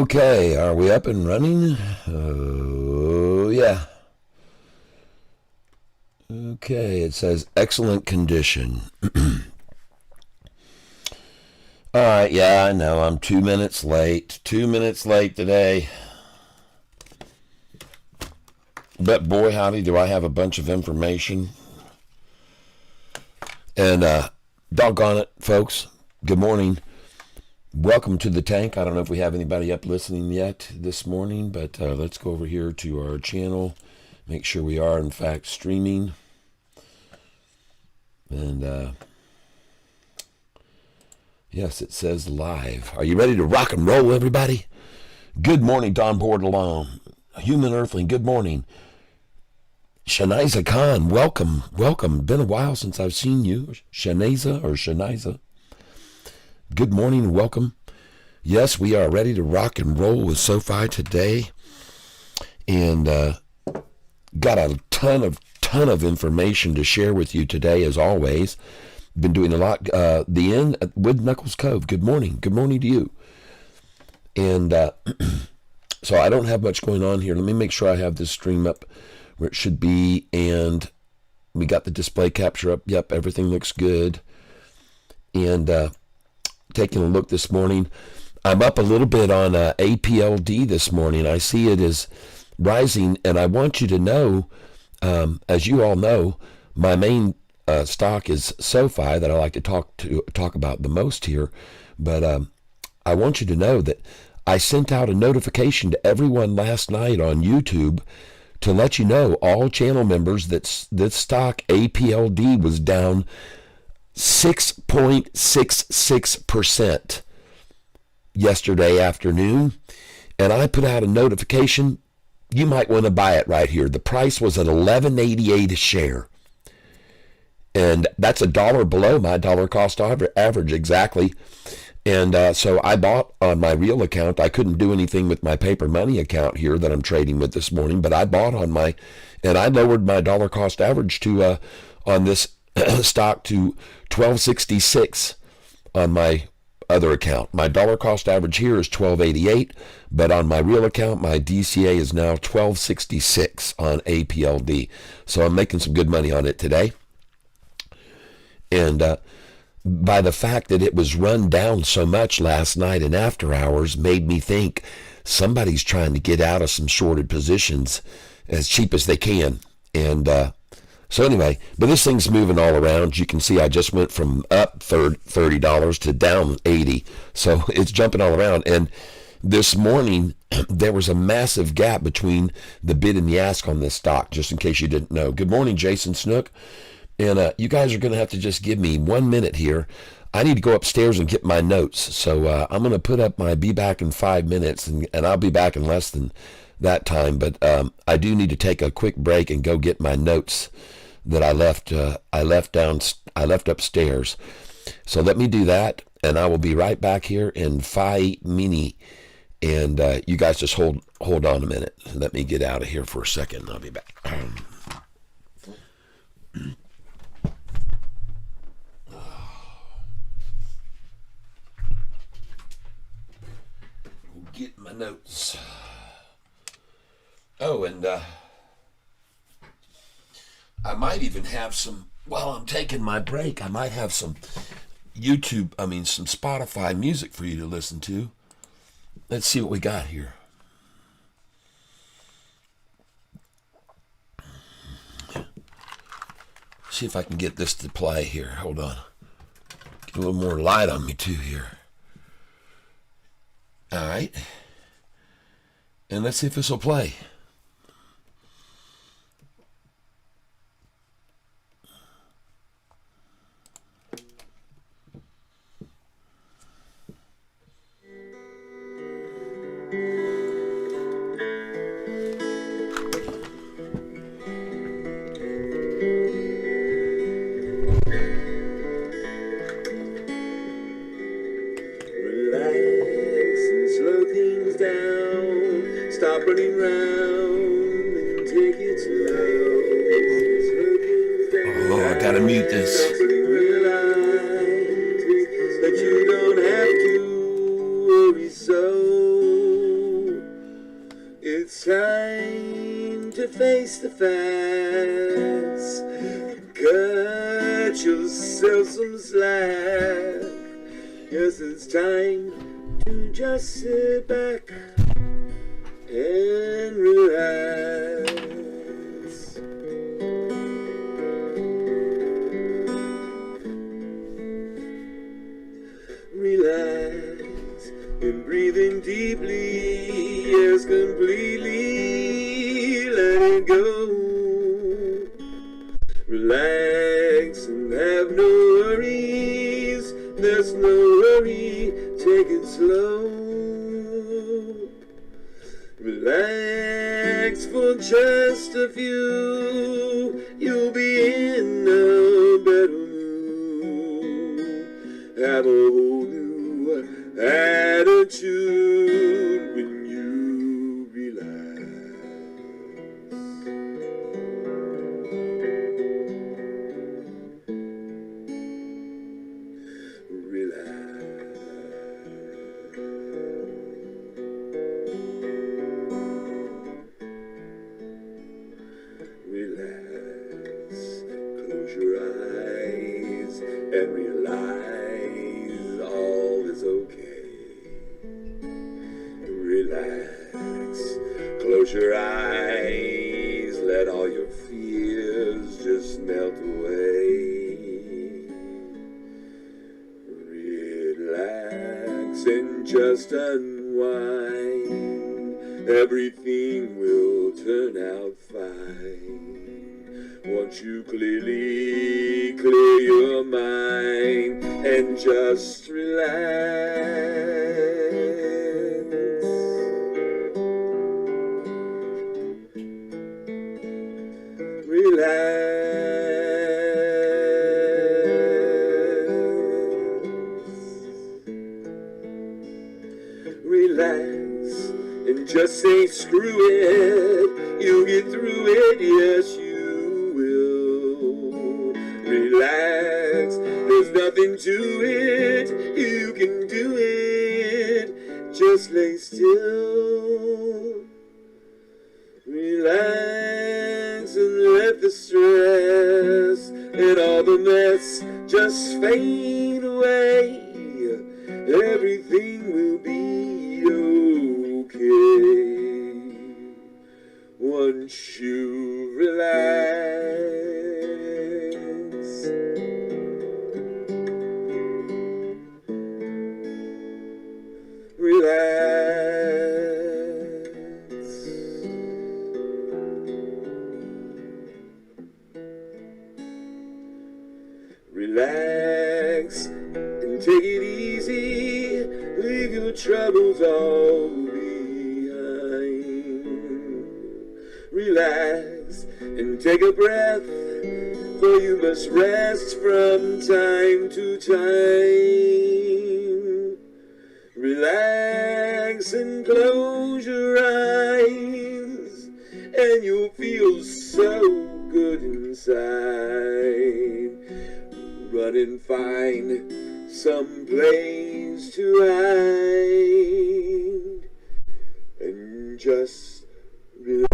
Okay, are we up and running? Oh, yeah. Okay, it says excellent condition. All right, yeah, I know. I'm 2 minutes late. 2 minutes late today. But boy, howdy, do I have a bunch of information. And doggone it, folks, good morning. Welcome to the tank. I don't know if we have anybody up listening yet this morning, but let's go over here to our channel. Make sure we are, in fact, streaming. And yes, it says live. Are you ready to rock and roll, everybody? Good morning, Don Bordelon. Human Earthling, good morning. Shaniza Khan, welcome, welcome. Been a while since I've seen you. Shaniza. Good morning and welcome. Yes, we are ready to rock and roll with SOFI today. And got a ton of information to share with you today, as always. Been doing a lot. The Inn at Wood Knuckles Cove. Good morning. Good morning to you. And so I don't have much going on here. Let me make sure I have this stream up where it should be. And we got the display capture up. Yep, everything looks good. And taking a look this morning, I'm up a little bit on APLD this morning. I see it is rising, and I want you to know, as you all know, my main stock is SOFI that I like to talk about the most here. But I want you to know that I sent out a notification to everyone last night on YouTube to let you know, all channel members, that this stock APLD was down 6.66% yesterday afternoon, and I put out a notification. You might want to buy it right here. The price was at $11.88 a share, and that's $1 below my dollar cost average exactly. And so I bought on my real account. I couldn't do anything with my paper money account here that I'm trading with this morning, but I bought on my, and I lowered my dollar cost average to on this stock to 12.66 on my other account. My dollar cost average here is 12.88, but on my real account, my DCA is now 12.66 on APLD. So I'm making some good money on it today. And by the fact that it was run down so much last night and after hours made me think somebody's trying to get out of some shorted positions as cheap as they can. And so anyway, but this thing's moving all around. You can see I just went from up $30 to down 80. So it's jumping all around. And this morning, there was a massive gap between the bid and the ask on this stock, just in case you didn't know. Good morning, Jason Snook. And you guys are going to have to just give me 1 minute here. I need to go upstairs and get my notes. So I'm going to put up my be back in 5 minutes, and I'll be back in less than that time. But I do need to take a quick break and go get my notes that I left upstairs. So let me do that, and I will be right back here in 5 minutes. And you guys just hold on a minute. Let me get out of here for a second. I'll be back. Get my notes. Oh, and I might even have some, while I'm taking my break, I might have some some Spotify music for you to listen to. Let's see what we got here. See if I can get this to play here. Hold on. Get a little more light on me too here. All right. And let's see if this will play. Running round and take it slow. Oh, I gotta mute this. But you don't have to worry so. face the facts. Cut yourself some slack. Yes, it's time to just sit back and relax. Relax and breathe in deeply, yes, completely, let it go. Relax and have no worries, there's no worry, take it slow. Relax for just a few, you'll be in a better mood. Have a whole new attitude when you relax. Relax. Relax. Close your eyes and realize all is okay. Relax. Close your eyes. Let all your fears just melt away. Relax and just unwind. Everything will turn out fine. Once you clearly clear your mind and just relax. Relax. Relax and just say screw it. You'll get through it, yes you will. Relax, there's nothing to it. You can do it. Just lay still. Relax and let the stress and all the mess just fade away. Everything will be okay once you relax. Relax. Relax and take it easy. Leave your troubles all behind. Relax and take a breath, for you must rest from time to time. Relax and close your eyes, and you'll feel so good inside. Run and find some place to hide and just relax.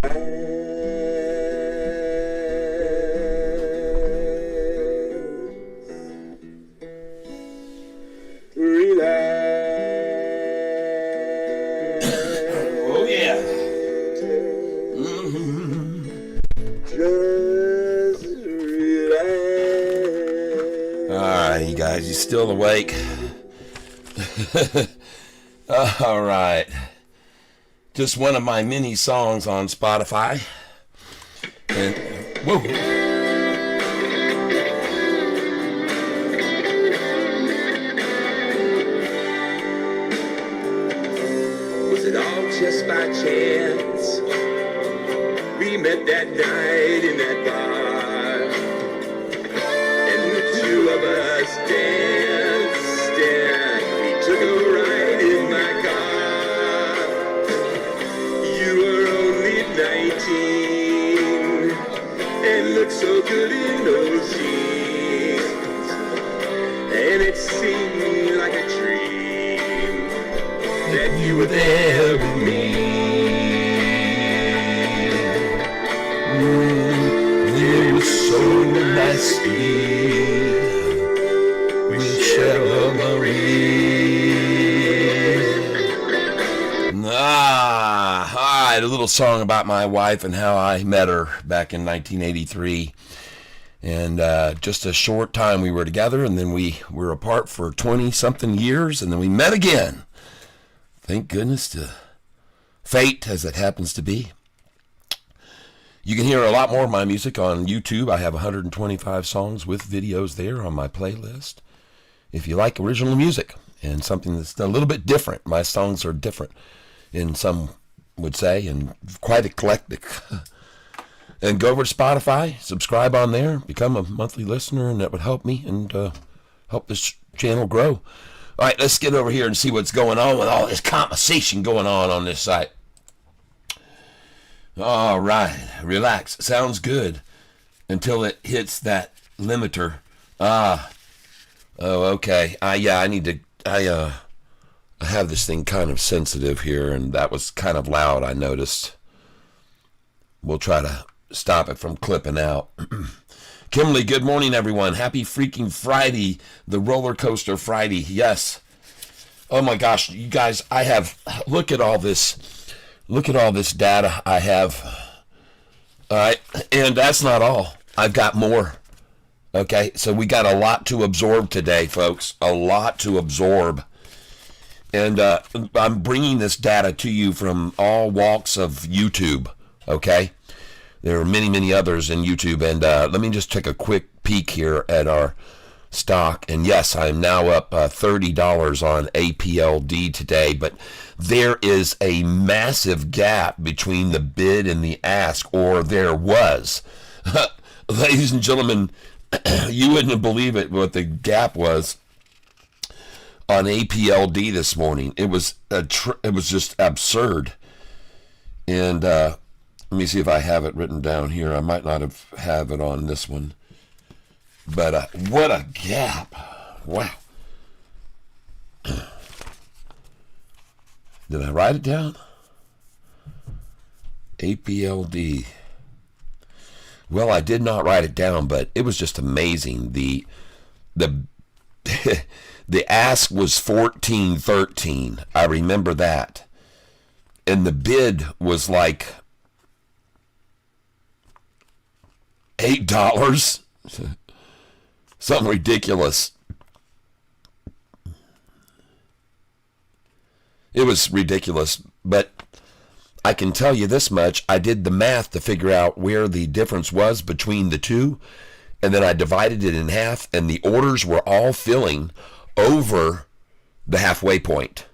Relax. Oh yeah. Just relax. All right, you guys, you still awake? All right. Just one of my mini songs on Spotify. And whoa. Was it all just by chance? We met that night in that bar, and the two of us danced, and we took a ride in my car. You were only 19 and looked speed with Cheryl Marie. All right, a little song about my wife and how I met her back in 1983. And just a short time we were together, and then we were apart for 20-something years, and then we met again. Thank goodness to fate, as it happens to be. You can hear a lot more of my music on YouTube. I have 125 songs with videos there on my playlist. If you like original music and something that's a little bit different, my songs are different, in some would say, and quite eclectic. And go over to Spotify, subscribe on there, become a monthly listener, and that would help me and help this channel grow. All right, let's get over here and see what's going on with all this conversation going on this site. All right, relax. Sounds good until it hits that limiter. Oh, okay. I have this thing kind of sensitive here, and that was kind of loud, I noticed. We'll try to stop it from clipping out. Kimberly, good morning, everyone. Happy freaking Friday, the roller coaster Friday. Yes. Oh my gosh, you guys, look at all this data I have. All right, and that's not all. I've got more. Okay, so we got a lot to absorb today, folks. A lot to absorb. And I'm bringing this data to you from all walks of YouTube, okay? There are many, many others in YouTube, and let me just take a quick peek here at our stock. And yes, I'm now up $30 on APLD today, but there is a massive gap between the bid and the ask, or there was. Ladies and gentlemen, you wouldn't believe it what the gap was on APLD this morning. It was just absurd. And let me see if I have it written down here. I might not have it on this one. But what a gap. Wow. Did I write it down? APLD. Well, I did not write it down, but it was just amazing. The ask was 14.13. I remember that. And the bid was like $8. Something ridiculous. It was ridiculous, but I can tell you this much. I did the math to figure out where the difference was between the two, and then I divided it in half, and the orders were all filling over the halfway point.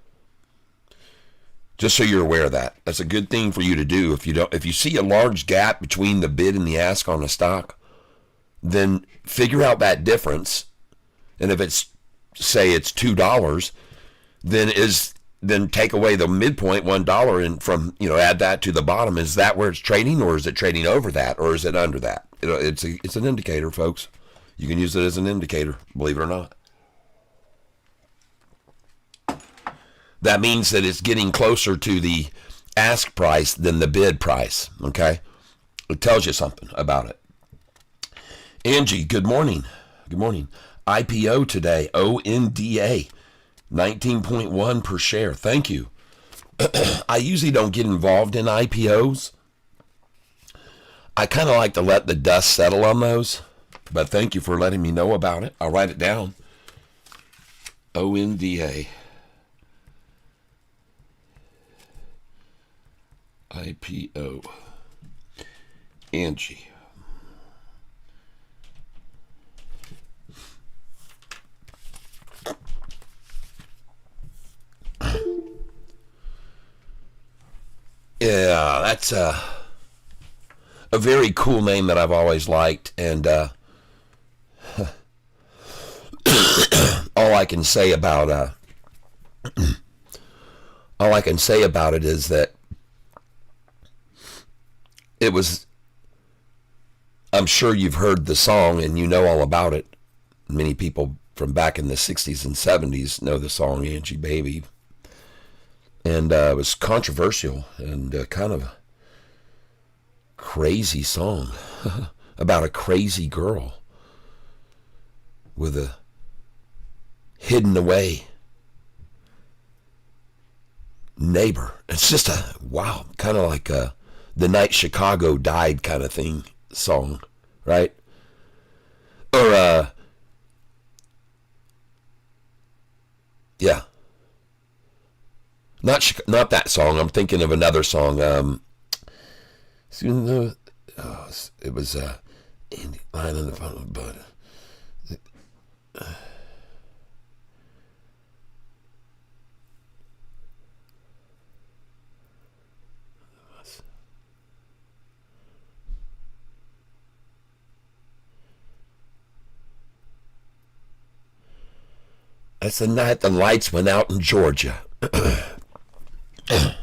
Just so you're aware of that. That's a good thing for you to do. If you see a large gap between the bid and the ask on a stock, then figure out that difference. And if it's, say it's $2, then take away the midpoint $1 and from, add that to the bottom. Is that where it's trading, or is it trading over that, or is it under that? It's an indicator, folks. You can use it as an indicator, believe it or not. That means that it's getting closer to the ask price than the bid price, okay? It tells you something about it. Angie, good morning. Good morning. IPO today, ONDA, 19.1 per share. Thank you. I usually don't get involved in IPOs. I kind of like to let the dust settle on those, but thank you for letting me know about it. I'll write it down. ONDA. IPO. Angie. Yeah, that's a very cool name that I've always liked, and all I can say about it is that it was. I'm sure you've heard the song and you know all about it. Many people from back in the 60s and 70s know the song Angie Baby. And it was controversial and kind of a crazy song about a crazy girl with a hidden away neighbor. It's just a wow, kind of like the night Chicago died kind of thing song, right? Or yeah, not that song. I'm thinking of another song. It was Andy line on the phone, but. That's the night the lights went out in Georgia. The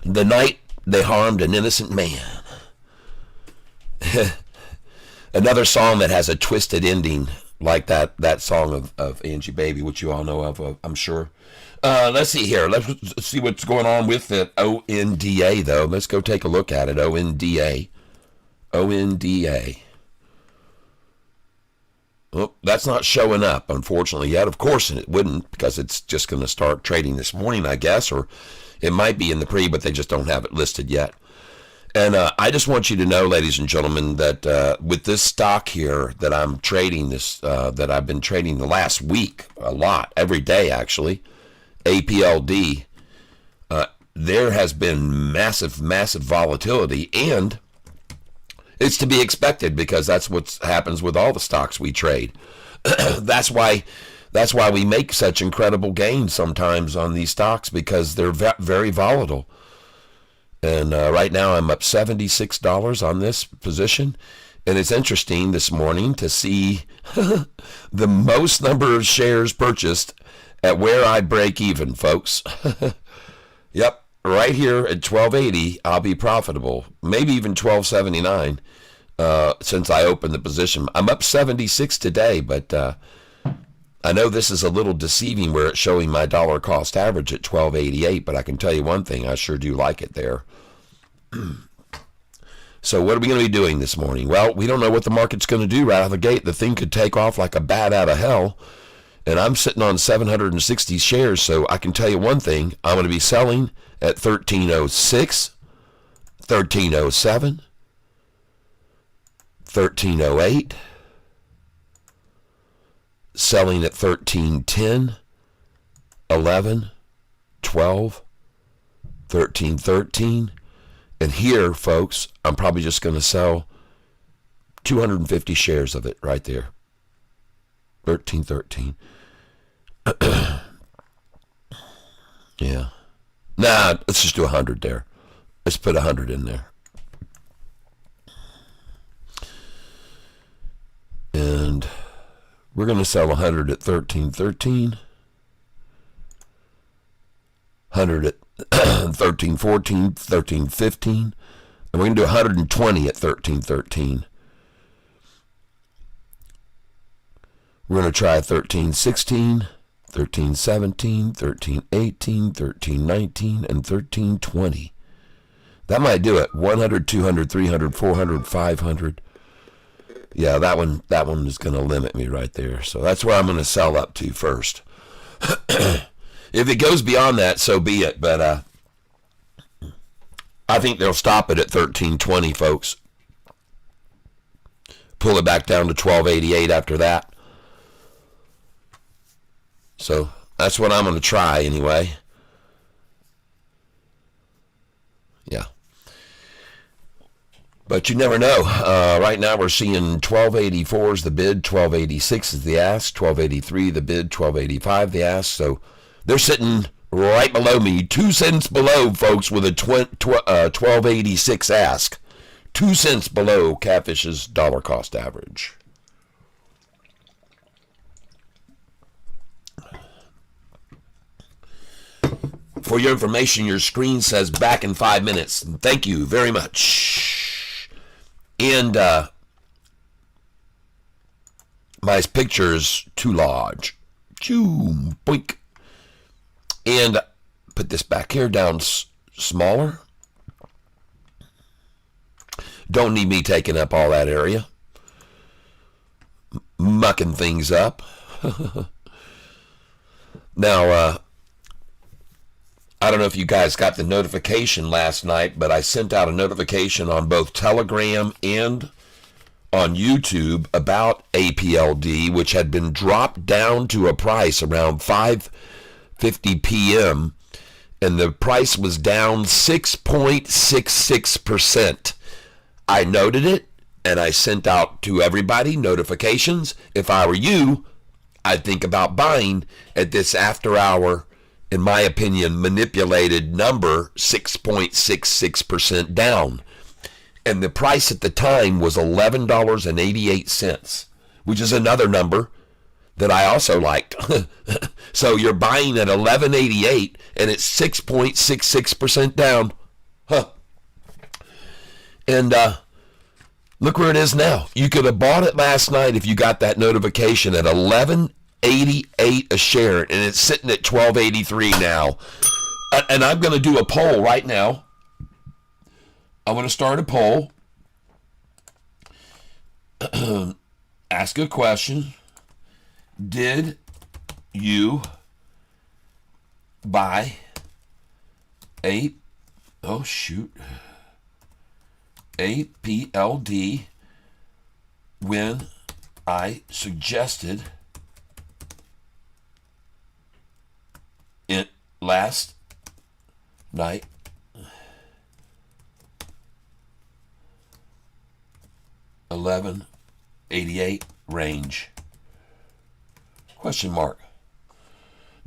night they harmed an innocent man. Another song that has a twisted ending like that song of Angie Baby, which you all know of, I'm sure. Let's see here. Let's see what's going on with the ONDA, though. Let's go take a look at it. ONDA. ONDA. Well, that's not showing up, unfortunately, yet. Of course it wouldn't, because it's just going to start trading this morning, I guess, or it might be in the pre, but they just don't have it listed yet. And I just want you to know, ladies and gentlemen, that with this stock here that I'm trading, that I've been trading the last week, a lot, every day actually, APLD, there has been massive, massive volatility, and it's to be expected because that's what happens with all the stocks we trade. That's why we make such incredible gains sometimes on these stocks, because they're very volatile. And right now I'm up $76 on this position. And it's interesting this morning to see the most number of shares purchased at where I break even, folks. Yep. Right here at 1280, I'll be profitable. Maybe even 1279 since I opened the position. I'm up 76 today, but I know this is a little deceiving where it's showing my dollar cost average at 1288, but I can tell you one thing, I sure do like it there. So what are we going to be doing this morning? Well, we don't know what the market's going to do right out of the gate. The thing could take off like a bat out of hell. And I'm sitting on 760 shares, so I can tell you one thing. I'm going to be selling at 1306, 1307, 1308, selling at 1310, 11, 12, 1313. And here, folks, I'm probably just going to sell 250 shares of it right there. 1313. Yeah. Nah, let's just do 100 there. Let's put 100 in there. And we're going to sell 100 at 1313. 100 at 1314, 1315. And we're going to do 120 at 1313. We're going to try 1316, 1317, 1318, 1319, and 1320. That might do it. 100, 200, 300, 400, 500. Yeah, that one is going to limit me right there. So that's where I'm going to sell up to first. If it goes beyond that, so be it. But I think they'll stop it at 1320, folks. Pull it back down to 1288 after that. So that's what I'm going to try anyway. Yeah. But you never know. Right now we're seeing 1284 is the bid, 1286 is the ask, 1283 the bid, 1285 the ask. So they're sitting right below me, 2 cents below, folks, with a 1286 ask. 2 cents below Catfish's dollar cost average. For your information, your screen says back in 5 minutes. Thank you very much. And my picture is too large. Choo, boink. And put this back here down smaller. Don't need me taking up all that area. mucking things up. Now, I don't know if you guys got the notification last night, but I sent out a notification on both Telegram and on YouTube about APLD, which had been dropped down to a price around 5:50 p.m., and the price was down 6.66%. I noted it, and I sent out to everybody notifications. If I were you, I'd think about buying at this after-hour, in my opinion, manipulated number, 6.66% down. And the price at the time was $11.88, which is another number that I also liked. So you're buying at $11.88 and it's 6.66% down. Huh. And look where it is now. You could have bought it last night if you got that notification at $11.88 a share, and it's sitting at $12.83 now. And I'm going to do a poll right now. I'm going to start a poll. Ask a question. Did you buy APLD when I suggested it last night? $11.88 range. Question mark.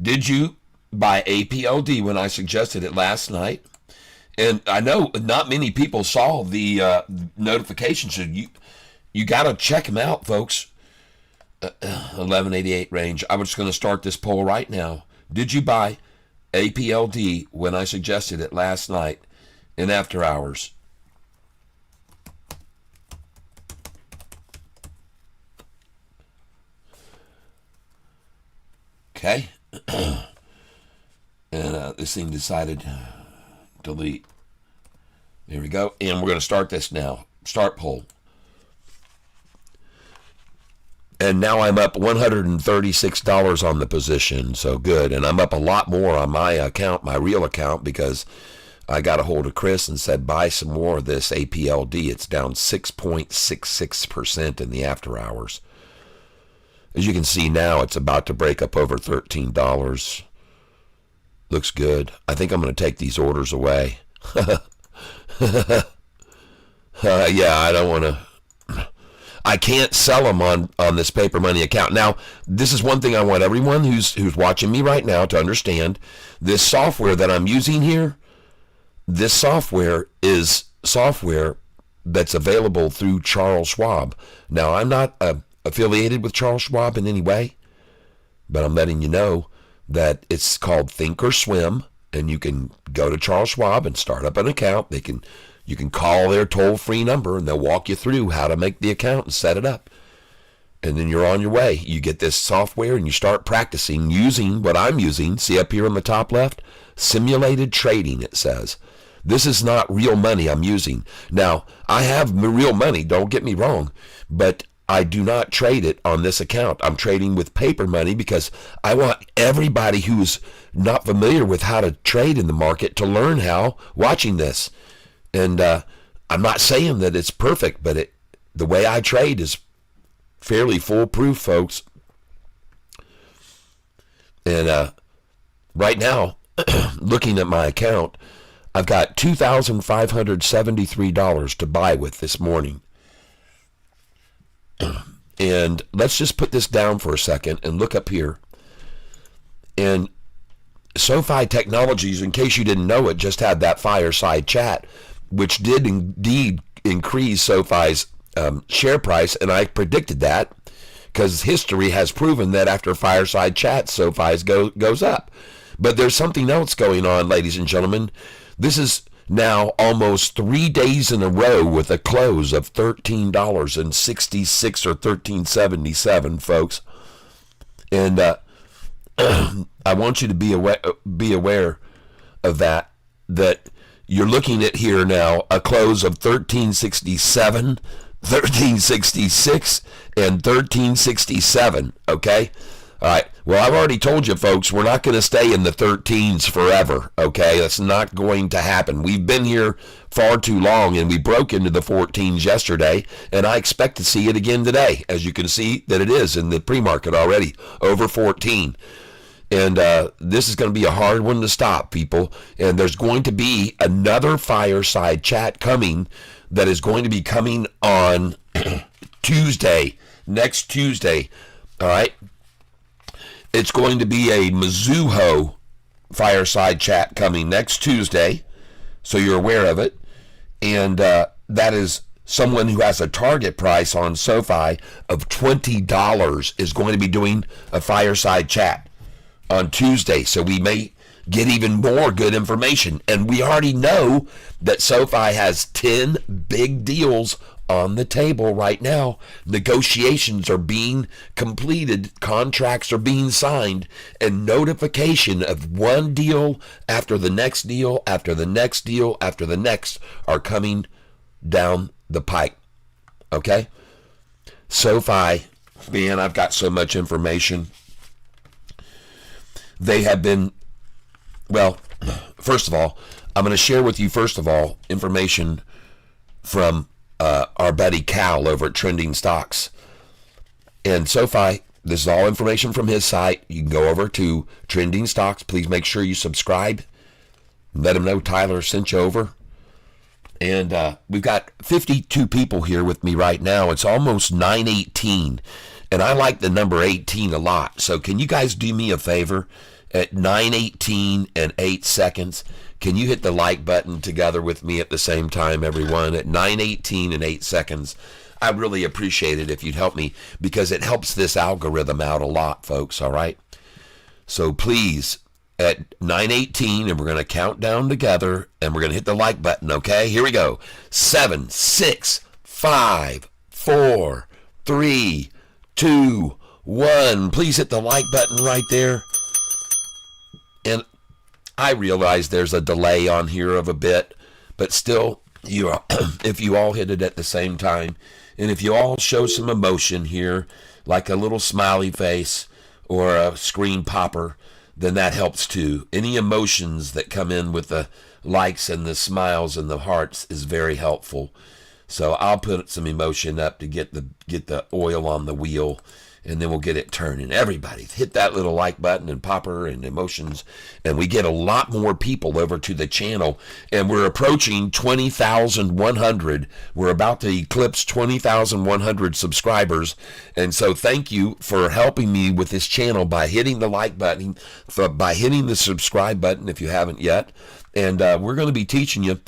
Did you buy APLD when I suggested it last night? And I know not many people saw the notifications. So you got to check them out, folks. 11.88 range. I'm just going to start this poll right now. Did you buy APLD when I suggested it last night in after hours? Okay. And this thing decided delete. There we go. And we're going to start this now. Start poll. And now I'm up $136 on the position. So good. And I'm up a lot more on my account, my real account, because I got a hold of Chris and said, buy some more of this APLD. It's down 6.66% in the after hours. As you can see now, it's about to break up over $13. Looks good. I think I'm going to take these orders away. Yeah, I don't want to. I can't sell them on this paper money account. Now, this is one thing I want everyone who's watching me right now to understand. This software that I'm using here, this software is software that's available through Charles Schwab. Now, I'm not affiliated with Charles Schwab in any way, but I'm letting you know that it's called Thinkorswim, and you can go to Charles Schwab and start up an account. You can call their toll-free number, and they'll walk you through how to make the account and set it up. And then you're on your way. You get this software, and you start practicing using what I'm using. See up here on the top left? Simulated trading, it says. This is not real money I'm using. Now, I have real money, don't get me wrong, but I do not trade it on this account. I'm trading with paper money because I want everybody who's not familiar with how to trade in the market to learn how watching this. And I'm not saying that it's perfect, but the way I trade is fairly foolproof, folks. And right now, looking at my account, I've got $2,573 to buy with this morning. And let's just put this down for a second and look up here. And SOFI Technologies, in case you didn't know it, just had that fireside chat, which did indeed increase SOFI's share price, and I predicted that because history has proven that after fireside chat, SOFI's goes up. But there's something else going on, ladies and gentlemen. This is now almost 3 days in a row with a close of $13.66 or $13.77, folks. And I want you to be aware of that you're looking at here now a close of $13.67 1366 and 1367, okay? All right. Well, I've already told you, folks, we're not going to stay in the 13s forever, okay? That's not going to happen. We've been here far too long, and we broke into the 14s yesterday, and I expect to see it again today. As you can see that it is in the pre-market already, over 14. And this is going to be a hard one to stop, people. And there's going to be another fireside chat coming that is going to be coming on Tuesday, next Tuesday, all right? It's going to be a Mizuho fireside chat coming next Tuesday, so you're aware of it. And that is someone who has a target price on SOFI of $20 is going to be doing a fireside chat on Tuesday. So we may get even more good information. And we already know that SOFI has 10 big deals on the table right now. Negotiations are being completed, contracts are being signed, and notification of one deal after the next deal, after the next deal, after the next are coming down the pike. Okay? SOFI, man, I've got so much information. They have been, well, first of all, I'm going to share with you, first of all, information from our buddy Cal over at Trending Stocks. And SOFI, this is all information from his site. You can go over to Trending Stocks. Please make sure you subscribe. Let him know Tyler sent you over. And we've got 52 people here with me right now. It's almost 9:18. And I like the number 18 a lot. So can you guys do me a favor? At 9:18 and 8 seconds, can you hit the like button together with me at the same time, everyone? At 9:18 and 8 seconds, I really appreciate it if you'd help me, because it helps this algorithm out a lot, folks, all right? So please, at 9:18, and we're going to count down together, and we're going to hit the like button, okay? Here we go. 7, 6, 5, 4, 3, 2, 1. Please hit the like button right there. And I realize there's a delay on here of a bit, but still, if you all hit it at the same time, and if you all show some emotion here, like a little smiley face or a screen popper, then that helps too. Any emotions that come in with the likes and the smiles and the hearts is very helpful. So I'll put some emotion up to get the oil on the wheel, and then we'll get it turning. Everybody, hit that little like button and popper and emotions, and we get a lot more people over to the channel, and we're approaching 20,100. We're about to eclipse 20,100 subscribers, and so thank you for helping me with this channel by hitting the like button, by hitting the subscribe button if you haven't yet. And we're going to be teaching you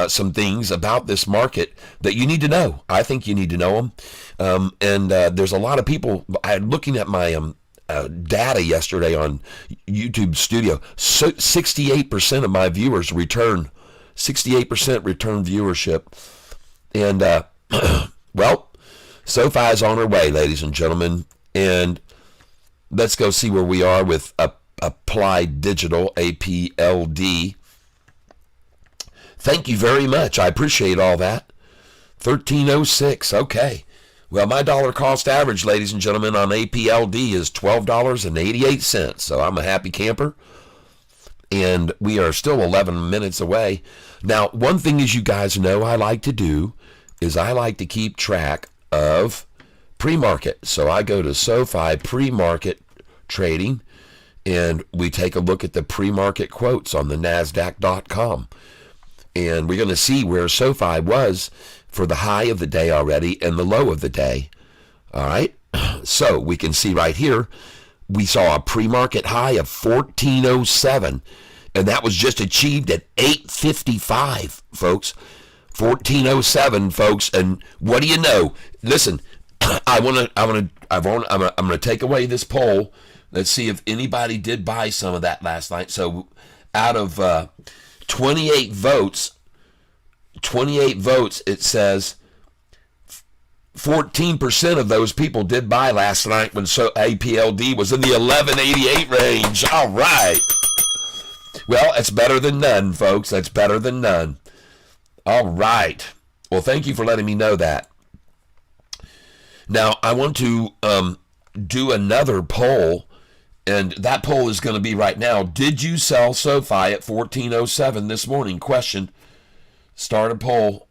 some things about this market that you need to know. I think you need to know them. And there's a lot of people. Looking at my data yesterday on YouTube Studio, 68% of my viewers return, 68% return viewership. And, well, SOFI is on her way, ladies and gentlemen. And let's go see where we are with Applied Digital, APLD. Thank you very much. I appreciate all that. 1306. Okay. Well, my dollar cost average, ladies and gentlemen, on APLD is $12.88. So I'm a happy camper. And we are still 11 minutes away. Now, one thing, as you guys know, I like to do is I like to keep track of pre-market. So I go to SOFI pre-market trading, and we take a look at the pre-market quotes on the NASDAQ.com. And we're going to see where SOFI was for the high of the day already and the low of the day. All right. So we can see right here, we saw a pre-market high of 1407, and that was just achieved at 855, folks. 1407, folks. And what do you know? Listen, I'm going to take away this poll. Let's see if anybody did buy some of that last night. So out of 28 votes, it says 14% of those people did buy last night when APLD was in the 1188 range. All right. Well, it's better than none, folks. That's better than none. All right. Well, thank you for letting me know that. Now, I want to do another poll, and that poll is going to be right now. Did you sell SOFI at 1407 this morning? Question. Start a poll.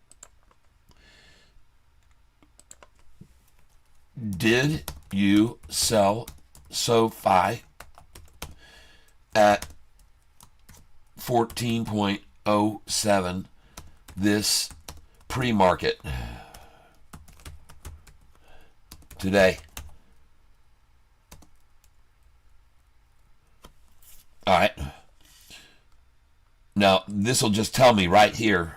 Did you sell SOFI at 14.07 this pre-market today? All right. Now, this will just tell me right here.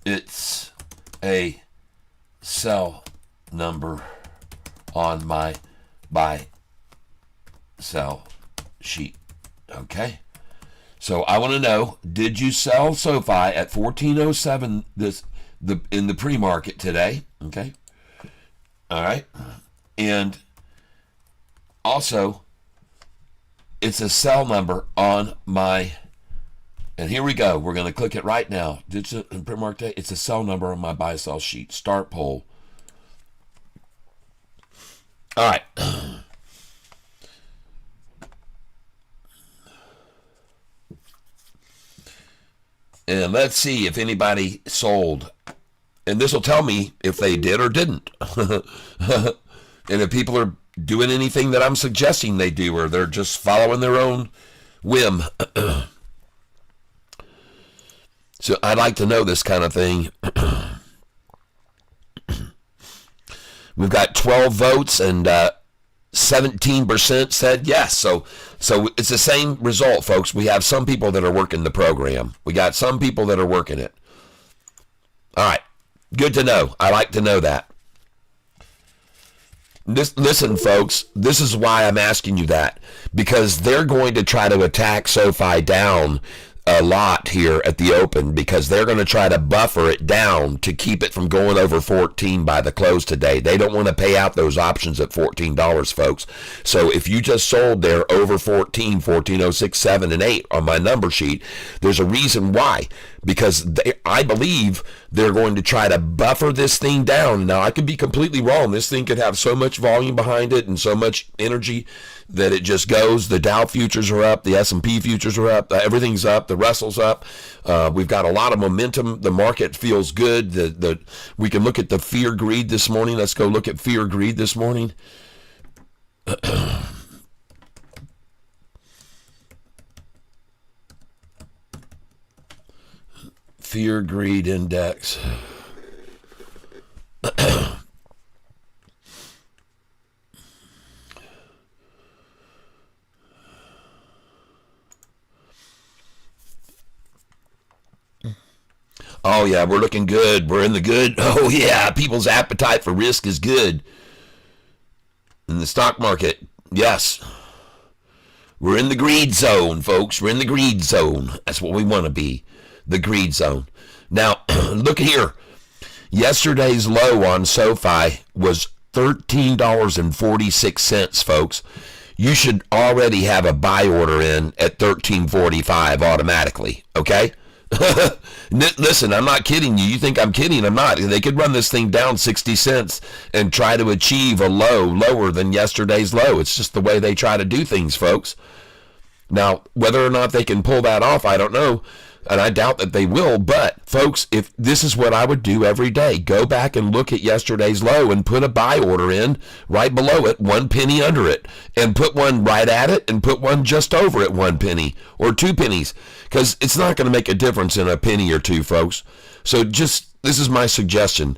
It's a sell number on my buy sell sheet. Okay. So I want to know, did you sell SOFI at 1407 in the pre-market today? Okay. All right. And also, it's a sell number on my, and here we go. We're going to click it right now. Did it in pre-market day? It's a sell number on my buy sell sheet. Start poll. All right. And let's see if anybody sold. And this will tell me if they did or didn't. And if people are doing anything that I'm suggesting they do, or they're just following their own whim. So I'd like to know this kind of thing. We've got 12 votes and 17% said yes. So it's the same result, folks. We have some people that are working the program. We got some people that are working it. All right. Good to know. I like to know that. Listen, folks, this is why I'm asking you that. Because they're going to try to attack SOFI down a lot here at the open, because they're going to try to buffer it down to keep it from going over 14 by the close today. They don't want to pay out those options at $14, folks. So if you just sold there over 1406, 7, and 8 on my number sheet, there's a reason why. Because I believe they're going to try to buffer this thing down. Now, I could be completely wrong. This thing could have so much volume behind it and so much energy that it just goes. The Dow futures are up. The S&P futures are up. Everything's up. The Russell's up. We've got a lot of momentum. The market feels good. We can look at the fear greed this morning. Let's go look at fear greed this morning. Fear greed index. Oh, yeah, we're looking good. We're in the good. Oh, yeah, people's appetite for risk is good. In the stock market, yes. We're in the greed zone, folks. We're in the greed zone. That's what we want to be, the greed zone. Now, look here. Yesterday's low on SOFI was $13.46, folks. You should already have a buy order in at $13.45 automatically, okay? Listen, I'm not kidding you. You think I'm kidding? I'm not. They could run this thing down 60 cents and try to achieve a low lower than yesterday's low. It's just the way they try to do things, folks. Now, whether or not they can pull that off, I don't know. And I doubt that they will. But, folks, if this is what I would do every day, go back and look at yesterday's low and put a buy order in right below it, 1 penny under it, and put one right at it and put one just over it, 1 penny or 2 pennies, because it's not going to make a difference in a penny or two, folks. So this is my suggestion.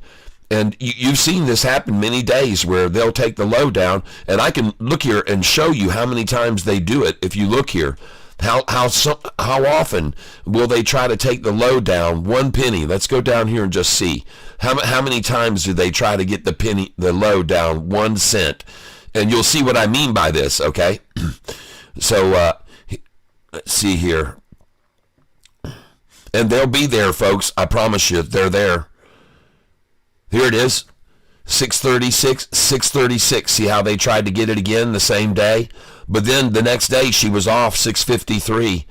And you've seen this happen many days where they'll take the low down, and I can look here and show you how many times they do it. If you look here, how often will they try to take the low down 1 penny? Let's go down here and just see how many times do they try to get the low down 1 cent, and you'll see what I mean by this. Okay, so let's see here, and they'll be there, folks. I promise you, they're there. Here it is, 636, 636. See how they tried to get it again the same day? But then the next day she was off 653.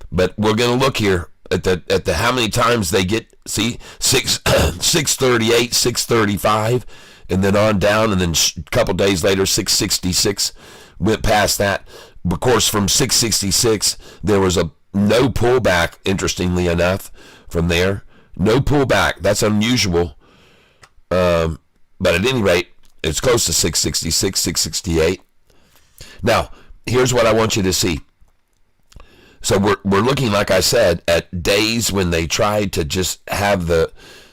But we're going to look here. at the how many times they get, see, 638, 635, and then on down, and then a couple days later 666 went past that. Of course, from 666 there was no pullback, interestingly enough, from there. No pullback. That's unusual. But at any rate, it's close to 666, 668. Now, here's what I want you to see. So we're looking, like I said, at days when they tried to just have the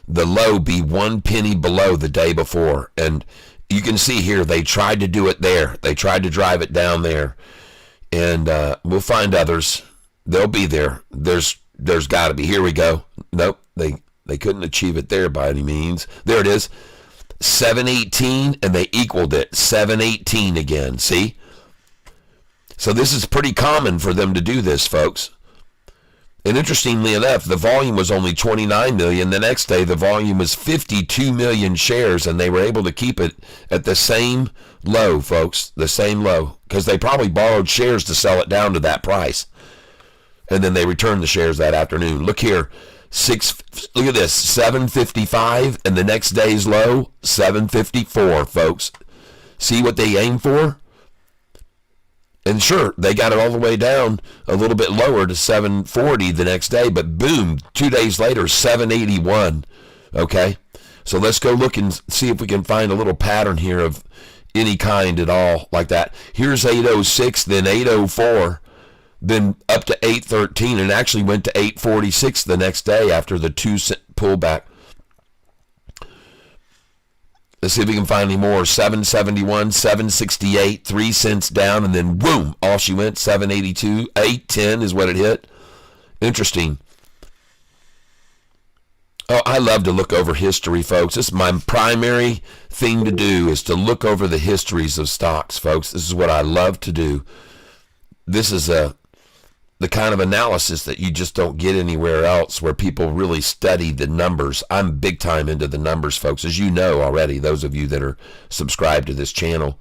low be 1 penny below the day before. And you can see here, they tried to do it there. They tried to drive it down there. And we'll find others. They'll be there. There's got to be. Here we go. Nope, they couldn't achieve it there by any means. There it is. 718, and they equaled it. 718 again. See? So this is pretty common for them to do this, folks. And interestingly enough, the volume was only 29 million. The next day, the volume was 52 million shares, and they were able to keep it at the same low, folks, the same low, because they probably borrowed shares to sell it down to that price. And then they returned the shares that afternoon. Look here, look at this, 755, and the next day's low, 754, folks. See what they aim for? And sure, they got it all the way down a little bit lower to 740 the next day, but boom, 2 days later, 781. Okay? So let's go look and see if we can find a little pattern here of any kind at all like that. Here's 806, then 804, then up to 813, and actually went to 846 the next day after the 2-cent pullback. Let's see if we can find any more. 771, 768, 3 cents down, and then boom, off she went. 782, 810 is what it hit. Interesting. Oh, I love to look over history, folks. This is my primary thing to do, is to look over the histories of stocks, folks. This is what I love to do. This is the kind of analysis that you just don't get anywhere else, where people really study the numbers. I'm big time into the numbers, folks, as you know already, those of you that are subscribed to this channel.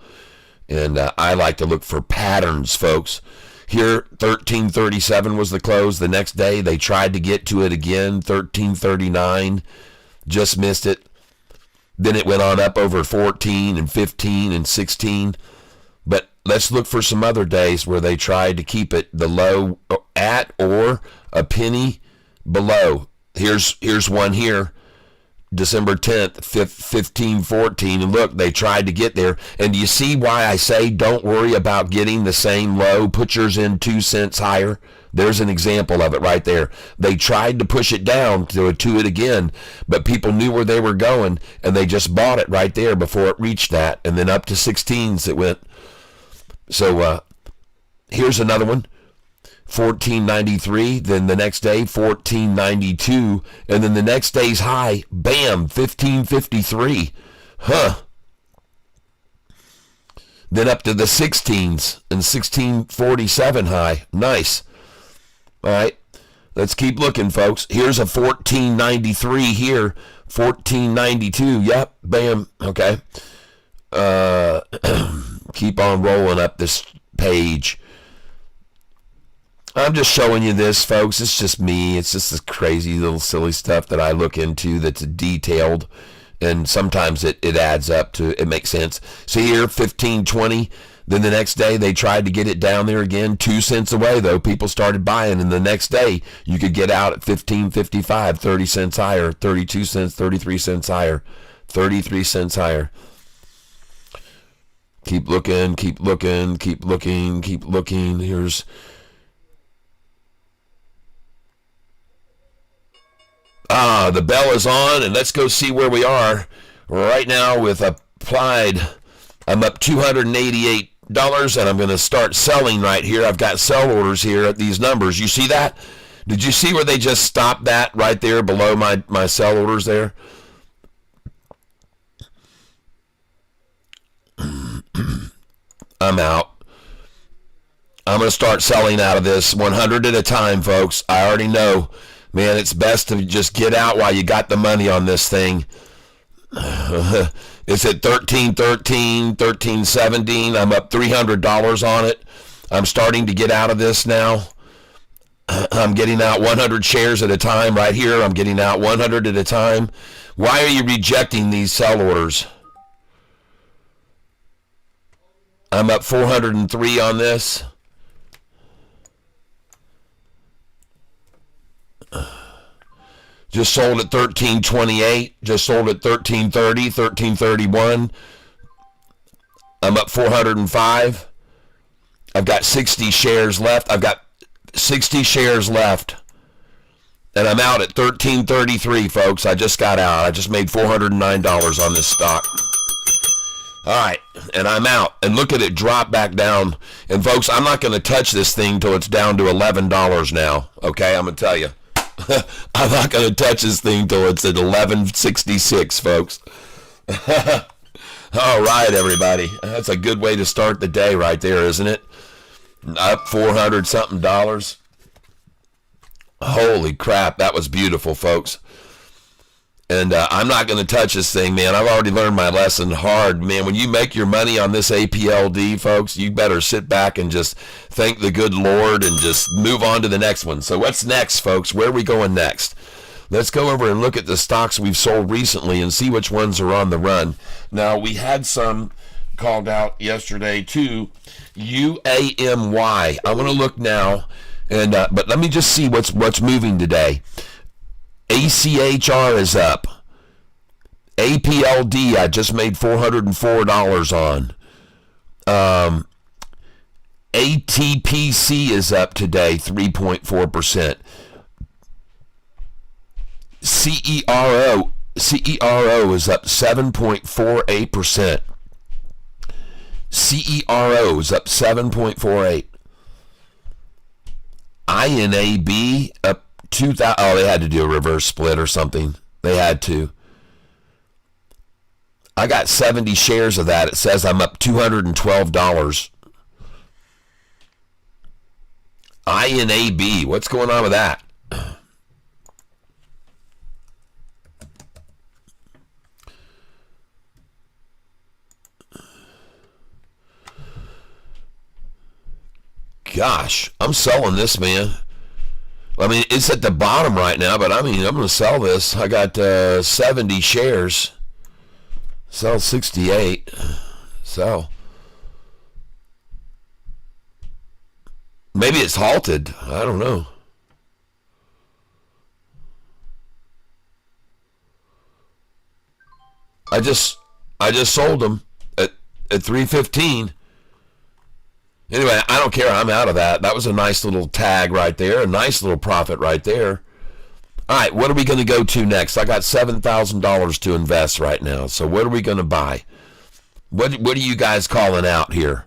And I like to look for patterns, folks. Here, 1337 was the close. The next day, they tried to get to it again, 1339, just missed it. Then it went on up over 14 and 15 and 16. But let's look for some other days where they tried to keep it the low at or a penny below. Here's one here, December 10th, 1514, and look, they tried to get there. And do you see why I say don't worry about getting the same low? Put yours in 2 cents higher. There's an example of it right there. They tried to push it down to it again, but people knew where they were going, and they just bought it right there before it reached that, and then up to 16s it went. So here's another one, 1493, then the next day 1492, and then the next day's high, bam, 1553. Then up to the 16s and 1647 high. Nice. All right, let's keep looking, folks. Here's a 1493 here, 1492. Yep, bam. Okay. Keep on rolling up this page. I'm just showing you this, folks. It's just me. It's just this crazy little silly stuff that I look into that's detailed, and sometimes it adds up to, it makes sense. See here, 1520. Then the next day they tried to get it down there again, 2 cents away though. People started buying, and the next day you could get out at 1555, 30 cents higher, 32 cents, 33 cents higher, 33 cents higher. Keep looking, keep looking, keep looking, keep looking. Here's the bell is on, and let's go see where we are right now with applied. I'm up $288, and I'm going to start selling right here. I've got sell orders here at these numbers. You see that? Did you see where they just stopped that right there below my sell orders there? I'm out. I'm going to start selling out of this 100 at a time, folks. I already know, man, it's best to just get out while you got the money on this thing. It's at 1313, 1317. I'm up $300 on it. I'm starting to get out of this now. I'm getting out 100 shares at a time right here. I'm getting out 100 at a time. Why are you rejecting these sell orders? I'm up 403 on this. Just sold at 1328. Just sold at 1330, 1331. I'm up 405. I've got 60 shares left. I've got 60 shares left. And I'm out at 1333, folks. I just got out. I just made $409 on this stock. All right, and I'm out. And look at it drop back down. And, folks, I'm not going to touch this thing till it's down to $11 now. Okay, I'm going to tell you. I'm not going to touch this thing till it's at $11.66, folks. All right, everybody. That's a good way to start the day right there, isn't it? Up $400-something. Holy crap, that was beautiful, folks. And I'm not going to touch this thing, man. I've already learned my lesson hard, man. When you make your money on this APLD, folks, you better sit back and just thank the good Lord and just move on to the next one. So what's next, folks? Where are we going next? Let's go over and look at the stocks we've sold recently and see which ones are on the run. Now, we had some called out yesterday, too. UAMY. I'm going to look now, and but let me just see what's moving today. ACHR is up. APLD, I just made $404 on. ATPC is up today, 3.4%. CERO is up 7.48%. CERO is up 7.48. INAB up 2,000. Oh, they had to do a reverse split or something. They had to. I got 70 shares of that. It says I'm up $212. INAB. What's going on with that? Gosh, I'm selling this, man. I mean, it's at the bottom right now, but I mean, I'm going to sell this. I got 70 shares. Sell 68. Sell. Maybe it's halted. I don't know. I just sold them at 315. Anyway, I don't care. I'm out of that. That was a nice little tag right there. A nice little profit right there. All right, what are we going to go to next? I got $7,000 to invest right now. So what are we going to buy? What are you guys calling out here?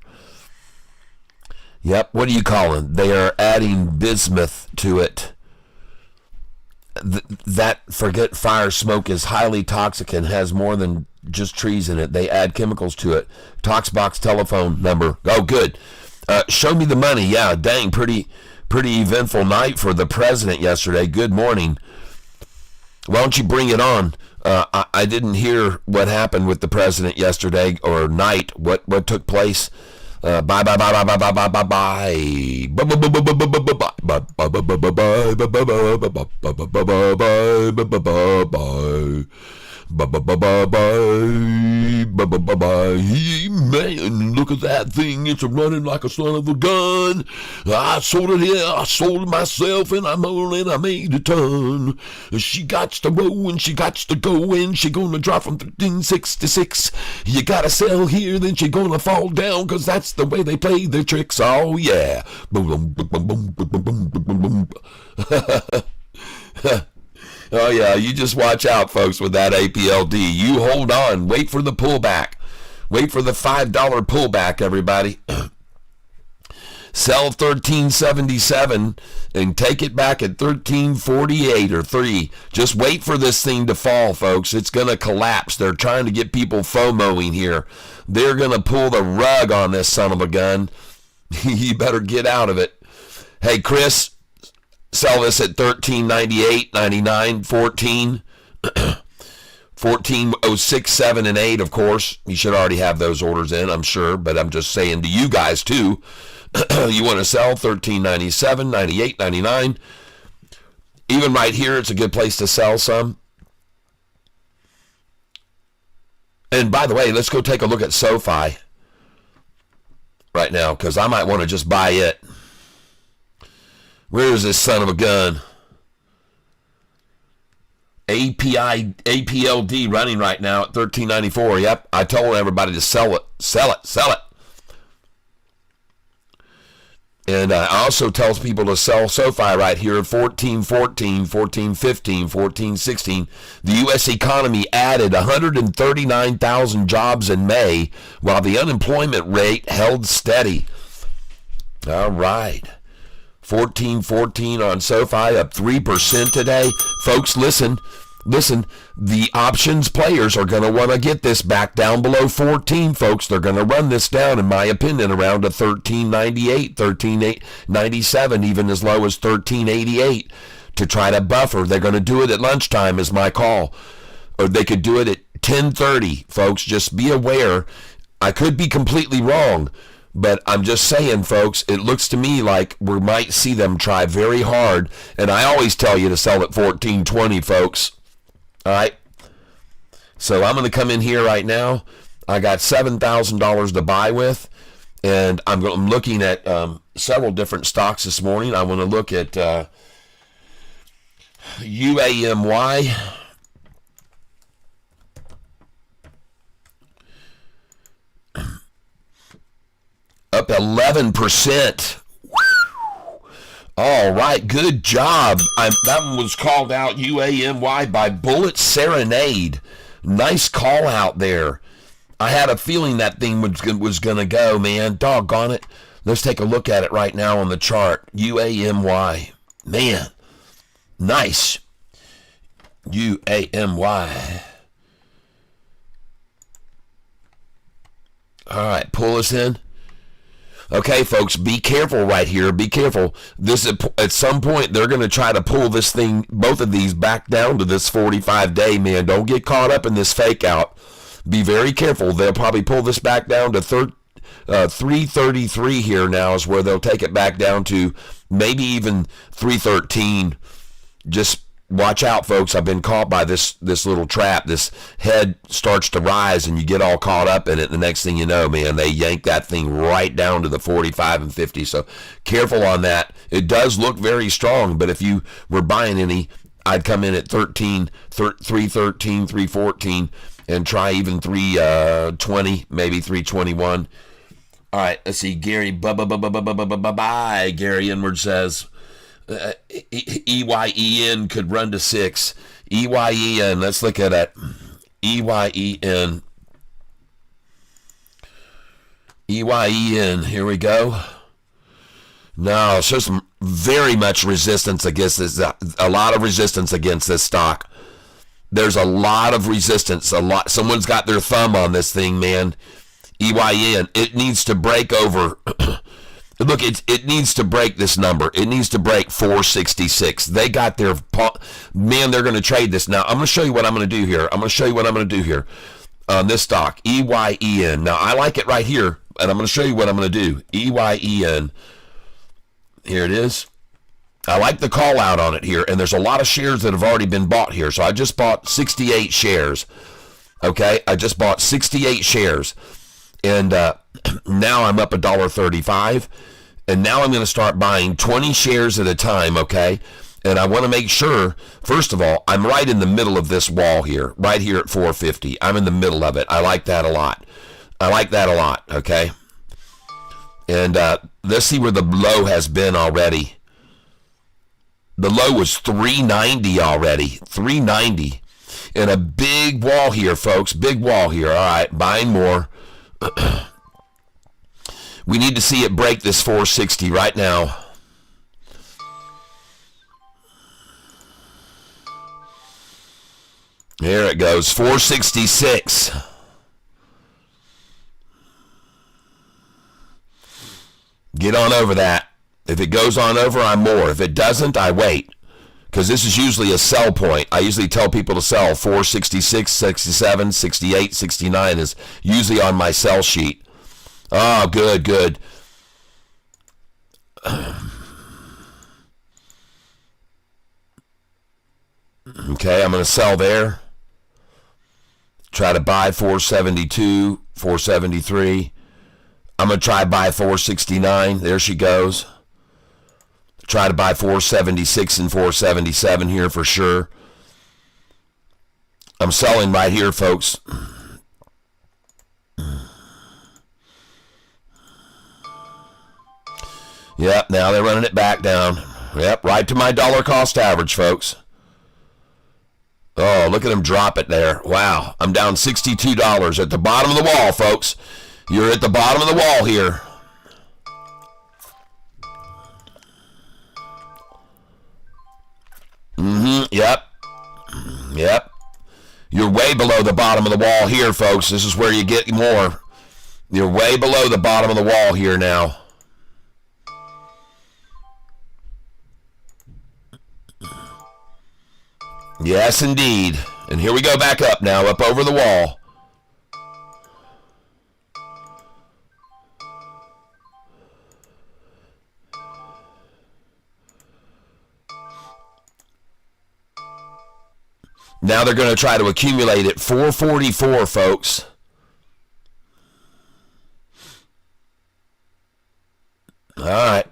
Yep, what are you calling? They are adding bismuth to it. That, forget fire, smoke is highly toxic and has more than just trees in it. They add chemicals to it. Toxbox telephone number. Oh, good. Show me the money. Yeah, dang, pretty eventful night for the president yesterday. Good morning. Why don't you bring it on? I didn't hear what happened with the president yesterday or night. What took place? Bye bye bye bye bye bye bye bye bye bye. Man, look at that thing. It's running like a son of a gun. I sold it here. I sold it myself, and I made a ton. She got to roll, and she got to go, and she gonna drop from 1366. You gotta sell here, then she gonna fall down, cause that's the way they play their tricks. Oh, yeah. Boom, boom, boom, boom, boom, boom, boom, boom, boom. Oh, yeah, you just watch out, folks, with that APLD. You hold on. Wait for the pullback. Wait for the $5 pullback, everybody. Sell 1377 and take it back at 1348 or 3. Just wait for this thing to fall, folks. It's going to collapse. They're trying to get people FOMOing here. They're going to pull the rug on this son of a gun. You better get out of it. Hey, Chris. Sell this at 13.98, 99, 14, 14.06, 7, and 8, of course. You should already have those orders in, I'm sure, but I'm just saying to you guys, too. You want to sell $13.97, $98, $99. Even right here, it's a good place to sell some. And by the way, let's go take a look at SOFI right now, because I might want to just buy it. Where is this son of a gun? APLD running right now at $13.94. Yep, I told everybody to sell it. Sell it. Sell it. And I also tells people to sell SOFI right here at $14.14, $14.15, $14.16. The U.S. economy added 139,000 jobs in May, while the unemployment rate held steady. All right. 14.14 on SOFI, up 3% today. Folks, listen, the options players are going to want to get this back down below 14, folks. They're going to run this down, in my opinion, around to 13.98, 13.97, even as low as 13.88 to try to buffer. They're going to do it at lunchtime is my call. Or they could do it at 10:30, folks. Just be aware. I could be completely wrong, but I'm just saying, folks, it looks to me like we might see them try very hard. And I always tell you to sell at 14.20, folks. All right. So I'm going to come in here right now. I got $7,000 to buy with, and I'm looking at several different stocks this morning. I want to look at UAMY. Up 11%. All right, good job. That one was called out, UAMY, by Bullet Serenade. Nice call out there. I had a feeling that thing was going to go, man. Doggone it. Let's take a look at it right now on the chart. UAMY. Man, nice. UAMY. All right, pull us in. Okay, folks, be careful right here. Be careful. This at some point they're going to try to pull this thing, both of these, back down to this 45-day, man. Don't get caught up in this fake out. Be very careful. They'll probably pull this back down to 333 here now is where they'll take it back down to, maybe even 313. Just watch out, folks. I've been caught by this little trap. This head starts to rise and you get all caught up in it. The next thing you know, man, they yank that thing right down to the 45 and 50. So careful on that. It does look very strong, but if you were buying any, I'd come in at 313, 314, and try even 320, maybe 321. All right, let's see. Gary, bye. Gary Inward says, EYEN could run to 6. EYEN, let's look at it. EYEN. Here we go. No, it's just very much resistance against this. A lot of resistance against this stock. There's a lot of resistance. Someone's got their thumb on this thing, man. EYN. It needs to break over. Look, it needs to break this number. It needs to break 466. They got their, man, they're going to trade this. Now, I'm going to show you what I'm going to do here. On this stock, EYEN. Now, I like it right here, and I'm going to show you what I'm going to do. EYEN. Here it is. I like the call out on it here, and there's a lot of shares that have already been bought here. So I just bought 68 shares. Okay, I just bought 68 shares. And now I'm up $1.35, and now I'm going to start buying 20 shares at a time, okay? And I want to make sure, first of all, I'm right in the middle of this wall here, right here at 450. I'm in the middle of it. I like that a lot. Okay? And let's see where the low has been already. The low was 390 already, 390. And a big wall here, folks, big wall here. All right, buying more. We need to see it break this 460 right now. There it goes, 466. Get on over that. If it goes on over, I'm more. If it doesn't, I wait. Because this is usually a sell point. I usually tell people to sell 466, 67, 68, 69 is usually on my sell sheet. Oh, good. Okay, I'm going to sell there. Try to buy 472, 473. I'm going to try to buy 469. There she goes. Try to buy 476 and 477 here for sure. I'm selling right here, folks. Yep, now they're running it back down. Yep, right to my dollar cost average, folks. Oh, look at them drop it there. Wow, I'm down $62 at the bottom of the wall, folks. You're at the bottom of the wall here. Yep. You're way below the bottom of the wall here, folks. This is where you get more. You're way below the bottom of the wall here now. Yes, indeed. And here we go back up now, up over the wall. Now they're going to try to accumulate at 444, folks. All right.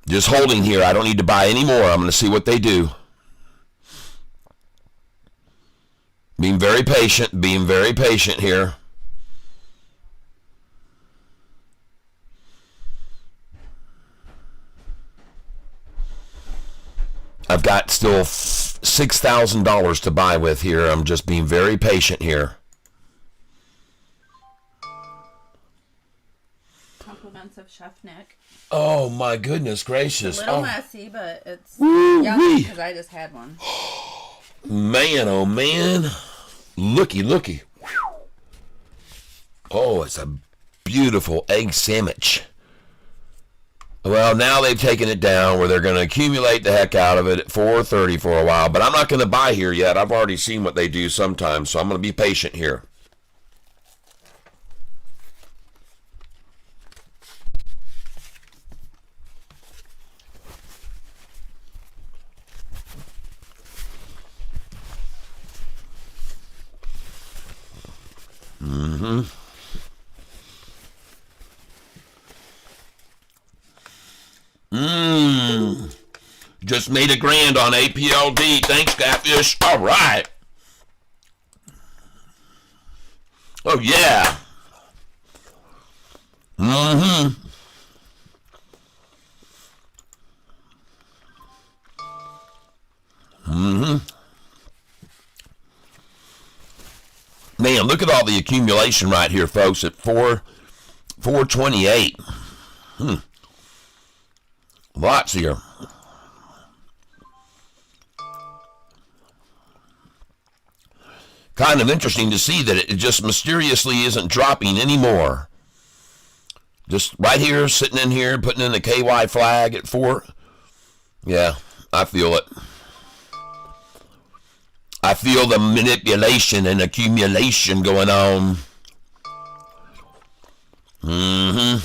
Just holding here. I don't need to buy any more. I'm going to see what they do. Being very patient here. I've got still $6,000 to buy with here. I'm just being very patient here. Compliments of Chef Nick. Oh my goodness gracious! A little messy, but it's Woo-wee. yummy because I just had one. Man, oh man. Looky. Oh, it's a beautiful egg sandwich. Well, now they've taken it down where they're going to accumulate the heck out of it at 430 for a while. But I'm not going to buy here yet. I've already seen what they do sometimes, so I'm going to be patient here. Just made $1,000 on APLD. Thanks, Catfish. All right. Oh, yeah. Man, look at all the accumulation right here, folks, at 428. Lots here. Kind of interesting to see that it just mysteriously isn't dropping anymore. Just right here, sitting in here, putting in the KY flag at 4. Yeah, I feel it. I feel the manipulation and accumulation going on. And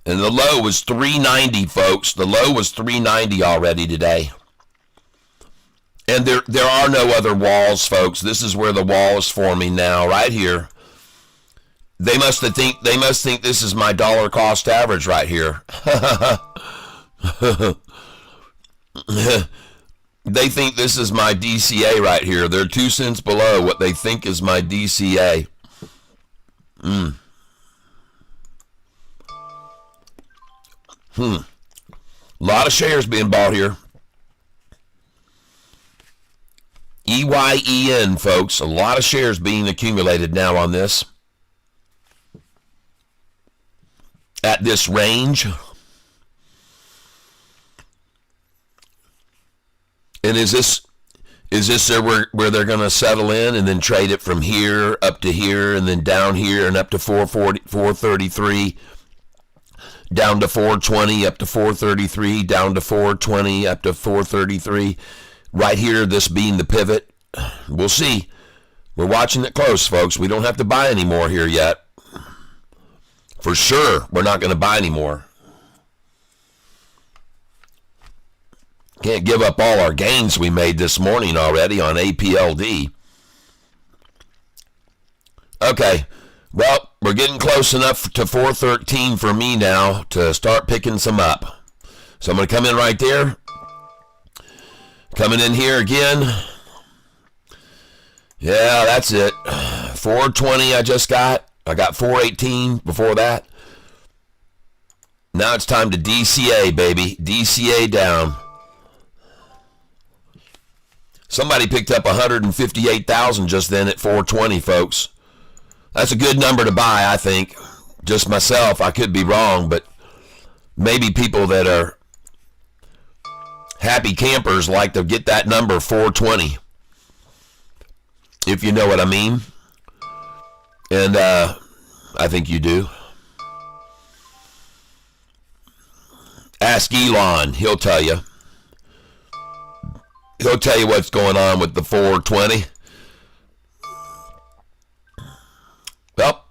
the low was 390, folks. The low was 390 already today. And there are no other walls, folks. This is where the wall is forming now, right here. They must think this is my dollar cost average right here. They think this is my DCA right here. They're 2 cents below what they think is my DCA. A lot of shares being bought here. EYEN, folks. A lot of shares being accumulated now on this. At this range. And is this where they're going to settle in and then trade it from here up to here and then down here and up to 440, 433, down to 420, up to 433, down to 420, up to 433. Right here, this being the pivot. We'll see. We're watching it close, folks. We don't have to buy any more here yet. For sure, we're not going to buy anymore. Can't give up all our gains we made this morning already on APLD. Okay, well, we're getting close enough to 413 for me now to start picking some up. So I'm going to come in right there. Coming in here again. Yeah, that's it. 420 I just got. I got 418 before that. Now it's time to DCA, baby. DCA down. Somebody picked up 158,000 just then at 420, folks. That's a good number to buy, I think. Just myself, I could be wrong, but maybe people that are happy campers like to get that number 420. If you know what I mean. And I think you do. Ask Elon, he'll tell you. He'll tell you what's going on with the 420. Well,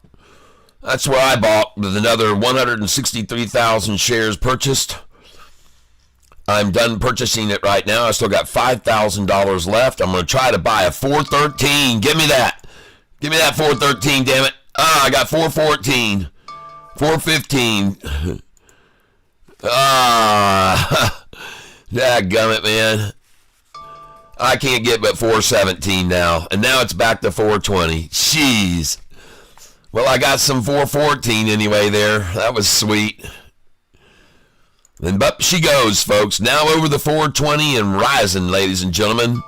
that's where I bought with another 163,000 shares purchased. I'm done purchasing it right now. I still got $5,000 left. I'm going to try to buy a 413. Give me that. Give me that 413, damn it. I got 414. 415. Dadgummit, man. I can't get but 417 now. And now it's back to 420. Jeez. Well, I got some 414 anyway there. That was sweet. And up she goes, folks. Now over the 420 and rising, ladies and gentlemen.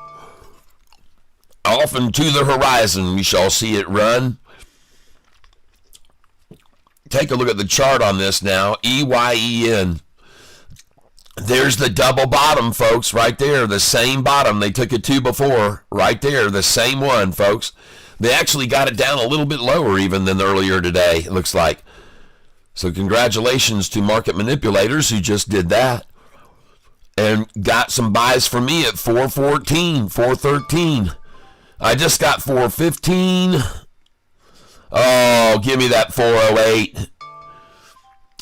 Off into the horizon, we shall see it run. Take a look at the chart on this now. EYEN. There's the double bottom, folks, right there. The same bottom they took it to before. Right there, the same one, folks. They actually got it down a little bit lower even than earlier today, it looks like. So congratulations to market manipulators who just did that. And got some buys for me at 414, 413. I just got 415. Oh, give me that 408.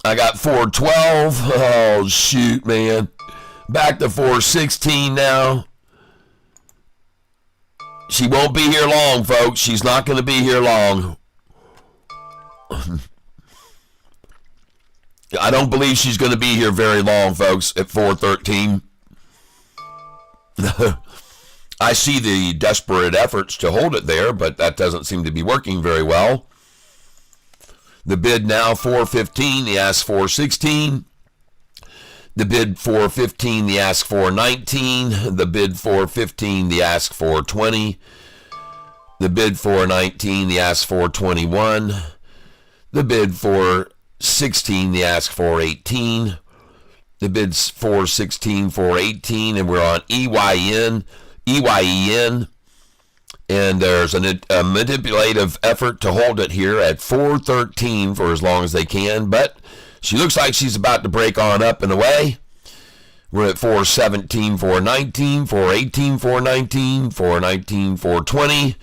I got 412. Oh, shoot, man. Back to 416 now. She won't be here long, folks. She's not going to be here long. I don't believe she's going to be here very long, folks, at 413. I see the desperate efforts to hold it there, but that doesn't seem to be working very well. The bid now 415, the ask 416. The bid 415, the ask 419. The bid 415, the ask 420. The bid 419, the ask 421. The bid 416, the ask 418. The bid's 416, 418, and we're on EYEN. And there's a manipulative effort to hold it here at 413 for as long as they can, but she looks like she's about to break on up and away. We're at 417, 419, 418, 419, 419, 420.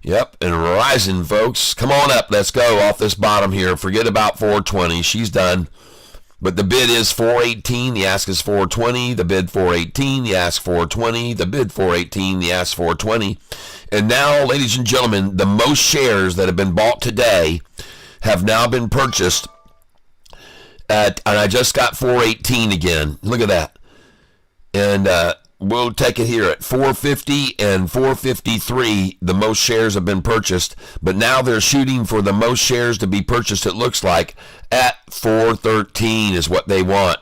Yep, and rising, folks. Come on up. Let's go off this bottom here. Forget about 420. She's done. But the bid is 418, the ask is 420, the bid 418, the ask 420, the bid 418, the ask 420. And now, ladies and gentlemen, the most shares that have been bought today have now been purchased at, and I just got 418 again. Look at that. And we'll take it here at 450 and 453. The most shares have been purchased, but now they're shooting for the most shares to be purchased, it looks like, at 413 is what they want.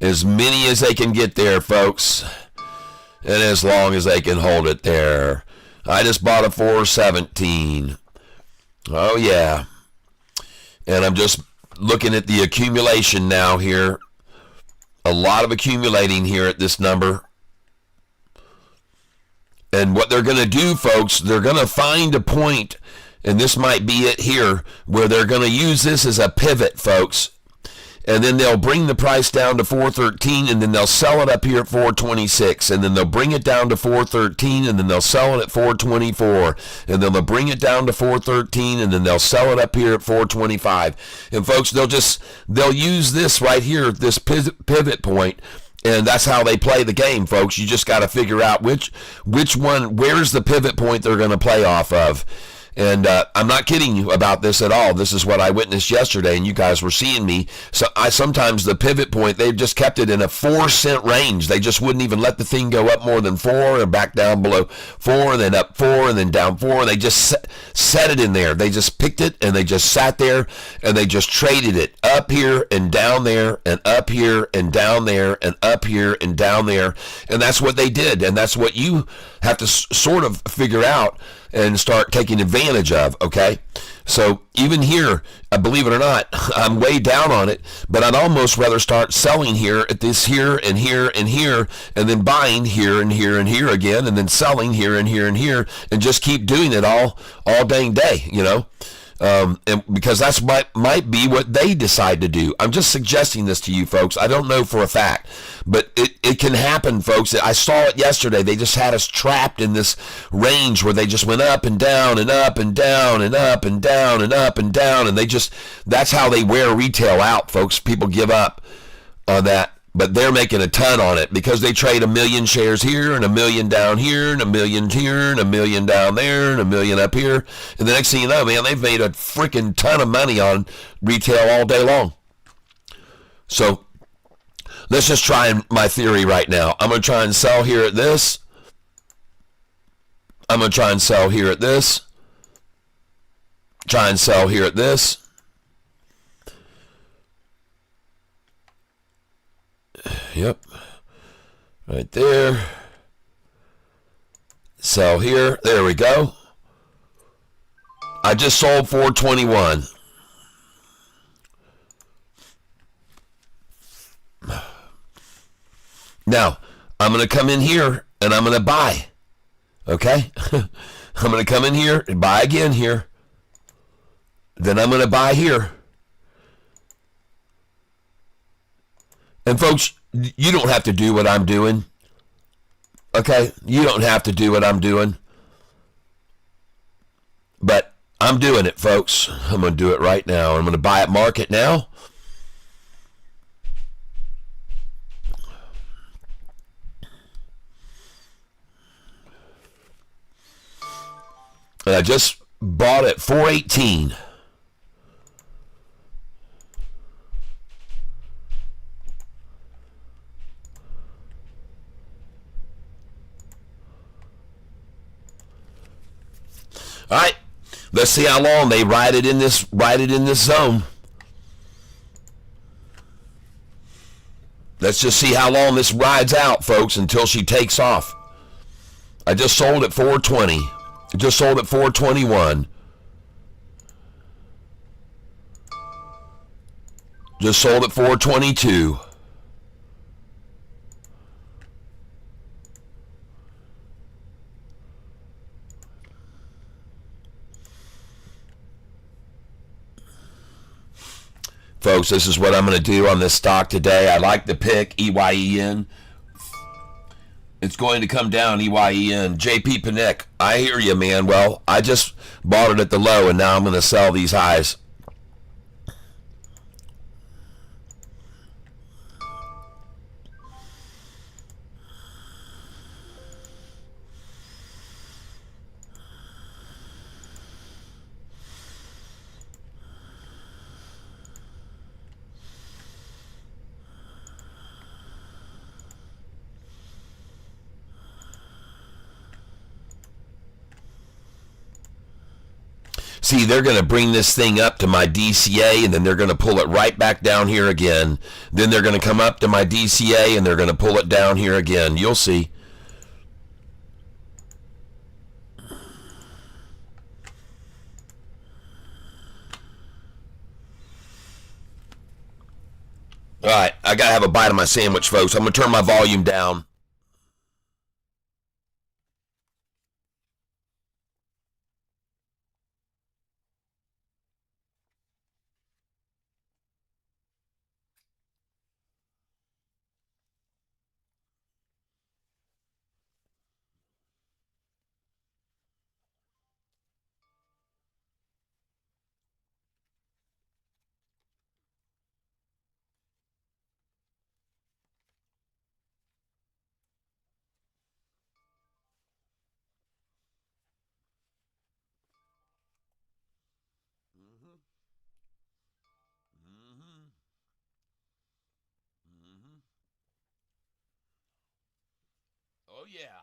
As many as they can get there, folks, and as long as they can hold it there. I just bought a 417. Oh, yeah. And I'm just looking at the accumulation now here. A lot of accumulating here at this number. And what they're going to do, folks, they're going to find a point, and this might be it here, where they're going to use this as a pivot, folks. and then they'll bring the price down to 413, and then they'll sell it up here at 426, and then they'll bring it down to 413, and then they'll sell it at 424, and then they'll bring it down to 413, and then they'll sell it up here at 425. And folks, they'll use this right here, this pivot point, and that's how they play the game, folks. You just got to figure out which one, where's the pivot point they're going to play off of. And I'm not kidding you about this at all. This is what I witnessed yesterday, and you guys were seeing me. So sometimes the pivot point, they just kept it in a 4-cent range. They just wouldn't even let the thing go up more than 4 and back down below 4 and then up 4 and then down 4. And they just set it in there. They just picked it and they just sat there and they just traded it up here and down there and up here and down there and up here and down there. And that's what they did. And that's what you have to sort of figure out and start taking advantage of, okay? So even here, believe it or not, I'm way down on it, but I'd almost rather start selling here at this here and here and here, and then buying here and here and here again, and then selling here and here and here, and just keep doing it all dang day, you know? And because that's might be what they decide to do. I'm just suggesting this to you folks. I don't know for a fact, but it can happen, folks. I saw it yesterday. They just had us trapped in this range where they just went up and down and up and down and up and down and up and down, and that's how they wear retail out, folks. People give up on that. But they're making a ton on it because they trade 1 million shares here and 1 million down here and 1 million here and 1 million down there and 1 million up here. And the next thing you know, man, they've made a freaking ton of money on retail all day long. So let's just try my theory right now. I'm going to try and sell here at this. I'm going to try and sell here at this. Try and sell here at this. Yep. Right there. Sell here. There we go. I just sold 421. Now, I'm going to come in here and I'm going to buy. Okay? I'm going to come in here and buy again here. Then I'm going to buy here. And folks, you don't have to do what I'm doing. Okay? You don't have to do what I'm doing. But I'm doing it, folks. I'm going to do it right now. I'm going to buy at market now. And I just bought at 418. All right, let's see how long they ride it in this zone. Let's just see how long this rides out, folks, until she takes off. I just sold at 420. I just sold at 421. Just sold at 422. Folks, this is what I'm going to do on this stock today. I like the pick, EYEN. It's going to come down, EYEN. JP Panic, I hear you, man. Well, I just bought it at the low, and now I'm going to sell these highs. See, they're going to bring this thing up to my DCA, and then they're going to pull it right back down here again. Then they're going to come up to my DCA, and they're going to pull it down here again. You'll see. All right, I got to have a bite of my sandwich, folks. I'm going to turn my volume down. yeah.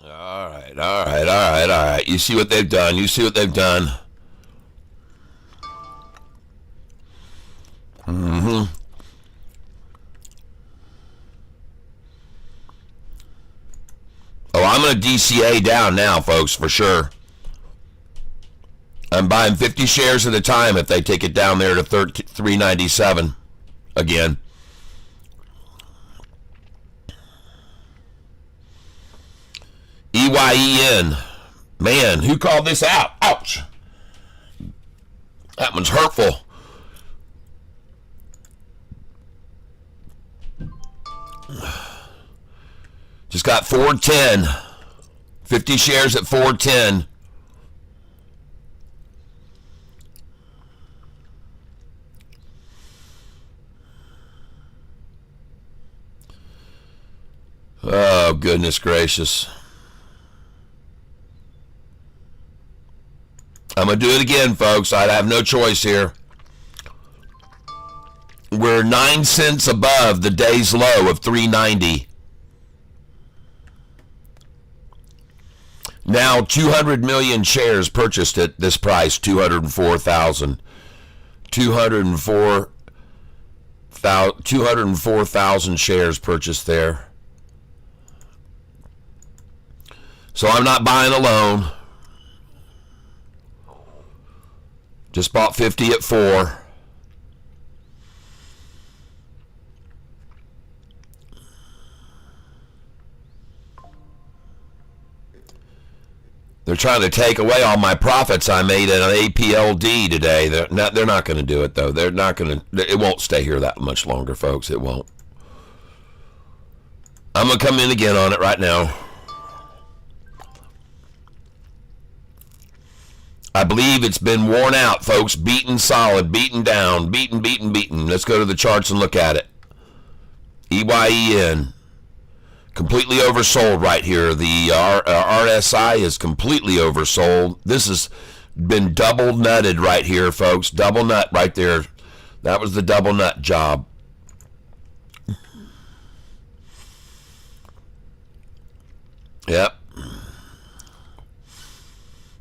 All right, all right, all right, all right. You see what they've done. You see what they've done. Mm-hmm. Oh, I'm going to DCA down now, folks, for sure. I'm buying 50 shares at a time if they take it down there to 397 again. EYEN. Man, who called this out? Ouch. That one's hurtful. Just got 410. 50 shares at 410. Oh, goodness gracious. I'm going to do it again, folks. I have no choice here. We're 9 cents above the day's low of 390. Now 200 million shares purchased at this price, 204,000. 204 204,000 shares purchased there. So I'm not buying alone. Just bought 50 at 4. They're trying to take away all my profits I made at an APLD today. They're not going to do it, though. They're not going to. It won't stay here that much longer, folks. It won't. I'm going to come in again on it right now. I believe it's been worn out, folks. Beaten solid, beaten down, beaten. Let's go to the charts and look at it. EYEN. Completely oversold right here. The RSI is completely oversold. This has been double nutted right here, folks. Double nut right there. That was the double nut job. Yep.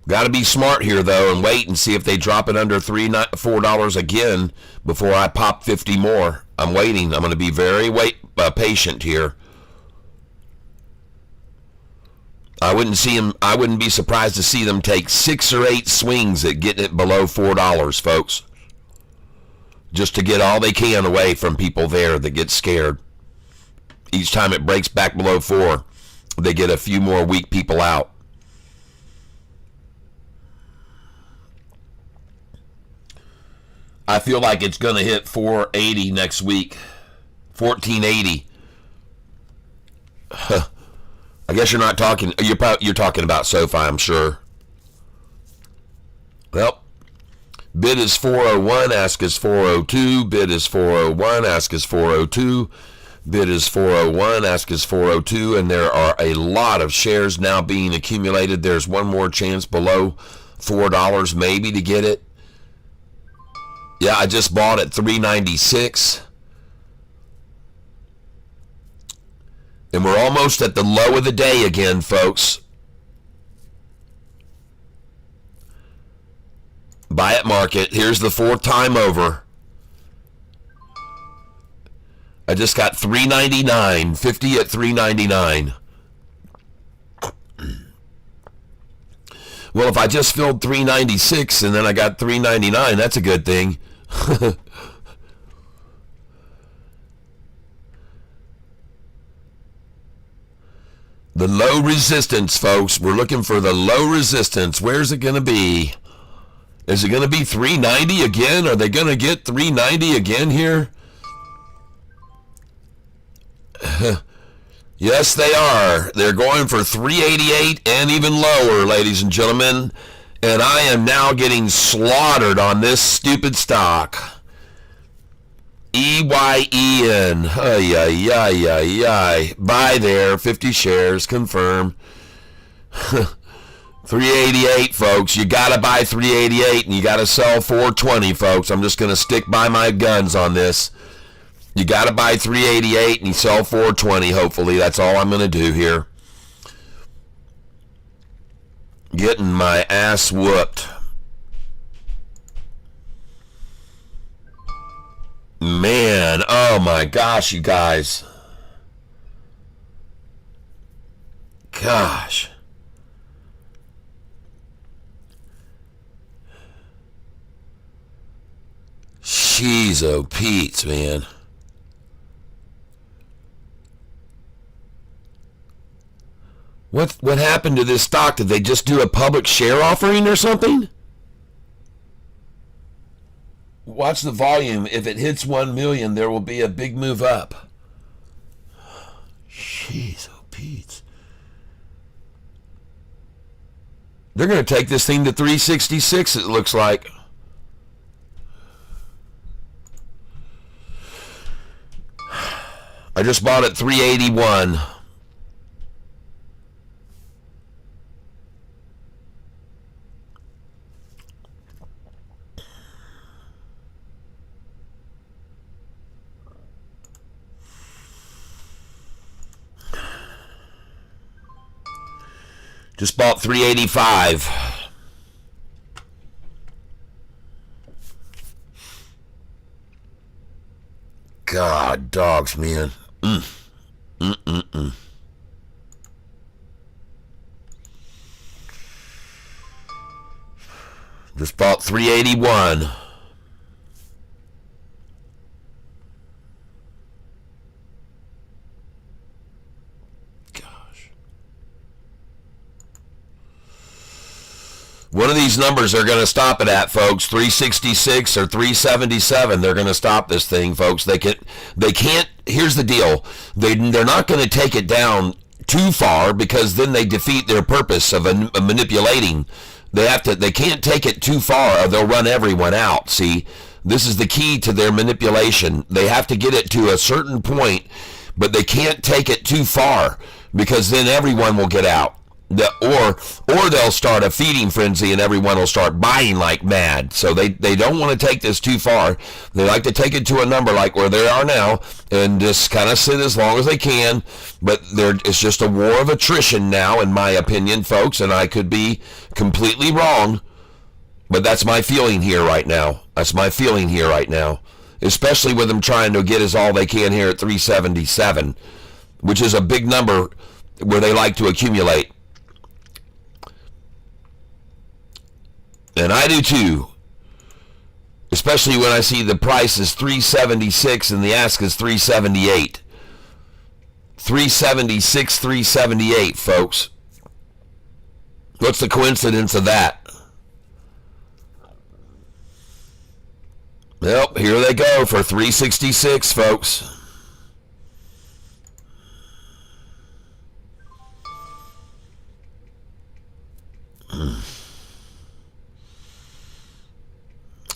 Got to be smart here, though, and wait and see if they drop it under $4 again before I pop 50 more. I'm waiting. I'm going to be very patient here. I wouldn't be surprised to see them take 6 or 8 swings at getting it below $4, folks. Just to get all they can away from people there that get scared. Each time it breaks back below 4, they get a few more weak people out. I feel like it's going to hit 480 next week. 1480. I guess you're not talking. You're talking about SOFI, I'm sure. Well, bid is 401, ask is 402. Bid is 401, ask is 402. Bid is 401, ask is 402, and there are a lot of shares now being accumulated. There's one more chance below $4 maybe to get it. Yeah, I just bought at $3.96. And we're almost at the low of the day again, folks. Buy at market. Here's the 4th time over. I just got $3.99. 50 at $3.99. Well, if I just filled $3.96 and then I got $3.99, that's a good thing. The low resistance, folks. We're looking for the low resistance. Where's it going to be? Is it going to be 390 again? Are they going to get 390 again here? Yes, they are. They're going for 388 and even lower, ladies and gentlemen. And I am now getting slaughtered on this stupid stock. EYEN. Buy there. 50 shares. Confirm. 388, folks. You got to buy 388 and you got to sell 420, folks. I'm just going to stick by my guns on this. You got to buy 388 and you sell 420, hopefully. That's all I'm going to do here. Getting my ass whooped. Man, oh my gosh, you guys. Gosh. Jeez, oh Pete's, man. What happened to this stock? Did they just do a public share offering or something? Watch the volume. If it hits 1 million, there will be a big move up. Jeez, oh Pete. They're going to take this thing to 366, it looks like. I just bought it 381. Just bought 385. God, dogs, man. Just bought 381. One of these numbers they're going to stop it at, folks. 366 or 377. They're going to stop this thing, folks. They can't. Here's the deal. They're not going to take it down too far because then they defeat their purpose of manipulating. They can't take it too far or they'll run everyone out. See, this is the key to their manipulation. They have to get it to a certain point, but they can't take it too far because then everyone will get out. Or they'll start a feeding frenzy and everyone will start buying like mad. So they don't want to take this too far. They like to take it to a number like where they are now and just kind of sit as long as they can. But it's just a war of attrition now, in my opinion, folks. And I could be completely wrong. But that's my feeling here right now. Especially with them trying to get us all they can here at 377, which is a big number where they like to accumulate. And I do too, especially when I see the price is 376 and the ask is 378. 376, 378, folks. What's the coincidence of that? Well, here they go for 366, folks.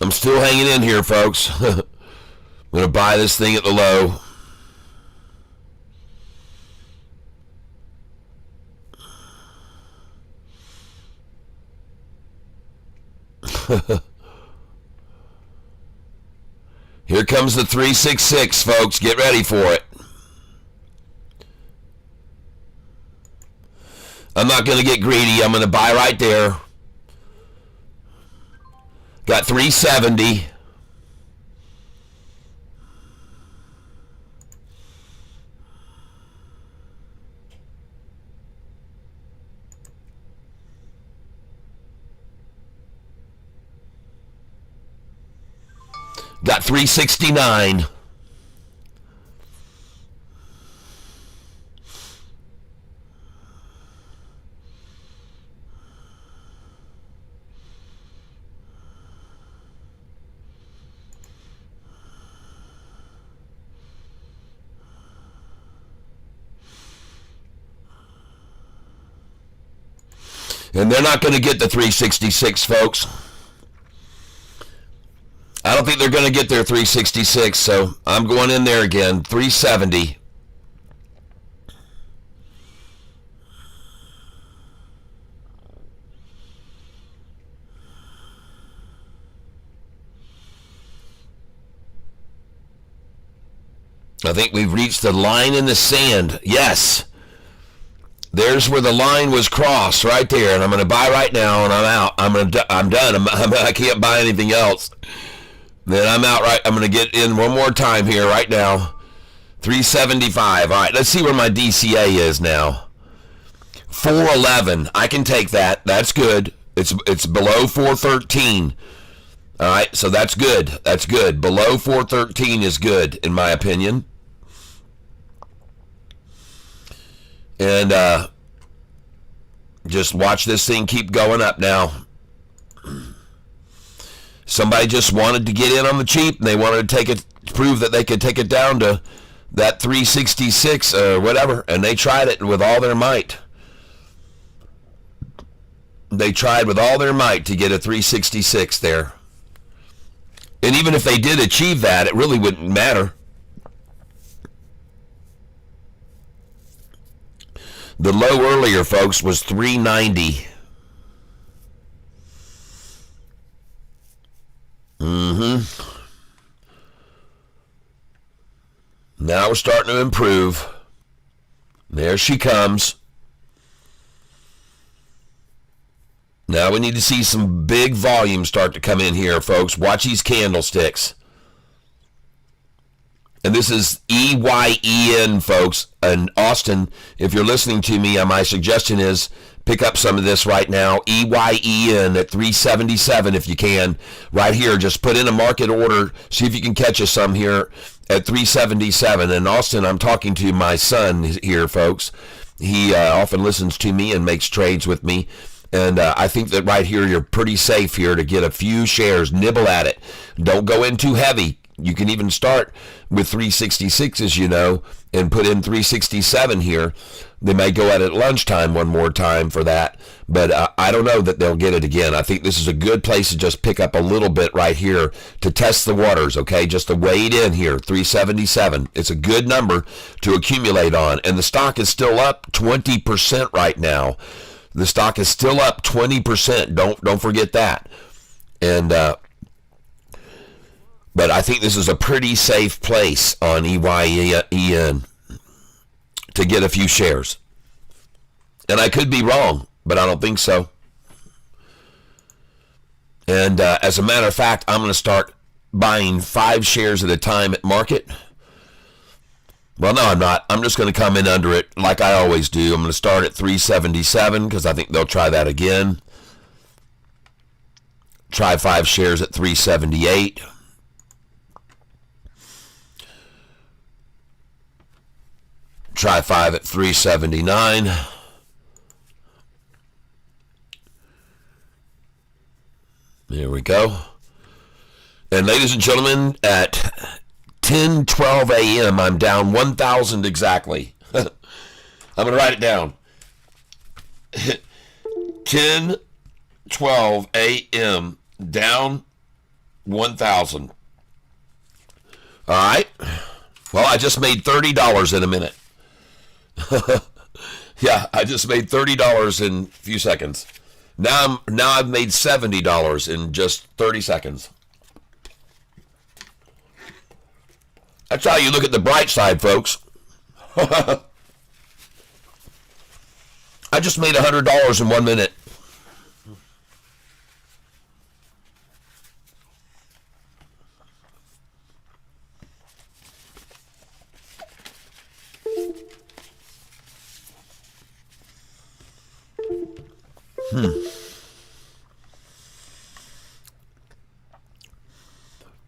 I'm still hanging in here, folks. I'm going to buy this thing at the low. Here comes the 366, folks. Get ready for it. I'm not going to get greedy. I'm going to buy right there. Got 370. Got 369. And they're not going to get the 366, folks. I don't think they're going to get their 366, so I'm going in there again. 370. I think we've reached the line in the sand. Yes. There's where the line was crossed right there, and I'm going to buy right now, and I'm out. I'm done. I can't buy anything else. Then I'm out right. I'm going to get in one more time here right now. 375. All right, let's see where my DCA is now. 411. I can take that. That's good. It's below 413. All right, so that's good. That's good. Below 413 is good, in my opinion. And just watch this thing keep going up now. Somebody just wanted to get in on the cheap, and they wanted to take it, prove that they could take it down to that 366 or whatever, and they tried it with all their might. They tried with all their might to get a 366 there. And even if they did achieve that, it really wouldn't matter. The low earlier, folks, was 390. Now we're starting to improve. There she comes. Now we need to see some big volume start to come in here, folks. Watch these candlesticks. And this is EYEN, folks. And Austin, if you're listening to me, my suggestion is pick up some of this right now. EYEN at 377 if you can. Right here, just put in a market order. See if you can catch us some here at 377. And Austin, I'm talking to my son here, folks. He often listens to me and makes trades with me. And I think that right here, you're pretty safe here to get a few shares. Nibble at it. Don't go in too heavy. You can even start with 366, as you know, and put in 367 here. They may go at lunchtime one more time for that, but I don't know that they'll get it again. I think this is a good place to just pick up a little bit right here to test the waters, okay? Just to wade in here, 377. It's a good number to accumulate on, and the stock is still up 20% right now. The stock is still up 20%. Don't forget that. And but I think this is a pretty safe place on EYEN to get a few shares. And I could be wrong, but I don't think so. And as a matter of fact, I'm going to start buying 5 shares at a time at market. Well, no, I'm not. I'm just going to come in under it like I always do. I'm going to start at 377 because I think they'll try that again. Try 5 shares at 378. Try 5 at 379. There we go. And ladies and gentlemen, at 10:12 a.m., I'm down 1,000 exactly. I'm going to write it down. 10:12 a.m., down 1,000. All right. Well, I just made $30 in a minute. Yeah, I just made $30 in a few seconds. Now I've made $70 in just 30 seconds. That's how you look at the bright side, folks. I just made $100 in 1 minute.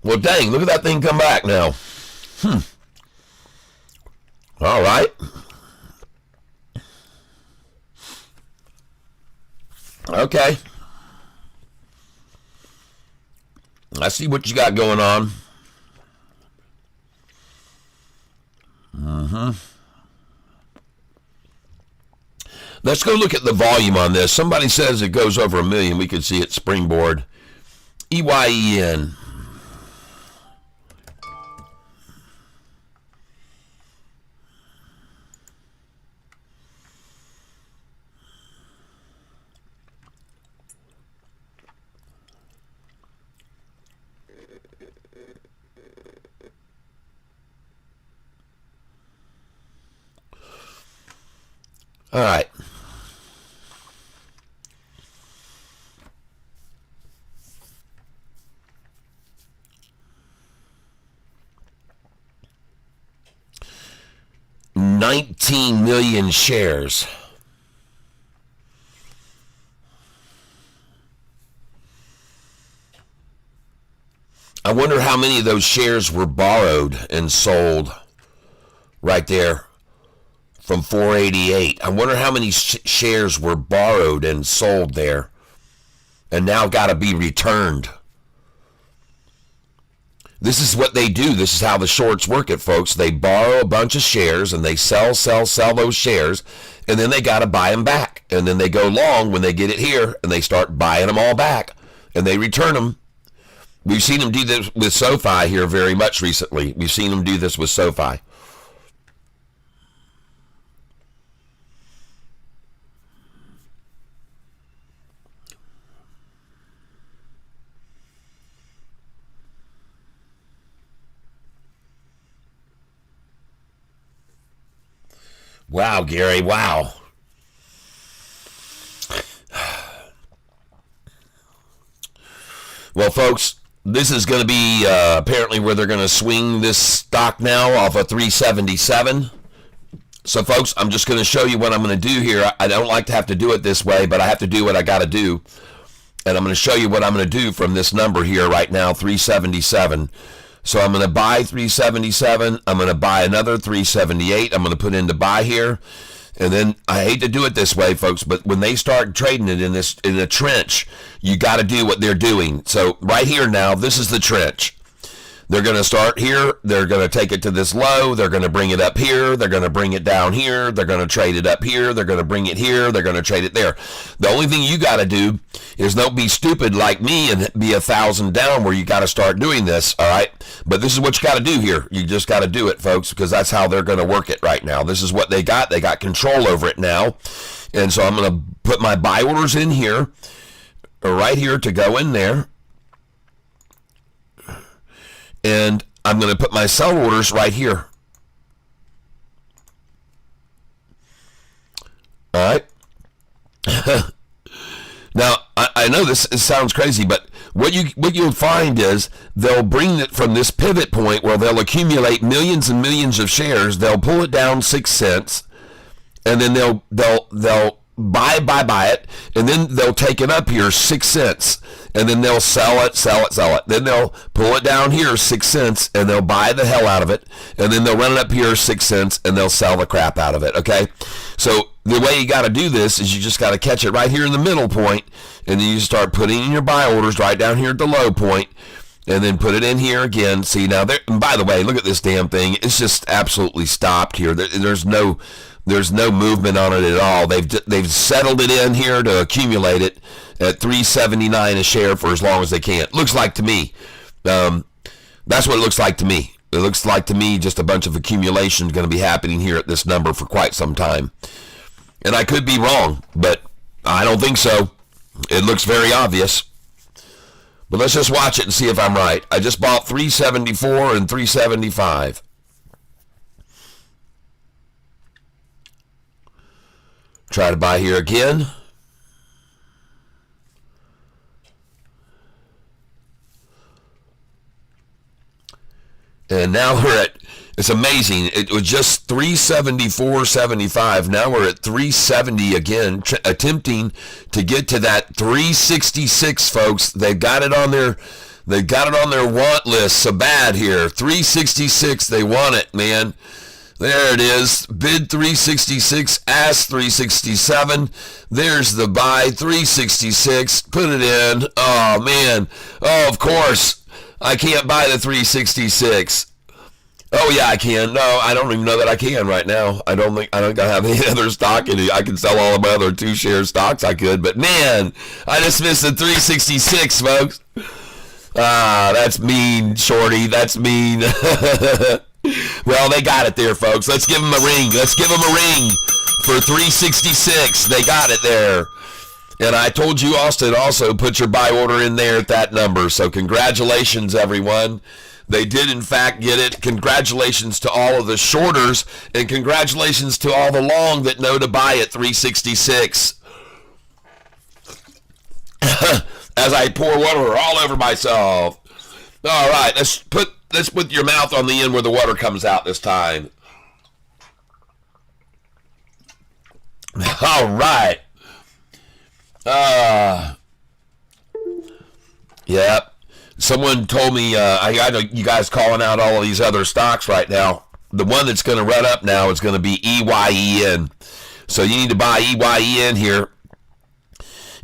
Well, dang, look at that thing come back now. All right. Okay. I see what you got going on. Let's go look at the volume on this. Somebody says it goes over 1 million. We can see it springboard. EYEN. All right. $19 million shares. I wonder how many of those shares were borrowed and sold right there from 488. I wonder how many shares were borrowed and sold there and now got to be returned. This is what they do. This is how the shorts work it, folks. They borrow a bunch of shares and they sell those shares, and then they got to buy them back. And then they go long when they get it here and they start buying them all back and they return them. We've seen them do this with SOFI here very much recently. We've seen them do this with SOFI. Wow, Gary, wow. Well, folks, This is going to be apparently where they're going to swing this stock now off of 377. So, folks, I'm just going to show you what I'm going to do here. I don't like to have to do it this way, but I have to do what I got to do. And I'm going to show you what I'm going to do from this number here right now, 377. So I'm going to buy 377. I'm going to buy another 378. I'm going to put in to buy here. And then I hate to do it this way, folks, but when they start trading it in a trench, you got to do what they're doing. So right here now, this is the trench. They're going to start here. They're going to take it to this low. They're going to bring it up here. They're going to bring it down here. They're going to trade it up here. They're going to bring it here. They're going to trade it there. The only thing you got to do is don't be stupid like me and be 1,000 down where you got to start doing this, all right? But this is what you got to do here. You just got to do it, folks, because that's how they're going to work it right now. This is what they got. They got control over it now. And so I'm going to put my buy orders in here, right here to go in there. And I'm going to put my sell orders right here. All right. Now, I know this sounds crazy, but what you'll find is they'll bring it from this pivot point where they'll accumulate millions and millions of shares. They'll pull it down 6 cents, and then they'll buy it, and then they'll take it up here 6 cents, and then they'll sell it. Then they'll pull it down here 6 cents, and they'll buy the hell out of it, and then they'll run it up here 6 cents, and they'll sell the crap out of it, okay? So the way you got to do this is you just got to catch it right here in the middle point, and then you start putting in your buy orders right down here at the low point, and then put it in here again. See, now, and by the way, look at this damn thing. It's just absolutely stopped here. There's no movement on it at all. They've settled it in here to accumulate it at $3.79 a share for as long as they can. Looks like to me. That's what it looks like to me. It looks like to me just a bunch of accumulation is going to be happening here at this number for quite some time. And I could be wrong, but I don't think so. It looks very obvious. But let's just watch it and see if I'm right. I just bought 374 and 375. Try to buy here again. And now we're at, it's amazing. It was just 374.75. Now we're at 370 again, attempting to get to that 366, folks. They've got it on their want list so bad here. 366, they want it, man. There it is. Bid 366, ask 367. There's the buy, 366. Put it in. Oh, man. Oh, of course. I can't buy the 366. Oh, yeah, I can. No, I don't even know that I can right now. I don't have any other stock in it. I can sell all of my other 2-share stocks. I could, but man, I just missed the 366, folks. Ah, that's mean, Shorty. That's mean. Well, they got it there, folks. Let's give them a ring. Let's give them a ring for 366. They got it there. And I told you, Austin, also put your buy order in there at that number. So congratulations, everyone. They did, in fact, get it. Congratulations to all of the shorters, and congratulations to all the long that know to buy at 366. As I pour water all over myself. All right, let's put your mouth on the end where the water comes out this time. All right. Yep. Someone told me, I know you guys calling out all of these other stocks right now. The one that's going to run up now is going to be EYEN. So you need to buy EYEN here.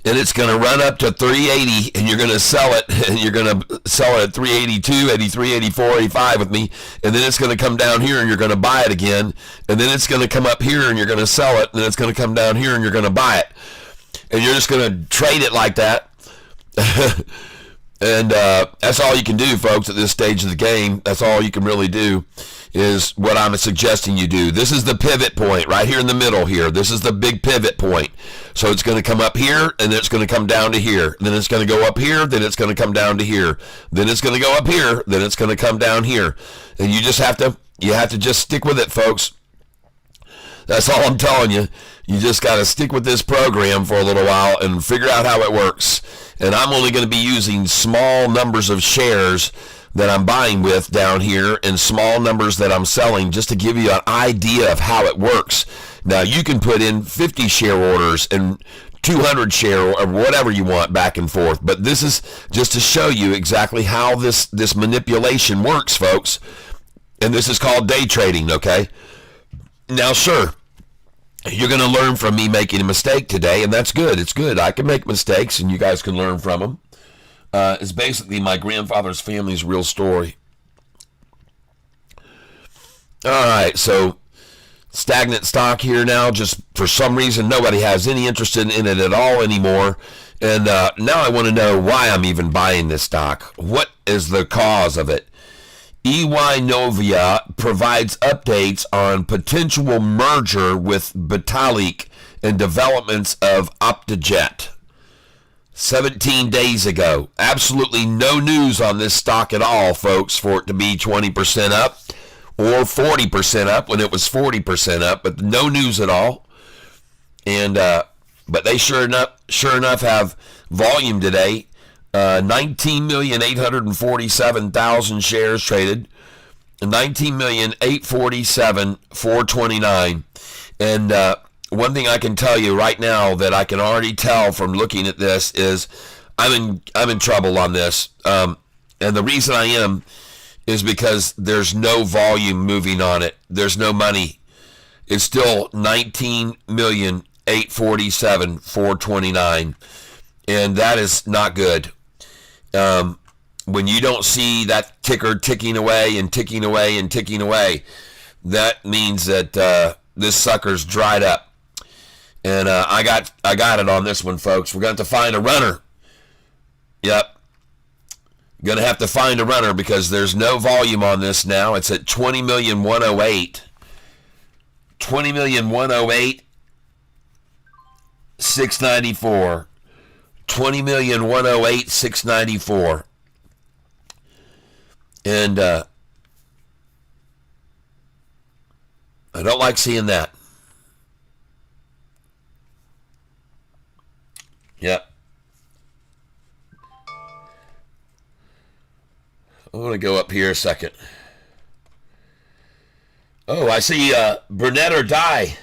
And it's going to run up to 380, and you're going to sell it, and you're going to sell it at 382, 83, 84, 85 with me, and then it's going to come down here, and you're going to buy it again, and then it's going to come up here, and you're going to sell it, and then it's going to come down here, and you're going to buy it. And you're just going to trade it like that. And that's all you can do, folks, at this stage of the game. That's all you can really do is what I'm suggesting you do. This is the pivot point right here in the middle here. This is the big pivot point. So it's going to come up here, and then it's going to come down to here. Then it's going to go up here, then it's going to come down to here. Then it's going to go up here, then it's going to come down here. And you just have to just stick with it, folks. That's all I'm telling you. You just got to stick with this program for a little while and figure out how it works. And I'm only going to be using small numbers of shares that I'm buying with down here and small numbers that I'm selling, just to give you an idea of how it works. Now, you can put in 50 share orders and 200 share or whatever you want back and forth. But this is just to show you exactly how this manipulation works, folks. And this is called day trading, okay? Now, sure, you're going to learn from me making a mistake today, and that's good. It's good. I can make mistakes, and you guys can learn from them. It's basically my grandfather's family's real story. All right, so stagnant stock here now. Just for some reason, nobody has any interest in it at all anymore. And now I want to know why I'm even buying this stock. What is the cause of it? EY Novia provides updates on potential merger with Batalik and developments of Optojet. 17 days ago. Absolutely no news on this stock at all, folks, for it to be 20% up or 40% up when it was 40% up, but no news at all. And but they sure enough have volume today. 19,847,000 shares traded. 19,847,429. And one thing I can tell you right now that I can already tell from looking at this is I'm in trouble on this. And the reason I am is because there's no volume moving on it. There's no money. It's still 19,847,429. And that is not good. When you don't see that ticker ticking away and ticking away and ticking away, that means that this sucker's dried up. And I got it on this one, folks. We're going to have to find a runner. Yep. Going to have to find a runner because there's no volume on this now. It's at 20,108,000. 20,108,694. 20,108,694. And I don't like seeing that. Yep. I want to go up here a second. Oh, I see Burnett or Die.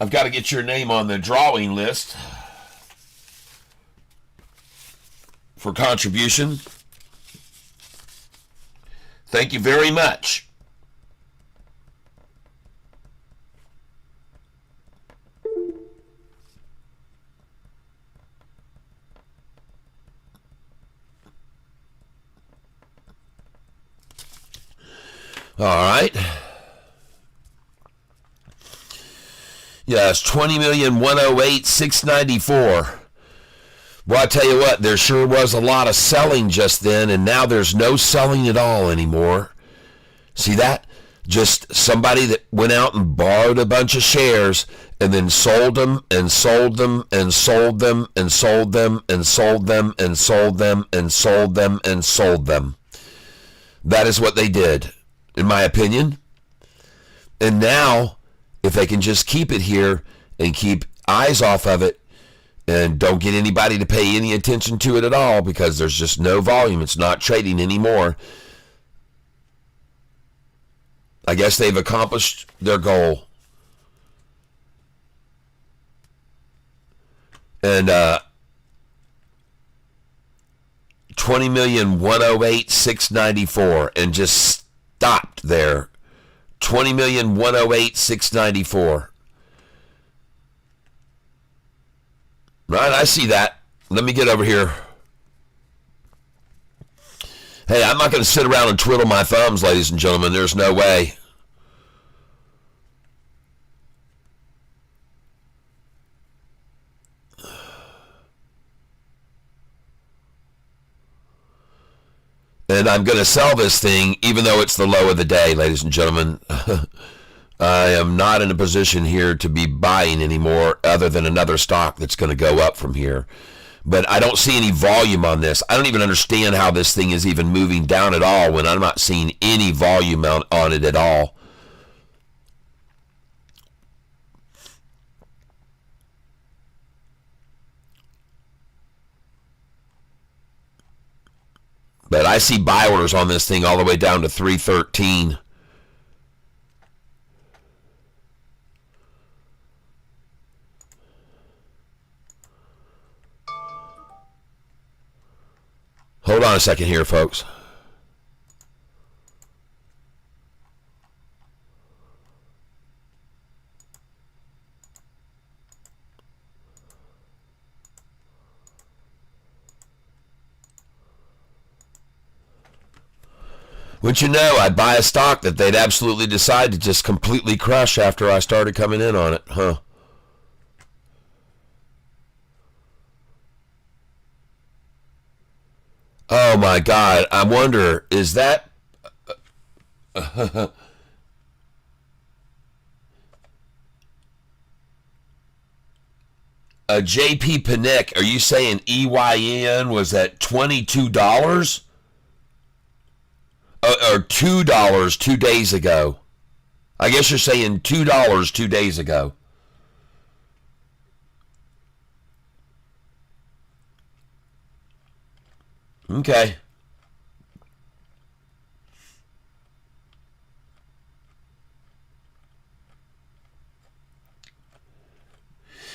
I've got to get your name on the drawing list for contribution. Thank you very much. All right. Yes, 20,108,694. Well, I tell you what, there sure was a lot of selling just then, and now there's no selling at all anymore. See that? Just somebody that went out and borrowed a bunch of shares and then sold them and sold them and sold them and sold them and sold them and sold them and sold them and sold them. That is what they did, in my opinion. And now, if they can just keep it here and keep eyes off of it and don't get anybody to pay any attention to it at all because there's just no volume, it's not trading anymore, I guess they've accomplished their goal. And 20,108,694 and just stopped there. 20,108,694. Right, I see that. Let me get over here. Hey, I'm not going to sit around and twiddle my thumbs, ladies and gentlemen. There's no way. And I'm going to sell this thing even though it's the low of the day, ladies and gentlemen. I am not in a position here to be buying anymore other than another stock that's going to go up from here. But I don't see any volume on this. I don't even understand how this thing is even moving down at all when I'm not seeing any volume on it at all. But I see buy orders on this thing all the way down to 313. Hold on a second here, folks. Wouldn't you know, I'd buy a stock that they'd absolutely decide to just completely crush after I started coming in on it, huh? Oh my God, I wonder, is that... JP Panic, are you saying EYN was at $22? Or $2 2 days ago? I guess you're saying $2 2 days ago. Okay.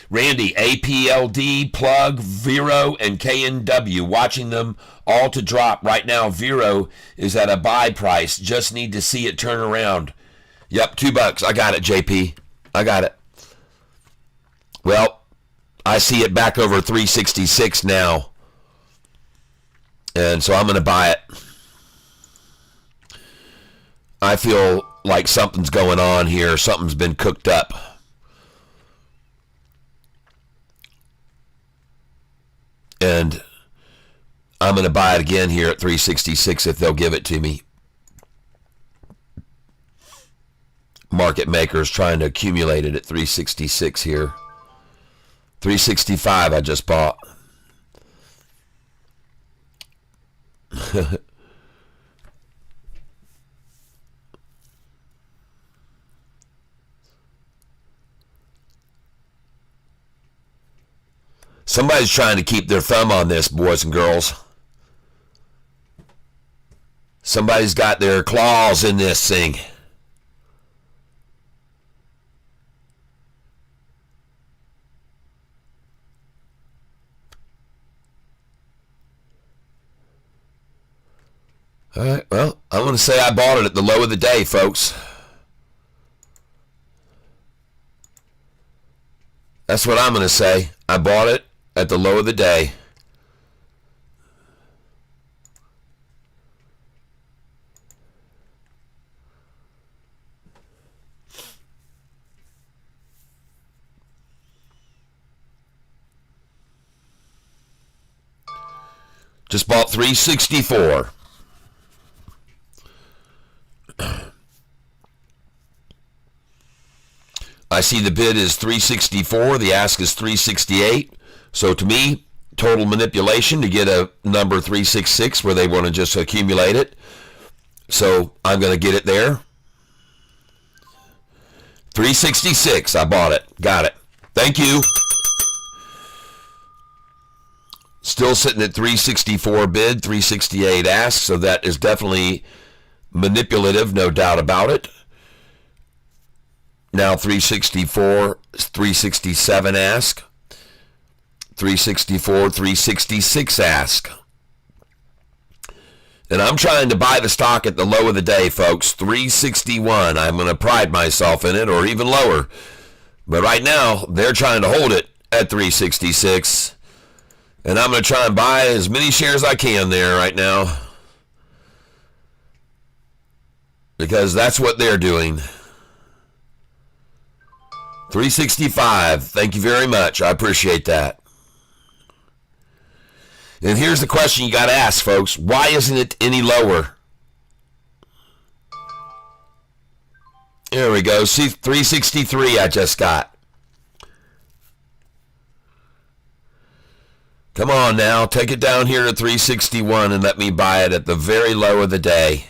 Randy, APLD, Plug, Vero, and KNW. Watching them all to drop. Right now, Vero is at a buy price. Just need to see it turn around. Yep, $2. I got it, JP. I got it. Well, I see it back over 366 now. And so I'm going to buy it. I feel like something's going on here. Something's been cooked up. And I'm going to buy it again here at 366 if they'll give it to me. Market makers trying to accumulate it at 366 here. 365 I just bought. Somebody's trying to keep their thumb on this, boys and girls. Somebody's got their claws in this thing. All right, well, I'm going to say I bought it at the low of the day, folks. That's what I'm going to say. I bought it at the low of the day. Just bought 364. I see the bid is 364, the ask is 368. So to me, total manipulation to get a number 366 where they want to just accumulate it. So I'm going to get it there. 366, I bought it. Got it. Thank you. Still sitting at 364 bid, 368 ask, so that is definitely manipulative, no doubt about it. Now 364, 367 ask. 364, 366 ask. And I'm trying to buy the stock at the low of the day, folks. 361. I'm going to pride myself in it, or even lower. But right now, they're trying to hold it at 366. And I'm going to try and buy as many shares as I can there right now. Because that's what they're doing. 365. Thank you very much. I appreciate that. And here's the question you got to ask, folks. Why isn't it any lower? There we go. See, 363 I just got. Come on now. Take it down here to 361 and let me buy it at the very low of the day.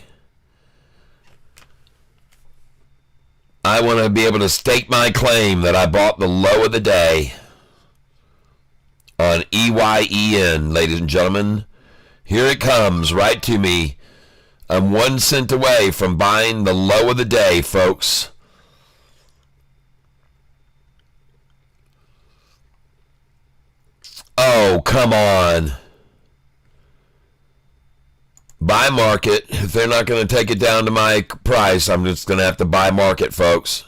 I want to be able to stake my claim that I bought the low of the day on EYEN, ladies and gentlemen. Here it comes right to me. I'm 1 cent away from buying the low of the day, folks. Oh, come on. Buy market. If they're not going to take it down to my price, I'm just going to have to buy market, folks.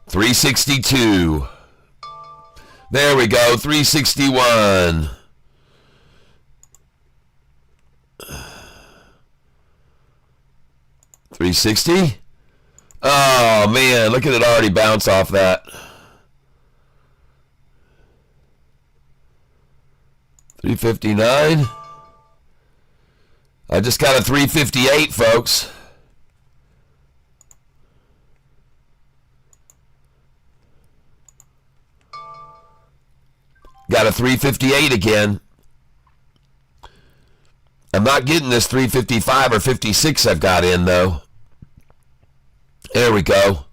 362. There we go. 361. $360. Oh man, look at it already bounce off that. $359. I just got a $358, folks. Got a $358 again. I'm not getting this $355 or $56 I've got in though. There we go.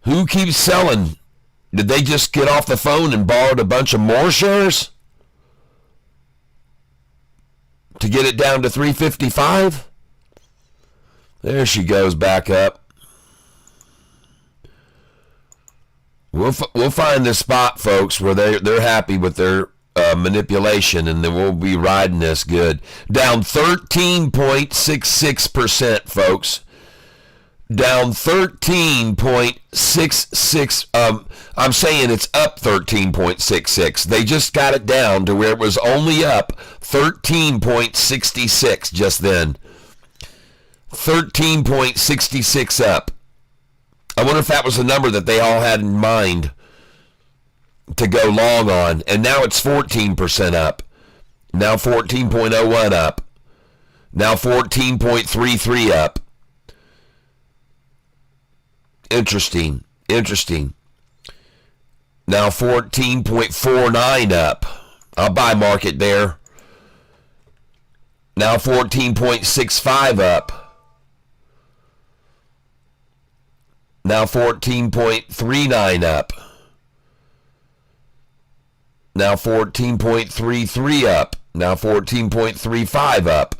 Who keeps selling? Did they just get off the phone and borrowed a bunch of more shares to get it down to $355? There she goes back up. We'll find this spot, folks, where they're happy with their manipulation, and then we'll be riding this good. Down 13.66%, folks. Down 13.66. I'm saying it's up 13.66. They just got it down to where it was only up 13.66 just then. 13.66 up. I wonder if that was the number that they all had in mind to go long on. And now it's 14% up. Now 14.01 up. Now 14.33 up. Interesting. Now 14.49 up. I'll buy market there. Now 14.65 up. Now 14.39 up. Now 14.33 up. Now 14.35 up.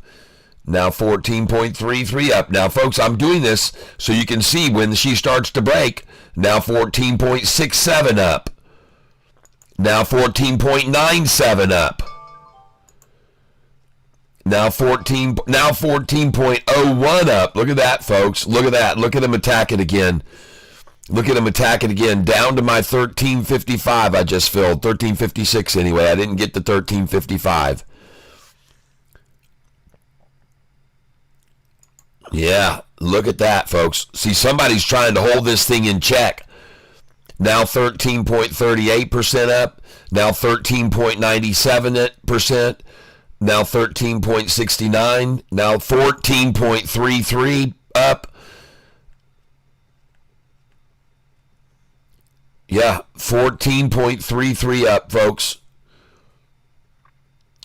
Now 14.33 up. Now, folks, I'm doing this so you can see when she starts to break. Now 14.67 up. Now 14.97 up. Now 14.01 up. Look at that, folks. Look at that. Look at them attack it again. Look at them attack it again. Down to my 1355 I just filled. 1356 anyway. I didn't get the 1355. Yeah, look at that, folks. See, somebody's trying to hold this thing in check. Now 13.38% up. Now 13.97%. Now 13.69. Now 14.33 up. Yeah, 14.33 up, folks.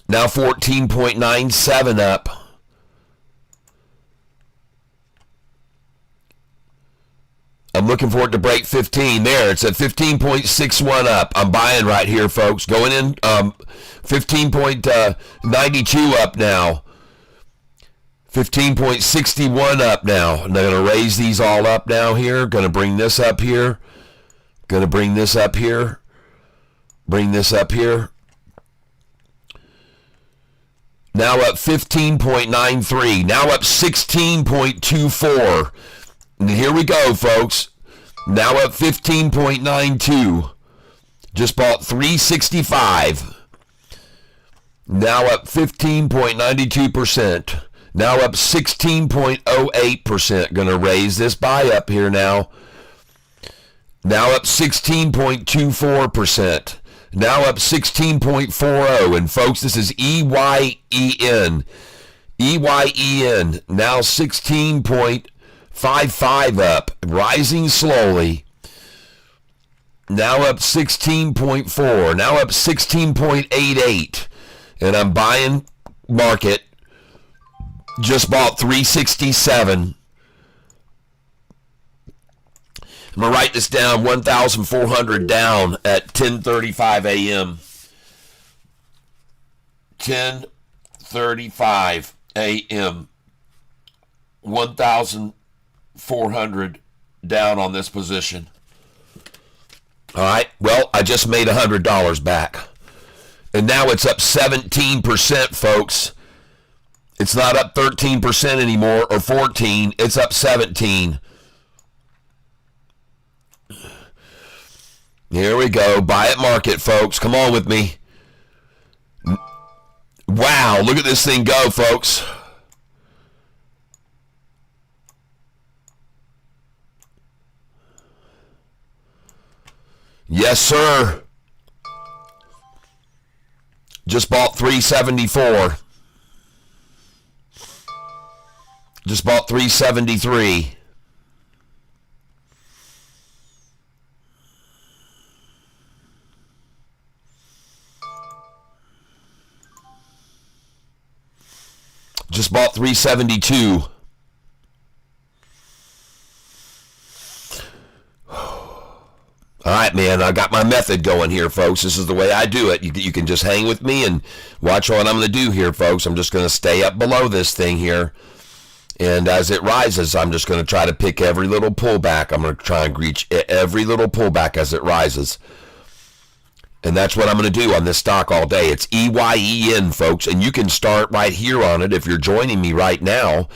Now 14.97 up. I'm looking for it to break 15. There, it's at 15.61 up. I'm buying right here, folks. Going in 15.92 up now. 15.61 up now. And they're going to raise these all up now here. Going to bring this up here. Going to bring this up here. Bring this up here. Now up 15.93. Now up 16.24. And here we go, folks. Now up 15.92. Just bought 365. Now up 15.92%. Now up 16.08%. Going to raise this buy up here now. Now up 16.24%. Now up 16.40. And folks, this is EYEN. EYEN. Now 16.55 up. Rising slowly. Now up 16.4. Now up 16.88. And I'm buying market. Just bought 367. I'm going to write this down, 1,400 down at 10:35 a.m. 10:35 a.m. 1,400 down on this position. All right, well, I just made $100 back. And now it's up 17%, folks. It's not up 13% anymore or 14. It's up 17. Here we go. Buy it market, folks. Come on with me. Wow, look at this thing go, folks. Yes, sir. Just bought 374. Just bought 373. Just bought 372. All right, man, I got my method going here, folks. This is the way I do it. You can just hang with me and watch what I'm going to do here, folks. I'm just going to stay up below this thing here. And as it rises, I'm just going to try to pick every little pullback. I'm going to try and reach every little pullback as it rises. And that's what I'm going to do on this stock all day. It's EYEN, folks. And you can start right here on it if you're joining me right now.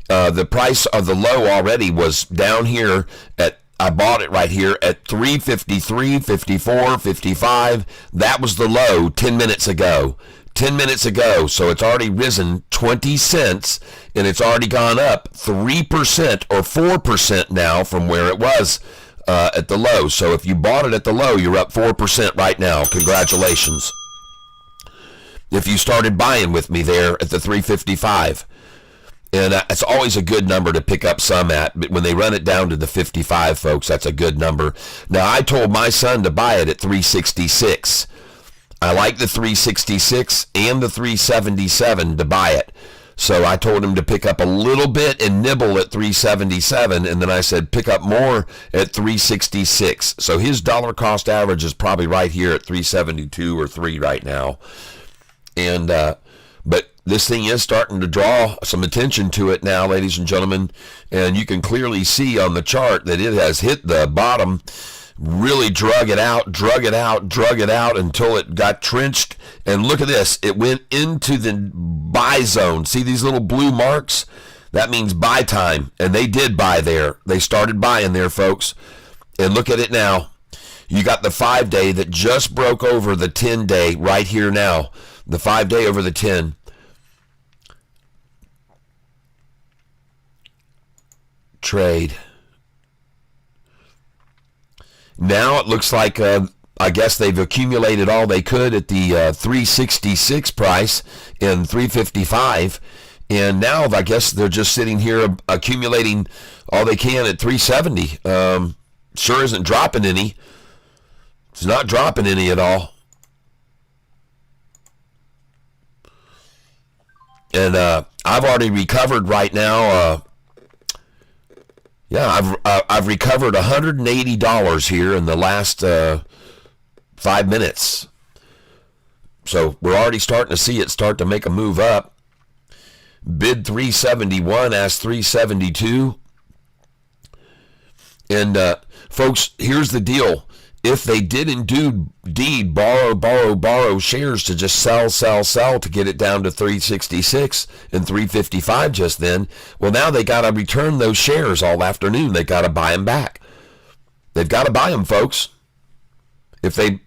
The price of the low already was down here at, I bought it right here at 353, 54, 55. That was the low 10 minutes ago. 10 minutes ago. So it's already risen 20 cents and it's already gone up 3% or 4% now from where it was at the low. So if you bought it at the low, you're up 4% right now. Congratulations. If you started buying with me there at the 355. And it's always a good number to pick up some at, but when they run it down to the 55, folks, that's a good number. Now, I told my son to buy it at 366. I like the 366 and the 377 to buy it. So I told him to pick up a little bit and nibble at 377, and then I said pick up more at 366. So his dollar cost average is probably right here at 372 or 3 right now. And but this thing is starting to draw some attention to it now, ladies and gentlemen, and you can clearly see on the chart that it has hit the bottom, really drug it out until it got trenched. And look at this. It went into the buy zone. See these little blue marks? That means buy time, and they did buy there. They started buying there, folks. And look at it now. You got the 5-day that just broke over the 10-day right here now. The 5-day over the 10. Trade. Now it looks like, I guess they've accumulated all they could at the 366 price in 355. And now I guess they're just sitting here accumulating all they can at 370. Sure isn't dropping any. It's not dropping any at all. And I've already recovered right now. I've recovered $180 here in the last 5 minutes. So we're already starting to see it start to make a move up. Bid 371, asked 372. And folks, here's the deal. If they did indeed borrow shares to just sell to get it down to 366 and 355 just then, well, now they got to return those shares all afternoon. They got to buy them back. They've got to buy them, folks. If they,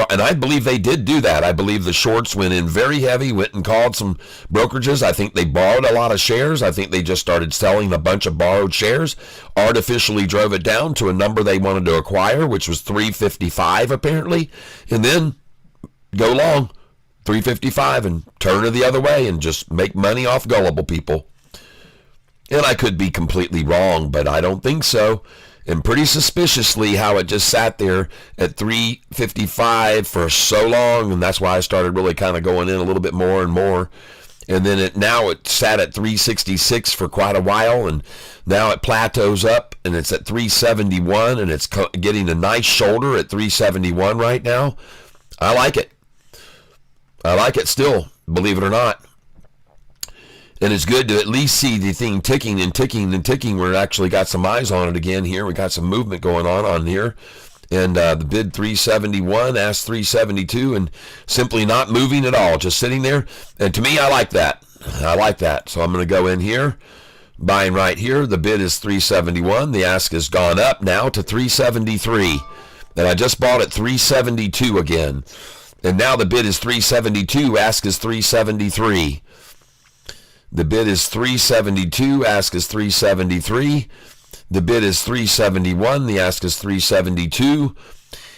and I believe they did do that. I believe the shorts went in very heavy, went and called some brokerages. I think they borrowed a lot of shares. I think they just started selling a bunch of borrowed shares, artificially drove it down to a number they wanted to acquire, which was 355 apparently, and then go long 355 and turn it the other way and just make money off gullible people. And I could be completely wrong, but I don't think so. And pretty suspiciously how it just sat there at 355 for so long, and that's why I started really kind of going in a little bit more and more. And then now it sat at 366 for quite a while, and now it plateaus up, and it's at 371, and it's getting a nice shoulder at 371 right now. I like it. I like it still, believe it or not. And it's good to at least see the thing ticking and ticking and ticking where it actually got some eyes on it again here. We got some movement going on here. And the bid 371, asked 372, and simply not moving at all, just sitting there. And to me, I like that. I like that. So I'm going to go in here, buying right here. The bid is 371. The ask has gone up now to 373. And I just bought at 372 again. And now the bid is 372, ask is 373. The bid is 372, ask is 373. The bid is 371, the ask is 372.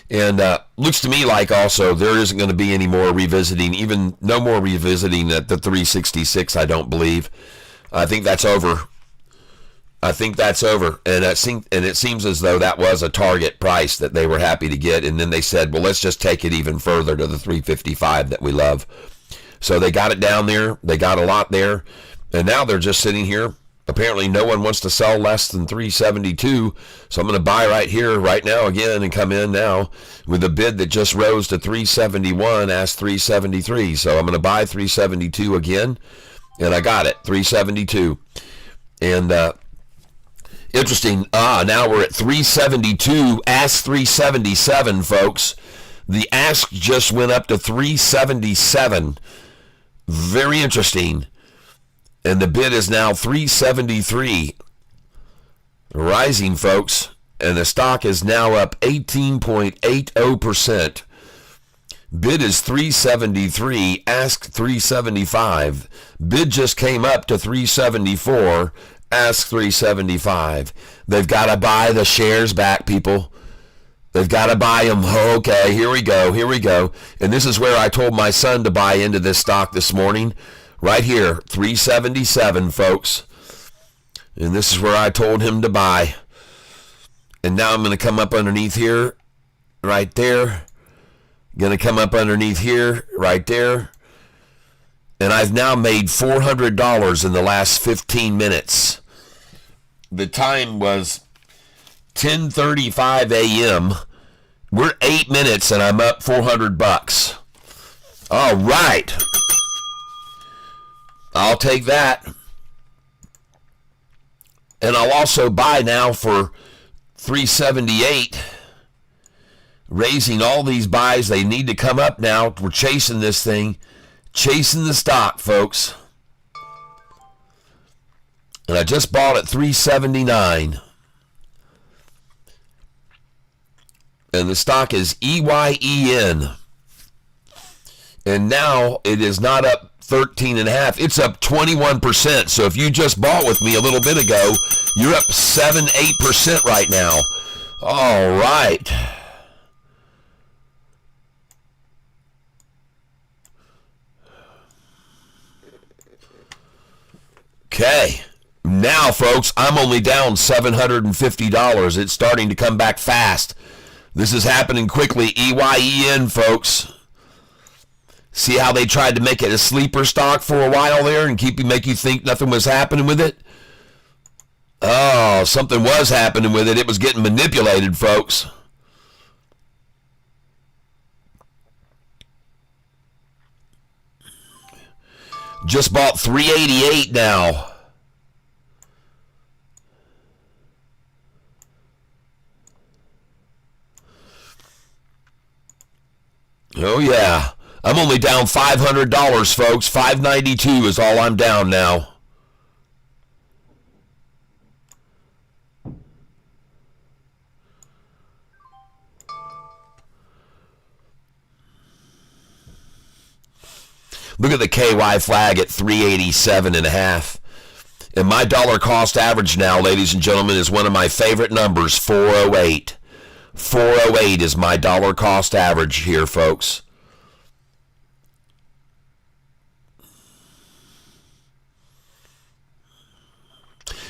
And looks to me like also there isn't going to be any more revisiting, even no more revisiting at the 366, I don't believe. I think that's over. And it seems as though that was a target price that they were happy to get. And then they said, well, let's just take it even further to the 355 that we love. So they got it down there. They got a lot there. And now they're just sitting here. Apparently no one wants to sell less than 372. So I'm going to buy right here, right now again, and come in now with a bid that just rose to 371, asked 373. So I'm going to buy 372 again. And I got it, 372. And interesting. Now we're at 372, ask 377, folks. The ask just went up to 377. Very interesting. And the bid is now 373. Rising, folks. And the stock is now up 18.80%. Bid is 373, ask 375. Bid just came up to 374, ask 375. They've got to buy the shares back, people. They've got to buy them. Okay, here we go. And this is where I told my son to buy into this stock this morning. Right here, 377, folks. And this is where I told him to buy. And now I'm going to come up underneath here, right there. Going to come up underneath here, right there. And I've now made $400 in the last 15 minutes. The time was 10:35 a.m. We're 8 minutes and I'm up $400. All right. I'll take that. And I'll also buy now for 378. Raising all these buys. They need to come up now. We're chasing this thing. Chasing the stock, folks. And I just bought at 379. And the stock is EYEN. And now it is not up 13.5. It's up 21%. So if you just bought with me a little bit ago, you're up 7-8% right now. All right. Okay. Now, folks, I'm only down $750. It's starting to come back fast. This is happening quickly. EYEN, folks. See how they tried to make it a sleeper stock for a while there and make you think nothing was happening with it? Oh, something was happening with it. It was getting manipulated, folks. Just bought 388 now. Oh, yeah. I'm only down $500, folks. $592 is all I'm down now. Look at the KY flag at 387.5. And my dollar cost average now, ladies and gentlemen, is one of my favorite numbers, 408. 408 is my dollar cost average here, folks.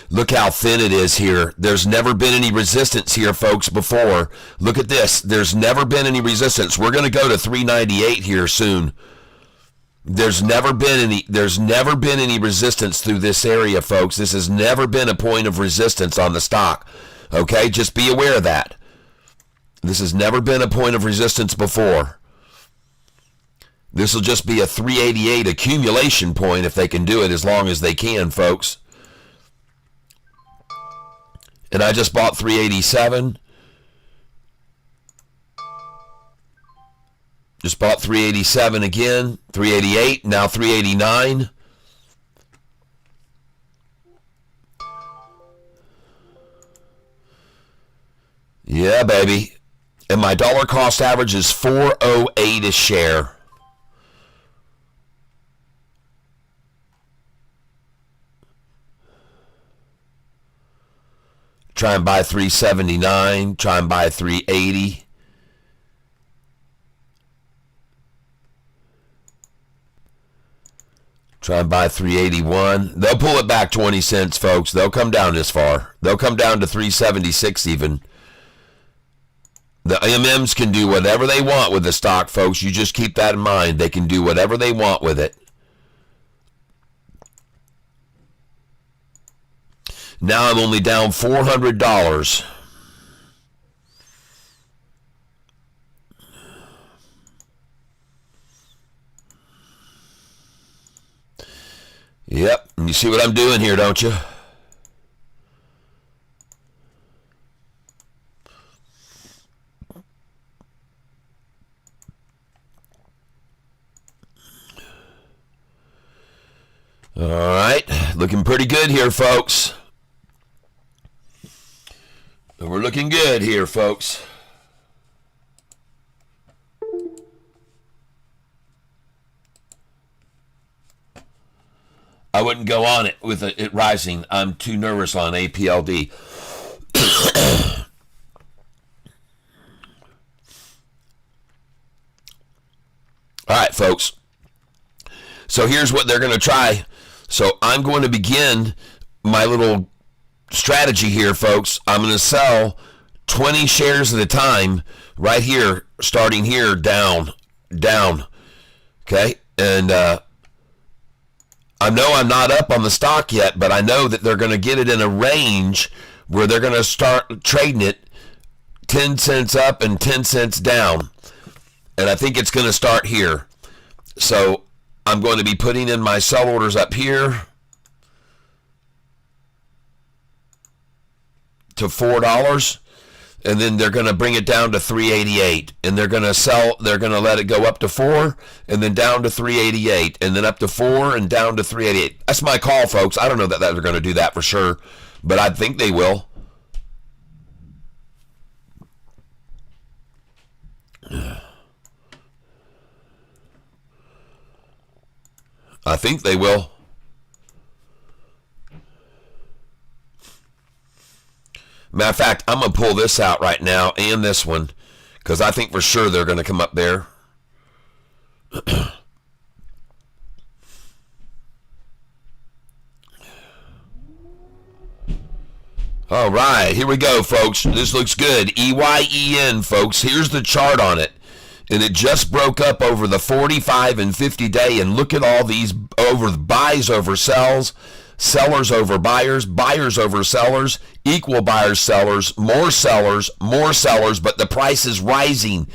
Look how thin it is here. There's never been any resistance here, folks, before. Look at this. There's never been any resistance. We're going to go to 398 here soon. There's never been any resistance through this area, folks. This has never been a point of resistance on the stock. Okay, just be aware of that. This has never been a point of resistance before. This will just be a 388 accumulation point if they can do it, as long as they can, folks. And I just bought 387. Just bought 387 again, 388, now 389. Yeah, baby. And my dollar cost average is 408 a share. Try and buy 379, try and buy 380. Try and buy 381. They'll pull it back 20 cents, folks. They'll come down this far. They'll come down to 376 even. The MMs can do whatever they want with the stock, folks. You just keep that in mind. They can do whatever they want with it. Now I'm only down $400. Yep, you see what I'm doing here, don't you? All right, looking pretty good here, folks. We're looking good here, folks. I wouldn't go on it with it rising. I'm too nervous on APLD. All right, folks. So here's what they're going to try. So I'm going to begin my little strategy here, folks. I'm going to sell 20 shares at a time right here, starting here, down. Okay? And I know I'm not up on the stock yet, but I know that they're going to get it in a range where they're going to start trading it 10 cents up and 10 cents down. And I think it's going to start here. So I'm going to be putting in my sell orders up here to $4. And then they're going to bring it down to 388, and they're going to let it go up to 4 and then down to 388 and then up to 4 and down to 388. That's my call, folks. I don't know that they're going to do that for sure, but I think they will. I think they will. Matter of fact, I'm going to pull this out right now and this one because I think for sure they're going to come up there. All right, here we go, folks. This looks good. EYEN, folks. Here's the chart on it. And it just broke up over the 45 and 50 day. And look at all these over buys over sells. Sellers over buyers, buyers over sellers, equal buyers, sellers, more sellers, but the price is rising.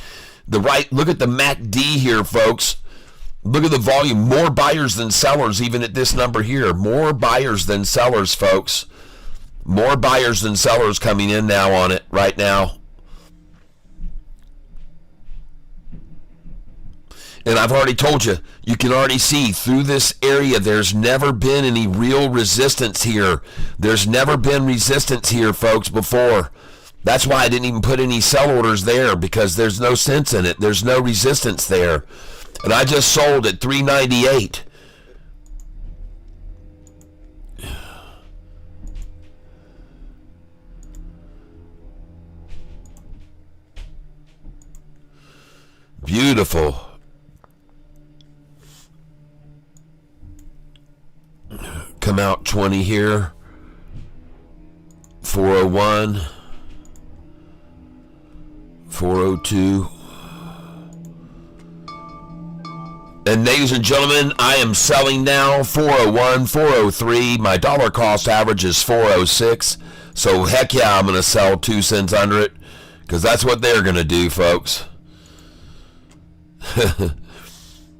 Look at the MACD here, folks. Look at the volume. More buyers than sellers, even at this number here. More buyers than sellers, folks. More buyers than sellers coming in now on it right now. And I've already told you, you can already see through this area, there's never been any real resistance here. There's never been resistance here, folks, before. That's why I didn't even put any sell orders there, because there's no sense in it. There's no resistance there. And I just sold at 398. Beautiful. Come out 20 here. 401. 402. And ladies and gentlemen, I am selling now 401, 403. My dollar cost average is 406. So heck yeah, I'm going to sell 2 cents under it because that's what they're going to do, folks.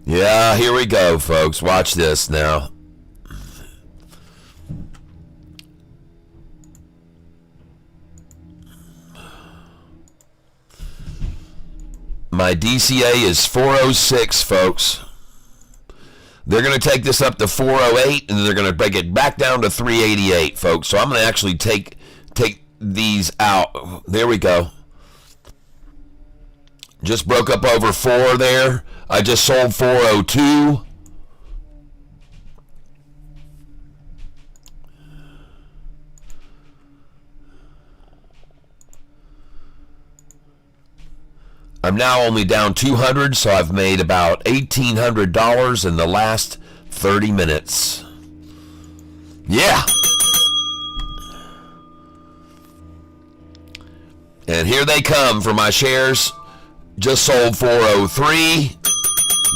Yeah, here we go, folks. Watch this now. My DCA is 406, folks. They're going to take this up to 408, and they're going to break it back down to 388, folks. So I'm going to actually take these out. There we go. Just broke up over 4 there. I just sold 402. I'm now only down 200, so I've made about $1,800 in the last 30 minutes. Yeah. And here they come for my shares. Just sold 403.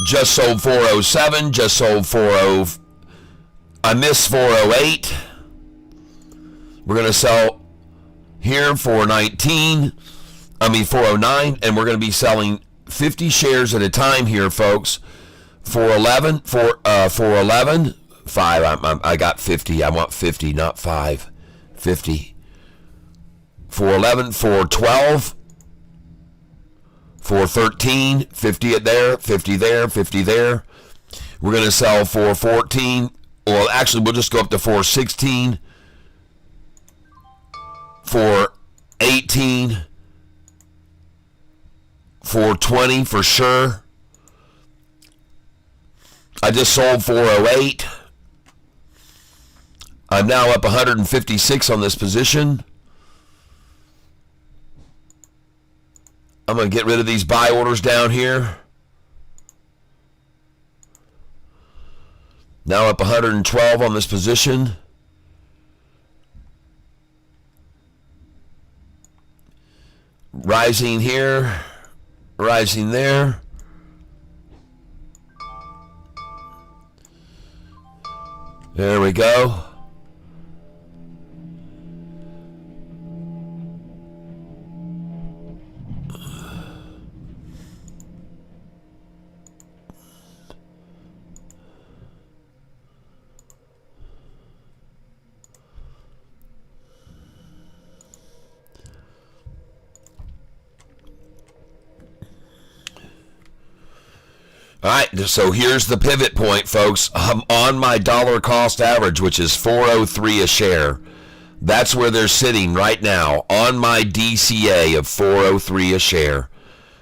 Just sold 407. Just sold 40. I missed 408. We're going to sell here 409, and we're going to be selling 50 shares at a time here, folks. 411, 5. I got 50. I want 50, not 5. 50. 411, 412, 413, 50 at there, 50 there, 50 there. We're going to sell 414. Well, actually, we'll just go up to 416, 418, 420 for sure. I just sold 408. I'm now up 156 on this position. I'm going to get rid of these buy orders down here. Now up 112 on this position. Rising here. Rising there. There we go. All right, so here's the pivot point, folks. I'm on my dollar cost average, which is 403 a share. That's where they're sitting right now, on my DCA of 403 a share.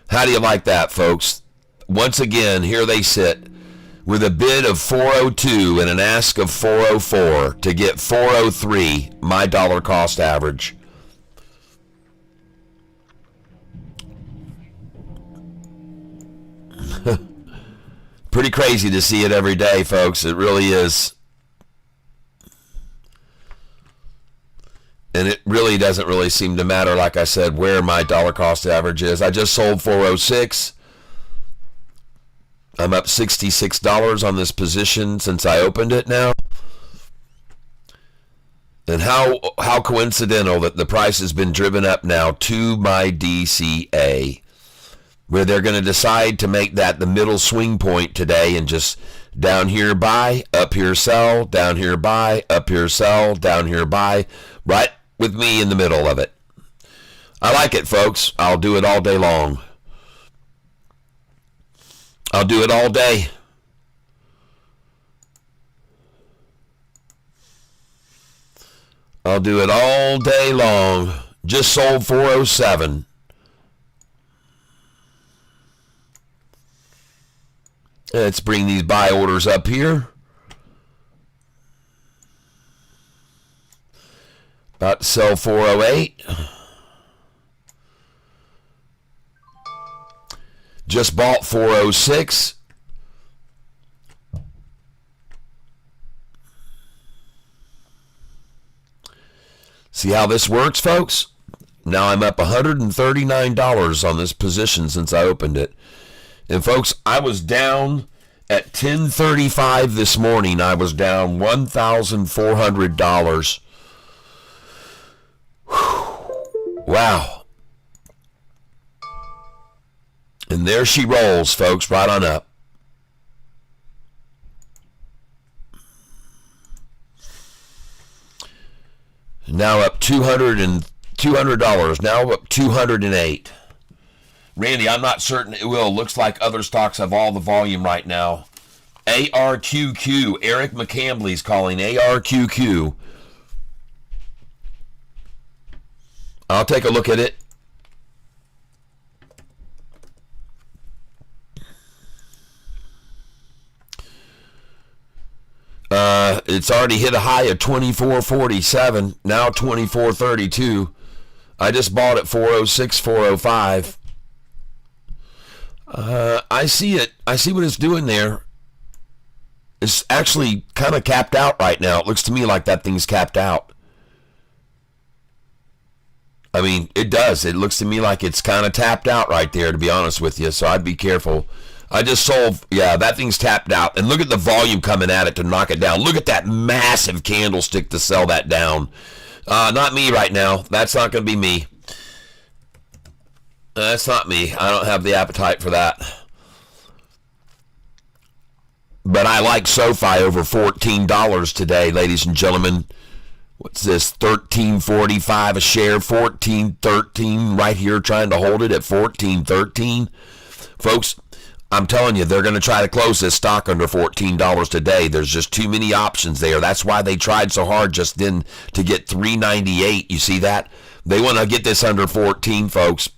How do you like that, folks? Once again, here they sit with a bid of 402 and an ask of 404 to get 403, my dollar cost average. Pretty crazy to see it every day, folks. It really is. And it really doesn't really seem to matter, like I said, where my dollar cost average is. I just sold 406. I'm up $66 on this position since I opened it now. And how coincidental that the price has been driven up now to my DCA, where they're going to decide to make that the middle swing point today and just down here buy, up here sell, down here buy, up here sell, down here buy, right with me in the middle of it. I like it, folks. I'll do it all day long. I'll do it all day. I'll do it all day long. Just sold 407. Let's bring these buy orders up here. About to sell 408. Just bought 406. See how this works, folks? Now I'm up $139 on this position since I opened it. And folks, I was down At 10:35 this morning, I was down $1,400. Wow. And there she rolls, folks, right on up. Now up $200. Now up 208. Randy, I'm not certain it will. Looks like other stocks have all the volume right now. ARQQ. Eric McCambly's calling ARQQ. I'll take a look at it. It's already hit a high of 24.47, now 24.32. I just bought at 406, 405. I see it. I see what it's doing there. It's actually kind of capped out right now. It looks to me like that thing's capped out. I mean, it does. It looks to me like it's kind of tapped out right there, to be honest with you, so I'd be careful. I just sold, yeah, that thing's tapped out. And look at the volume coming at it to knock it down. Look at that massive candlestick to sell that down. Not me right now. That's not going to be me. That's not me. I don't have the appetite for that. But I like SOFI over $14 today, ladies and gentlemen. What's this? $13.45 a share, $14.13 right here, trying to hold it at $14.13. Folks, I'm telling you, they're going to try to close this stock under $14 today. There's just too many options there. That's why they tried so hard just then to get $3.98. You see that? They want to get this under 14, folks.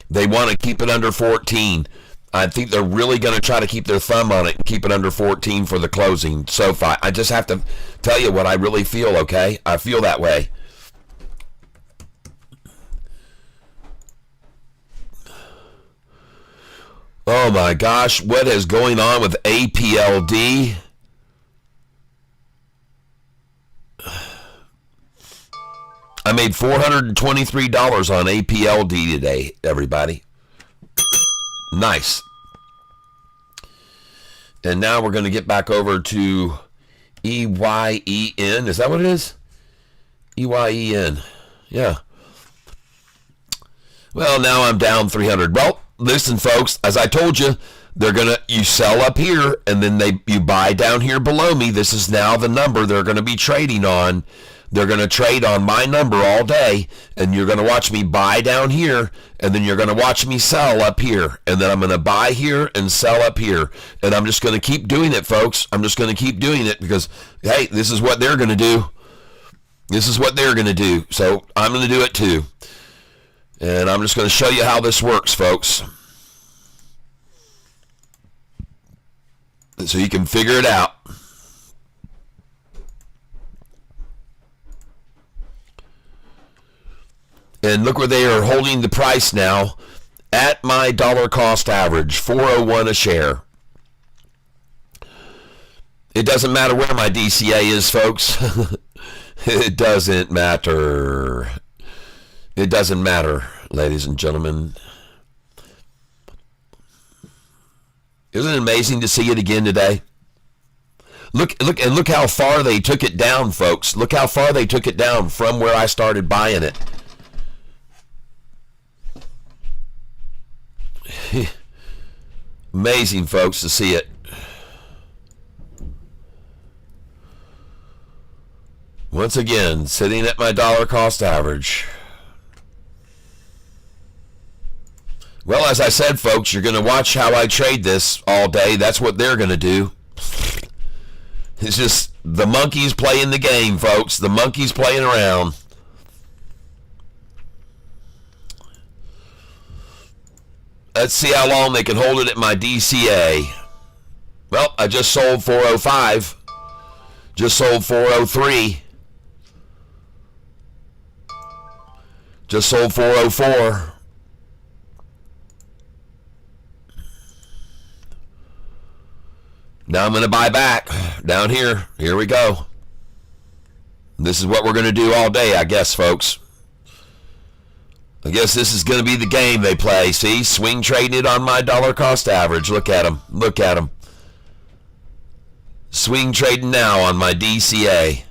They want to keep it under 14. I think they're really going to try to keep their thumb on it and keep it under 14 for the closing. SOFI. I just have to tell you what I really feel, okay? I feel that way. Oh my gosh, what is going on with APLD? I made $423 on APLD today, everybody. Nice. And now we're going to get back over to EYEN. Is that what it is? EYEN. Yeah. Well, now I'm down 300. Well, listen, folks, as I told you, you sell up here and then you buy down here below me. This is now the number they're going to be trading on. They're going to trade on my number all day, and you're going to watch me buy down here, and then you're going to watch me sell up here, and then I'm going to buy here and sell up here, and I'm just going to keep doing it, folks. I'm just going to keep doing it because, hey, this is what they're going to do. This is what they're going to do, so I'm going to do it too. And I'm just going to show you how this works, folks, so you can figure it out. And look where they are holding the price now at my dollar cost average, 401 a share. It doesn't matter where my DCA is, folks. It doesn't matter. It doesn't matter, ladies and gentlemen. Isn't it amazing to see it again today? Look how far they took it down, folks. Look how far they took it down from where I started buying it. Amazing, folks, to see it. Once again, sitting at my dollar cost average. Well, as I said, folks, you're going to watch how I trade this all day. That's what they're going to do. It's just the monkeys playing the game, folks. The monkeys playing around. Let's see how long they can hold it at my DCA. Well, I just sold 405. Just sold 403. Just sold 404. Now I'm going to buy back down here. Here we go. This is what we're going to do all day, I guess, folks. I guess this is going to be the game they play. See, swing trading it on my dollar cost average. Look at them. Look at them. Swing trading now on my DCA.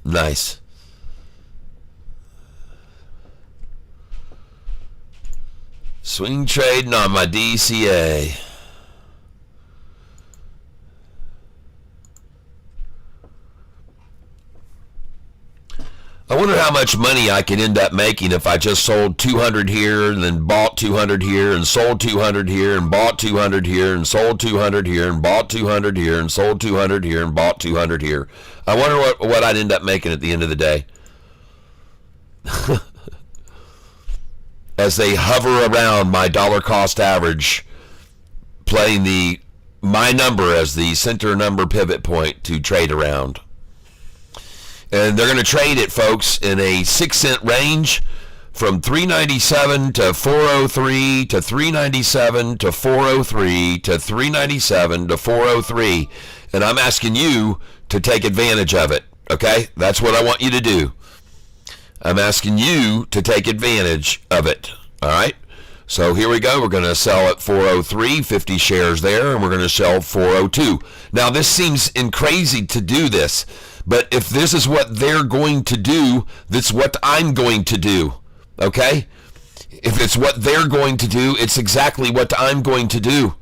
Nice. Swing trading on my DCA. I wonder how much money I could end up making if I just sold 200 here and then bought 200 here and sold 200 here and bought 200 here and sold 200 here and bought 200 here and sold 200 here and bought 200 here. I wonder what I'd end up making at the end of the day. As they hover around my dollar cost average, playing my number as the center number pivot point to trade around. And they're going to trade it, folks, in a 6-cent range from 397 to 403 to 397 to 403 to 397 to 403. And I'm asking you to take advantage of it, okay? That's what I want you to do. I'm asking you to take advantage of it, all right? So here we go. We're going to sell at 403, 50 shares there, and we're going to sell 402. Now, this seems crazy to do this. But if this is what they're going to do, that's what I'm going to do, okay? If it's what they're going to do, it's exactly what I'm going to do.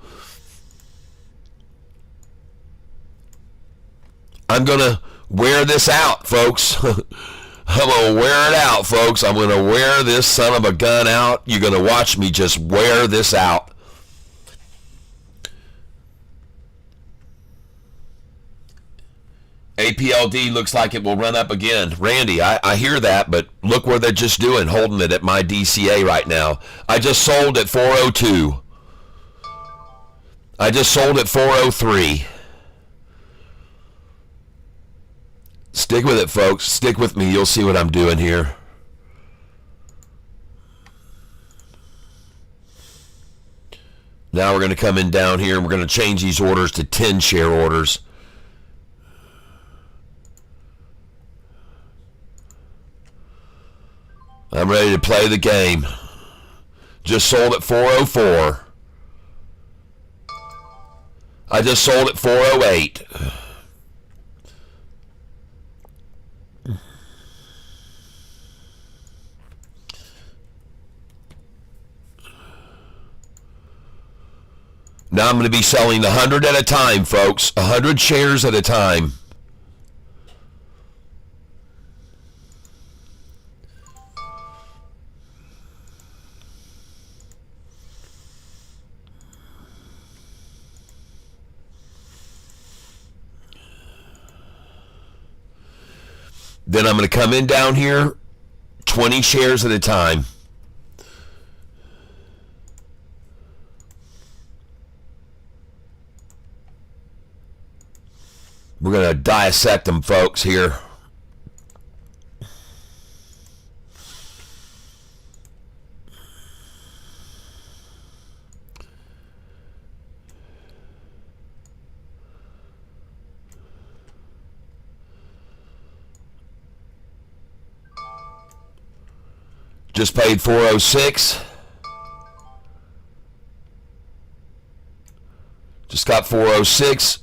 I'm going to wear this out, folks. I'm going to wear it out, folks. I'm going to wear this son of a gun out. You're going to watch me just wear this out. APLD looks like it will run up again. Randy, I hear that, but look what they're just doing, holding it at my DCA right now. I just sold at 402. I just sold at 403. Stick with it, folks. Stick with me. You'll see what I'm doing here. Now we're going to come in down here and we're going to change these orders to 10 share orders. I'm ready to play the game. Just sold at 404. I just sold at 408. Now I'm going to be selling 100 at a time, folks. 100 shares at a time. Then I'm going to come in down here, 20 shares at a time. We're going to dissect them, folks, here. Just paid 406. Just got 406.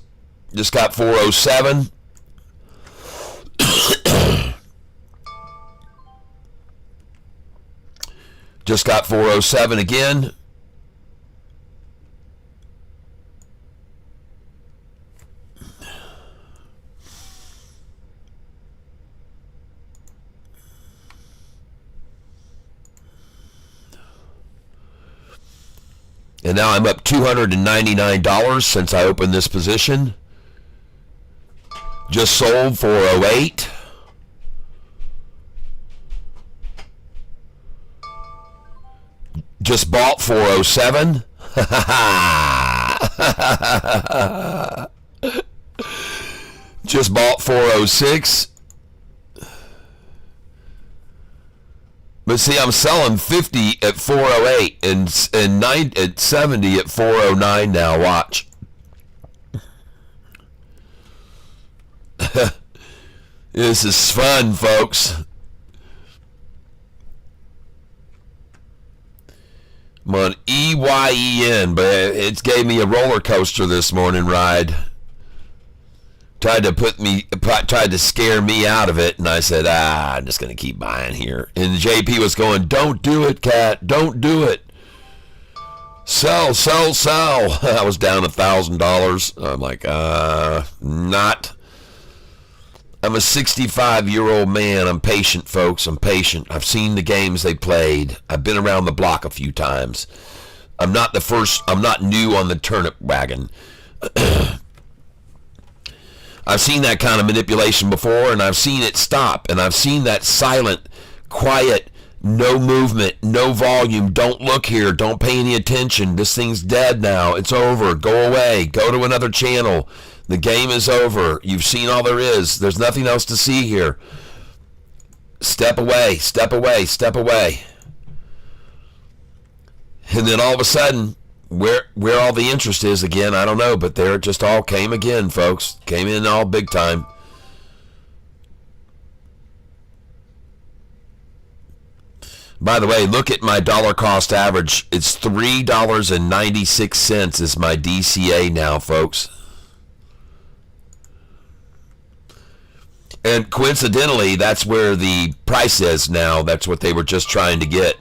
Just got 407. Just got 407 again. And now I'm up $299 since I opened this position. Just sold 408. Just bought 407. Just bought 406. But see, I'm selling 50 at 408 and 9 at 70 at 409 now. Watch. This is fun, folks. I'm on EYEN, but it gave me a roller coaster this morning ride. Tried to scare me out of it, and I said, I'm just going to keep buying here. And JP was going, don't do it, Cat, don't do it. Sell. I was down $1,000. I'm like, not. I'm a 65-year-old man. I'm patient, folks. I'm patient. I've seen the games they played. I've been around the block a few times. I'm not new on the turnip wagon. I've seen that kind of manipulation before, and I've seen it stop, and I've seen that silent, quiet, no movement, no volume, don't look here, don't pay any attention, this thing's dead now, it's over, go away, go to another channel, the game is over, you've seen all there is, there's nothing else to see here. Step away, step away, step away. And then all of a sudden, where all the interest is again, I don't know, but there it just all came again, folks. Came in all big time. By the way, look at my dollar cost average. It's $3.96 is my DCA now, folks. And coincidentally, that's where the price is now. That's what they were just trying to get.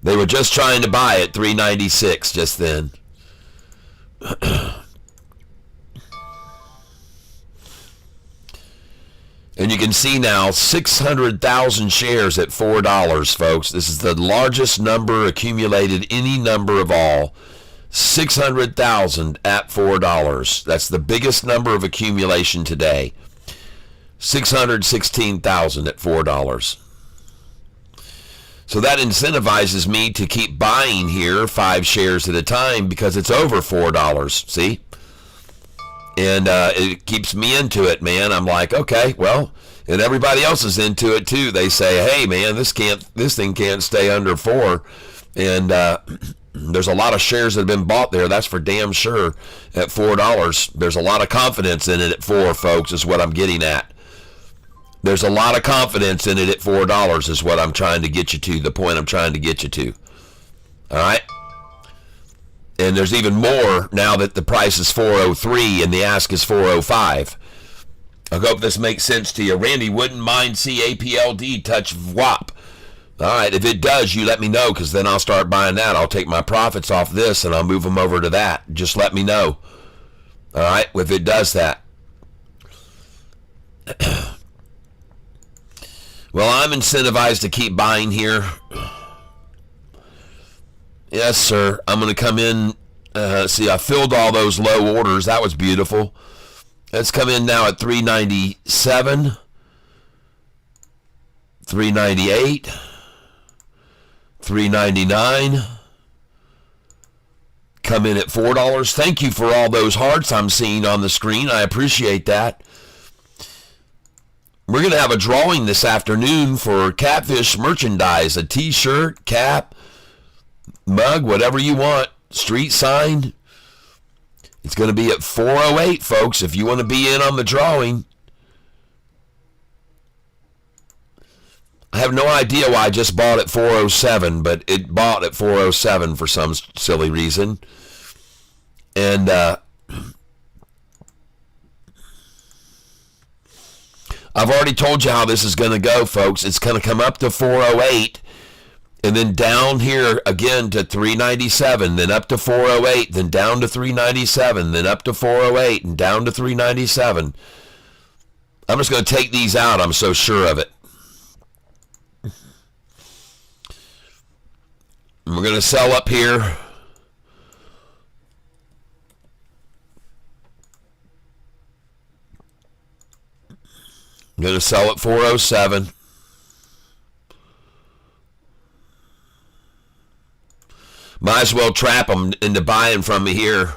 They were just trying to buy at $3.96 just then. And you can see now 600,000 shares at $4, folks. This is the largest number accumulated, any number of all. 600,000 at $4. That's the biggest number of accumulation today. 616,000 at $4. So that incentivizes me to keep buying here 5 shares at a time because it's over $4, see? And it keeps me into it, man. I'm like, okay, well, and everybody else is into it too. They say, hey, man, this thing can't stay under 4. And there's a lot of shares that have been bought there. That's for damn sure at $4. There's a lot of confidence in it at 4, folks, is what I'm getting at. There's a lot of confidence in it at $4 is what I'm trying to get you to, the point I'm trying to get you to. All right? And there's even more now that the price is $4.03 and the ask is $4.05. I hope this makes sense to you. Randy, wouldn't mind CAPLD touch WAP. All right, if it does, you let me know because then I'll start buying that. I'll take my profits off this and I'll move them over to that. Just let me know. All right, if it does that. Well, I'm incentivized to keep buying here. Yes, sir. I'm going to come in. See, I filled all those low orders. That was beautiful. Let's come in now at $3.97, $3.98, $3.99. Come in at $4. Thank you for all those hearts I'm seeing on the screen. I appreciate that. We're going to have a drawing this afternoon for Catfish merchandise, a t-shirt, cap, mug, whatever you want, street sign. It's going to be at $4.08, folks, if you want to be in on the drawing. I have no idea why I just bought at $4.07, but it bought at $4.07 for some silly reason. And I've already told you how this is going to go, folks. It's going to come up to $4.08 and then down here again to $3.97, then up to $4.08, then down to $3.97, then up to $4.08 and down to $3.97. I'm just going to take these out. I'm so sure of it. And we're going to sell up here. I'm going to sell at $4.07. Might as well trap them into buying from me here.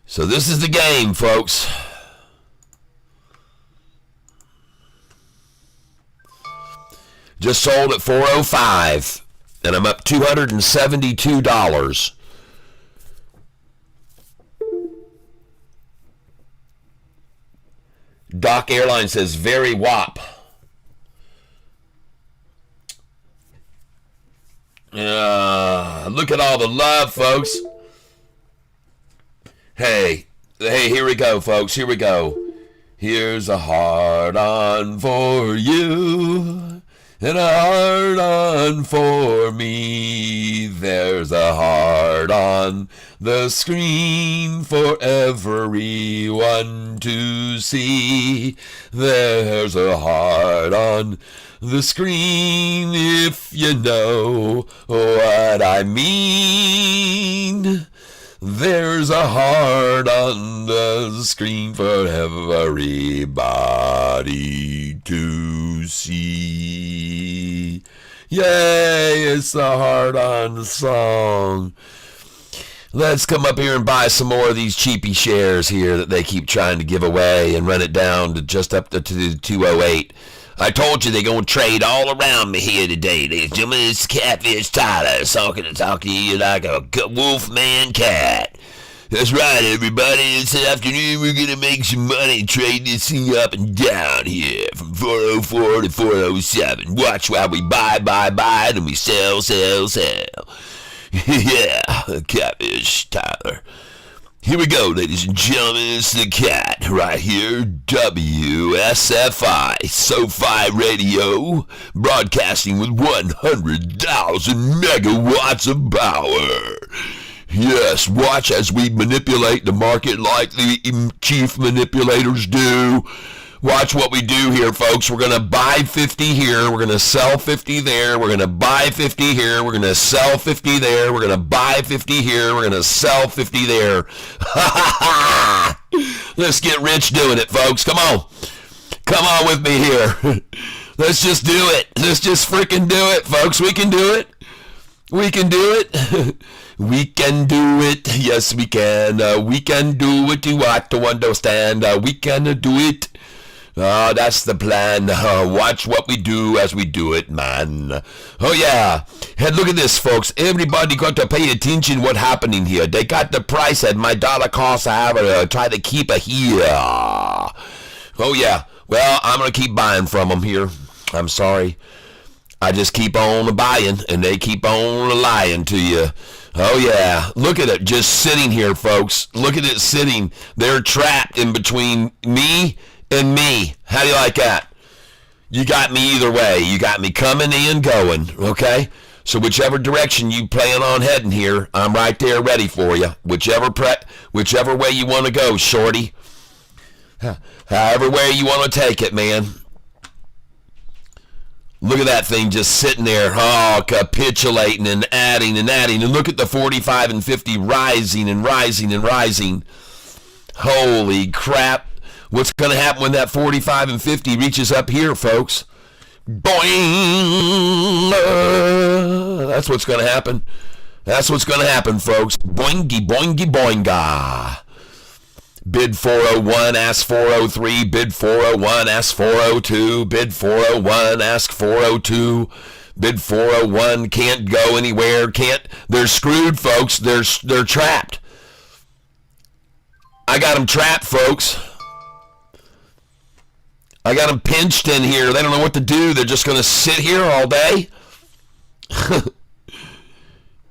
So this is the game, folks. Just sold at $405, and I'm up $272. Doc Airline says, very wop. Look at all the love, folks. Hey, here we go, folks. Here we go. Here's a heart-on for you, and a heart-on for me. There's a heart on the screen for everyone to see. There's a heart on the screen if you know what I mean. There's a heart on the screen for everybody to see. Yay, it's the heart on the song. Let's come up here and buy some more of these cheapy shares here that they keep trying to give away and run it down to just up to 208. I told you they're going to trade all around me here today, ladies and gentlemen. It's Catfish Tyler talking to you like a wolf man cat. That's right, everybody. This afternoon we're going to make some money, trade this thing up and down here from 404 to 407. Watch while we buy, and we sell. Yeah, Catfish Tyler. Here we go, ladies and gentlemen. It's the cat right here. WSFI, SOFI Radio, broadcasting with 100,000 megawatts of power. Yes, watch as we manipulate the market like the chief manipulators do. Watch what we do here, folks. We're going to buy 50 here. We're going to sell 50 there. We're going to buy 50 here. We're going to sell 50 there. We're going to buy 50 here. We're going to sell 50 there. Let's get rich doing it, folks. Come on. Come on with me here. Let's just do it. Let's just freaking do it, folks. We can do it. We can do it. We can do it. Yes, we can. We can do it. You ought to understand. We can do it. That's the plan. Watch what we do as we do it, man. Oh, yeah. Hey, look at this, folks. Everybody got to pay attention what happening here. They got the price at my dollar cost average. Try to keep it here. Oh, yeah. Well, I'm going to keep buying from them here. I'm sorry. I just keep on buying, and they keep on lying to you. Oh, yeah. Look at it just sitting here, folks. Look at it sitting. They're trapped in between me and me. How do you like that? You got me either way. You got me coming and going, okay? So whichever direction you plan on heading here, I'm right there ready for you. Whichever way you want to go, shorty. However way you want to take it, man. Look at that thing just sitting there, capitulating and adding and adding. And look at the 45 and 50 rising and rising and rising. Holy crap. What's going to happen when that 45 and 50 reaches up here, folks? Boing! That's what's going to happen. That's what's going to happen, folks. Boingy, boingy, boinga. Bid 401, ask 403. Bid 401, ask 402. Bid 401, ask 402. Bid 401, can't go anywhere. They're screwed, folks. They're trapped. I got them trapped, folks. I got them pinched in here. They don't know what to do. They're just going to sit here all day.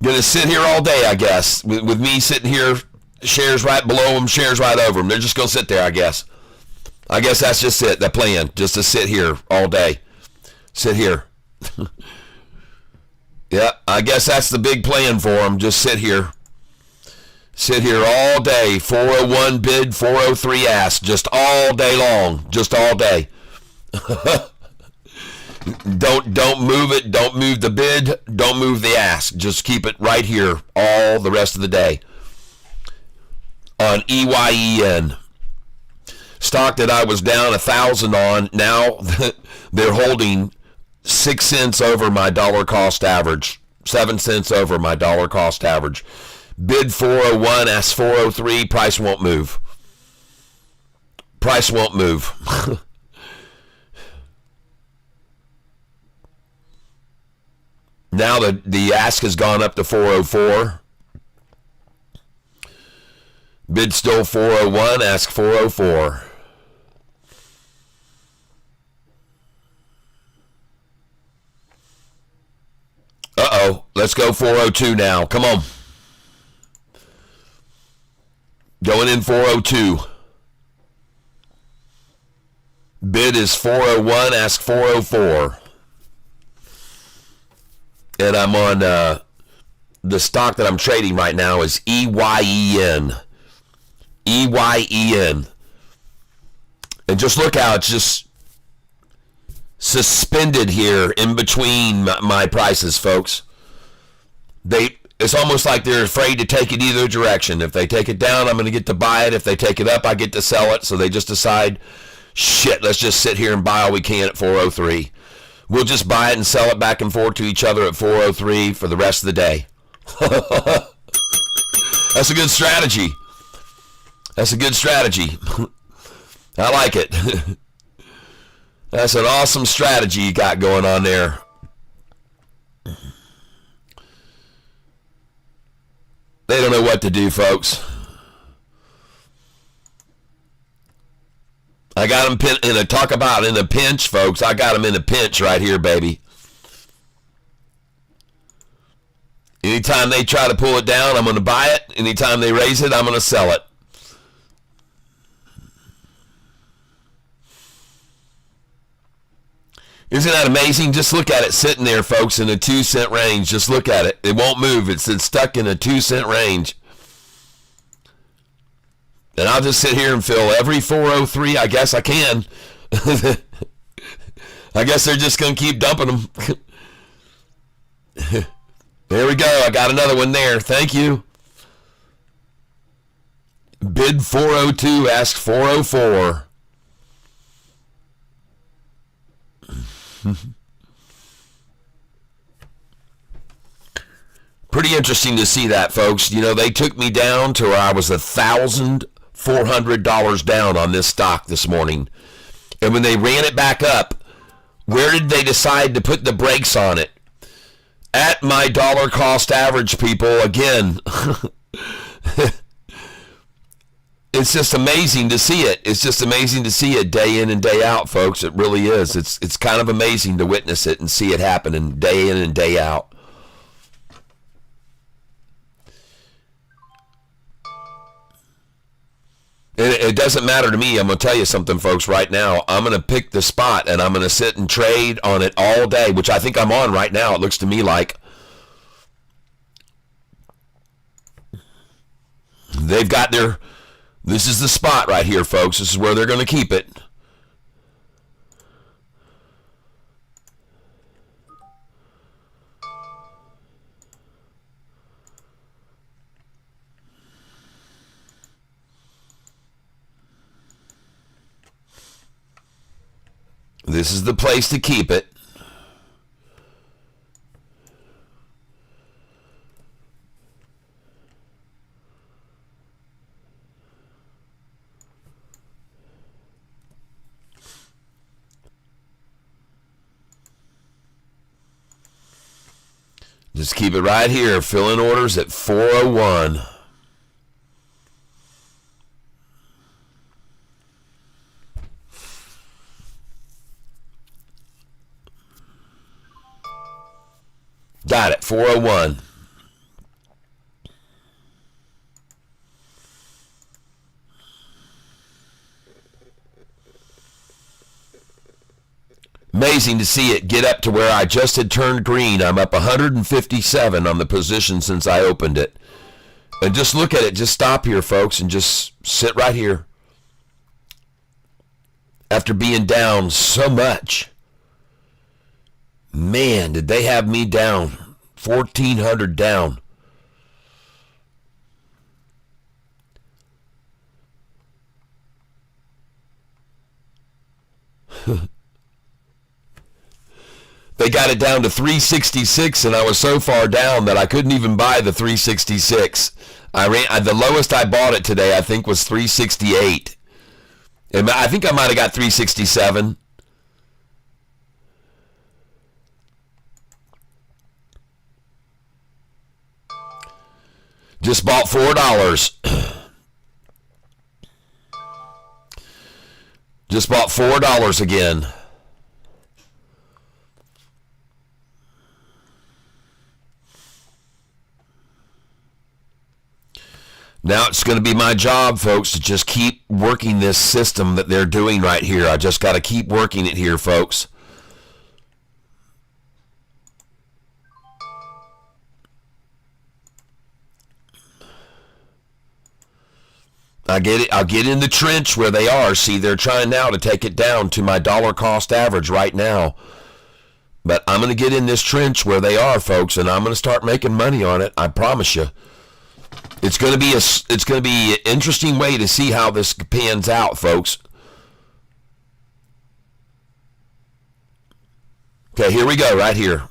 Going to sit here all day, I guess. With me sitting here, shares right below them, shares right over them. They're just going to sit there, I guess. I guess that's just it, the plan. Just to sit here all day. Sit here. Yeah, I guess that's the big plan for them. Just sit here. Sit here all day. 401 bid, 403 ask. Just all day long. Just all day. Don't move it. Don't move the bid. Don't move the ask. Just keep it right here all the rest of the day. On EYEN. Stock that I was down 1,000 on. Now they're holding 6 cents over my dollar cost average. 7 cents over my dollar cost average. Bid 401, ask 403, price won't move. Price won't move. Now the ask has gone up to 404. Bid still 401, ask 404. Uh-oh, let's go 402 now. Come on. Going in 402. Bid is 401, ask 404. And I'm on, the stock that I'm trading right now is EYEN. EYEN. And just look how it's just suspended here in between my prices, folks. It's almost like they're afraid to take it either direction. If they take it down, I'm going to get to buy it. If they take it up, I get to sell it. So they just decide, shit, let's just sit here and buy all we can at 403. We'll just buy it and sell it back and forth to each other at 403 for the rest of the day. That's a good strategy. That's a good strategy. I like it. That's an awesome strategy you got going on there. They don't know what to do, folks. I got them talk about in a pinch, folks. I got them in a pinch right here, baby. Anytime they try to pull it down, I'm going to buy it. Anytime they raise it, I'm going to sell it. Isn't that amazing? Just look at it sitting there, folks, in a 2-cent range. Just look at it. It won't move. It's stuck in a 2-cent range. And I'll just sit here and fill every 403. I guess I can. I guess they're just going to keep dumping them. There we go. I got another one there. Thank you. Bid 402, ask 404. Pretty interesting to see that, folks. You know, they took me down to where I was $1,400 down on this stock this morning. And when they ran it back up, where did they decide to put the brakes on it? At my dollar cost average, people, again. It's just amazing to see it. It's just amazing to see it day in and day out, folks. It really is. It's kind of amazing to witness it and see it happening day in and day out. It doesn't matter to me. I'm going to tell you something, folks, right now. I'm going to pick the spot, and I'm going to sit and trade on it all day, which I think I'm on right now. It looks to me like they've got their... This is the spot right here, folks. This is where they're going to keep it. This is the place to keep it. Just keep it right here. Fill in orders at 401. Got it. 401. Amazing to see it get up to where I just had turned green. I'm up 157 on the position since I opened it. And just look at it. Just stop here, folks, and just sit right here. After being down so much. Man, did they have me down. 1,400 down. They got it down to 366, and I was so far down that I couldn't even buy the 366. The lowest I bought it today, I think, was 368. And I think I might have got 367. Just bought $4. Just bought $4 again. Now it's going to be my job, folks, to just keep working this system that they're doing right here. I just got to keep working it here, folks. I get it. I'll get in the trench where they are. See, they're trying now to take it down to my dollar cost average right now. But I'm going to get in this trench where they are, folks, and I'm going to start making money on it. I promise you. It's going to be an interesting way to see how this pans out, folks. Okay, here we go, right here.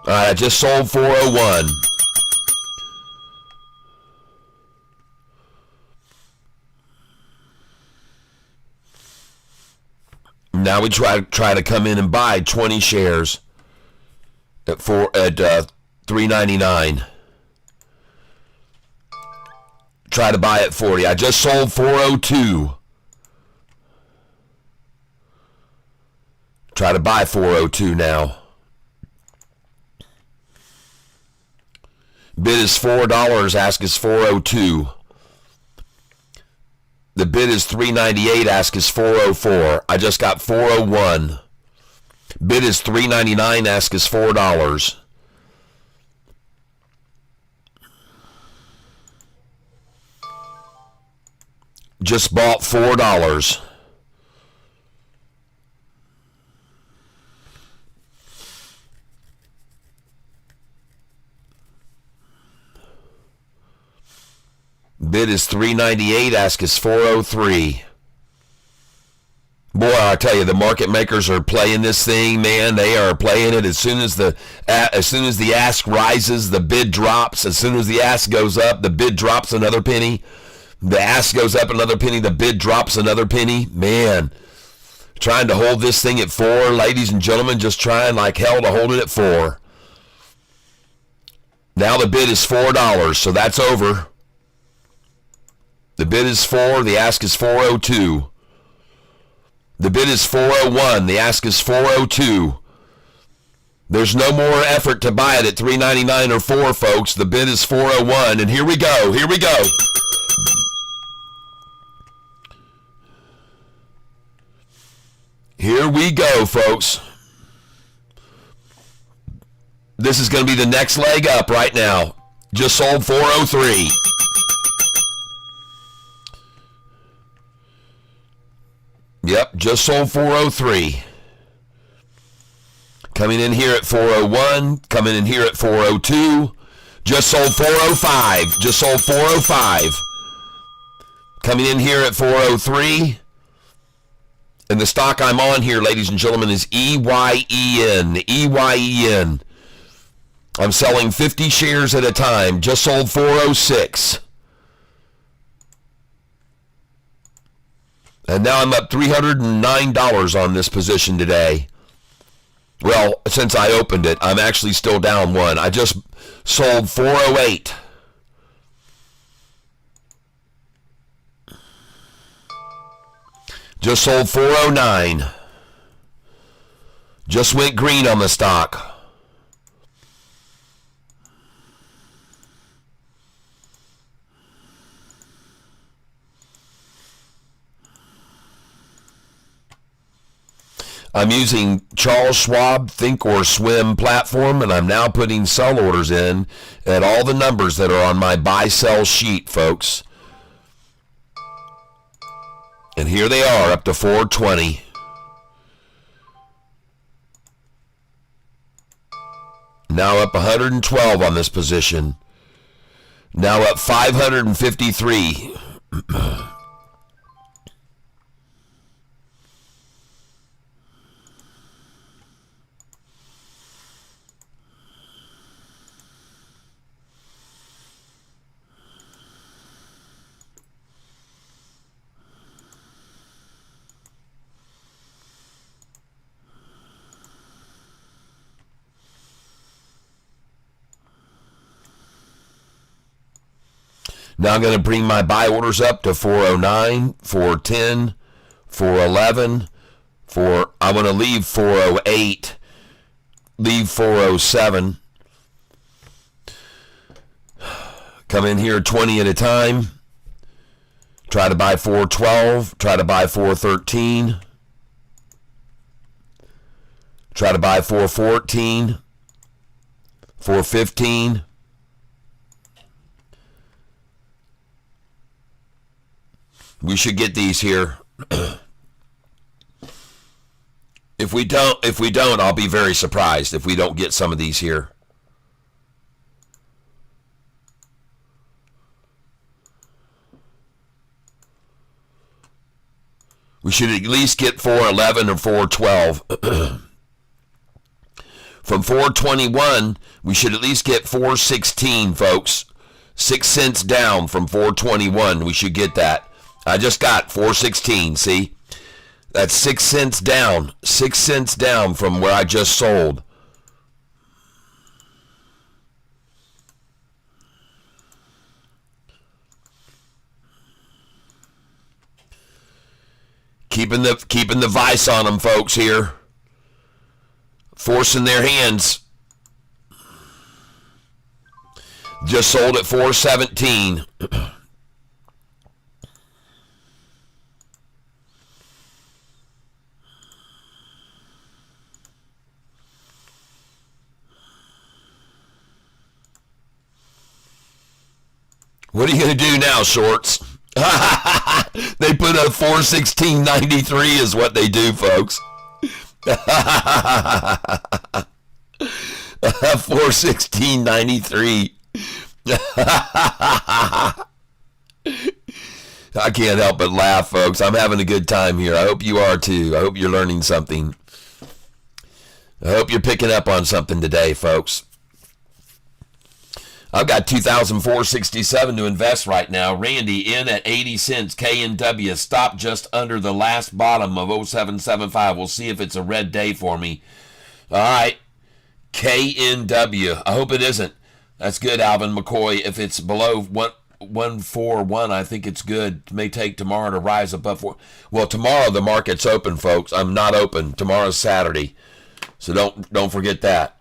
All right, I just sold 401. Now we try to come in and buy 20 shares at $3.99. Try to buy at 40. I just sold 402. Try to buy 402 now. Bid is $4. Ask is 402. The bid is $3.98. Ask is 404. I just got 401. Bid is $3.99. Ask is $4. Just bought $4. Bid is $3.98. Ask is $403. Boy, I tell you, the market makers are playing this thing, man. They are playing it as soon as the ask rises, the bid drops. As soon as the ask goes up, the bid drops another penny. The ask goes up another penny. The bid drops another penny. Man, trying to hold this thing at 4, ladies and gentlemen, just trying like hell to hold it at 4. Now the bid is $4, so that's over. The bid is 4. The ask is 402. The bid is 401. The ask is 402. There's no more effort to buy it at $3.99 or 4, folks. The bid is 401. And here we go. Here we go. Here we go, folks. This is going to be the next leg up right now. Just sold 403. Yep, just sold 403. Coming in here at 401. Coming in here at 402. Just sold 405. Just sold 405. Coming in here at 403. And the stock I'm on here, ladies and gentlemen, is EYEN. EYEN. I'm selling 50 shares at a time. Just sold 406. And now I'm up $309 on this position today. Well, since I opened it, I'm actually still down 1. I just sold 408. Just sold 409. Just went green on the stock. I'm using Charles Schwab Think or Swim platform, and I'm now putting sell orders in at all the numbers that are on my buy-sell sheet, folks. And here they are, up to 420. Now up 112 on this position. Now up 553. Now I'm going to bring my buy orders up to 409, 410, 411, I want to leave 408, leave 407. Come in here 20 at a time. Try to buy 412, try to buy 413. Try to buy 414, 415. We should get these here. If we don't, I'll be very surprised if we don't get some of these here. We should at least get 411 or 412. From 421, we should at least get 416, folks. 6 cents down from 421. We should get that. I just got 416, see? That's 6 cents down. 6 cents down from where I just sold. Keeping the vice on them, folks, here. Forcing their hands. Just sold at 417. What are you going to do now, shorts? They put a 416.93 is what they do, folks. 416.93. I can't help but laugh, folks. I'm having a good time here. I hope you are too. I hope you're learning something. I hope you're picking up on something today, folks. I've got 2,467 to invest right now. Randy in at 80 cents. K&W stopped just under the last bottom of 0775. We'll see if it's a red day for me. All right. K&W. I hope it isn't. That's good, Alvin McCoy. If it's below 141, I think it's good. It may take tomorrow to rise above 4. Well, tomorrow the market's open, folks. I'm not open. Tomorrow's Saturday. So don't forget that.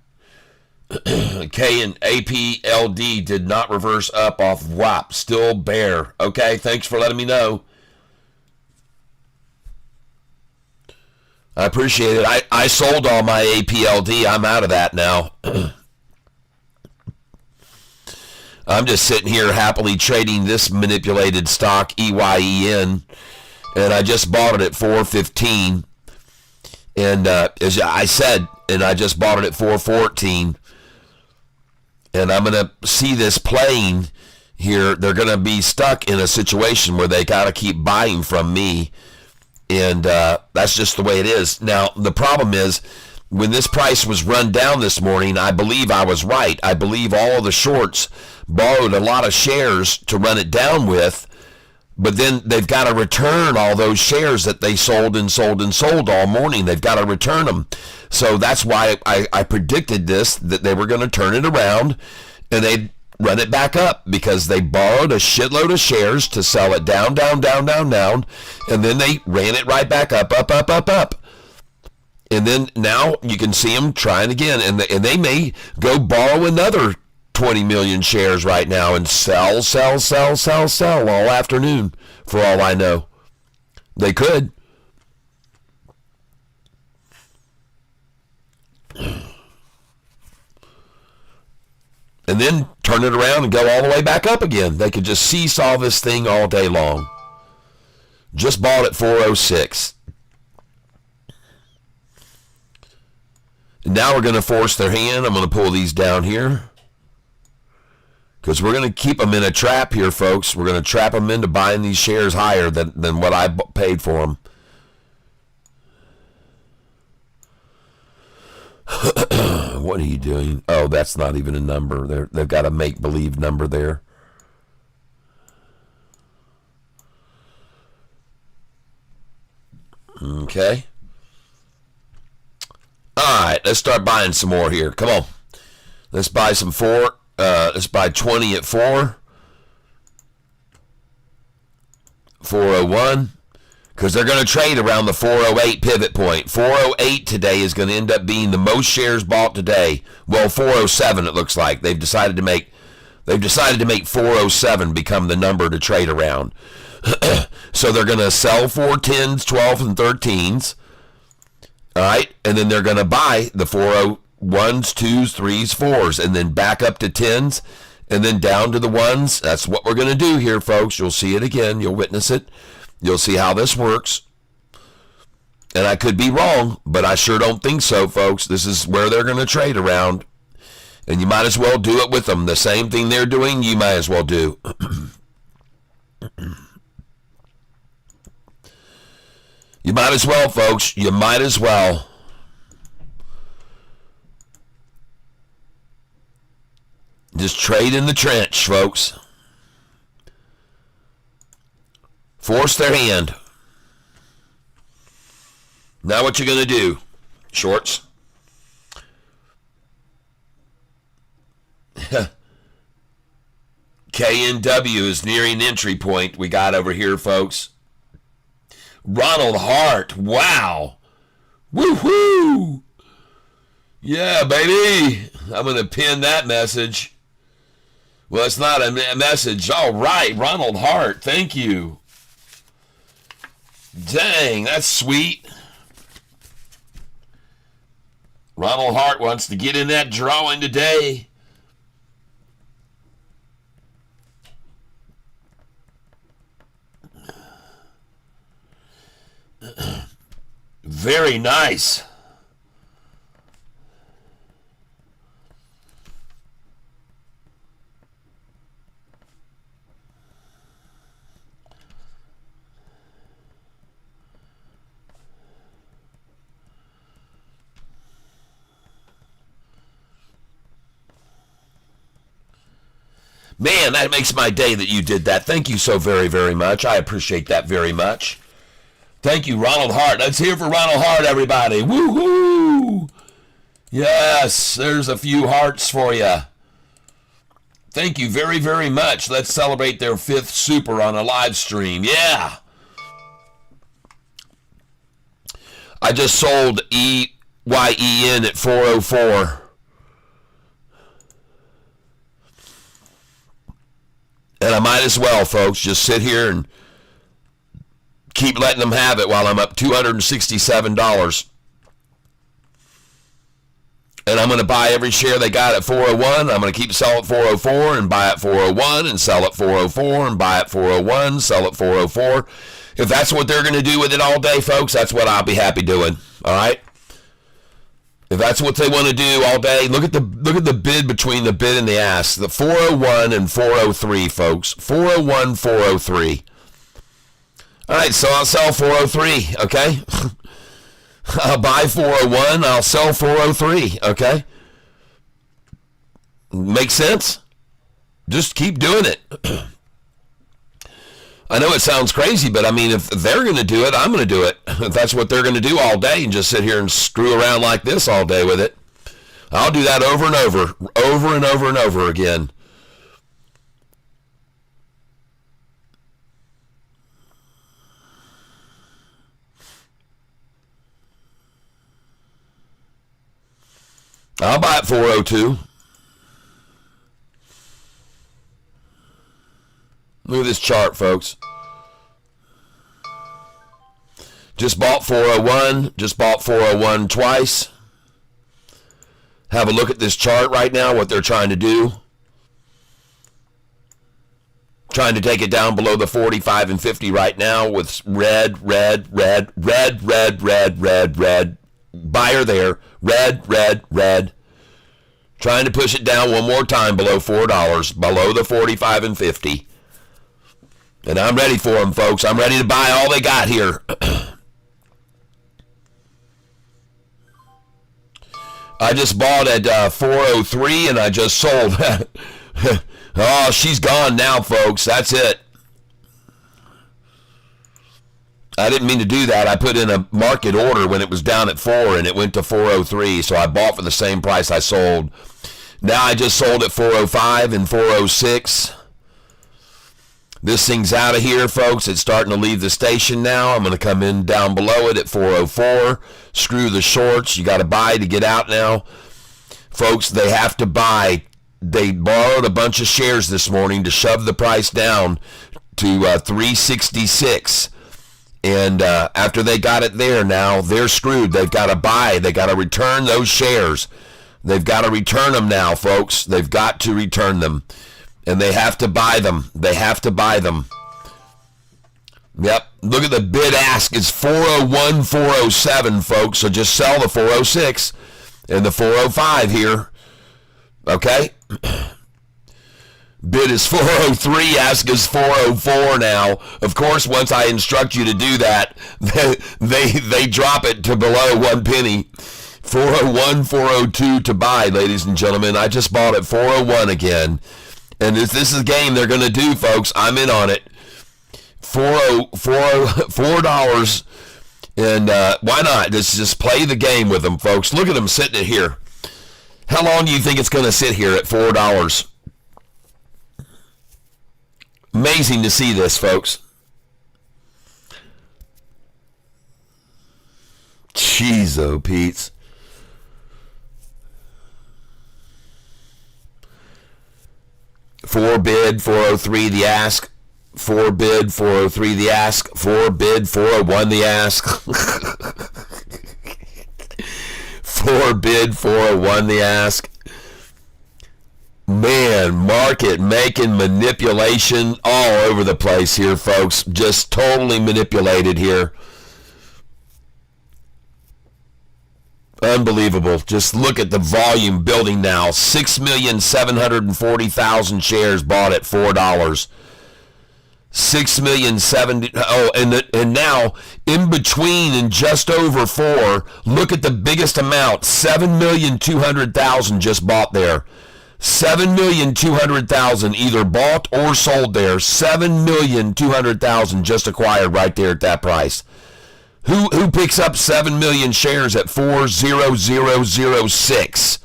K and APLD did not reverse up off WAP. Still bear. Okay, thanks for letting me know. I appreciate it. I sold all my APLD. I'm out of that now. I'm just sitting here happily trading this manipulated stock, EYEN, and I just bought it at 415. And as I said, and I just bought it at 414. And I'm going to see this playing here. They're going to be stuck in a situation where they got to keep buying from me. And that's just the way it is. Now, the problem is, when this price was run down this morning, I believe I was right. I believe all of the shorts borrowed a lot of shares to run it down with. But then they've got to return all those shares that they sold and sold and sold all morning. They've got to return them. So that's why I predicted this, that they were going to turn it around and they'd run it back up, because they borrowed a shitload of shares to sell it down, down, down, down, down. And then they ran it right back up, up, up, up, up. And then now you can see them trying again. And they may go borrow another 20 million shares right now and sell all afternoon, for all I know. They could. And then turn it around and go all the way back up again. They could just seesaw this thing all day long. Just bought at 406. And now we're going to force their hand. I'm going to pull these down here, because we're going to keep them in a trap here, folks. We're going to trap them into buying these shares higher than what I paid for them. What are you doing? Oh, that's not even a number. They've got a make-believe number there. Okay. All right, let's start buying some more here. Come on. Let's buy some 4. Let's buy 20 at 4. 401, because they're going to trade around the 408 pivot point. 408 today is going to end up being the most shares bought today. Well, 407 it looks like. They've decided to make 407 become the number to trade around. So they're going to sell 410s, 12s, and 13s. All right, and then they're going to buy the 401s, 2s, 3s, 4s, and then back up to 10s, and then down to the 1s. That's what we're going to do here, folks. You'll see it again. You'll witness it. You'll see how this works. And I could be wrong, but I sure don't think so, folks. This is where they're going to trade around. And you might as well do it with them. The same thing they're doing, you might as well do. You might as well, folks. You might as well. Just trade in the trench, folks. Force their hand. Now what you going to do, shorts? KNW is nearing entry point we got over here, folks. Ronald Hart, wow. Woo-hoo. Yeah, baby. I'm going to pin that message. Well, it's not a message. All right, Ronald Hart, thank you. Dang, that's sweet. Ronald Hart wants to get in that drawing today. Very nice. Man, that makes my day that you did that. Thank you so very, very much. I appreciate that very much. Thank you, Ronald Hart. Let's hear for Ronald Hart, everybody. Woo-hoo! Yes, there's a few hearts for you. Thank you very, very much. Let's celebrate their 5th super on a live stream. Yeah. I just sold EYEN at 404. And I might as well, folks, just sit here and keep letting them have it while I'm up $267. And I'm going to buy every share they got at 401. I'm going to keep selling at 404 and buy at 401 and sell at 404 and buy at 401, sell at 404. If that's what they're going to do with it all day, folks, that's what I'll be happy doing. All right? If that's what they want to do all day, look at the bid between the bid and the ask. The 401 and 403, folks. 401, 403. All right, so I'll sell 403, okay? I'll buy 401, I'll sell 403, okay? Makes sense? Just keep doing it. I know it sounds crazy, but I mean, if they're going to do it, I'm going to do it. If that's what they're going to do all day and just sit here and screw around like this all day with it, I'll do that over and over and over and over again. I'll buy it 402. Look at this chart, folks. Just bought 401. Just bought 401 twice. Have a look at this chart right now, what they're trying to do. Trying to take it down below the 45 and 50 right now with red. Buyer there. Red. Trying to push it down one more time below $4, below the 45 and 50. And I'm ready for them, folks. I'm ready to buy all they got here. I just bought at 403 and I just sold. Oh, she's gone now, folks. That's it. I didn't mean to do that. I put in a market order when it was down at 4 and it went to 403. So I bought for the same price I sold. Now I just sold at 405 and 406. This thing's out of here, folks. It's starting to leave the station now. I'm going to come in down below it at 404. Screw the shorts. You got to buy to get out now. Folks, they have to buy. They borrowed a bunch of shares this morning to shove the price down to 366. And after they got it there, now they're screwed. They've got to buy. They got to return those shares. They've got to return them now, folks. They've got to return them. And they have to buy them. They have to buy them. Yep. Look at the bid ask. It's 401, 407, folks. So just sell the 406 and the 405 here. Okay? Bid is 403. Ask is 404 now. Of course, once I instruct you to do that, they drop it to below 1 penny. 401, 402 to buy, ladies and gentlemen. I just bought at 401 again. And this is a game they're going to do, folks. I'm in on it. $4. And why not? Let's just play the game with them, folks. Look at them sitting it here. How long do you think it's going to sit here at $4? Amazing to see this, folks. Jeez, oh, Pete's. Four bid, 403 the ask. Four bid, 403 the ask. Four bid, 401 the ask. Four bid, 401 the ask. Man, market making manipulation all over the place here, folks. Just totally manipulated here. Unbelievable. Just look at the volume building now. 6,740,000 shares bought at $4. 6,070,000. Oh, and now in between and just over 4. Look at the biggest amount. 7,200,000 just bought there. 7,200,000 either bought or sold there. 7,200,000 just acquired right there at that price. Who picks up 7 million shares at 4,006?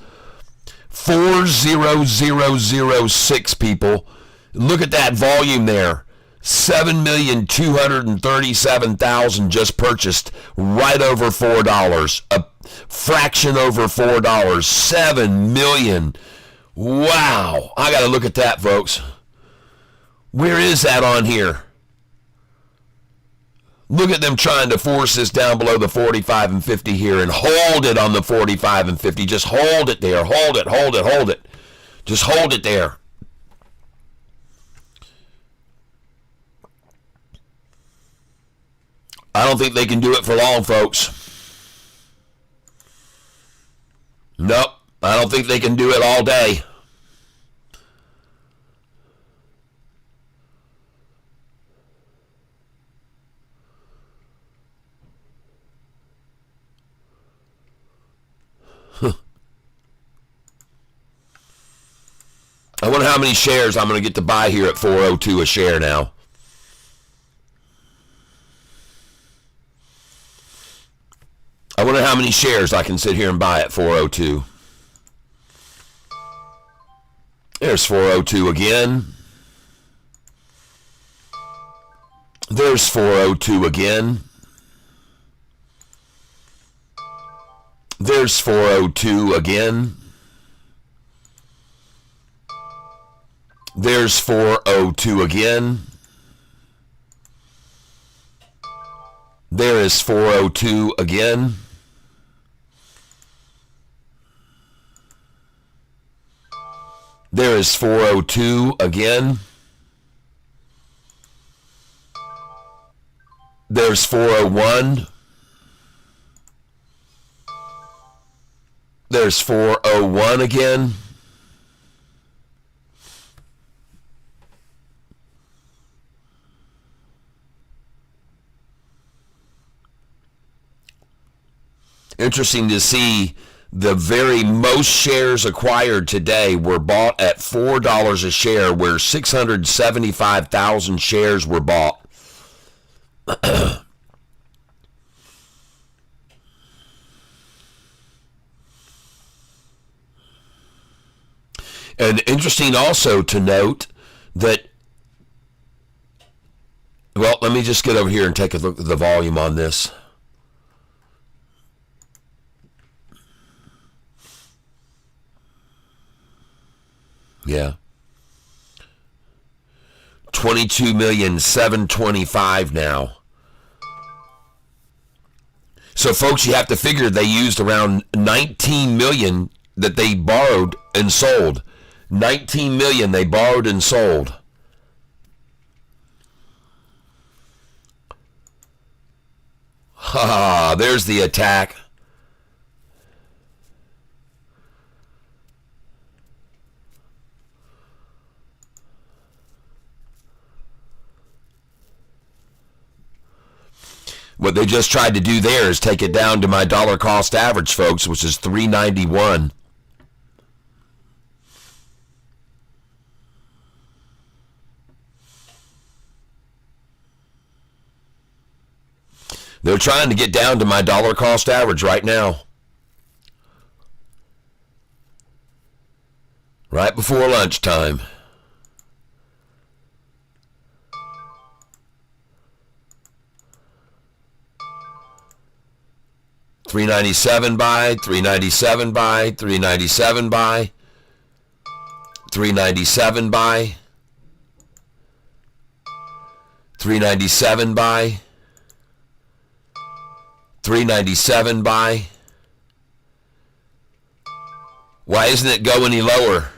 4,006, people. Look at that volume there. 7,237,000 just purchased right over $4. A fraction over $4. 7 million. Wow. I got to look at that, folks. Where is that on here? Look at them trying to force this down below the 45 and 50 here and hold it on the 45 and 50. Just hold it there. Hold it, hold it, hold it. Just hold it there. I don't think they can do it for long, folks. Nope. I don't think they can do it all day. I wonder how many shares I'm going to get to buy here at 402 a share now. I wonder how many shares I can sit here and buy at 402. There's 402 again. There's 402 again. There's 402 again. There's 402 again. There is 402 again. There is 402 again. There's 401. There's 401 again. Interesting to see the very most shares acquired today were bought at $4 a share, where 675,000 shares were bought. And interesting also to note that Well, let me just get over here and take a look at the volume on this. Yeah. 22,725,000 now. So, folks, you have to figure they used around 19 million that they borrowed and sold. 19 million they borrowed and sold. Ha! There's the attack. What they just tried to do there is take it down to my dollar cost average, folks, which is 391. They're trying to get down to my dollar cost average right now. Right before lunchtime. $397 buy, $397 buy, $397 buy, $397 buy, $397 buy, $397 buy. Why isn't it go any lower?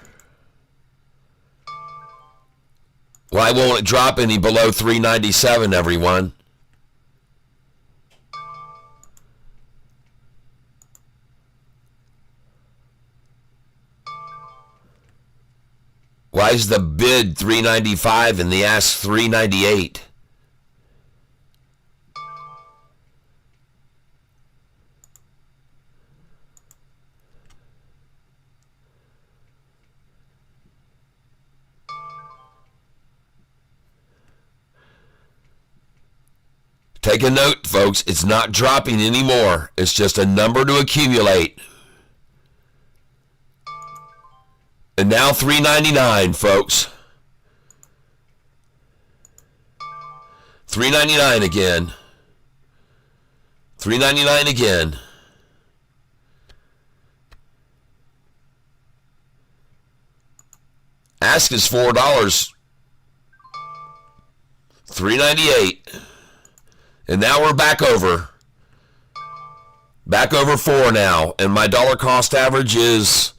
Why won't it drop any below $397, everyone? Why is the bid $395 and the ask $398? Take a note, folks. It's not dropping anymore. It's just a number to accumulate. And now $399, folks. $399 again. $399 again. Ask is $4. $398. And now we're back over. Back over 4 now. And my dollar cost average is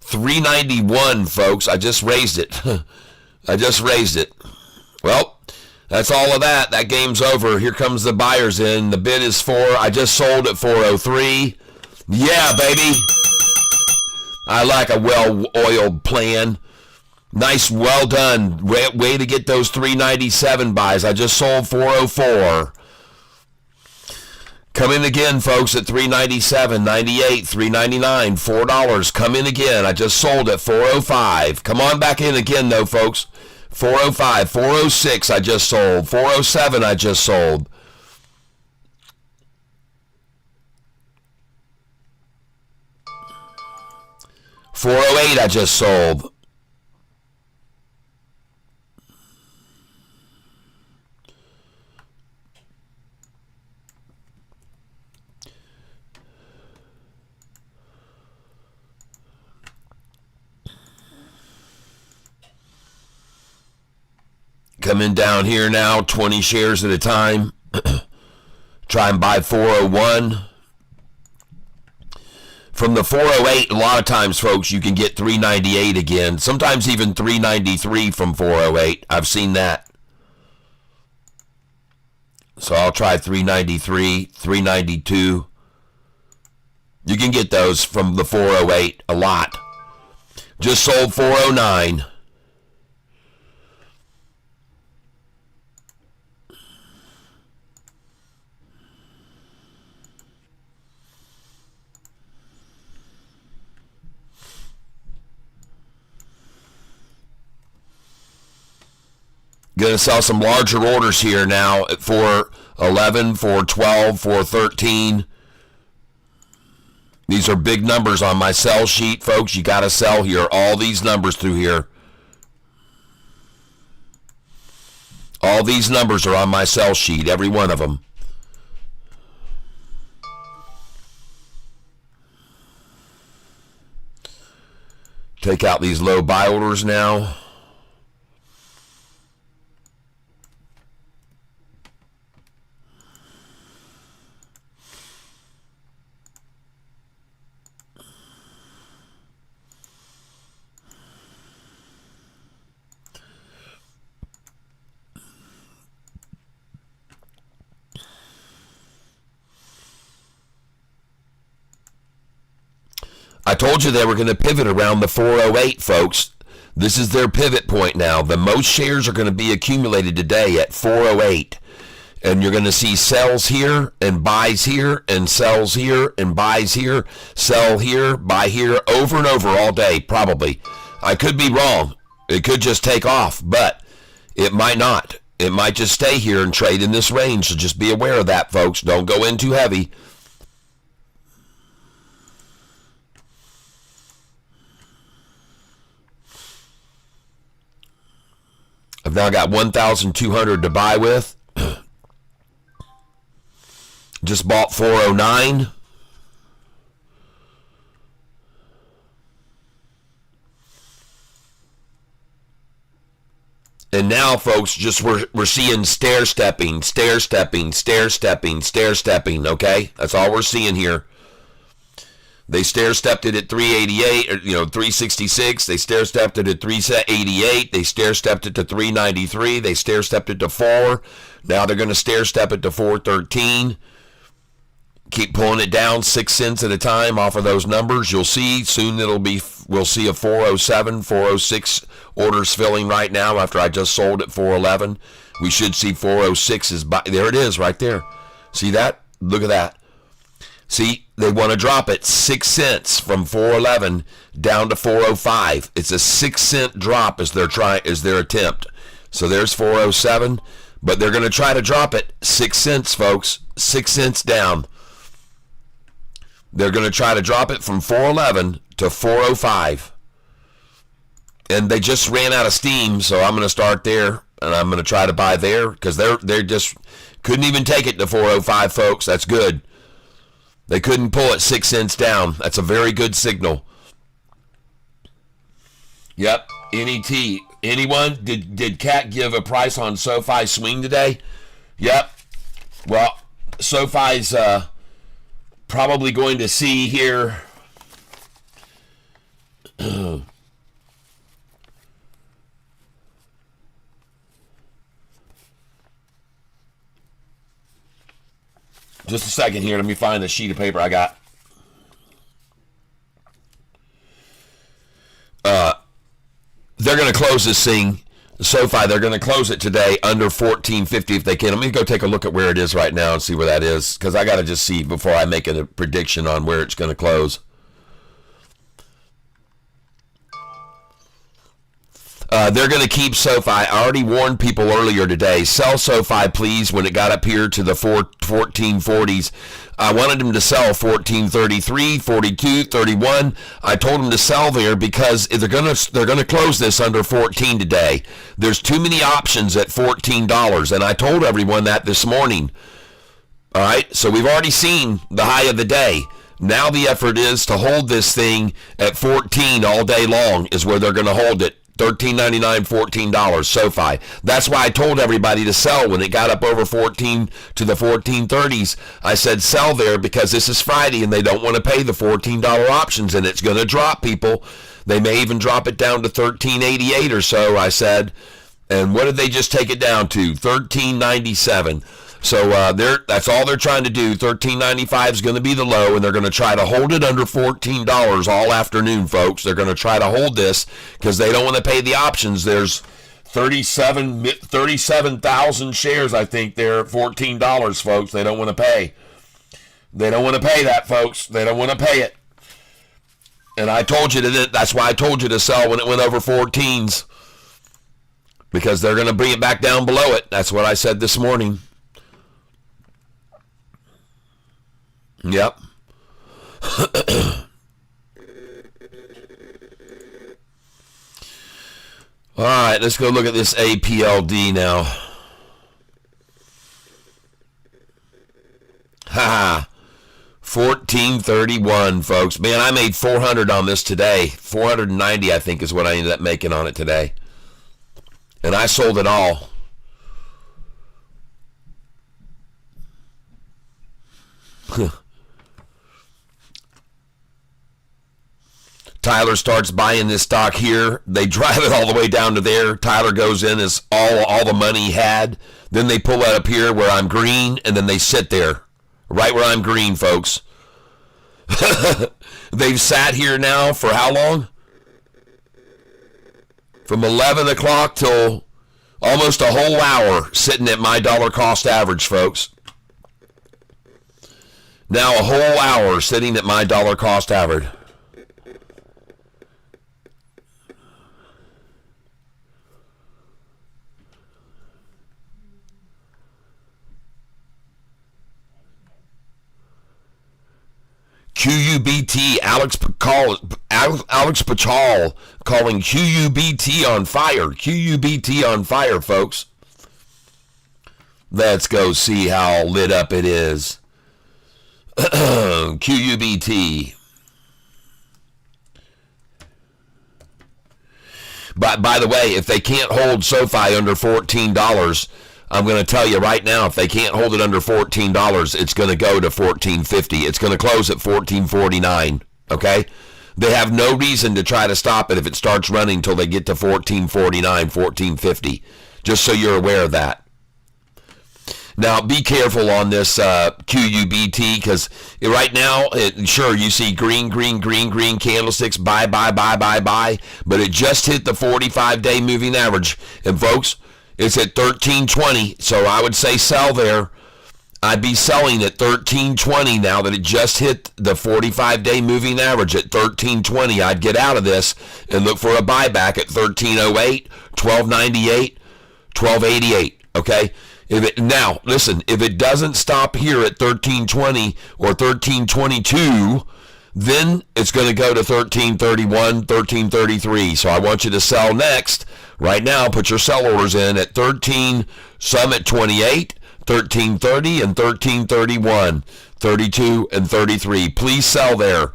$391, folks. I just raised it. I just raised it. Well, that's all of that. That game's over. Here comes the buyers in. The bid is 4. I just sold at 403. Yeah, baby. I like a well-oiled plan. Nice, well done. Way to get those 397 buys. I just sold 404. Come in again, folks, at 397, 98, 399, $4. Come in again. I just sold at 405. Come on back in again, though, folks. 405, 406, I just sold. 407, I just sold. $408, I just sold. Coming down here now, 20 shares at a time. Try and buy 401. From the 408, a lot of times, folks, you can get 398 again. Sometimes even 393 from 408. I've seen that. So I'll try 393, 392. You can get those from the 408 a lot. Just sold 409. Going to sell some larger orders here now at 411, 412, 413. These are big numbers on my sell sheet, folks. You got to sell here. All these numbers through here. All these numbers are on my sell sheet, every one of them. Take out these low buy orders now. I told you they were going to pivot around the 408, folks. This is their pivot point now. The most shares are going to be accumulated today at 408. And you're going to see sells here and buys here and sells here and buys here, sell here, buy here, over and over all day, probably. I could be wrong. It could just take off, but it might not. It might just stay here and trade in this range, so just be aware of that, folks. Don't go in too heavy. I've now got 1,200 to buy with. Just bought 409. And now, folks, just we're seeing stair-stepping, okay? That's all we're seeing here. They stair-stepped it at 388, or, 366. They stair-stepped it at 388. They stair-stepped it to 393. They stair-stepped it to 4. Now they're going to stair-step it to 413. Keep pulling it down 6 cents at a time off of those numbers. You'll see soon we'll see a 407, 406 orders filling right now after I just sold at 411. We should see 406 there it is right there. See that? Look at that. See, they want to drop it 6 cents from 411 down to 405. It's a 6 cent drop as their attempt. So there's 407, but they're going to try to drop it 6 cents, folks. 6 cents down. They're going to try to drop it from 411 to 405. And they just ran out of steam, so I'm going to start there, and I'm going to try to buy there because they're just couldn't even take it to 405, folks. That's good. They couldn't pull it 6 cents down. That's a very good signal. Yep. NET. Anyone? Did Cat give a price on SOFI swing today? Yep. Well, SOFI's probably going to see here. Just a second here. Let me find the sheet of paper I got. They're going to close this thing, SOFI. They're going to close it today under 1450 if they can. Let me go take a look at where it is right now and see where that is, because I got to just see before I make a prediction on where it's going to close. They're going to keep SOFI. I already warned people earlier today. Sell SOFI, please, when it got up here to the 1440s. I wanted them to sell 1433, 42, 31. I told them to sell there because they're going to close this under 14 today. There's too many options at $14, and I told everyone that this morning. All right, so we've already seen the high of the day. Now the effort is to hold this thing at 14 all day long is where they're going to hold it. $13.99, $14, SOFI. That's why I told everybody to sell when it got up over 14 to the 1430s. I said sell there because this is Friday and they don't want to pay the $14 options and it's going to drop, people. They may even drop it down to $13.88 or so, I said. And what did they just take it down to? $13.97. So that's all they're trying to do. $13.95 is going to be the low, and they're going to try to hold it under $14 all afternoon, folks. They're going to try to hold this because they don't want to pay the options. There's 37,000 shares, I think, there at $14, folks. They don't want to pay. They don't want to pay that, folks. They don't want to pay it. And I told you that's why I told you to sell when it went over 14s, because they're going to bring it back down below it. That's what I said this morning. Yep. All right, let's go look at this APLD now. Ha! 1431, folks. Man, I made 400 on this today. 490, I think, is what I ended up making on it today. And I sold it all. Tyler starts buying this stock here. They drive it all the way down to there. Tyler goes in as all the money he had. Then they pull it up here where I'm green, and then they sit there. Right where I'm green, folks. They've sat here now for how long? From 11 o'clock till almost a whole hour sitting at my dollar cost average, folks. Now a whole hour sitting at my dollar cost average. QUBT, Alex Pachal calling QUBT on fire. QUBT on fire, folks. Let's go see how lit up it is. QUBT. By the way, if they can't hold SOFI under $14, I'm going to tell you right now, if they can't hold it under $14, it's going to go to $14.50. It's going to close at $14.49, okay? They have no reason to try to stop it if it starts running until they get to $14.49, $14.50, just so you're aware of that. Now, be careful on this QUBT, because right now, sure, you see green candlesticks, buy, but it just hit the 45-day moving average. And, folks, it's at 1320, so I would say sell there. I'd be selling at 1320 now that it just hit the 45-day moving average at 1320. I'd get out of this and look for a buyback at 1308, 1298, 1288, okay? Now, listen, if it doesn't stop here at 1320 or 1322, then it's going to go to 1331, 1333. So I want you to sell next. Right now, put your sell orders in at 13, some at 28, 1330, and 1331, 32, and 33. Please sell there.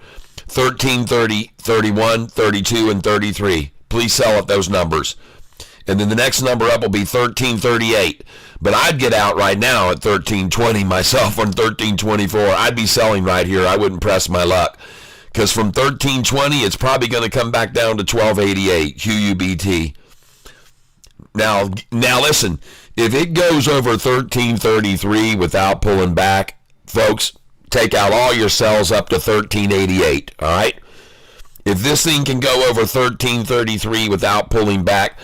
1330, 31, 32, and 33. Please sell at those numbers. And then the next number up will be 1338. But I'd get out right now at 1320 myself on 1324. I'd be selling right here. I wouldn't press my luck. Because from 1320, it's probably going to come back down to 1288, QUBT. Now listen, if it goes over 1333 without pulling back, folks, take out all your sells up to 1388, all right? If this thing can go over 1333 without pulling back,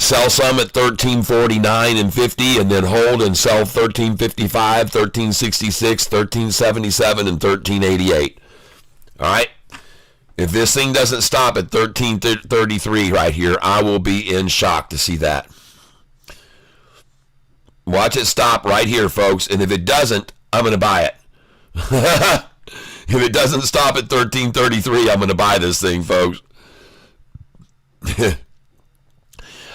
sell some at 1349 and 50, and then hold and sell 1355, 1366, 1377, and 1388, all right? If this thing doesn't stop at 1333 right here, I will be in shock to see that. Watch it stop right here, folks. And if it doesn't, I'm going to buy it. If it doesn't stop at 1333, I'm going to buy this thing, folks.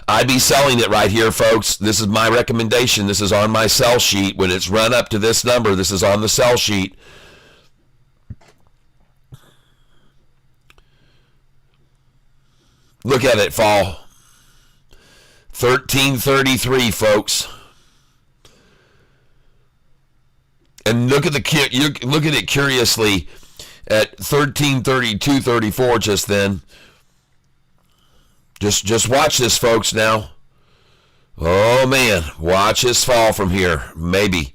I'd be selling it right here, folks. This is my recommendation. This is on my sell sheet. When it's run up to this number, this is on the sell sheet. Look at it fall. 1333, folks. And look at it curiously at 1332, 34 just then. Just watch this, folks, now. Oh man, watch this fall from here. Maybe.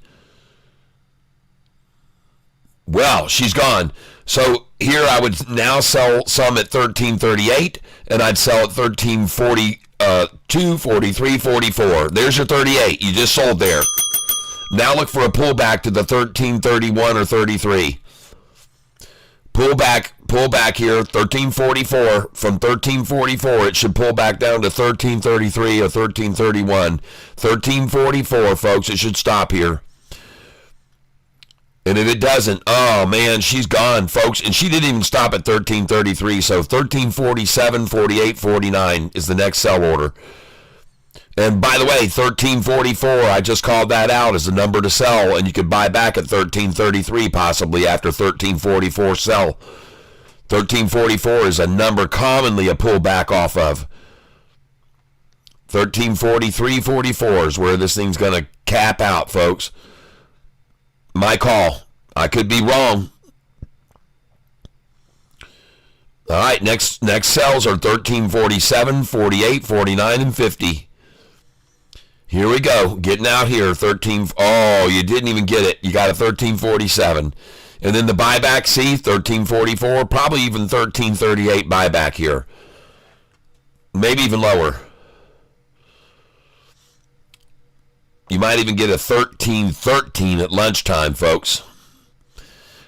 Well, she's gone. So here I would now sell some at 1338, and I'd sell at 1342, 43, 44. There's your 38. You just sold there. Now look for a pullback to the 1331 or 33. Pull back here, 1344. From 1344, it should pull back down to 1333 or 1331. 1344, folks, it should stop here. And if it doesn't, oh man, she's gone, folks. And she didn't even stop at 1333. So 1347, 48, 49 is the next sell order. And by the way, 1344, I just called that out as a number to sell, and you could buy back at 1333 possibly after 1344 sell. 1344 is a number commonly a pullback off of. 1343.44 is where this thing's going to cap out, folks. My call. I could be wrong. All right, next sells are 1347, 48, 49, and 50. Here we go. Getting out here. Oh, you didn't even get it. You got a 1347. And then the buyback, see, 1344, probably even 1338 buyback here. Maybe even lower. You might even get a 1313 at lunchtime, folks.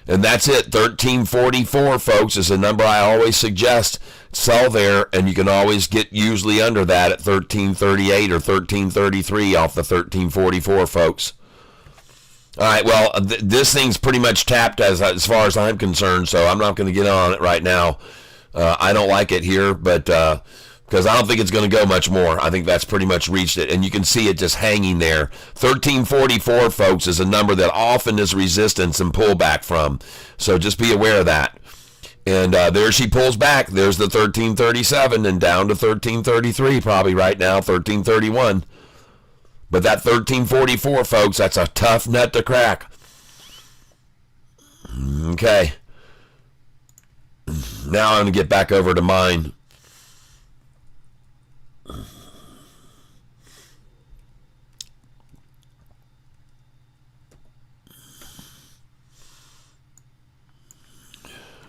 And that's it. 1344, folks, is a number I always suggest. Sell there, and you can always get usually under that at 1338 or 1333 off the 1344, folks. All right, well, this thing's pretty much tapped as far as I'm concerned, so I'm not going to get on it right now. I don't like it here, but because I don't think it's going to go much more. I think that's pretty much reached it, and you can see it just hanging there. 1344, folks, is a number that often is resistance and pullback from, so just be aware of that. And there she pulls back. There's the 1337 and down to 1333 probably right now, 1331. But that 1344, folks, that's a tough nut to crack. Okay. Now I'm going to get back over to mine.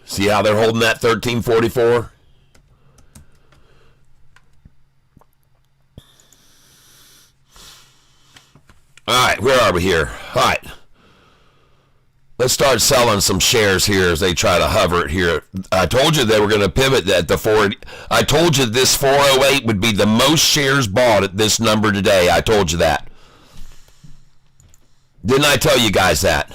See how they're holding that 1344? All right, where are we here? All right. Let's start selling some shares here as they try to hover it here. I told you they were going to pivot at the 4. I told you this 408 would be the most shares bought at this number today. I told you that. Didn't I tell you guys that?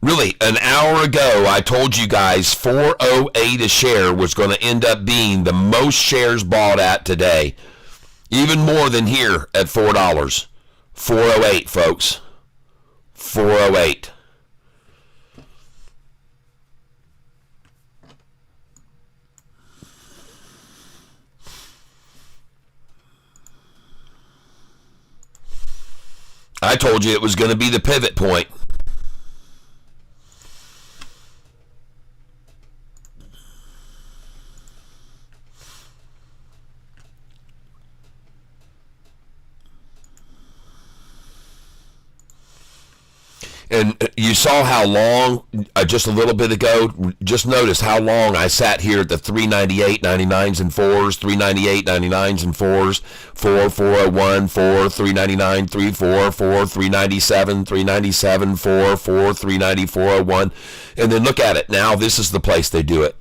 Really, an hour ago, I told you guys 408 a share was going to end up being the most shares bought at today. Even more than here at $4. 408, folks. 408. I told you it was going to be the pivot point. And you saw how long, just a little bit ago, just notice how long I sat here at the 398, 99s and 4s, 398, 99s and 4s, 4, 401, 4, 399, 3, 4, 4, 397, 397, 4, 4, 390, 401. And then look at it. Now this is the place they do it.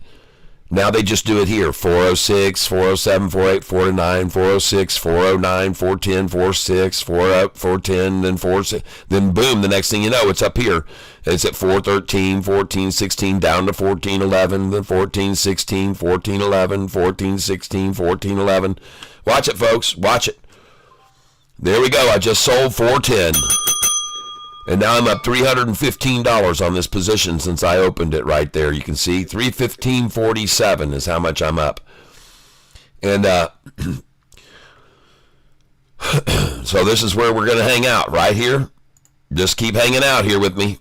Now they just do it here. 406, 407, 408, 409, 406, 409, 410, 46, 410, then 46. Then boom, the next thing you know, it's up here. It's at 413, 14, 16, down to 14, 11, then 14, 16, 14, 11, 14, 16, 14, 11. Watch it, folks. Watch it. There we go. I just sold 410. And now I'm up $315 on this position since I opened it right there. You can see 315.47 is how much I'm up. And so this is where we're going to hang out, right here. Just keep hanging out here with me.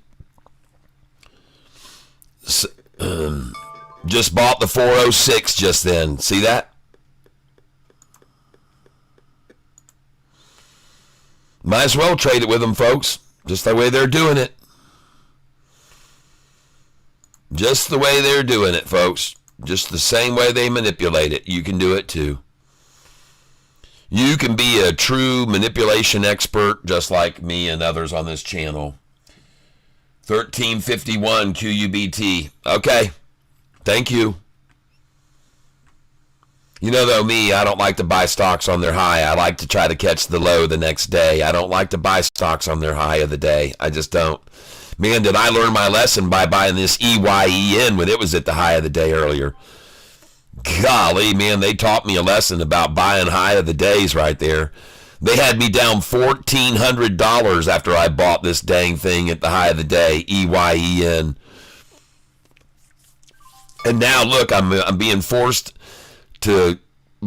Just bought the 406 just then. See that? Might as well trade it with them, folks. Just the way they're doing it. Just the way they're doing it, folks. Just the same way they manipulate it. You can do it too. You can be a true manipulation expert just like me and others on this channel. 1351 QUBT. Okay. Thank you. You know, though, me, I don't like to buy stocks on their high. I like to try to catch the low the next day. I don't like to buy stocks on their high of the day. I just don't. Man, did I learn my lesson by buying this EYEN when it was at the high of the day earlier. Golly, man, they taught me a lesson about buying high of the days right there. They had me down $1,400 after I bought this dang thing at the high of the day, EYEN. And now, look, I'm being forced to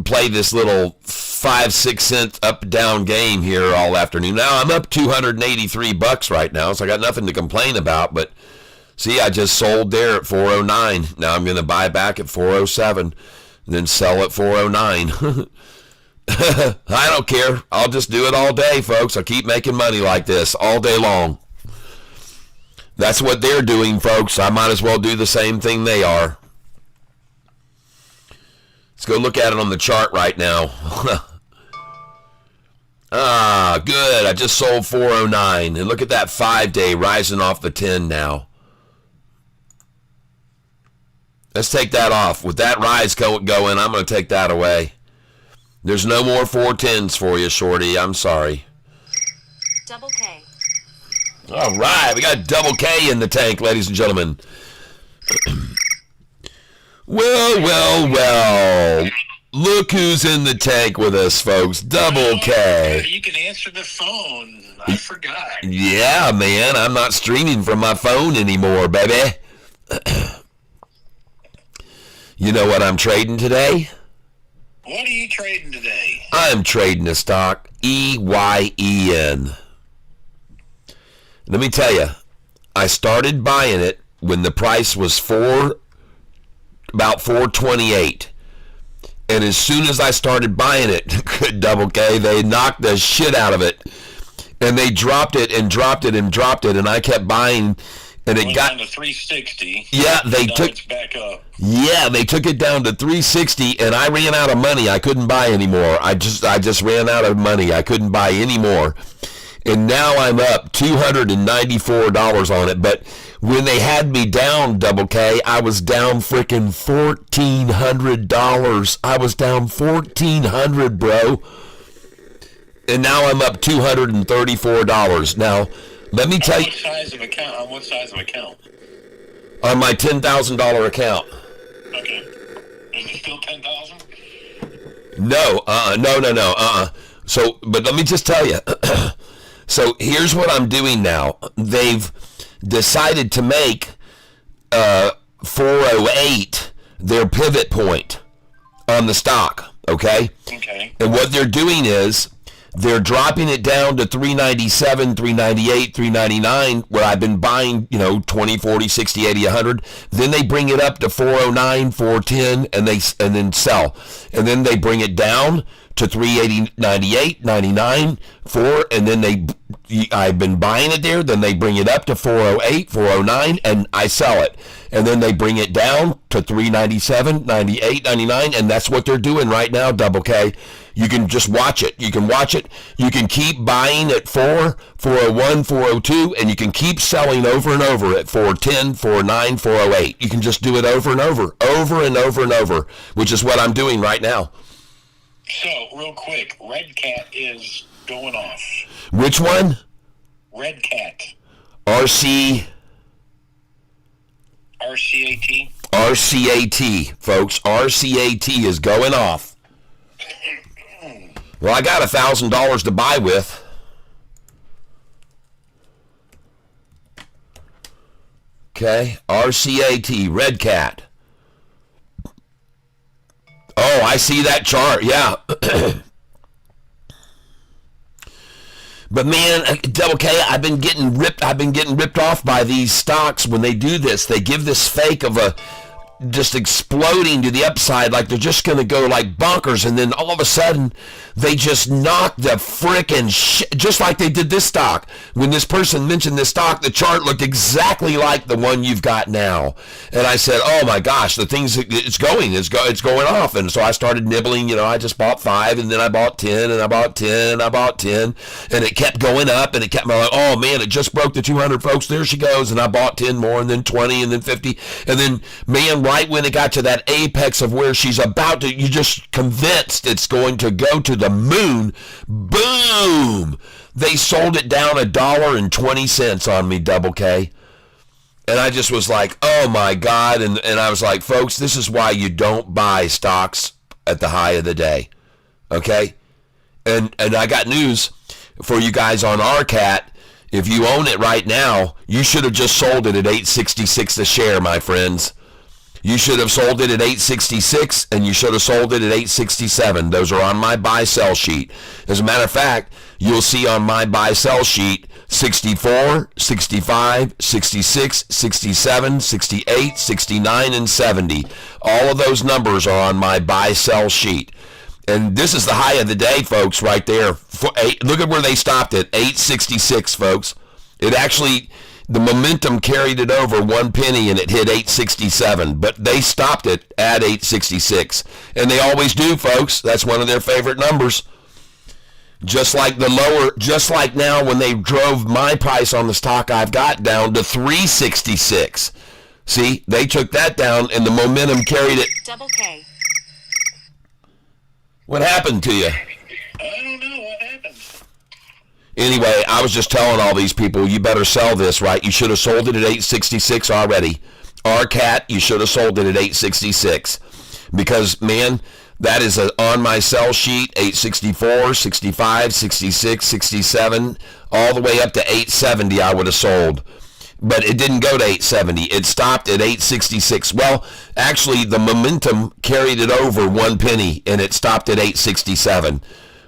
play this little 5-6 cent up-down game here all afternoon. Now, I'm up $283 right now, so I got nothing to complain about, but see, I just sold there at 409. Now I'm going to buy back at 407 and then sell at 409. I don't care. I'll just do it all day, folks. I'll keep making money like this all day long. That's what they're doing, folks. I might as well do the same thing they are. Let's go look at it on the chart right now. Good. I just sold 409. And look at that 5-day rising off the 10 now. Let's take that off. With that rise going, I'm going to take that away. There's no more 410s for you, Shorty. I'm sorry. Double K. All right. We got double K in the tank, ladies and gentlemen. Well. Look who's in the tank with us, folks. Double K. You can answer the phone. I forgot. Yeah, man. I'm not streaming from my phone anymore, baby. You know what I'm trading today? What are you trading today? I'm trading a stock, EYEN. Let me tell you, I started buying it when the price was about 428. And as soon as I started buying it, double K, they knocked the shit out of it. And they dropped it and dropped it and dropped it, and I kept buying. And it got down to 360. Yeah, they took. It's back up. Yeah, they took it down to 360, and I ran out of money. I couldn't buy anymore. I just ran out of money. I couldn't buy any more. And now I'm up $294 on it. But when they had me down, double K, I was down freaking $1,400. I was down $1,400, bro. And now I'm up $234. Now, let me tell you. On what size of account? On my $10,000 account. Okay. Is it still 10,000? No. So, but let me just tell you. So here's what I'm doing now. They've decided to make 408 their pivot point on the stock. Okay. Okay. And what they're doing is, they're dropping it down to 397, 398, 399, where I've been buying, 20, 40, 60, 80, 100. Then they bring it up to 409, 410, and then sell. And then they bring it down to 380, 98, 99, 4, and then I've been buying it there. Then they bring it up to 408, 409, and I sell it. And then they bring it down to 397, 98, 99, and that's what they're doing right now, double K. You can just watch it. You can watch it. You can keep buying at 4, 401, 402, and you can keep selling over and over at 410, 409, 408. You can just do it over and over and over, which is what I'm doing right now. So, real quick, Red Cat is going off. Which one? Red Cat. RCAT, folks. RCAT is going off. Well, I got $1,000 to buy with. Okay, RCAT, Red Cat. Oh, I see that chart. Yeah. But man, double K, I've been getting ripped off by these stocks when they do this. They give this fake of a just exploding to the upside, like they're just going to go like bonkers, and then all of a sudden they just knock the frickin' shit, just like they did this stock. When this person mentioned this stock, the chart looked exactly like the one you've got now, and I said, oh my gosh, the thing's it's going off. And so I started nibbling. I just bought 5, and then I bought 10, and I bought 10, and I bought 10, and it kept going up, and it kept like, oh man, it just broke the 200, folks, there she goes. And I bought 10 more, and then 20, and then 50, and then man, right when it got to that apex of where she's about to, you're just convinced it's going to go to the moon. Boom! They sold it down $1.20 on me, double K. And I just was like, oh my God. And I was like, folks, this is why you don't buy stocks at the high of the day. Okay? And I got news for you guys on RCAT. If you own it right now, you should have just sold it at $8.66 a share, my friends. You should have sold it at $8.66, and you should have sold it at $8.67. Those are on my buy-sell sheet. As a matter of fact, you'll see on my buy-sell sheet 64, 65, 66, 67, 68, 69, and 70. All of those numbers are on my buy-sell sheet. And this is the high of the day, folks, right there. Look at where they stopped at, 8.66, folks. It actually, the momentum carried it over 1 penny and it hit 8.67, but they stopped it at 8.66. And they always do, folks. That's one of their favorite numbers. Just like now when they drove my price on the stock I've got down to 3.66. See, they took that down and the momentum carried it. Double K. What happened to you? I don't know what happened. Anyway, I was just telling all these people, you better sell this, right? You should have sold it at 8.66 already. RCAT, you should have sold it at 8.66. Because, man, that is on my sell sheet, 8.64, 65, 66, 67, all the way up to 8.70 I would have sold. But it didn't go to 8.70. It stopped at 8.66. Well, actually, the momentum carried it over 1 penny, and it stopped at 8.67.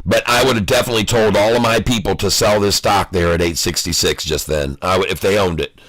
But I would have definitely told all of my people to sell this stock there at 8.66 just then, if they owned it.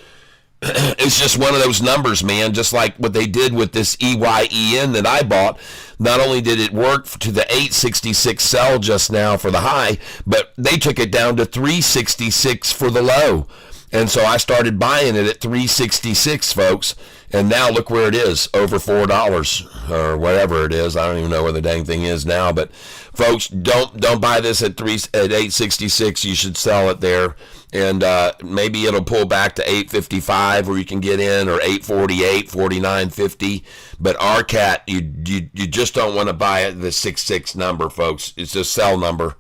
It's just one of those numbers, man, just like what they did with this EYEN that I bought. Not only did it work to the 8.66 sell just now for the high, but they took it down to 3.66 for the low. And so I started buying it at 3.66, folks. And now look where it is, over $4 or whatever it is. I don't even know where the dang thing is now. But folks, don't buy this at 8.66. You should sell it there. And maybe it'll pull back to 8.55 where you can get in, or 8.48, 49.50. But RCAT, you just don't want to buy it the 66 number, folks. It's a sell number.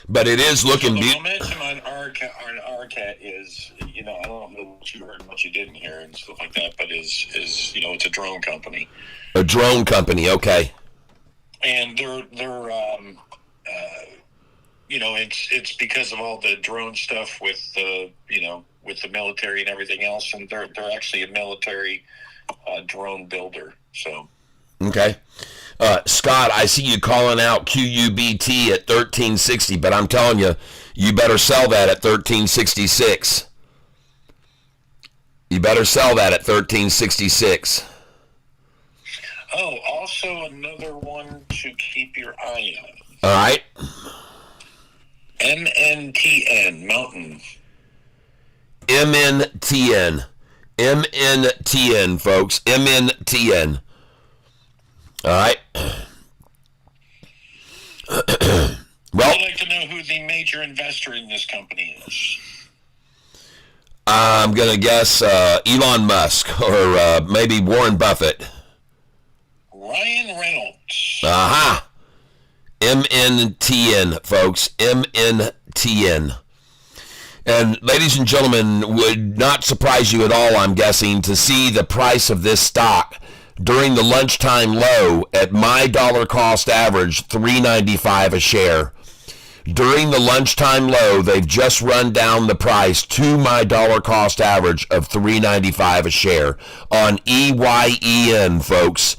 But it is looking beautiful. The momentum on RCAT is, I don't know what you heard and what you didn't hear and stuff like that, but is it's a drone company. A drone company, okay. And they're it's because of all the drone stuff with the with the military and everything else, and they're actually a military drone builder. So okay. Scott, I see you calling out QUBT at 1360, but I'm telling you, you better sell that at 1366. You better sell that at 1366. Oh, also another one to keep your eye on. All right. MNTN, Mountain. MNTN. MNTN, folks. MNTN. All right. Well, I'd like to know who the major investor in this company is. I'm going to guess Elon Musk or maybe Warren Buffett. Ryan Reynolds. Aha. MNTN, folks. MNTN. And ladies and gentlemen, would not surprise you at all, I'm guessing, to see the price of this stock during the lunchtime low at my dollar cost average, $3.95 a share. During the lunchtime low, they've just run down the price to my dollar cost average of $3.95 a share on EYEN, folks.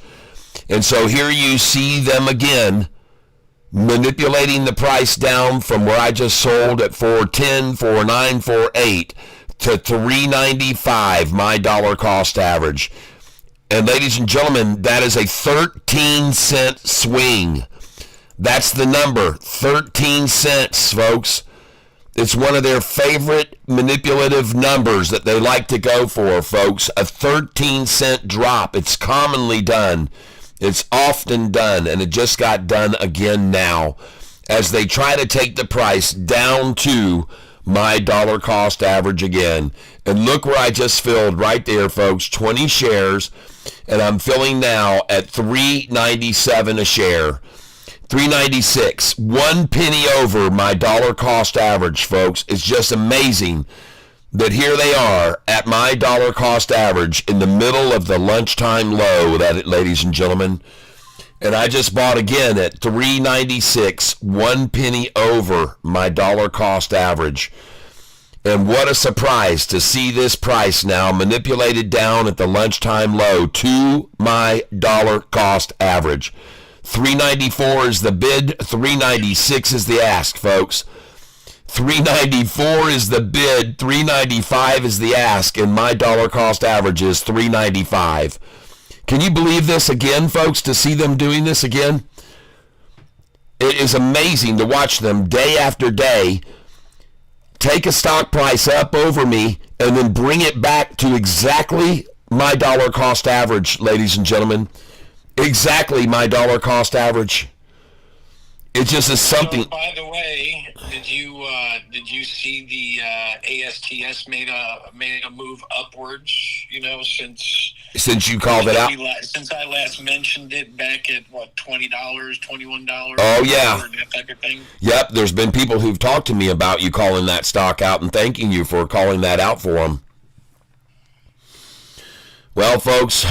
And so here you see them again manipulating the price down from where I just sold at $4.10, $4.09, $4.08 to $3.95, my dollar cost average. And ladies and gentlemen, that is a 13-cent swing. That's the number, 13 cents, folks. It's one of their favorite manipulative numbers that they like to go for, folks. A 13-cent drop. It's commonly done. It's often done, and it just got done again now as they try to take the price down to my dollar cost average again. And look where I just filled right there, folks, 20 shares, and I'm filling now at $3.97 a share. $3.96, 1 penny over my dollar cost average, folks. It's just amazing that here they are at my dollar cost average in the middle of the lunchtime low, that, ladies and gentlemen. And I just bought again at $3.96, 1 penny over my dollar cost average. And what a surprise to see this price now manipulated down at the lunchtime low to my dollar cost average. $3.94 is the bid, $3.96 is the ask, folks. $3.94 is the bid, $3.95 is the ask, and my dollar cost average is $3.95. Can you believe this again, folks, to see them doing this again? It is amazing to watch them day after day take a stock price up over me and then bring it back to exactly my dollar cost average, ladies and gentlemen. Exactly my dollar cost average. It just is something. So, by the way, did you see the ASTS made a move upwards? You know, since you called it out. Since I last mentioned it back at what, $20, $21. Oh yeah, that type of thing. Yep. There's been people who've talked to me about you calling that stock out and thanking you for calling that out for them. Well, folks,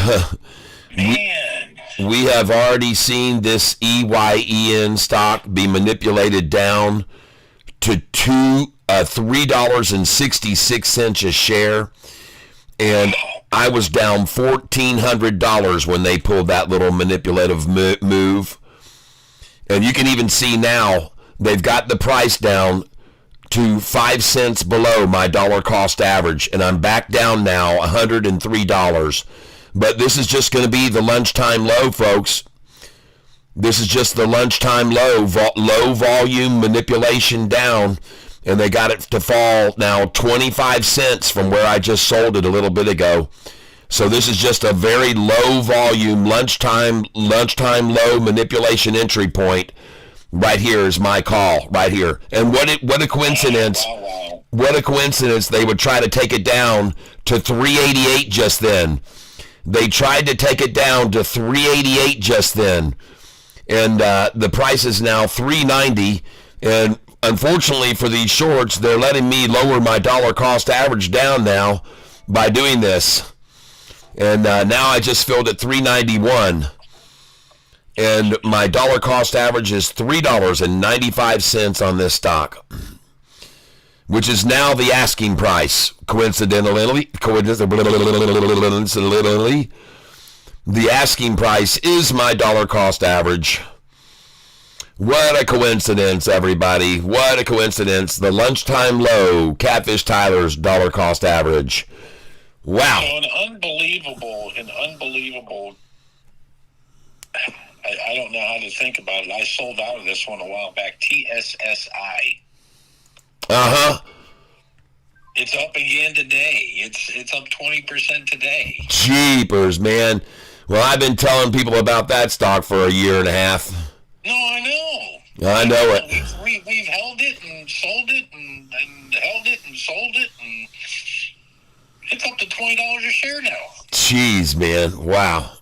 we have already seen this EYEN stock be manipulated down to $3.66 a share, and I was down $1,400 when they pulled that little manipulative move. And you can even see now they've got the price down to 5 cents below my dollar cost average, and I'm back down now $103. But this is just going to be the lunchtime low, folks. This is just the lunchtime low, low volume manipulation down, and they got it to fall now 25 cents from where I just sold it a little bit ago. So this is just a very low volume lunchtime low manipulation entry point. Right here is my call, right here. And what a coincidence. Wow. What a coincidence they would try to take it down to 388 just then. They tried to take it down to 388 just then. And the price is now 390. And unfortunately for these shorts, they're letting me lower my dollar cost average down now by doing this. And now I just filled at 391. And my dollar cost average is $3.95 on this stock, which is now the asking price. Coincidentally, the asking price is my dollar cost average. What a coincidence, everybody. What a coincidence. The lunchtime low, Catfish Tyler's dollar cost average. Wow. So an unbelievable, I don't know how to think about it. I sold out of this one a while back. TSSI. Uh-huh. It's up again today. It's up 20% today. Jeepers, man. Well, I've been telling people about that stock for a year and a half. No, I know. I know it. We've held it and sold it and held it and sold it, and it's up to $20 a share now. Jeez, man. Wow.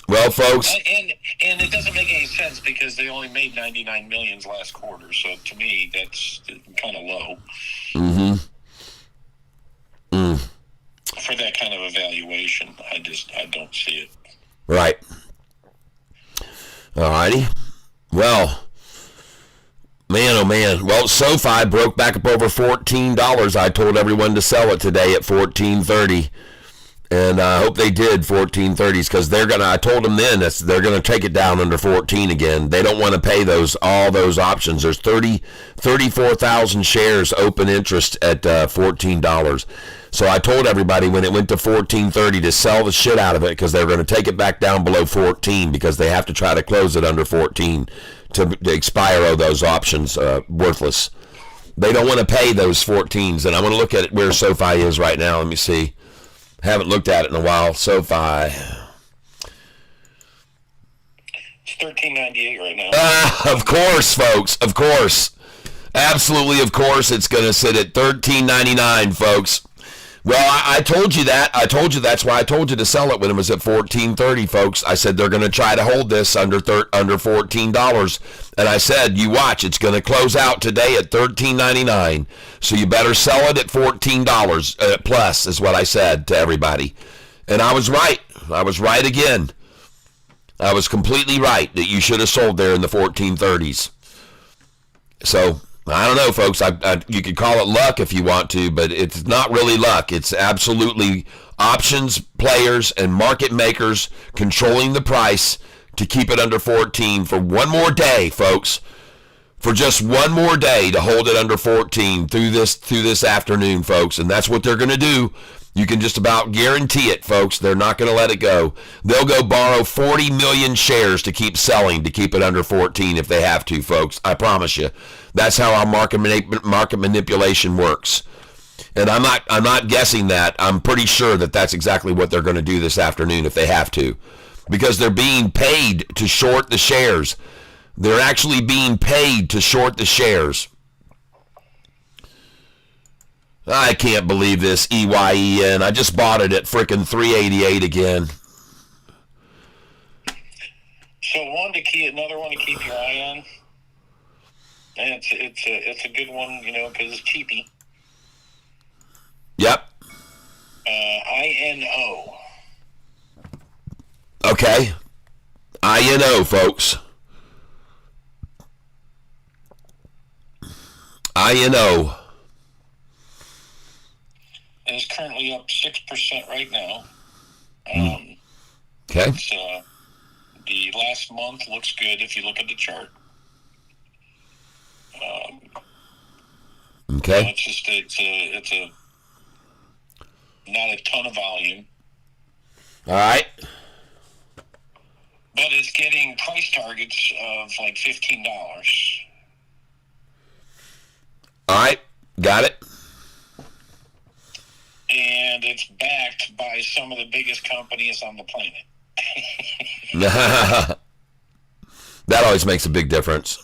Well, folks. And it doesn't make any sense because they only made $99 million last quarter. So to me, that's kind of low. For that kind of evaluation, I don't see it. Right. All righty. Well, man, oh man. Well, SOFI broke back up over $14. I told everyone to sell it today at $14.30. And I hope they did 1430s because I told them then they're going to take it down under 14 again. They don't want to pay all those options. There's 34,000 shares open interest at $14. So I told everybody when it went to 1430 to sell the shit out of it because they're going to take it back down below 14 because they have to try to close it under 14 to expire all those options worthless. They don't want to pay those 14s. And I want to look at where SOFI is right now. Let me see. Haven't looked at it in a while. SOFI. It's $13.98 right now. Of course, folks. Of course. Absolutely, of course, it's going to sit at $13.99, folks. Well, I told you that. I told you that's why I told you to sell it when it was at $14.30, folks. I said they're going to try to hold this under $14. And I said, you watch, it's going to close out today at $13.99. So you better sell it at $14 plus is what I said to everybody. And I was right. I was right again. I was completely right that you should have sold there in the 1430s. So, I don't know, folks. You could call it luck if you want to, but it's not really luck. It's absolutely options players and market makers controlling the price to keep it under 14 for one more day, folks. For just one more day to hold it under 14 through this afternoon, folks. And that's what they're going to do. You can just about guarantee it, folks. They're not going to let it go. They'll go borrow 40 million shares to keep selling, to keep it under 14 if they have to, folks. I promise you. That's how our market manipulation works. And I'm not guessing that. I'm pretty sure that that's exactly what they're going to do this afternoon if they have to. Because they're being paid to short the shares. They're actually being paid to short the shares. I can't believe this EYEN. I just bought it at frickin' $388 again. So another one to keep your eye on. And it's a good one, because it's cheapy. Yep. INO. Okay. INO, folks. INO. It is currently up 6% right now. Okay. The last month looks good if you look at the chart. Okay. It's not a ton of volume. All right. But it's getting price targets of like $15. All right. Got it. And it's backed by some of the biggest companies on the planet. That always makes a big difference.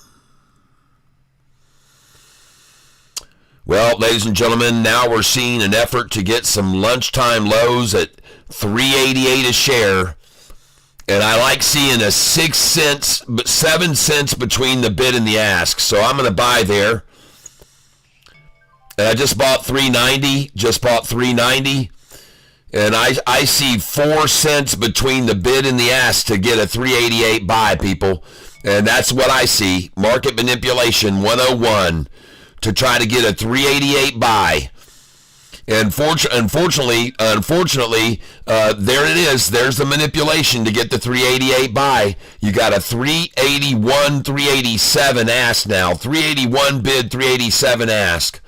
Well, ladies and gentlemen, now we're seeing an effort to get some lunchtime lows at $3.88 a share. And I like seeing a 7 cents between the bid and the ask. So I'm going to buy there. And I just bought $3.90. And I see 4 cents between the bid and the ask to get a $3.88 buy, people. And that's what I see. Market manipulation 101 to try to get a $3.88 buy. And unfortunately, there it is. There's the manipulation to get the $3.88 buy. You got a $3.81, $3.87 ask now. $3.81 bid, $3.87 ask.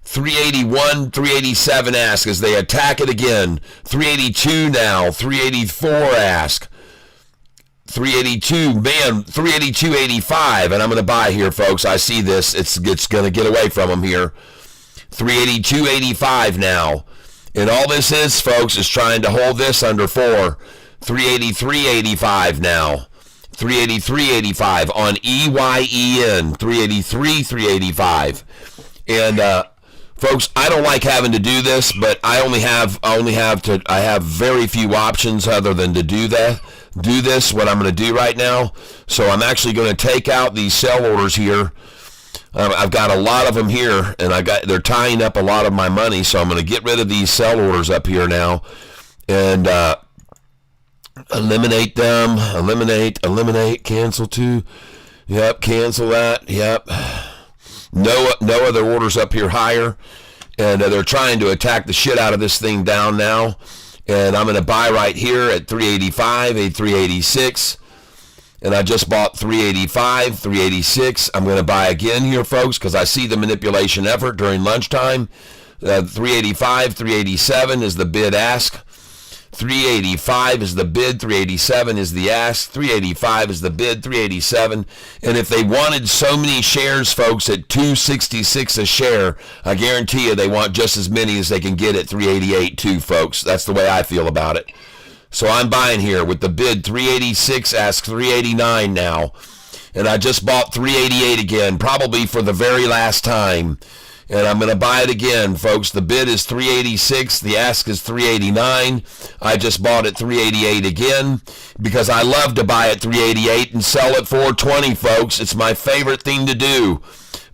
$3.81, $3.87 ask as they attack it again. $3.82 now, $3.84 ask. $3.82, man, $3.82.85, and I'm going to buy here, folks. I see this. It's going to get away from them here. $3.82.85 now. And all this is, folks, is trying to hold this under 4. $3.83.85 now. $3.83.85 on EYEN. $3.83, $3.85. And folks, I don't like having to do this, but I have very few options other than to do this, what I'm going to do right now. So I'm actually going to take out these sell orders here. I've got a lot of them here, and they're tying up a lot of my money, so I'm going to get rid of these sell orders up here now, and eliminate them. Eliminate, cancel too. Yep, cancel that. Yep. No other orders up here higher, and they're trying to attack the shit out of this thing down now. And I'm going to buy right here at $3.85, a $3.86. And I just bought $3.85, $3.86. I'm going to buy again here, folks, because I see the manipulation effort during lunchtime. $3.85, $3.87 is the bid ask. $3.85 is the bid, $3.87 is the ask. $3.85 is the bid, $3.87. And if they wanted so many shares, folks, at $2.66 a share, I guarantee you they want just as many as they can get at $3.88 too, folks. That's the way I feel about it. So I'm buying here with the bid $3.86, ask $3.89 now. And I just bought $3.88 again, probably for the very last time. And I'm going to buy it again, folks. The bid is $386. The ask is $389. I just bought it $388 again because I love to buy at $388 and sell at $420, folks. It's my favorite thing to do.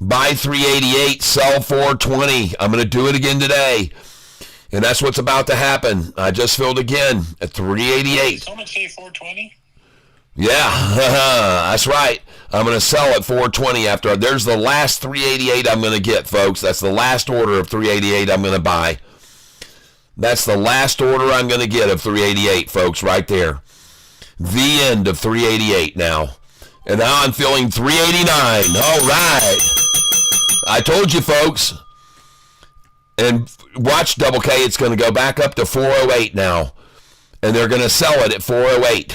Buy $388, sell $420. I'm going to do it again today. And that's what's about to happen. I just filled again at $388. Someone say $420? Yeah, that's right. I'm going to sell at $420 after. There's the last $388 I'm going to get, folks. That's the last order of $388 I'm going to buy. That's the last order I'm going to get of $388, folks, right there. The end of $388 now. And now I'm feeling $389. All right. I told you, folks. And watch Double K. It's going to go back up to $408 now. And they're going to sell it at $408.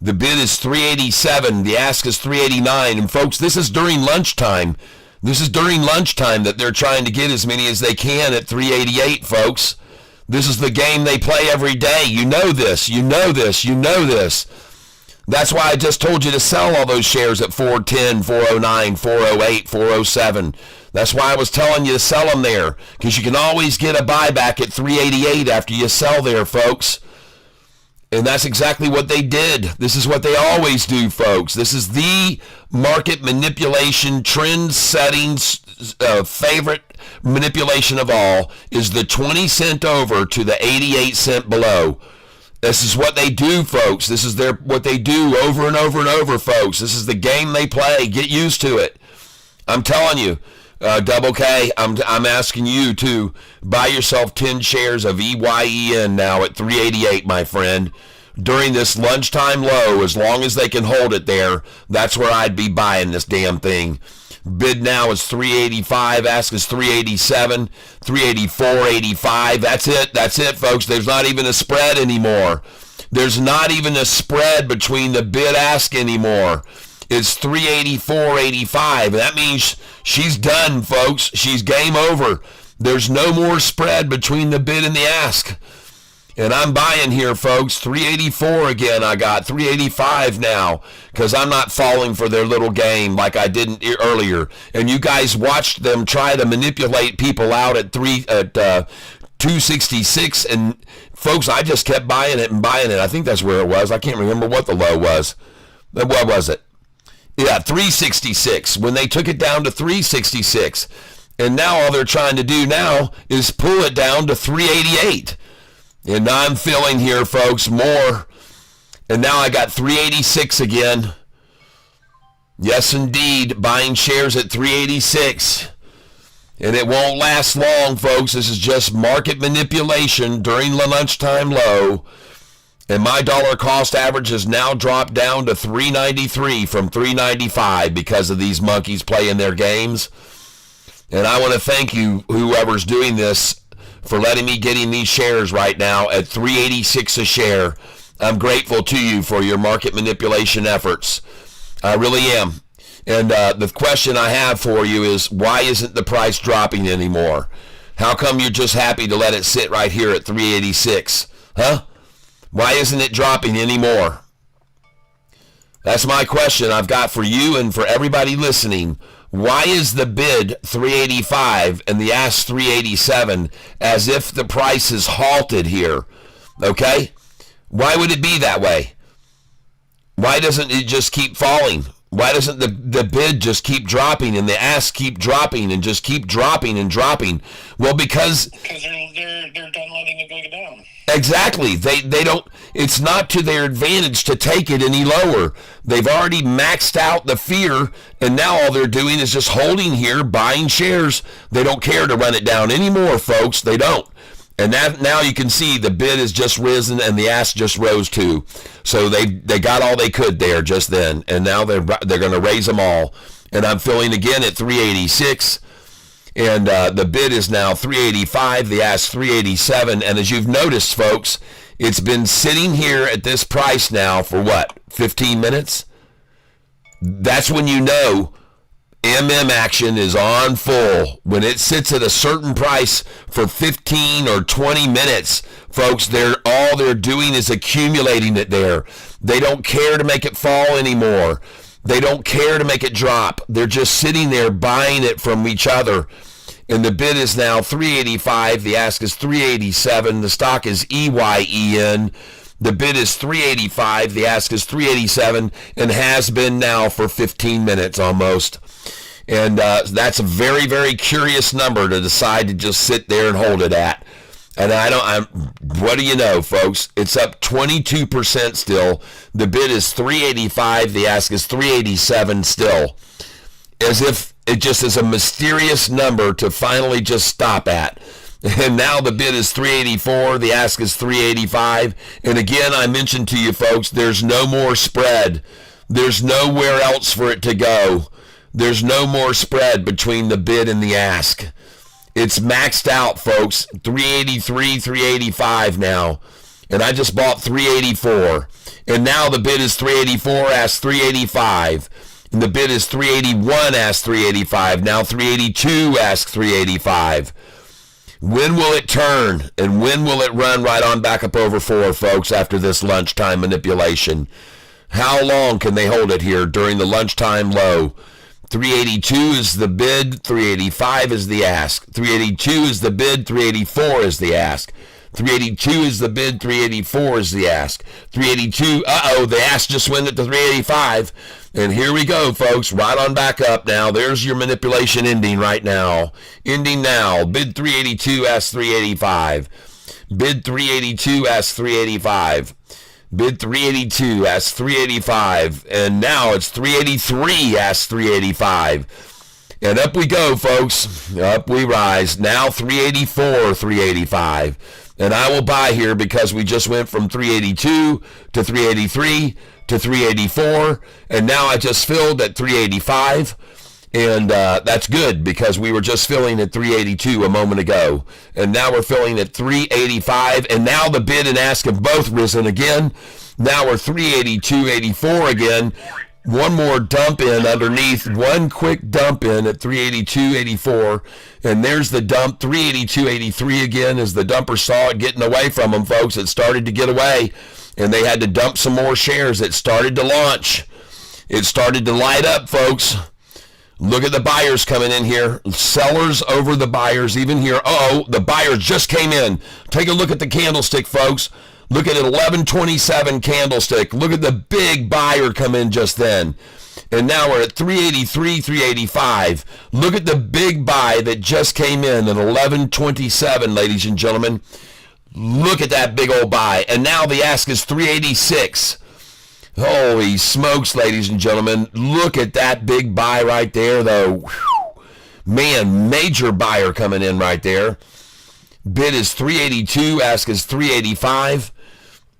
The bid is $387. The ask is $389. And folks, this is during lunchtime. This is during lunchtime that they're trying to get as many as they can at $388, folks. This is the game they play every day. You know this. You know this. You know this. That's why I just told you to sell all those shares at $410, $409, $408, $407. That's why I was telling you to sell them there, because you can always get a buyback at $388 after you sell there, folks. And that's exactly what they did. This is what they always do, folks. This is the market manipulation, trend settings, favorite manipulation of all, is the 20 cent over to the 88 cent below. This is what they do, folks. This is what they do over and over and over, folks. This is the game they play. Get used to it. I'm telling you, Double K, I'm asking you to buy yourself 10 shares of EYEN now at $388, my friend. During this lunchtime low, as long as they can hold it there, that's where I'd be buying this damn thing. Bid now is $385. Ask is $387. $384.85. That's it, folks. There's not even a spread anymore. There's not even a spread between the bid ask anymore. It's $384.85. That means she's done, folks. She's game over. There's no more spread between the bid and the ask. And I'm buying here, folks. $384 again. I got $385 now because I'm not falling for their little game like I did earlier. And you guys watched them try to manipulate people out at 266. And folks, I just kept buying it and buying it. I think that's where it was. I can't remember what the low was. What was it? Yeah, 366. When they took it down to 366. And now all they're trying to do now is pull it down to 388. And now I'm feeling here, folks, more. And now I got 386 again. Yes, indeed, buying shares at 386. And it won't last long, folks. This is just market manipulation during the lunchtime low. And my dollar cost average has now dropped down to 393 from 395 because of these monkeys playing their games. And I want to thank you, whoever's doing this, for letting me getting these shares right now at $386 a share. I'm grateful to you for your market manipulation efforts. I really am. And the question I have for you is, why isn't the price dropping anymore? How come you're just happy to let it sit right here at $386? Huh? Why isn't it dropping anymore? That's my question I've got for you and for everybody listening. Why is the bid $385 and the ask $387 as if the price is halted here? Okay? Why would it be that way? Why doesn't it just keep falling? Why doesn't the bid just keep dropping and the ask keep dropping and just keep dropping and dropping? Well, because they're done letting it go down. Exactly. They don't, it's not to their advantage to take it any lower. They've already maxed out the fear, and now all they're doing is just holding here, buying shares. They don't care to run it down anymore, folks. They don't. And that, now you can see the bid has just risen and the ask just rose too. So they got all they could there just then, and now they're going to raise them all. And I'm filling again at 386. And the bid is now 385, the ask 387, and as you've noticed, folks, it's been sitting here at this price now for what, 15 minutes? That's when you know MM action is on full. When it sits at a certain price for 15 or 20 minutes, folks, all they're doing is accumulating it there. They don't care to make it fall anymore. They don't care to make it drop. They're just sitting there buying it from each other. And the bid is now $385. The ask is $387. The stock is EYEN. The bid is $385. The ask is $387, and has been now for 15 minutes almost. And that's a very, very curious number to decide to just sit there and hold it at. And what do you know, folks? It's up 22% still. The bid is $385. The ask is $387 still. As if it just is a mysterious number to finally just stop at. And now the bid is $384. The ask is $385. And again, I mentioned to you folks, there's no more spread. There's nowhere else for it to go. There's no more spread between the bid and the ask. It's maxed out, folks. $383, $385 now. And I just bought $384. And now the bid is $384, ask $385. And the bid is $381, ask $385. Now $382, ask $385. When will it turn? And when will it run right on back up over $4, folks, after this lunchtime manipulation? How long can they hold it here during the lunchtime low? 382 is the bid, 385 is the ask. 382 is the bid, 384 is the ask. 382 is the bid, 384 is the ask. 382, the ask just went up to 385. And here we go, folks, right on back up now. There's your manipulation ending right now. Ending now. Bid 382, ask 385. Bid 382, ask 385. Bid 382, ask 385, and now it's 383, ask 385. And up we go, folks. Up we rise. Now 384, 385. And I will buy here because we just went from 382 to 383 to 384, and now I just filled at 385. And that's good because we were just filling at 382 a moment ago. And now we're filling at 385. And now the bid and ask have both risen again. Now we're 382.84 again. One more dump in underneath. One quick dump in at 382.84. And there's the dump, 382.83 again, as the dumper saw it getting away from them, folks. It started to get away. And they had to dump some more shares. It started to launch. It started to light up, folks. Look at the buyers coming in here. Sellers over the buyers even here. The buyers just came in. Take a look at the candlestick, folks. Look at it, 1127 candlestick. Look at the big buyer come in just then. And now we're at 383, 385. Look at the big buy that just came in at 1127, ladies and gentlemen. Look at that big old buy. And now the ask is 386. Holy smokes, ladies and gentlemen. Look at that big buy right there, though. Whew. Man, major buyer coming in right there. Bid is 382, ask is 385.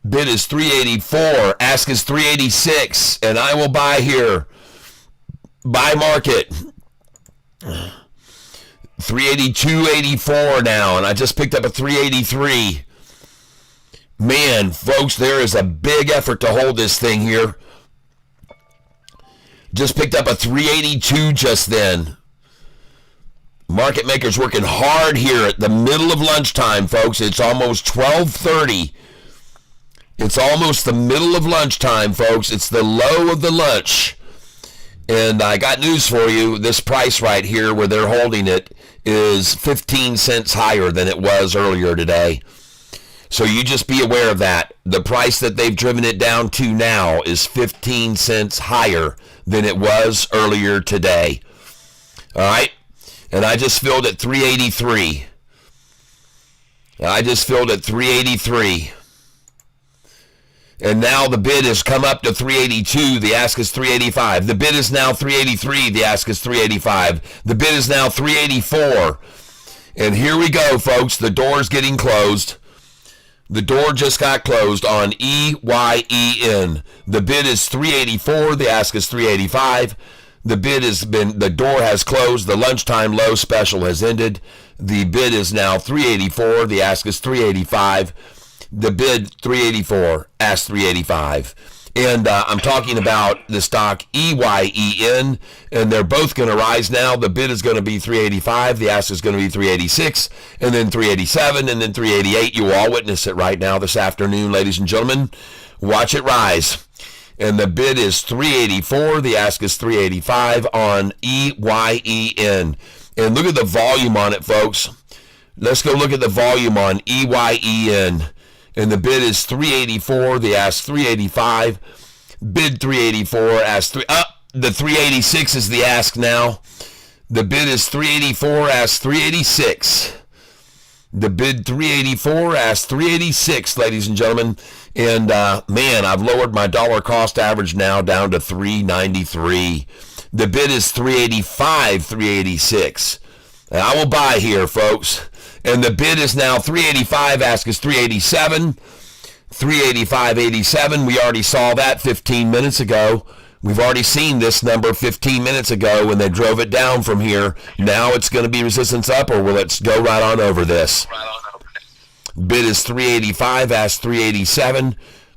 Bid is 384, ask is 386, and I will buy here. Buy market. 382.84 now, and I just picked up a 383. Man, folks, there is a big effort to hold this thing here. Just picked up a 382 just then. Market makers working hard here at the middle of lunchtime, folks. It's almost 12:30. It's almost the middle of lunchtime, folks. It's the low of the lunch. And I got news for you. This price right here where they're holding it is 15 cents higher than it was earlier today. So you just be aware of that. The price that they've driven it down to now is 15 cents higher than it was earlier today. All right? And I just filled at 383. I just filled at 383. And now the bid has come up to 382. The ask is 385. The bid is now 383. The ask is 385. The bid is now 384. And here we go, folks. The door's getting closed. The door just got closed on EYEN. The bid is 384. The ask is 385. The door has closed. The lunchtime low special has ended. The bid is now 384. The ask is 385. The bid 384. Ask 385. And I'm talking about the stock EYEN, and they're both going to rise now. The bid is going to be 385. The ask is going to be 386, and then 387, and then 388. You will all witness it right now this afternoon, ladies and gentlemen. Watch it rise. and the bid is 384. The ask is 385 on EYEN. And look at the volume on it, folks. Let's go look at the volume on EYEN. And the bid is 384. The ask 385. Bid 384. Ask 3. The 386 is the ask now. The bid is 384. Ask 386. The bid 384. Ask 386, ladies and gentlemen. And man, I've lowered my dollar cost average now down to 393. The bid is 385, 386. And I will buy here, folks. And the bid is now 385. Ask is 387. 385.87. We already saw that 15 minutes ago. We've already seen this number 15 minutes ago when they drove it down from here. Now it's going to be resistance up, or will it go right on over this? Bid is 385, ask 387.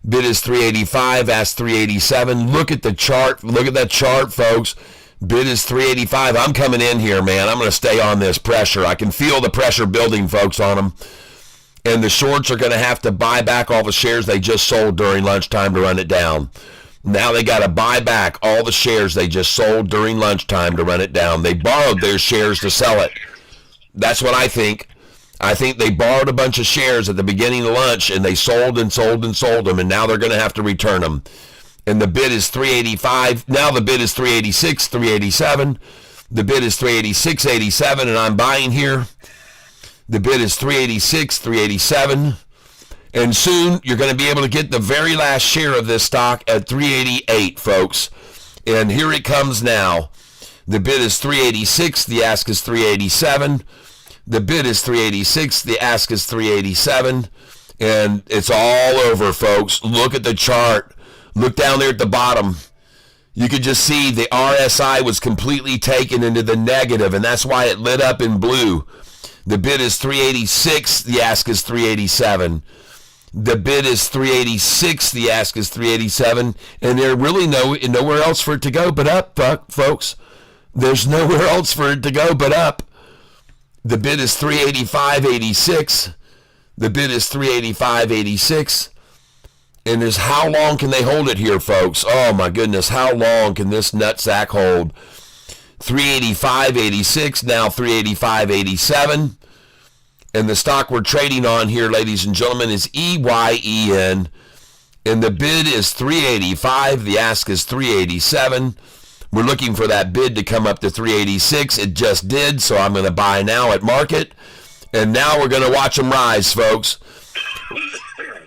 Bid is 385, ask 387. Look at the chart. Look at that chart, folks. Bid is 385. I'm coming in here, man. I'm going to stay on this pressure. I can feel the pressure building, folks, on them. And the shorts are going to have to buy back all the shares they just sold during lunchtime to run it down. Now they got to buy back all the shares they just sold during lunchtime to run it down. They borrowed their shares to sell it. That's what I think. I think they borrowed a bunch of shares at the beginning of lunch, and they sold and sold and sold them, and now they're going to have to return them. And the bid is 385. Now the bid is 386, 387. The bid is 386.87, and I'm buying here. The bid is 386, 387. And soon you're going to be able to get the very last share of this stock at 388, folks. And here it comes now. The bid is 386. The ask is 387. The bid is 386. The ask is 387. And it's all over, folks. Look at the chart. Look down there at the bottom. You could just see the RSI was completely taken into the negative, and that's why it lit up in blue. The bid is 386. The ask is 387. The bid is 386. The ask is 387. And there's really nowhere else for it to go but up, folks. There's nowhere else for it to go but up. The bid is 385.86. The bid is 385.86. And there's how long can they hold it here, folks? Oh, my goodness. How long can this nutsack hold? 385.86, now 385.87. And the stock we're trading on here, ladies and gentlemen, is EYEN. And the bid is 385. The ask is 387. We're looking for that bid to come up to 386. It just did, so I'm going to buy now at market. And now we're going to watch them rise, folks.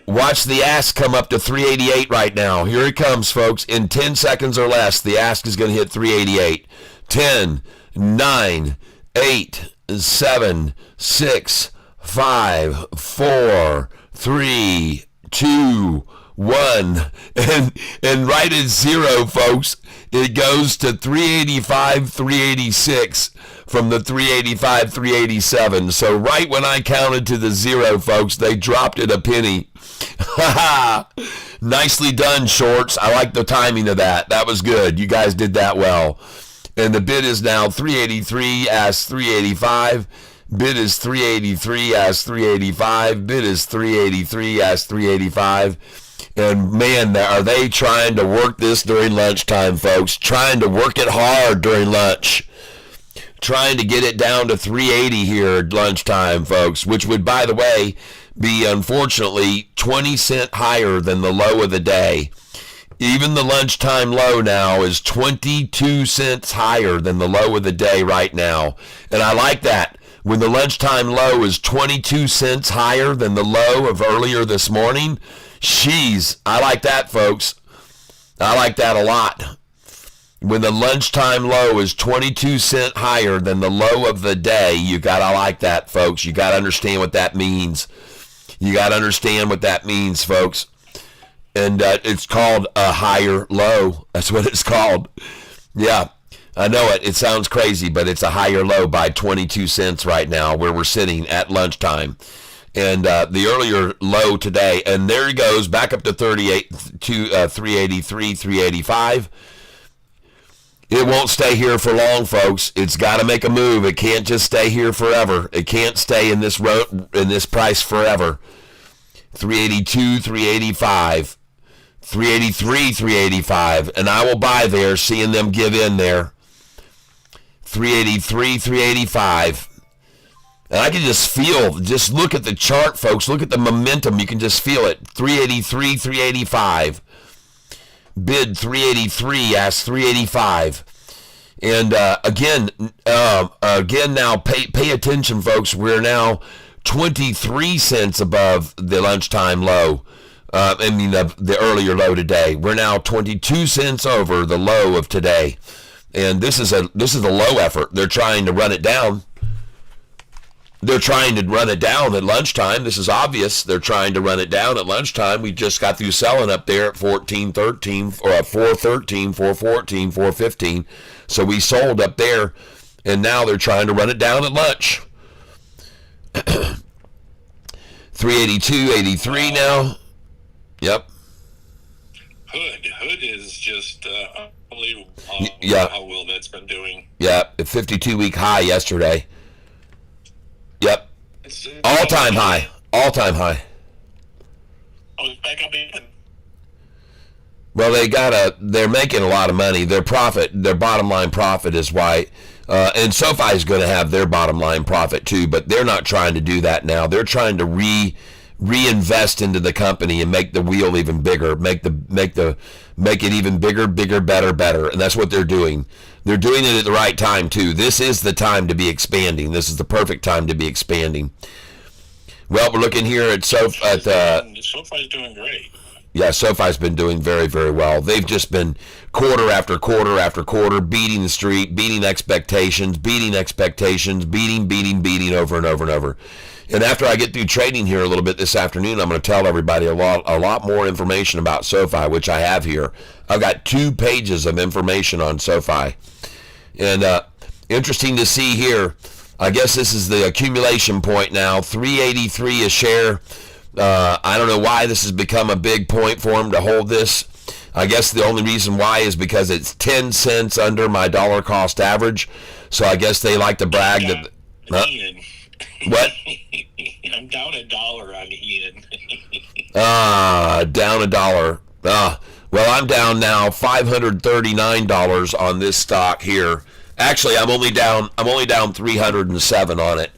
Watch the ask come up to 388 right now. Here it comes, folks. In 10 seconds or less, the ask is going to hit 388. 10, 9, 8, 7, 6, 5, 4, 3, 2, 1. And right at zero, folks, it goes to 385, 386 from the 385, 387. So right when I counted to the zero, folks, they dropped it a penny. Nicely done, shorts. I like the timing of that. That was good. You guys did that well. And the bid is now 383, ask 385. Bid is 383, ask 385. Bid is 383, ask 385. And man, are they trying to work this during lunchtime, folks. Trying to work it hard during lunch. Trying to get it down to 380 here at lunchtime, folks, which would, by the way, be unfortunately 20 cents higher than the low of the day. Even the lunchtime low now is 22 cents higher than the low of the day right now. And I like that. When the lunchtime low is 22 cents higher than the low of earlier this morning, I like that, folks. I like that a lot. When the lunchtime low is 22 cents higher than the low of the day, you got to like that, folks. You got to understand what that means. You got to understand what that means, folks. And it's called a higher low. That's what it's called. Yeah, I know it. It sounds crazy, but it's a higher low by 22 cents right now where we're sitting at lunchtime. And the earlier low today, and there he goes, back up to 383, 385. It won't stay here for long, folks. It's got to make a move. It can't just stay here forever. It can't stay in this price forever. 382, 385. 383, 385, and I will buy there, seeing them give in there. 383, 385. And I can just look at the chart, folks. Look at the momentum. You can just feel it. 383, 385. Bid 383, ask 385. And again now, pay attention, folks. We're now 23 cents above the lunchtime low. The earlier low today. We're now 22 cents over the low of today. And this is a low effort. They're trying to run it down. They're trying to run it down at lunchtime. This is obvious. They're trying to run it down at lunchtime. We just got through selling up there at 14.13 or at 4.13, 4.14, 4.15. So we sold up there, and now they're trying to run it down at lunch. 382.83 now. Yep. Hood is just unbelievable. How well that's been doing. Yeah, a 52-week high yesterday. Yep. All-time high. All-time high. Oh, it's back up again. Well, they're making a lot of money. Their bottom line profit is why, and SOFI is going to have their bottom line profit too, but they're not trying to do that now. They're trying to reinvest into the company and make the wheel even bigger, make it even bigger, better, and that's what they're doing. They're doing it at the right time too. This is the time to be expanding. This is the perfect time to be expanding. Well, we're looking here at SOFI's doing great. Yeah, SOFI's been doing very, very well. They've just been quarter after quarter after quarter beating the street, beating expectations, beating over and over and over. And after I get through trading here a little bit this afternoon, I'm going to tell everybody a lot more information about SOFI, which I have here. I've got 2 pages of information on SOFI. And interesting to see here, I guess this is the accumulation point now, 383 a share. I don't know why this has become a big point for them to hold this. I guess the only reason why is because it's 10 cents under my dollar cost average. So I guess they like to brag that... What? I'm down $1 on Ian. Down $1. Well, I'm down now $539 on this stock here. Actually, I'm only down 307 on it.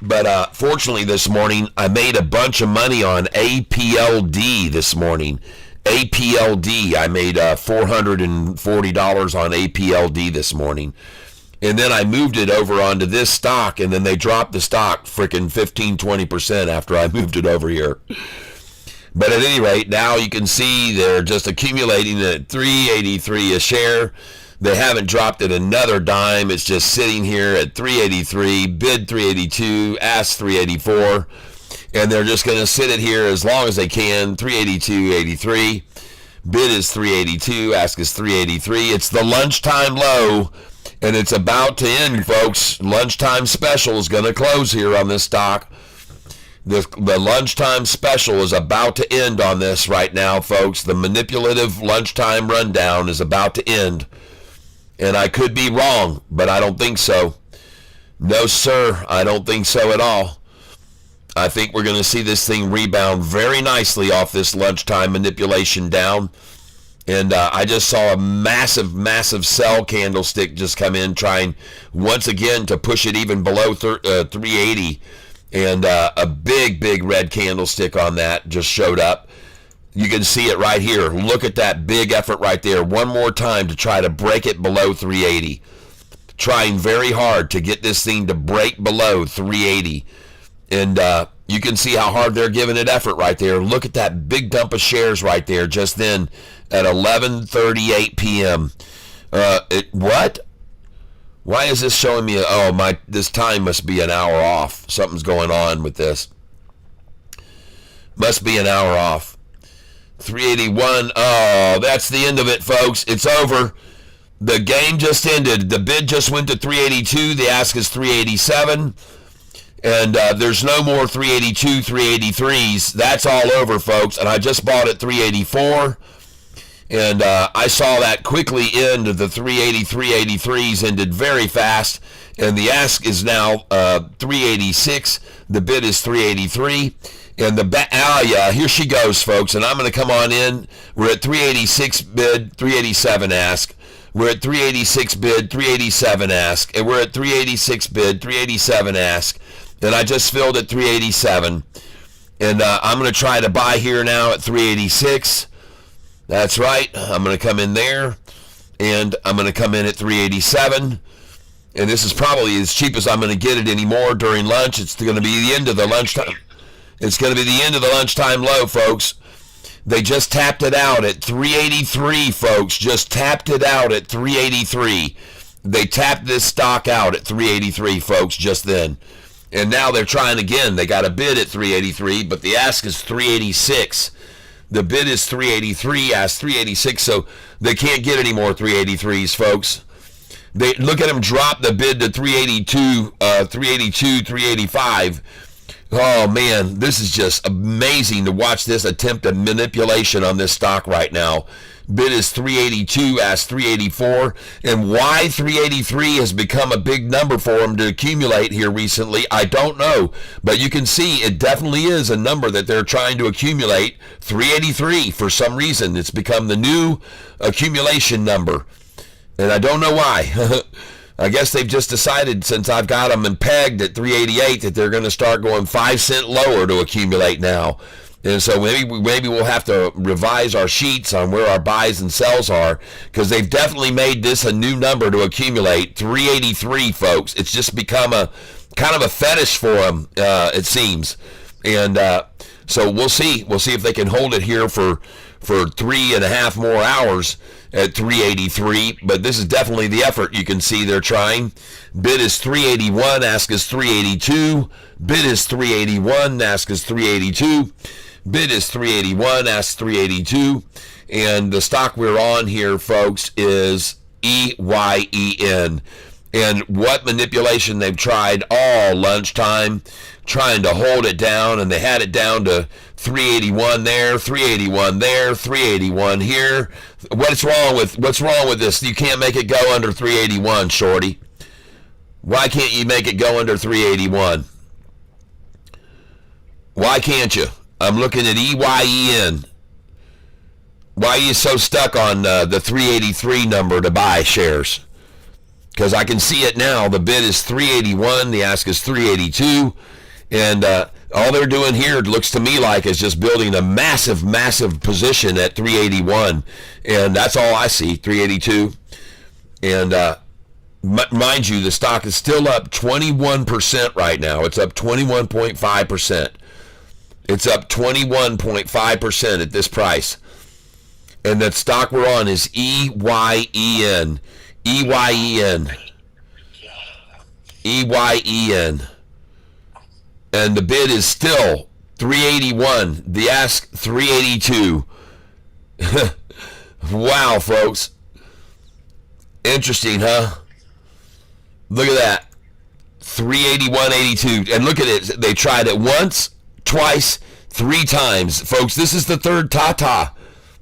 But fortunately this morning, I made a bunch of money on APLD this morning. APLD, I made $440 on APLD this morning. And then I moved it over onto this stock, and then they dropped the stock freaking 15-20% after I moved it over here. But at any rate, now you can see they're just accumulating at $3.83 a share. They haven't dropped it another dime. It's just sitting here at $3.83, bid $3.82, ask $3.84. And they're just going to sit it here as long as they can, $3.82.83. Bid is $3.82, ask is $3.83. It's the lunchtime low. And it's about to end, folks. Lunchtime special is going to close here on this stock. The lunchtime special is about to end on this right now, folks. The manipulative lunchtime rundown is about to end. And I could be wrong, but I don't think so. No, sir, I don't think so at all. I think we're going to see this thing rebound very nicely off this lunchtime manipulation down. And I just saw a massive sell candlestick just come in, trying once again to push it even below 380. And a big red candlestick on that just showed up. You can see it right here. Look at that big effort right there. One more time to try to break it below 380. Trying very hard to get this thing to break below 380. And you can see how hard they're giving it effort right there. Look at that big dump of shares right there just then at 11:38 p.m. What? Why is this showing me? This time must be an hour off. Something's going on with this. Must be an hour off. 381. Oh, that's the end of it, folks. It's over. The game just ended. The bid just went to 382. The ask is 387. And there's no more 382, 383s. That's all over, folks. And I just bought at 384. And I saw that quickly end. The 380, 383s ended very fast. and the ask is now 386. The bid is 383. And here she goes, folks. And I'm going to come on in. We're at 386 bid, 387 ask. We're at 386 bid, 387 ask. And we're at 386 bid, 387 ask. And I just filled at 387. And I'm going to try to buy here now at 386. That's right. I'm going to come in there. And I'm going to come in at 387. And this is probably as cheap as I'm going to get it anymore during lunch. It's going to be the end of the lunchtime. It's going to be the end of the lunchtime low, folks. They just tapped it out at 383, folks. Just tapped it out at 383. They tapped this stock out at 383, folks, just then. And now they're trying again. They got a bid at 383, but the ask is 386. The bid is 383, ask 386, so they can't get any more 383s, folks. They look at them drop the bid to 382, 385. Oh, man, this is just amazing to watch this attempt at manipulation on this stock right now. Bid is 382, ask 384. And why 383 has become a big number for them to accumulate here recently, I don't know. But you can see it definitely is a number that they're trying to accumulate. 383, for some reason. It's become the new accumulation number. And I don't know why. I guess they've just decided, since I've got them pegged at 388, that they're going to start going 5 cents lower to accumulate now. And so maybe we'll have to revise our sheets on where our buys and sells are, because they've definitely made this a new number to accumulate. 383, folks. It's just become a kind of a fetish for them, it seems. And so we'll see. We'll see if they can hold it here for 3.5 more hours at 383, but this is definitely the effort. You can see they're trying. Bid is 381, ask is 382. Bid is 381, ask is 382. Bid is 381, ask 382. And the stock we're on here, folks, is EYEN. And what manipulation they've tried all lunchtime, trying to hold it down, and they had it down to 381 there, 381 there, 381 here. What's wrong with this? You can't make it go under 381, shorty. Why can't you make it go under 381? Why can't you? I'm looking at EYEN. Why are you so stuck on the 383 number to buy shares? Because I can see it now. The bid is 381. The ask is 382. And all they're doing here, it looks to me like, is just building a massive, massive position at 381. And that's all I see, 382. And mind you, the stock is still up 21% right now. It's up 21.5%. It's up 21.5% at this price. And that stock we're on is EYEN. EYEN. EYEN. And the bid is still 381. The ask 382. Wow, folks. Interesting, huh? Look at that. 381.82. And look at it. They tried it once, twice, 3 times. Folks, this is the third Tata.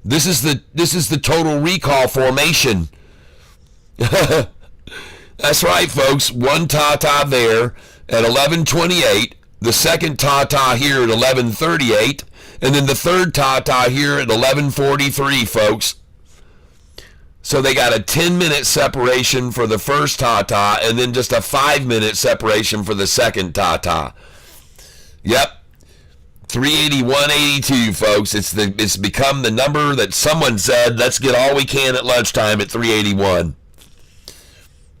This is the total recall formation. That's right, folks. One Tata there at 1128. The second Tata here at 1138. And then the third Tata here at 1143, folks. So they got a 10-minute separation for the first Tata, and then just a 5-minute separation for the second Tata. Yep. 381.82, folks. It's become the number that someone said, let's get all we can at lunchtime at 381.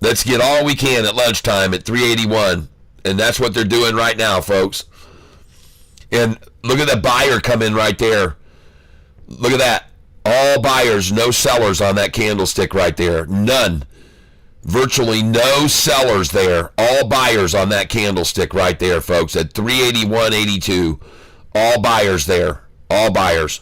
Let's get all we can at lunchtime at 381. And that's what they're doing right now, folks. And look at that buyer come in right there. Look at that. All buyers, no sellers on that candlestick right there. None. Virtually no sellers there. All buyers on that candlestick right there, folks, at 381.82. All buyers there. All buyers.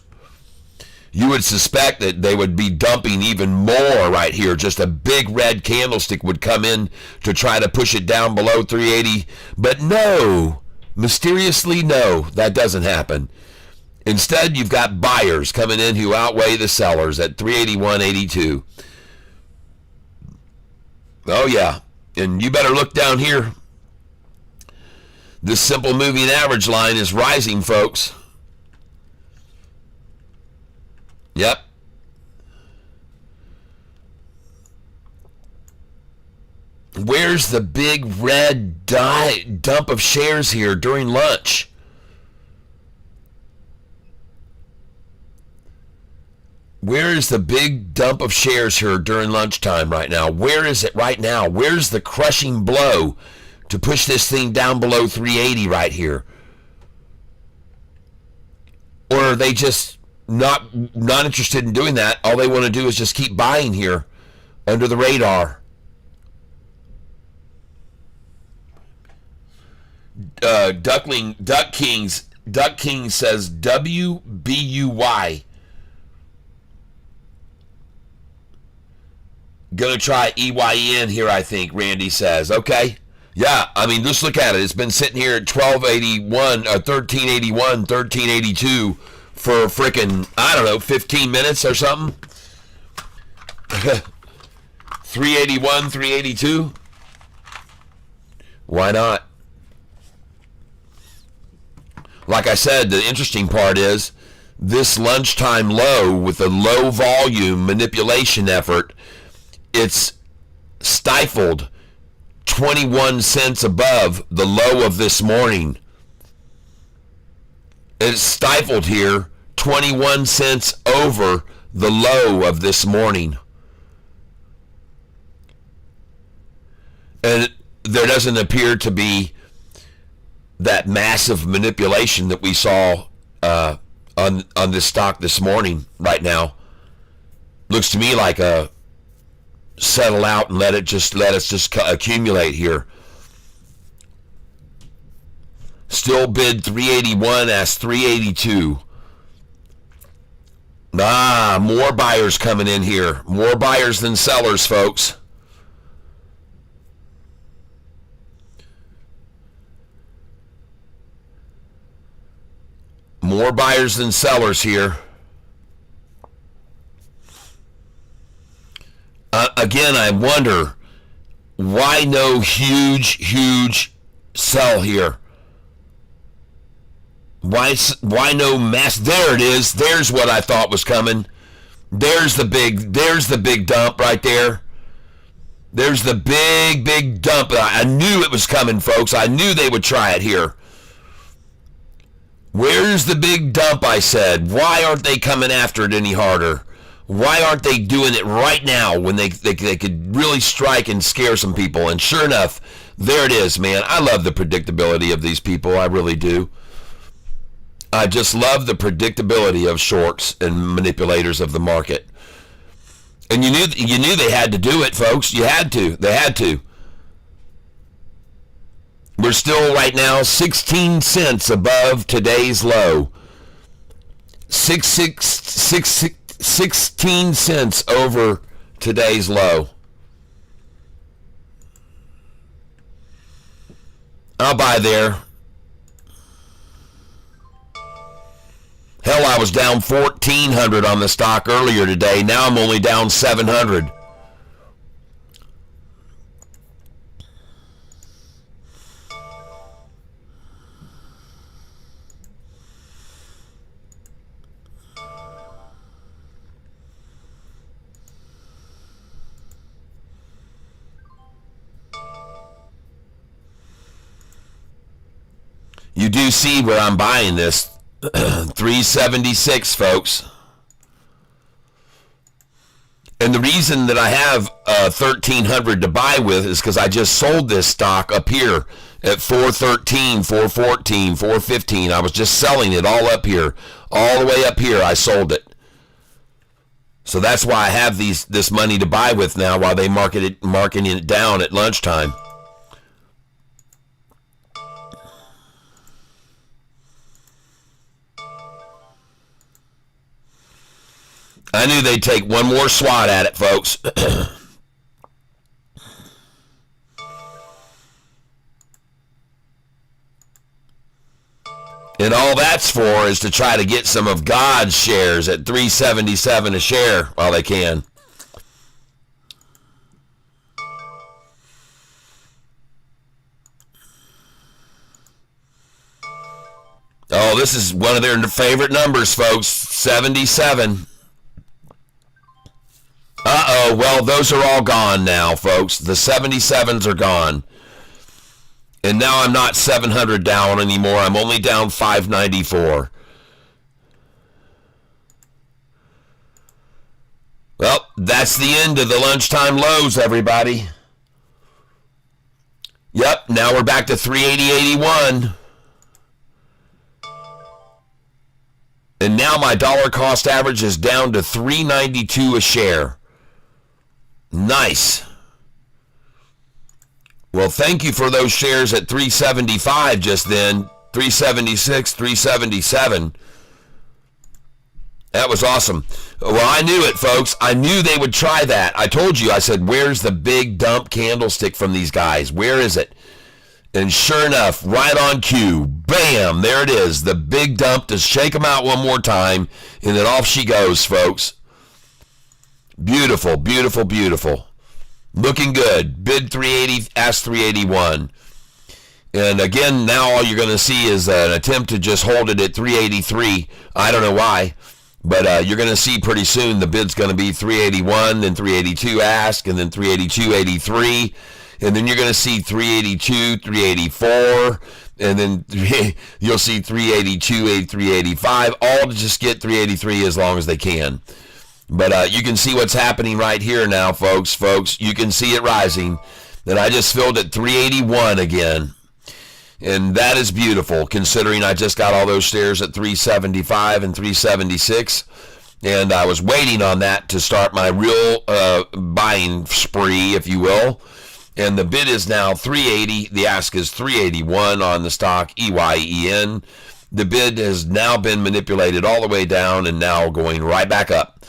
You would suspect that they would be dumping even more right here. Just a big red candlestick would come in to try to push it down below 380. But no, mysteriously no, that doesn't happen. Instead, you've got buyers coming in who outweigh the sellers at 381.82. Oh, yeah. And you better look down here. This simple moving average line is rising, folks. Yep. Where's the big red dump of shares here during lunch? Where is the big dump of shares here during lunchtime right now? Where is it right now? Where's the crushing blow to push this thing down below 380 right here? Or are they just not interested in doing that? All they want to do is just keep buying here under the radar. Duck King says WBUY. Gonna try EYN here, I think, Randy says. Okay. Yeah, I mean, just look at it. It's been sitting here at 1381, 1382 for frickin', I don't know, 15 minutes or something. 381, 382. Why not? Like I said, the interesting part is this lunchtime low with a low volume manipulation effort, it's stifled 21 cents above the low of this morning. It's stifled here 21 cents over the low of this morning. And there doesn't appear to be that massive manipulation that we saw on this stock this morning right now. Looks to me like a settle out and let us just accumulate here. Still bid 381 as 382. More buyers coming in here. More buyers than sellers, folks. More buyers than sellers here. Again, I wonder why no huge sell here. Why no mass? There it is. There's what I thought was coming. There's the big dump right there. There's the big dump. I knew it was coming, folks. I knew they would try it here. Where's the big dump, I said? Why aren't they coming after it any harder? Why aren't they doing it right now when they could really strike and scare some people? And sure enough, there it is, man. I love the predictability of these people. I really do. I just love the predictability of shorts and manipulators of the market. And you knew they had to do it, folks. You had to. They had to. We're still right now 16 cents above today's low. 16 cents over today's low. I'll buy there. Hell, I was down 1,400 on the stock earlier today. Now I'm only down 700. You do see where I'm buying this. 376, folks. And the reason that I have 1,300 to buy with is because I just sold this stock up here at 413, 414, 415. I was just selling it all up here. All the way up here, I sold it. So that's why I have this money to buy with now while they marketing it down at lunchtime. I knew they'd take one more swat at it, folks. And all that's for is to try to get some of God's shares at $3.77 a share while they can. Oh, this is one of their favorite numbers, folks. 77. Uh-oh. Well, those are all gone now, folks. The 77s are gone. And now I'm not 700 down anymore. I'm only down 594. Well, that's the end of the lunchtime lows, everybody. Yep, now we're back to 380.81. And now my dollar cost average is down to 392 a share. Nice. Well, thank you for those shares at 375 just then. 376, 377. That was awesome. Well, I knew it, folks. I knew they would try that. I told you, I said, where's the big dump candlestick from these guys? Where is it? And sure enough, right on cue, bam, there it is. The big dump to shake them out one more time, and then off she goes, folks. Beautiful, beautiful, beautiful. Looking good. Bid 380, ask 381. And again, now all you're going to see is an attempt to just hold it at 383. I don't know why. But you're going to see pretty soon the bid's going to be 381, then 382 ask, and then 382.83. And then you're going to see 382, 384, and then you'll see 382, 385, all to just get 383 as long as they can. But you can see what's happening right here now, folks. Folks, you can see it rising. And I just filled at 381 again. And that is beautiful, considering I just got all those shares at 375 and 376. And I was waiting on that to start my real buying spree, if you will. And the bid is now 380. The ask is 381 on the stock, EYEN. The bid has now been manipulated all the way down and now going right back up.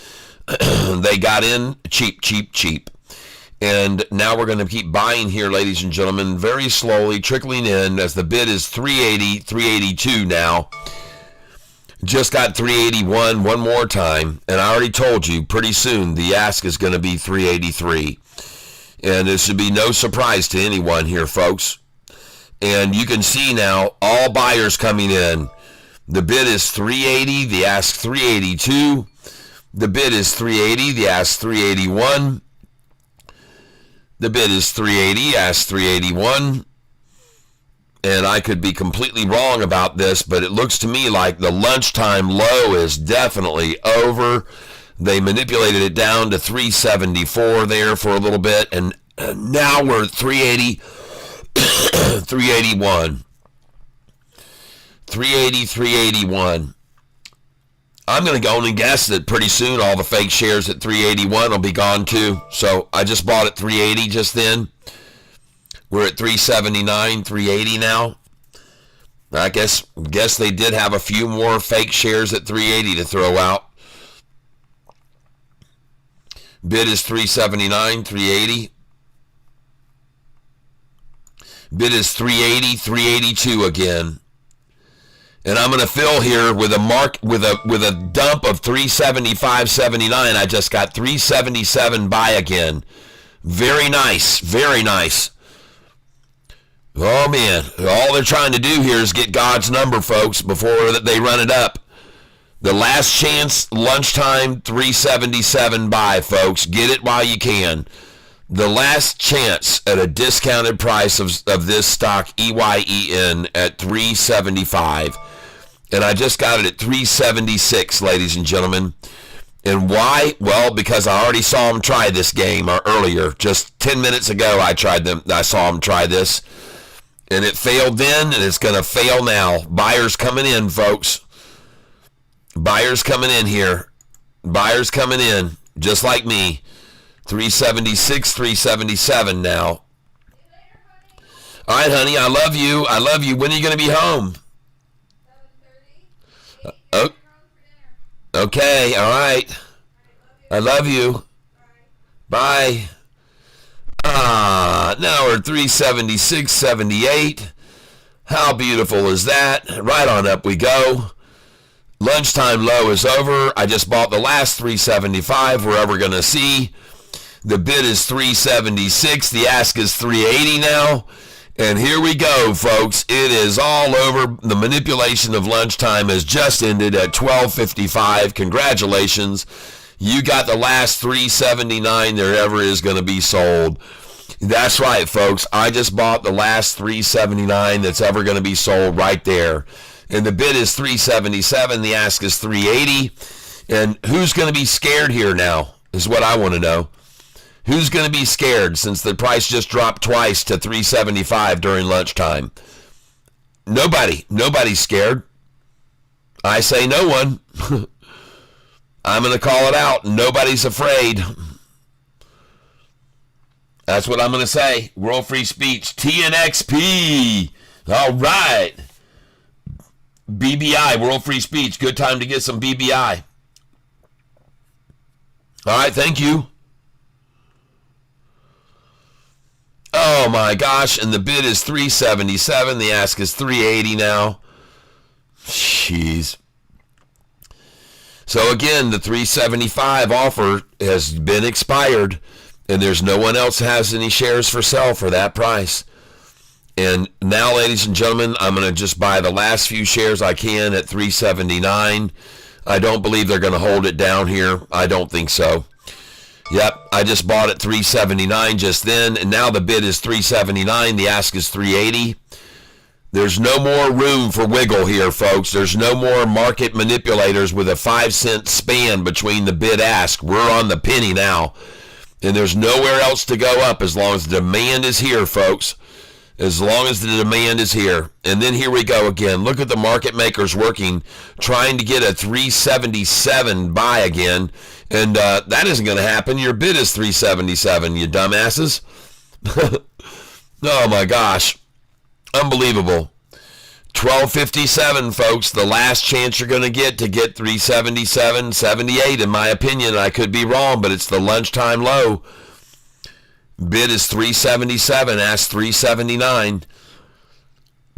They got in cheap, cheap, cheap. And now we're going to keep buying here, ladies and gentlemen, very slowly, trickling in as the bid is 380, 382 now. Just got 381 one more time. And I already told you, pretty soon, the ask is going to be 383. And this should be no surprise to anyone here, folks. And you can see now all buyers coming in. The bid is 380, the ask 382. The bid is 380, the ask 381. The bid is 380, ask 381. And I could be completely wrong about this, but it looks to me like the lunchtime low is definitely over. They manipulated it down to 374 there for a little bit, and now we're at 380, 381. 380, 381. I'm going to go and guess that pretty soon all the fake shares at 381 will be gone too. So I just bought at 380 just then. We're at 379, 380 now. I guess they did have a few more fake shares at 380 to throw out. Bid is 379, 380. Bid is 380, 382 again. And I'm going to fill here with a dump of 375.79. I just got 377 buy again. Very nice, very nice. Oh man, all they're trying to do here is get God's number, folks, before they run it up. The last chance, lunchtime, 377 buy, folks. Get it while you can. The last chance at a discounted price of this stock, EYEN, at 375. And I just got it at 376, ladies and gentlemen. And why? Well, because I already saw them try this game earlier. Just 10 minutes ago, I saw them try this. And it failed then, and it's going to fail now. Buyers coming in, folks. Buyers coming in here. Buyers coming in, just like me. 376, 377 now. All right, honey, I love you. I love you. When are you going to be home? 7:30. Oh, okay, all right. I love you. Bye. Now we're 376, 78. How beautiful is that? Right on up we go. Lunchtime low is over. I just bought the last 375 we're ever going to see. The bid is 376. The ask is 380 now. And here we go, folks. It is all over. The manipulation of lunchtime has just ended at 12:55. Congratulations. You got the last $3.79 there ever is going to be sold. That's right, folks. I just bought the last $3.79 that's ever going to be sold right there. And the bid is $3.77. The ask is $3.80. And who's going to be scared here now is what I want to know. Who's going to be scared since the price just dropped twice to $3.75 during lunchtime? Nobody. Nobody's scared. I say no one. I'm going to call it out. Nobody's afraid. That's what I'm going to say. World Free Speech. TNXP. All right. BBI. World Free Speech. Good time to get some BBI. All right. Thank you. Oh, my gosh. And the bid is $3.77. The ask is $3.80 now. Jeez. So, again, the $3.75 offer has been expired. And there's no one else has any shares for sale for that price. And now, ladies and gentlemen, I'm going to just buy the last few shares I can at $3.79. I don't believe they're going to hold it down here. I don't think so. Yep, I just bought at $3.79 just then, and now the bid is $3.79. The ask is $3.80. There's no more room for wiggle here, folks. There's no more market manipulators with a 5-cent span between the bid ask. We're on the penny now. And there's nowhere else to go up as long as the demand is here, folks. As long as the demand is here. And then here we go again. Look at the market makers working, trying to get a 377 buy again. And that isn't going to happen. Your bid is 377, you dumbasses. Oh, my gosh. Unbelievable. 1257, folks, the last chance you're going to get 377, 78, in my opinion. I could be wrong, but it's the lunchtime low. Bid is 377, ask 379.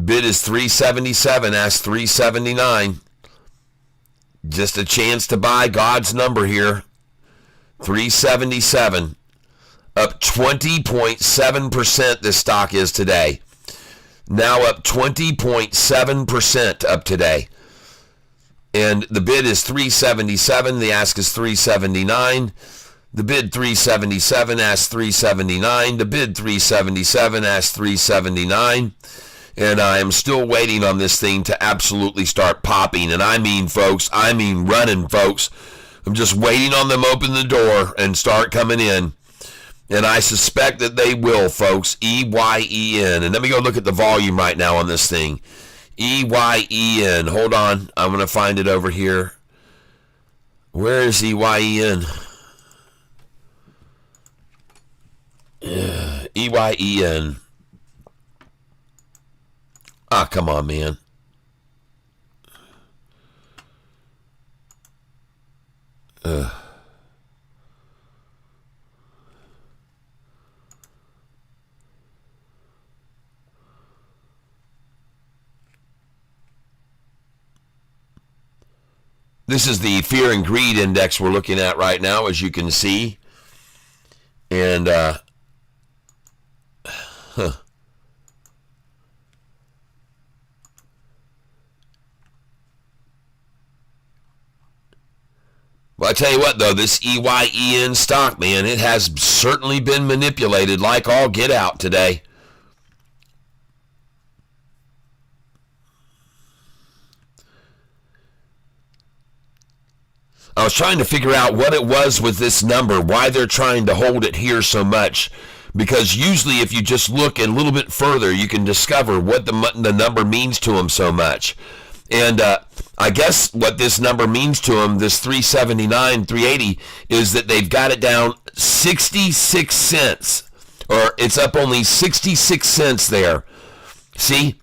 Bid is 377, ask 379. Just a chance to buy God's number here. 377. Up 20.7% this stock is today. Now up 20.7% up today. And the bid is 377. The ask is 379. The bid 377, ask 379. The bid 377, ask 379. And I am still waiting on this thing to absolutely start popping. And I mean, folks, I mean running, folks. I'm just waiting on them to open the door and start coming in. And I suspect that they will, folks. EYEN. And let me go look at the volume right now on this thing. EYEN. Hold on. I'm going to find it over here. Where is EYEN? EYEN. Ah, come on, man. This is the fear and greed index we're looking at right now, as you can see. And, Well, I tell you what, though, this EYEN stock, man, it has certainly been manipulated like all get out today. I was trying to figure out what it was with this number, why they're trying to hold it here so much. Because usually if you just look a little bit further, you can discover what the number means to them so much. And I guess what this number means to them, this 379, 380, is that they've got it down 66 cents. Or it's up only 66 cents there. See?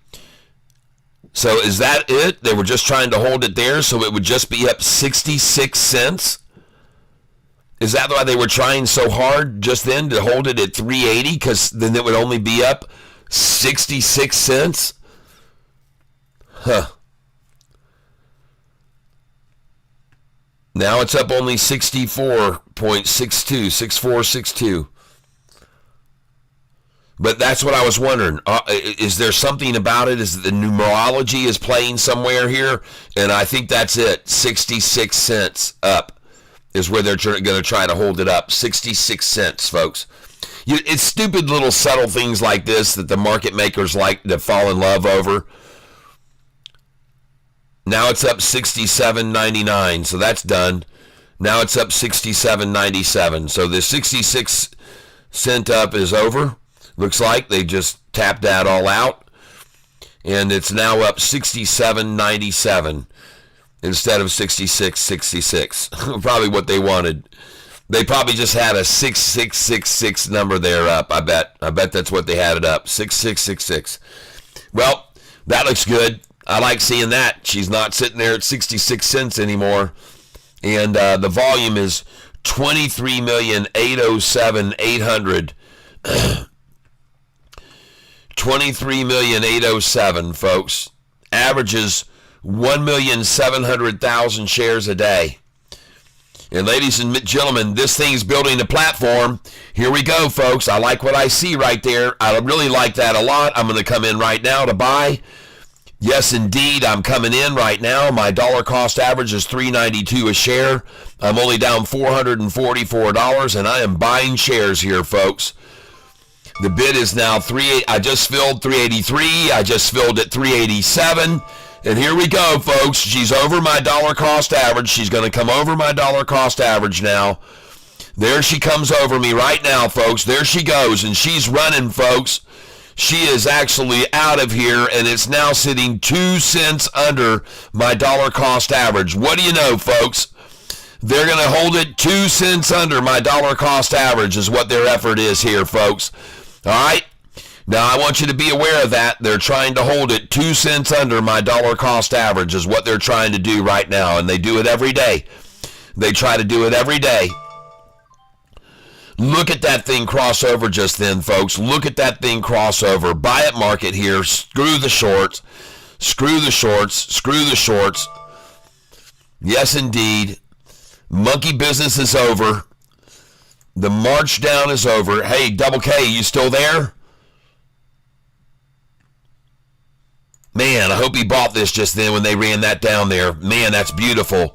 So is that it? They were just trying to hold it there so it would just be up 66 cents? Is that why they were trying so hard just then to hold it at 380? Because then it would only be up 66 cents? Huh. Now it's up only 64.62, 6462. But that's what I was wondering. Is there something about it? Is the numerology is playing somewhere here? And I think that's it. 66 cents up is where they're going to try to hold it up. 66 cents, folks. It's stupid little subtle things like this that the market makers like to fall in love over. Now it's up 67.99, so that's done. Now it's up 67.97. So the 66 cent up is over. Looks like they just tapped that all out. And it's now up 67.97 instead of 66.66. Probably what they wanted. They probably just had a 6666 number there up. I bet that's what they had it up. 6666. Well, that looks good. I like seeing that. She's not sitting there at 66 cents anymore. And the volume is 23,807,800. 23,807,000, folks. Averages 1,700,000 shares a day. And ladies and gentlemen, this thing's building a platform. Here we go, folks. I like what I see right there. I really like that a lot. I'm going to come in right now to buy. Yes, indeed, I'm coming in right now. My dollar cost average is $3.92 a share. I'm only down $444, and I am buying shares here, folks. The bid is now I just filled 383. I just filled at 387. And here we go, folks. She's over my dollar cost average. She's going to come over my dollar cost average now. There she comes over me right now, folks. There she goes, and she's running, folks. She is actually out of here, and it's now sitting 2 cents under my dollar cost average. What do you know, folks? They're going to hold it 2 cents under my dollar cost average is what their effort is here, folks. All right? Now, I want you to be aware of that. They're trying to hold it 2 cents under my dollar cost average is what they're trying to do right now, and they do it every day. They try to do it every day. Look at that thing cross over just then, folks. Look at that thing cross over. Buy at market here. Screw the shorts. Screw the shorts. Screw the shorts. Yes, indeed. Monkey business is over. The march down is over. Hey, Double K, you still there? Man, I hope he bought this just then when they ran that down there. Man, that's beautiful.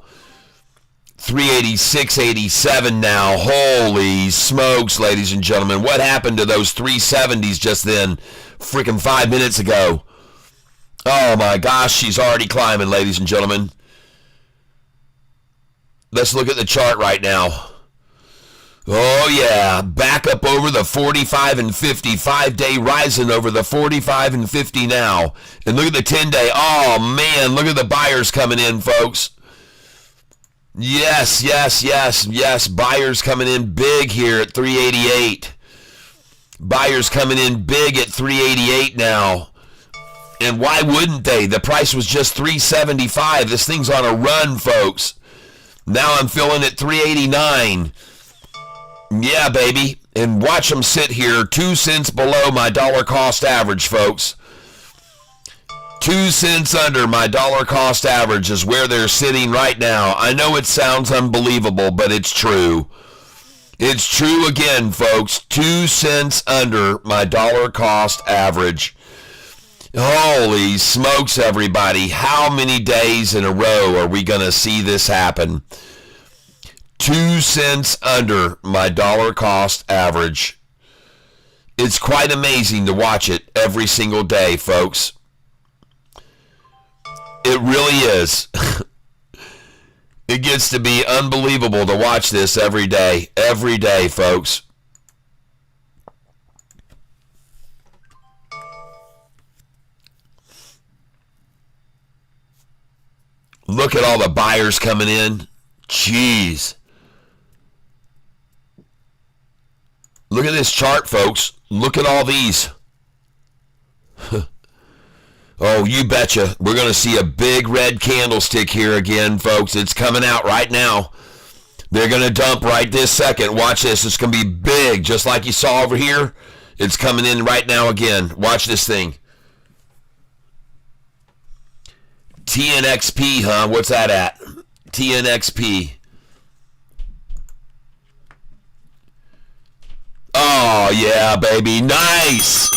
386.87 now. Holy smokes, ladies and gentlemen. What happened to those 370s just then? Freaking 5 minutes ago. Oh my gosh, she's already climbing, ladies and gentlemen. Let's look at the chart right now. Oh yeah, back up over the 45 and 50, 5-day rising over the 45 and 50 now. And look at the 10-day. Oh man, look at the buyers coming in, folks. Yes, yes, yes, yes. Buyers coming in big here at 388. Buyers coming in big at 388 now. And why wouldn't they? The price was just 375. This thing's on a run, folks. Now I'm filling at 389. Yeah, baby. And watch them sit here 2 cents below my dollar cost average, folks. 2 cents under my dollar cost average is where they're sitting right now. I know it sounds unbelievable, but it's true. It's true again, folks. 2 cents under my dollar cost average. Holy smokes, everybody. How many days in a row are we going to see this happen? 2 cents under my dollar cost average. It's quite amazing to watch it every single day, folks. It really is. It gets to be unbelievable to watch this every day, folks. Look at all the buyers coming in. Jeez. Look at this chart, folks. Look at all these. Oh, you betcha. We're going to see a big red candlestick here again, folks. It's coming out right now. They're going to dump right this second. Watch this. It's going to be big, just like you saw over here. It's coming in right now again. Watch this thing. TNXP, huh? What's that at? TNXP. Oh, Oh, yeah, baby. Nice.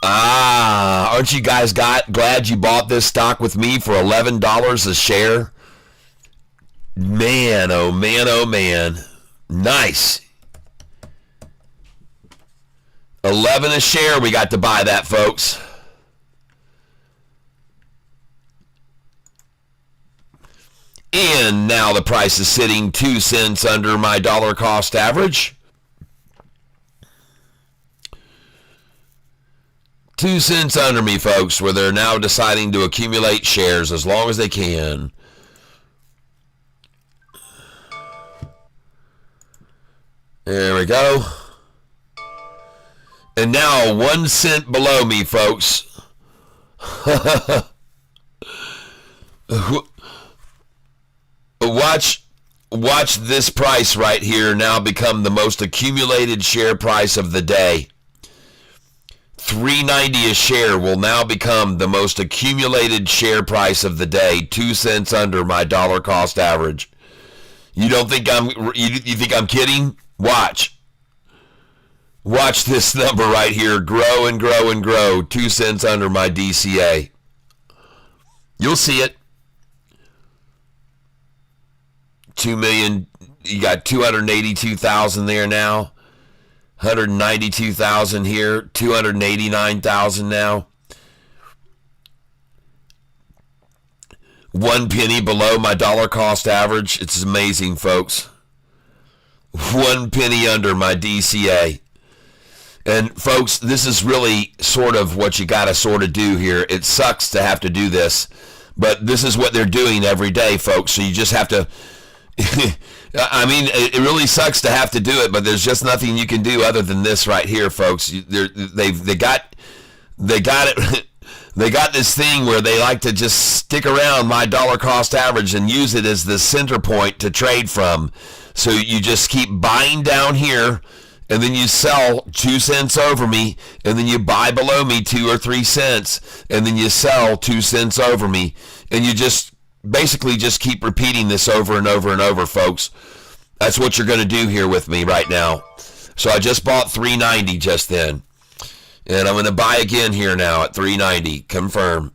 Aren't you guys glad you bought this stock with me for $11 a share? Man, oh man, oh man. Nice. 11 a share we got to buy that, folks. And now the price is sitting 2 cents under my dollar cost average. 2 cents under me, folks, where they're now deciding to accumulate shares as long as they can. There we go. And now 1 cent below me, folks. Watch this price right here now become the most accumulated share price of the day. $3.90 a share will now become the most accumulated share price of the day, 2 cents under my dollar cost average. You don't think you think I'm kidding? Watch this number right here grow and grow and grow, 2 cents under my DCA. You'll see it. 2 million, you got 282,000 there now. 192,000 here, 289,000 now. 1 penny below my dollar cost average. It's amazing, folks. 1 penny under my DCA. And folks, this is really sort of what you got to sort of do here. It sucks to have to do this, but this is what they're doing every day, folks. So you just have to I mean, it really sucks to have to do it, but there's just nothing you can do other than this right here, folks. They got it. They got this thing where they like to just stick around my dollar cost average and use it as the center point to trade from. So you just keep buying down here, and then you sell 2 cents over me, and then you buy below me 2 or 3 cents, and then you sell 2 cents over me, and you just basically just keep repeating this over and over and over, folks. That's what you're going to do here with me right now. So I just bought $3.90 just then. And I'm going to buy again here now at $3.90. Confirm.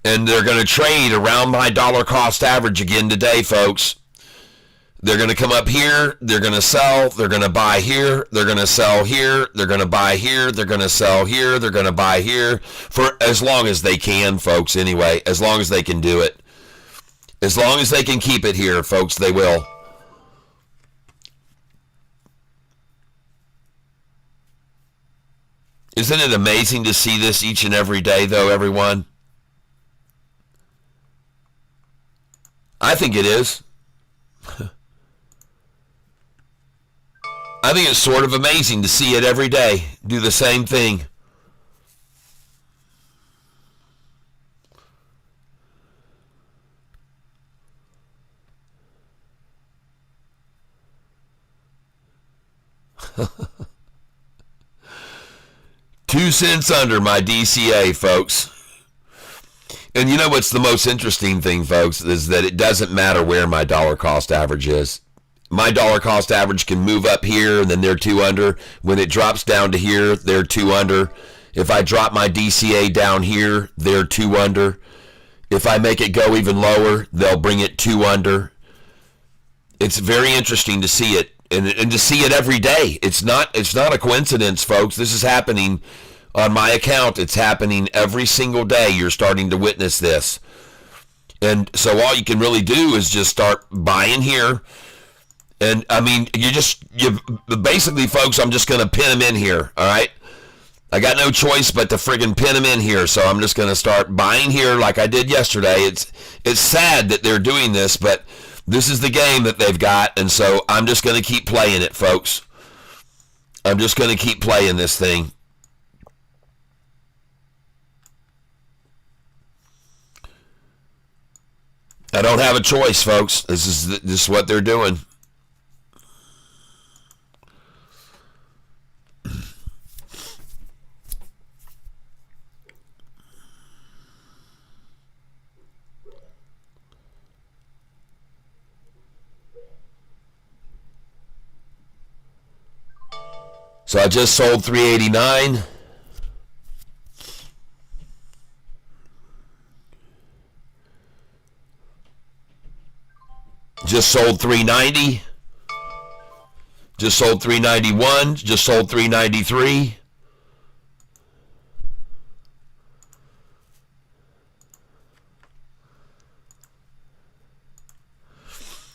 And they're going to trade around my dollar cost average again today, folks. They're going to come up here. They're going to sell. They're going to buy here. They're going to sell here. They're going to buy here. They're going to sell here. They're going to buy here. For as long as they can, folks, anyway. As long as they can do it. As long as they can keep it here, folks, they will. Isn't it amazing to see this each and every day, though, everyone? I think it is. I think it's sort of amazing to see it every day. Do the same thing. $2 cents under my DCA, folks. And you know what's the most interesting thing, folks, is that it doesn't matter where my dollar cost average is. My dollar cost average can move up here, and then they're 2 under. When it drops down to here, they're 2 under. If I drop my DCA down here, they're 2 under. If I make it go even lower, they'll bring it 2 under. It's very interesting to see it, and to see it every day. It's not a coincidence, folks. This is happening on my account. It's happening every single day. You're starting to witness this. And so all you can really do is just start buying here. And, I mean, you basically, folks, I'm just going to pin them in here, all right? I got no choice but to friggin' pin them in here, so I'm just going to start buying here like I did yesterday. It's sad that they're doing this, but this is the game that they've got, and so I'm just going to keep playing it, folks. I'm just going to keep playing this thing. I don't have a choice, folks. This is what they're doing. So I just sold 389. Just sold 390. Just sold 391. Just sold 393.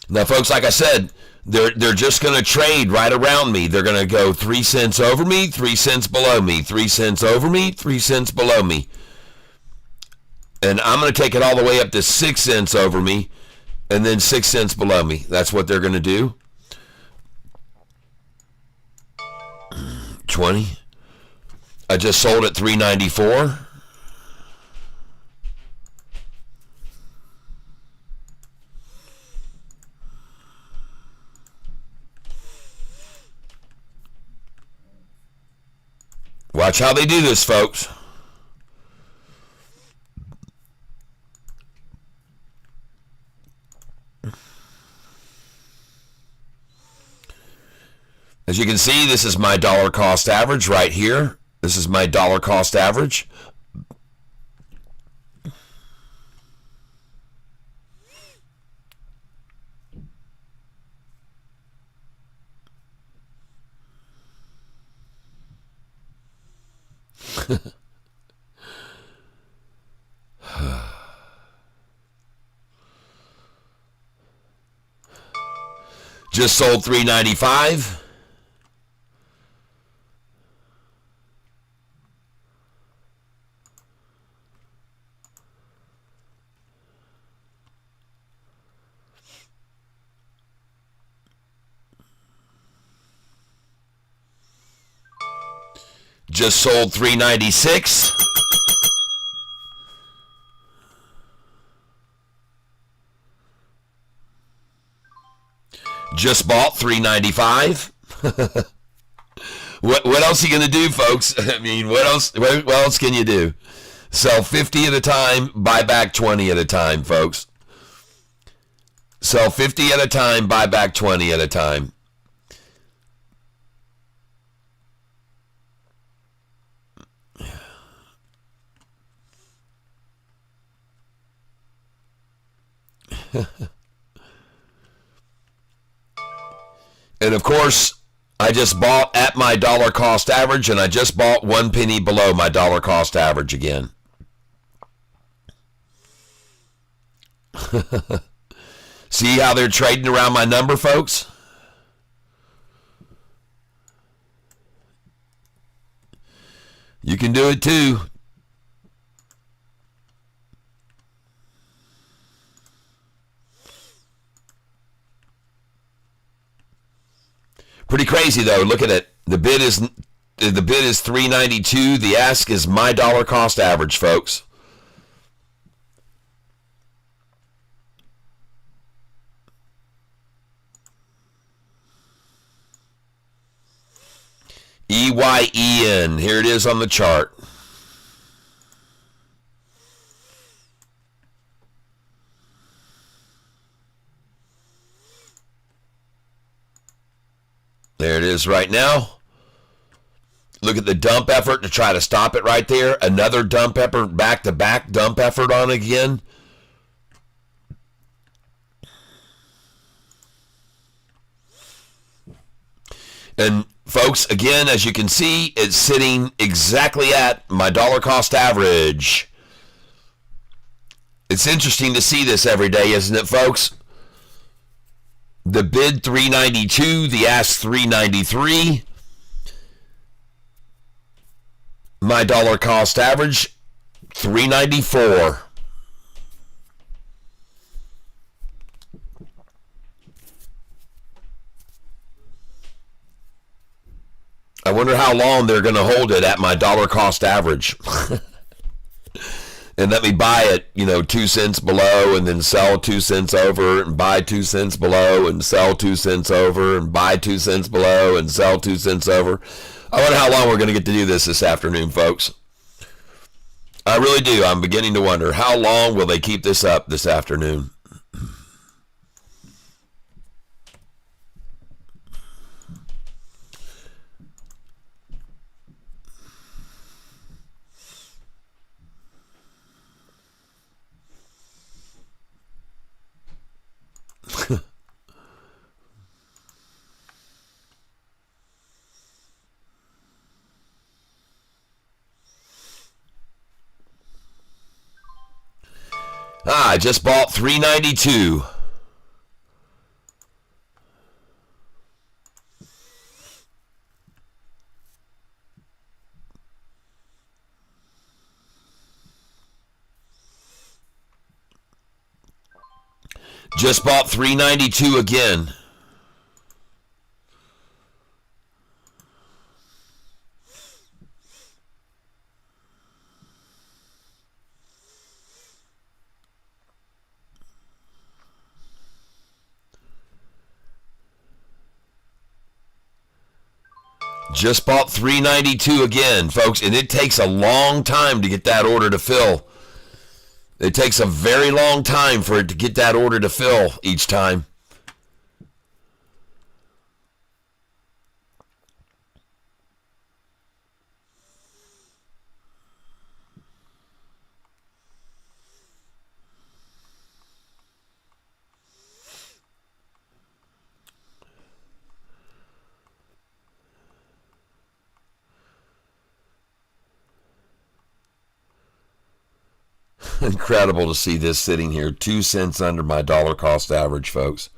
Now, folks, like I said, they're just going to trade right around me. They're going to go 3 cents over me, 3 cents below me, 3 cents over me, 3 cents below me. And I'm going to take it all the way up to 6 cents over me and then 6 cents below me. That's what they're going to do. 20. I just sold at 394. Watch how they do this, folks. As you can see, this is my dollar cost average right here. This is my dollar cost average. Just sold 395. Just sold 396. Just bought 395. What else are you going to do, folks? I mean, what else can you do? Sell 50 at a time, buy back 20 at a time, folks. Sell 50 at a time, buy back 20 at a time. And of course, I just bought at my dollar cost average, and I just bought 1 penny below my dollar cost average again. See how they're trading around my number, folks? You can do it too. Pretty crazy though. Look at it. The bid is $3.92. The ask is my dollar cost average, folks. EYEN. Here it is on the chart. There it is right now. Look at the dump effort to try to stop it right there. Another dump effort, back-to-back dump effort on again. And folks, again, as you can see, it's sitting exactly at my dollar cost average. It's interesting to see this every day, isn't it, folks? The bid $3.92, the ask $3.93. My dollar cost average $3.94. I wonder how long they're going to hold it at my dollar cost average. And let me buy it, 2 cents below and then sell 2 cents over and buy 2 cents below and sell 2 cents over and buy 2 cents below and sell 2 cents over. I wonder how long we're going to get to do this afternoon, folks. I really do. I'm beginning to wonder how long will they keep this up this afternoon. I just bought $3.92. Just bought $3.92 again. Just bought $3.92 again, folks, and it takes a long time to get that order to fill. It takes a very long time for it to get that order to fill each time. Incredible to see this sitting here 2 cents under my dollar cost average, folks.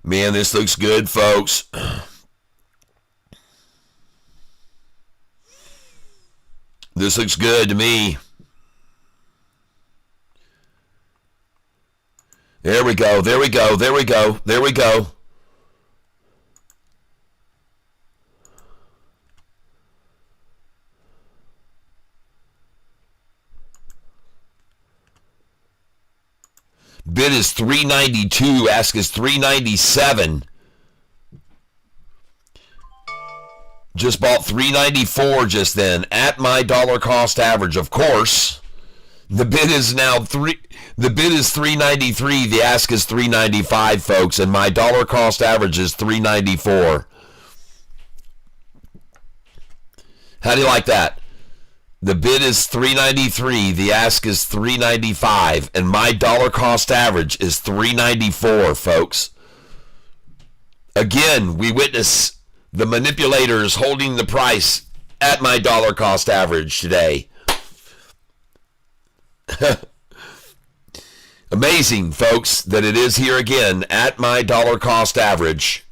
Man, this looks good, folks. This looks good to me. There we go, there we go, there we go, there we go. Bid is $3.92. Ask is $3.97. Just bought $3.94 just then at my dollar cost average. Of course, the bid is now $3.93. The ask is $3.95, folks, and my dollar cost average is $3.94. How do you like that? The bid is $3.93, the ask is $3.95, and my dollar cost average is $3.94, folks. Again, we witness the manipulators holding the price at my dollar cost average today. Amazing, folks, that it is here again at my dollar cost average.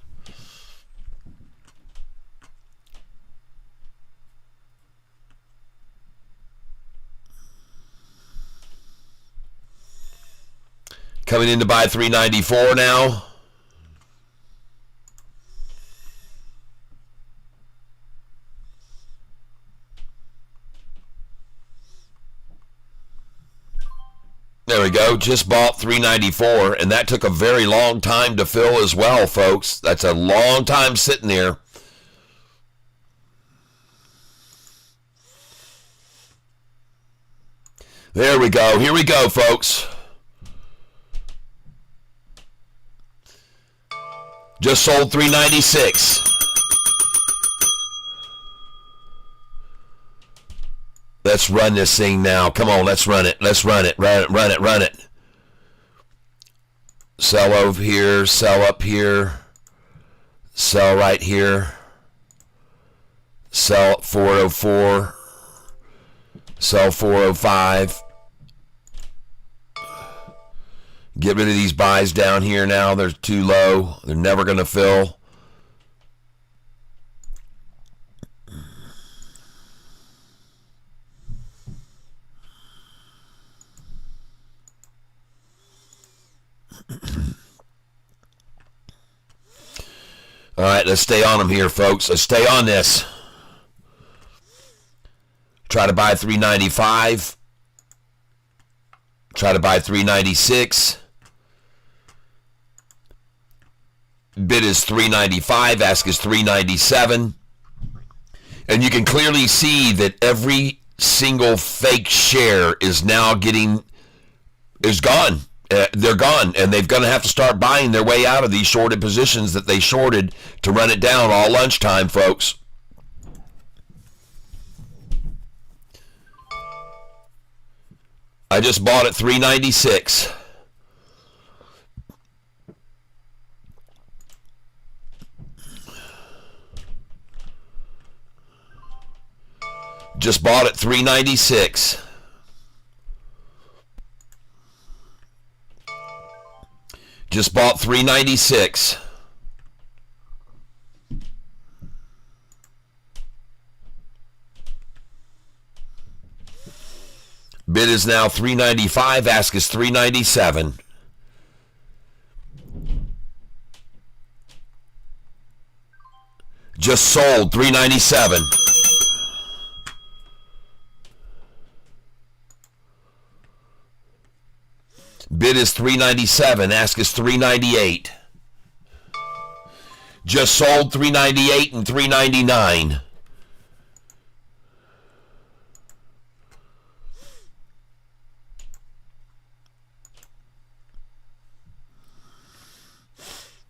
Coming in to buy $3.94 now. There we go. Just bought $3.94, and that took a very long time to fill as well, folks. That's a long time sitting there. There we go. Here we go, folks. Just sold $3.96. Let's run this thing now. Come on, let's run it. Let's run it. Run it, run it, run it. Sell over here, sell up here, sell right here, sell at 404, sell 405. Get rid of these buys down here now. They're too low. They're never going to fill. All right, let's stay on them here, folks. Let's stay on this. Try to buy $3.95. Try to buy $3.96. Bid is $3.95. Ask is $3.97. And you can clearly see that every single fake share is now gone. They're gone, and they're going to have to start buying their way out of these shorted positions that they shorted to run it down all lunchtime, folks. I just bought at $3.96. Just bought at $3.96. Just bought $3.96. Bid is now $3.95. Ask is $3.97. Just sold $3.97. Bid is $3.97. Ask is $3.98. Just sold $3.98 and $3.99.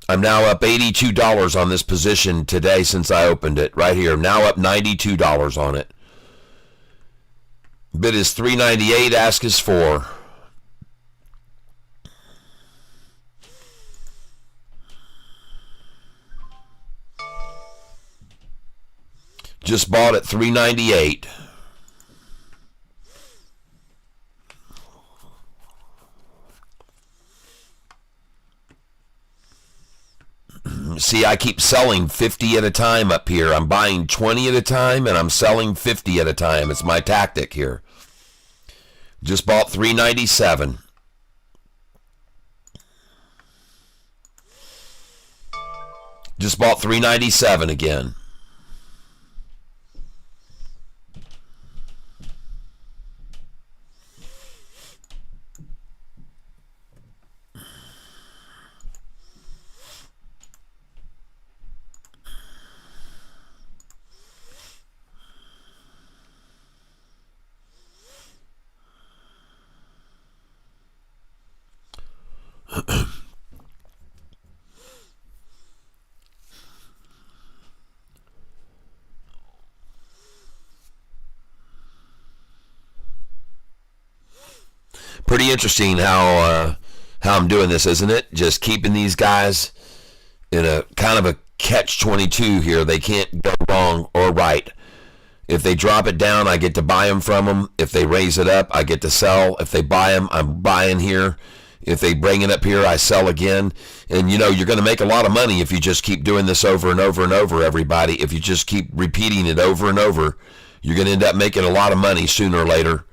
I'm now up $82 on this position today since I opened it. Right here. I'm now up $92 on it. Bid is $3.98. Ask is $4. Just bought at $3.98. See, I keep selling 50 at a time up here. I'm buying 20 at a time, and I'm selling 50 at a time. It's my tactic here. Just bought $3.97. Just bought $3.97 again. Pretty interesting how I'm doing this, isn't it? Just keeping these guys in a kind of a catch-22 here. They can't go wrong or right. If they drop it down, I get to buy them from them. If they raise it up, I get to sell. If they buy them, I'm buying here. If they bring it up here, I sell again. And, you're going to make a lot of money if you just keep doing this over and over and over, everybody. If you just keep repeating it over and over, you're going to end up making a lot of money sooner or later.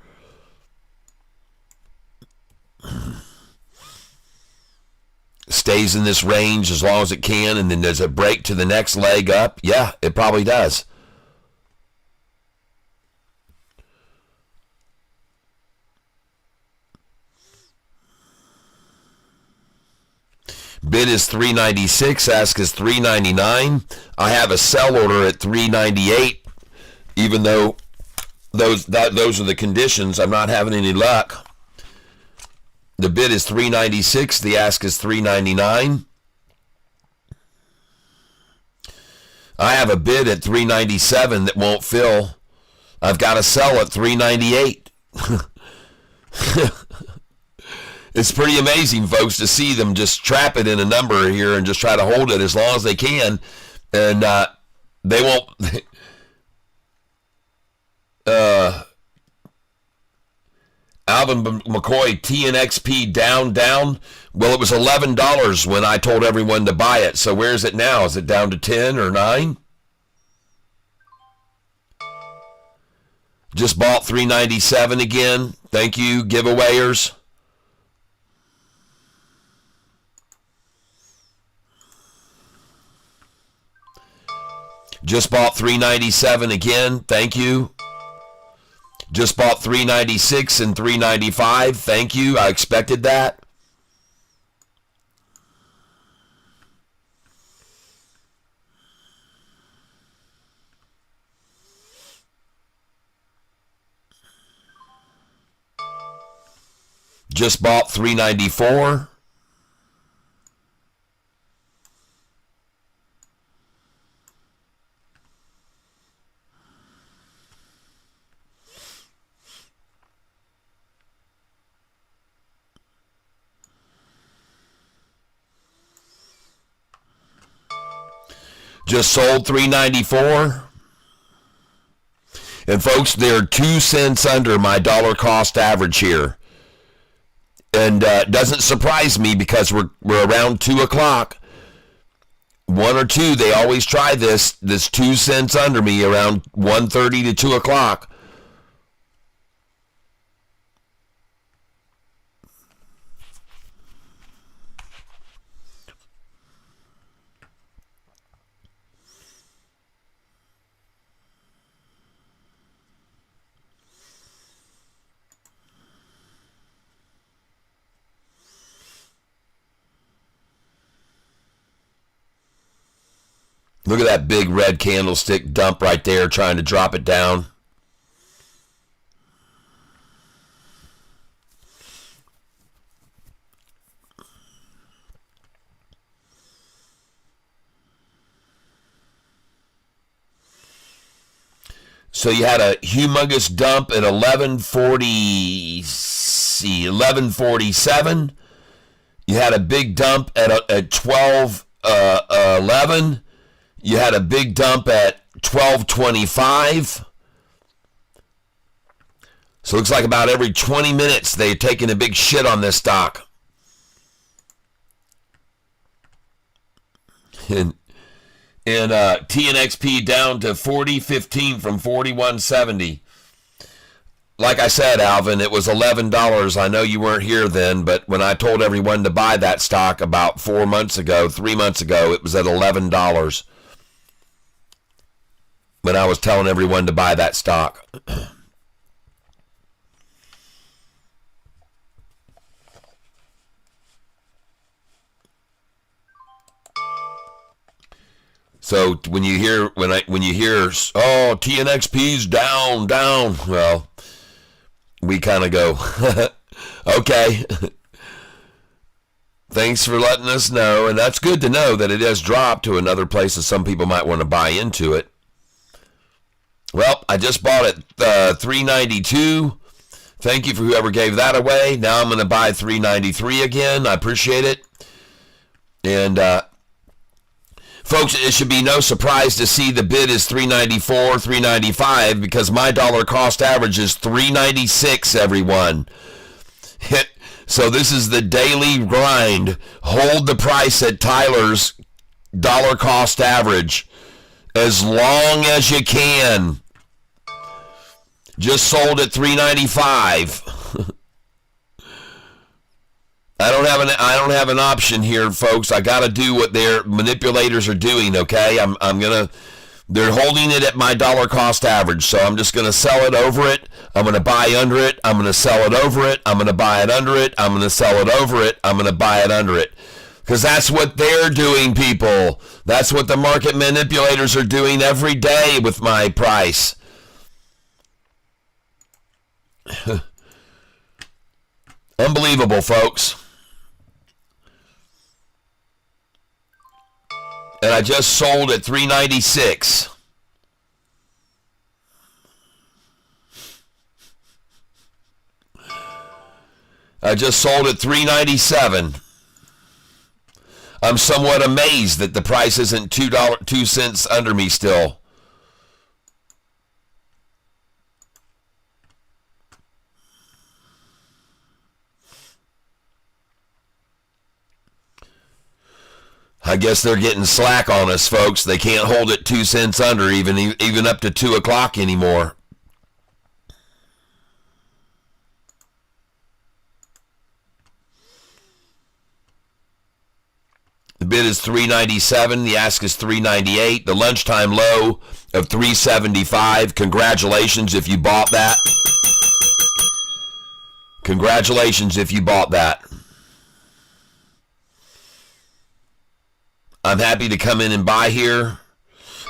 Stays in this range as long as it can, and then does it break to the next leg up? Yeah, it probably does. Bid is $3.96. Ask is $3.99. I have a sell order at $3.98, even though those are the conditions. I'm not having any luck. The bid is $3.96. The ask is $3.99. I have a bid at $3.97 that won't fill. I've got to sell at $3.98. It's pretty amazing, folks, to see them just trap it in a number here and just try to hold it as long as they can. And they won't. Alvin McCoy, TNXP down. Well, it was $11 when I told everyone to buy it. So where is it now? Is it down to 10 or 9? Just bought $3.97 again. Thank you, giveawayers. Just bought $3.97 again. Thank you. Just bought $3.96 and $3.95. Thank you. I expected that. Just bought $3.94. Just sold $3.94. And folks, they're 2 cents under my dollar cost average here. And it doesn't surprise me because we're around 2 o'clock. 1 or 2, they always try this 2 cents under me around 1:30 to 2 o'clock. Look at that big red candlestick dump right there trying to drop it down. So you had a humongous dump at 1147. You had a big dump at 1211. You had a big dump at 1225. So it looks like about every 20 minutes they're taking a big shit on this stock. And TNXP down to 40.15 from 41.70. Like I said, Alvin, it was $11. I know you weren't here then, but when I told everyone to buy that stock about 3 months ago, it was at $11. When I was telling everyone to buy that stock. So when you hear oh, TNXP's down, well, we kind of go, okay. Thanks for letting us know, and that's good to know that it has dropped to another place that some people might want to buy into it. Well, I just bought it $3.92. Thank you for whoever gave that away. Now I'm going to buy $3.93 again. I appreciate it. And folks, it should be no surprise to see the bid is $3.94, $3.95 because my dollar cost average is $3.96, everyone. So this is the daily grind. Hold the price at Tyler's dollar cost average as long as you can. Just sold at $3.95. I don't have an option here, folks. I got to do what their manipulators are doing, okay? They're holding it at my dollar cost average, so I'm just going to sell it over it. I'm going to buy under it. I'm going to sell it over it. I'm going to buy it under it. I'm going to sell it over it. I'm going to buy it under it. Because that's what they're doing, people. That's what the market manipulators are doing every day with my price. Unbelievable, folks. And I just sold at $3.96. I just sold at $3.97. I'm somewhat amazed that the price isn't 2 cents under me still. I guess they're getting slack on us, folks. They can't hold it 2 cents under even up to 2 o'clock anymore. The bid is $3.97. The ask is $3.98. The lunchtime low of $3.75. Congratulations if you bought that. Congratulations if you bought that. I'm happy to come in and buy here.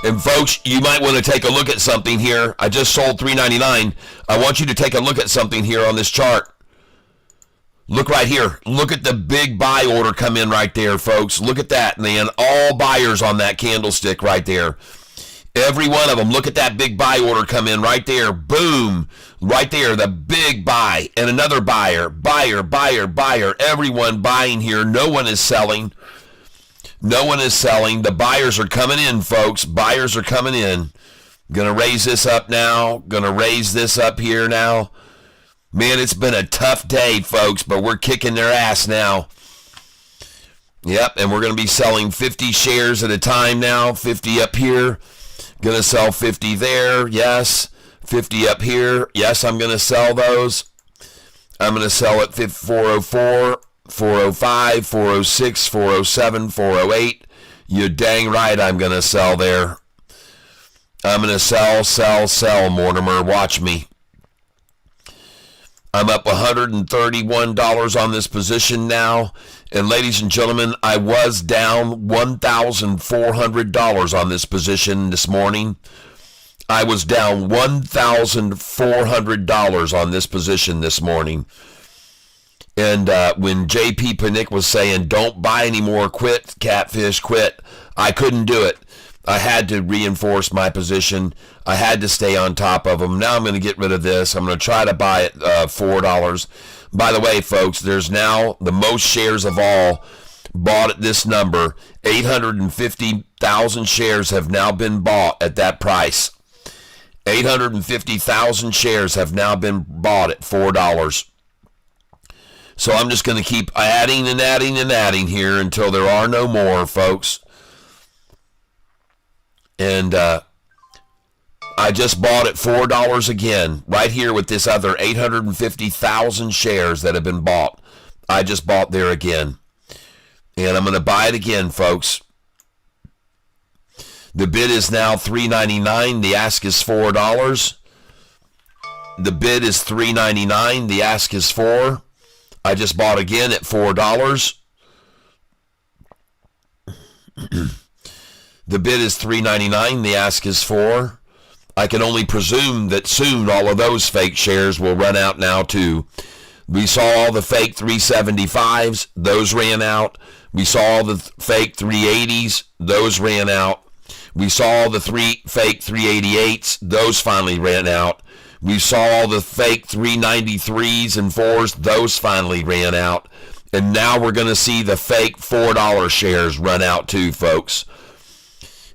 And folks, you might want to take a look at something here. I just sold $3.99. I want you to take a look at something here on this chart. Look right here. Look at the big buy order come in right there, folks. Look at that, man. All buyers on that candlestick right there. Every one of them. Look at that big buy order come in right there. Boom. Right there, the big buy. And another buyer. Buyer, buyer, buyer. Everyone buying here. No one is selling. No one is selling. The buyers are coming in, folks. Buyers are coming in. Gonna raise this up now. Gonna raise this up here now. Man, it's been a tough day, folks, but we're kicking their ass now. Yep, and we're going to be selling 50 shares at a time now. 50 up here. Going to sell 50 there. Yes. 50 up here. Yes, I'm going to sell those. I'm going to sell at 404, 405, 406, 407, 408. You're dang right I'm going to sell there. I'm going to sell, Mortimer. Watch me. I'm up $131 on this position now. And ladies and gentlemen, I was down $1,400 on this position this morning. I was down $1,400 on this position this morning. And when J.P. Panick was saying, don't buy anymore, quit, Catfish, quit, I couldn't do it. I had to reinforce my position. I had to stay on top of them. Now I'm going to get rid of this. I'm going to try to buy it $4. By the way, folks, there's now the most shares of all bought at this number. 850,000 shares have now been bought at that price. 850,000 shares have now been bought at $4. So I'm just going to keep adding and adding and adding here until there are no more, folks. And I just bought at $4 again, right here with this other 850,000 shares that have been bought. I just bought there again. And I'm going to buy it again, folks. The bid is now $3.99. The ask is $4. The bid is $3.99. The ask is $4. I just bought again at $4. The bid is $3.99. The ask is $4. I can only presume that soon all of those fake shares will run out now too. We saw all the fake 375s. Those ran out. We saw all the fake 380s. Those ran out. We saw all the fake 388s. Those finally ran out. We saw all the fake 393s and 4s. Those finally ran out. And now we're going to see the fake $4 shares run out too, folks.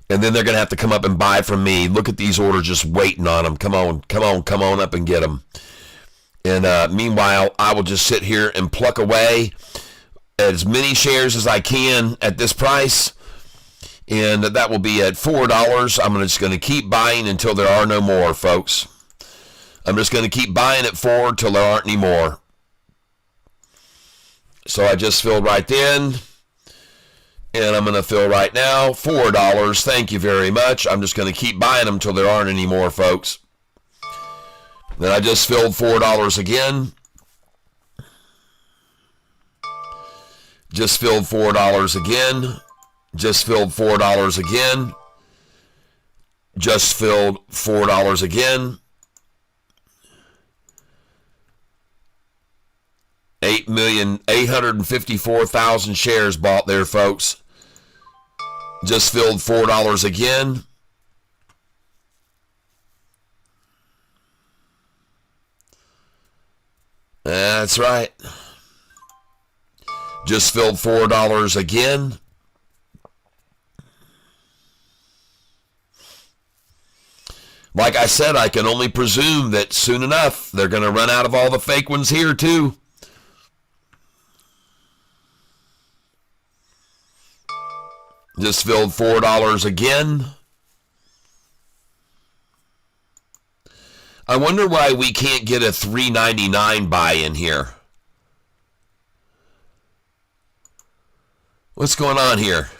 And then they're going to have to come up and buy from me. Look at these orders just waiting on them. Come on up and get them. And meanwhile, I will just sit here and pluck away as many shares as I can at this price. And that will be at $4. I'm just going to keep buying until there are no more, folks. I'm just going to keep buying at $4 till there aren't any more. So I just filled right in. And I'm going to fill right now, $4. Thank you very much. I'm just going to keep buying them till there aren't any more, folks. Then I just filled $4 again. Just filled $4 again. Just filled $4 again. Just filled $4 again. 8,854,000 shares bought there, folks. Just filled $4 again. That's right. Just filled $4 again. Like I said, I can only presume that soon enough they're going to run out of all the fake ones here too. Just filled $4 again. I wonder why we can't get a $3.99 buy-in here. What's going on here?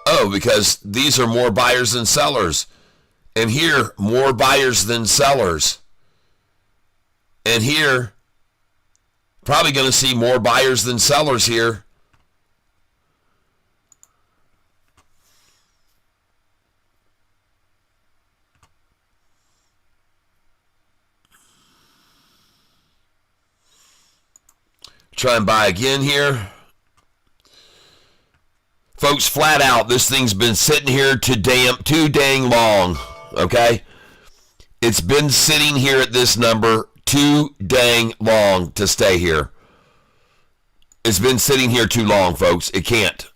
Oh, because these are more buyers than sellers. And here, more buyers than sellers. And here, probably going to see more buyers than sellers here. Try and buy again here. Folks, flat out, this thing's been sitting here too dang long, okay? It's been sitting here at this number too dang long to stay here. It's been sitting here too long, folks. It can't.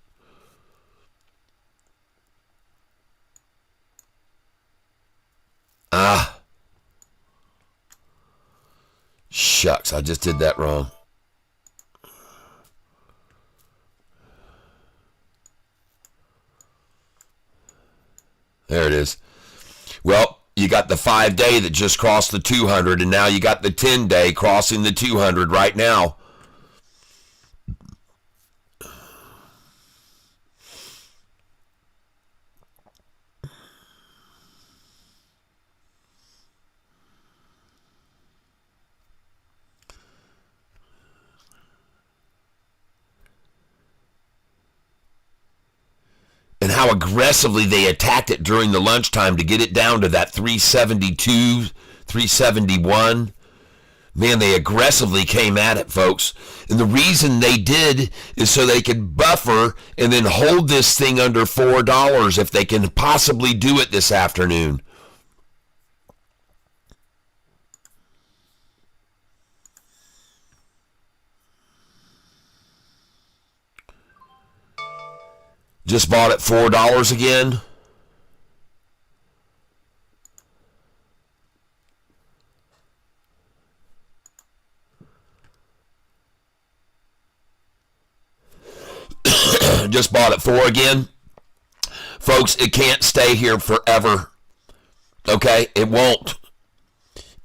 Shucks, I just did that wrong. There it is. Well, you got the 5-day that just crossed the 200, and now you got the 10-day crossing the 200 right now. And how aggressively they attacked it during the lunchtime to get it down to that 372, 371. Man, they aggressively came at it, folks. And the reason they did is so they could buffer and then hold this thing under $4 if they can possibly do it this afternoon. Just bought at $4 again. Just bought at $4 again. Folks, it can't stay here forever. Okay? It won't.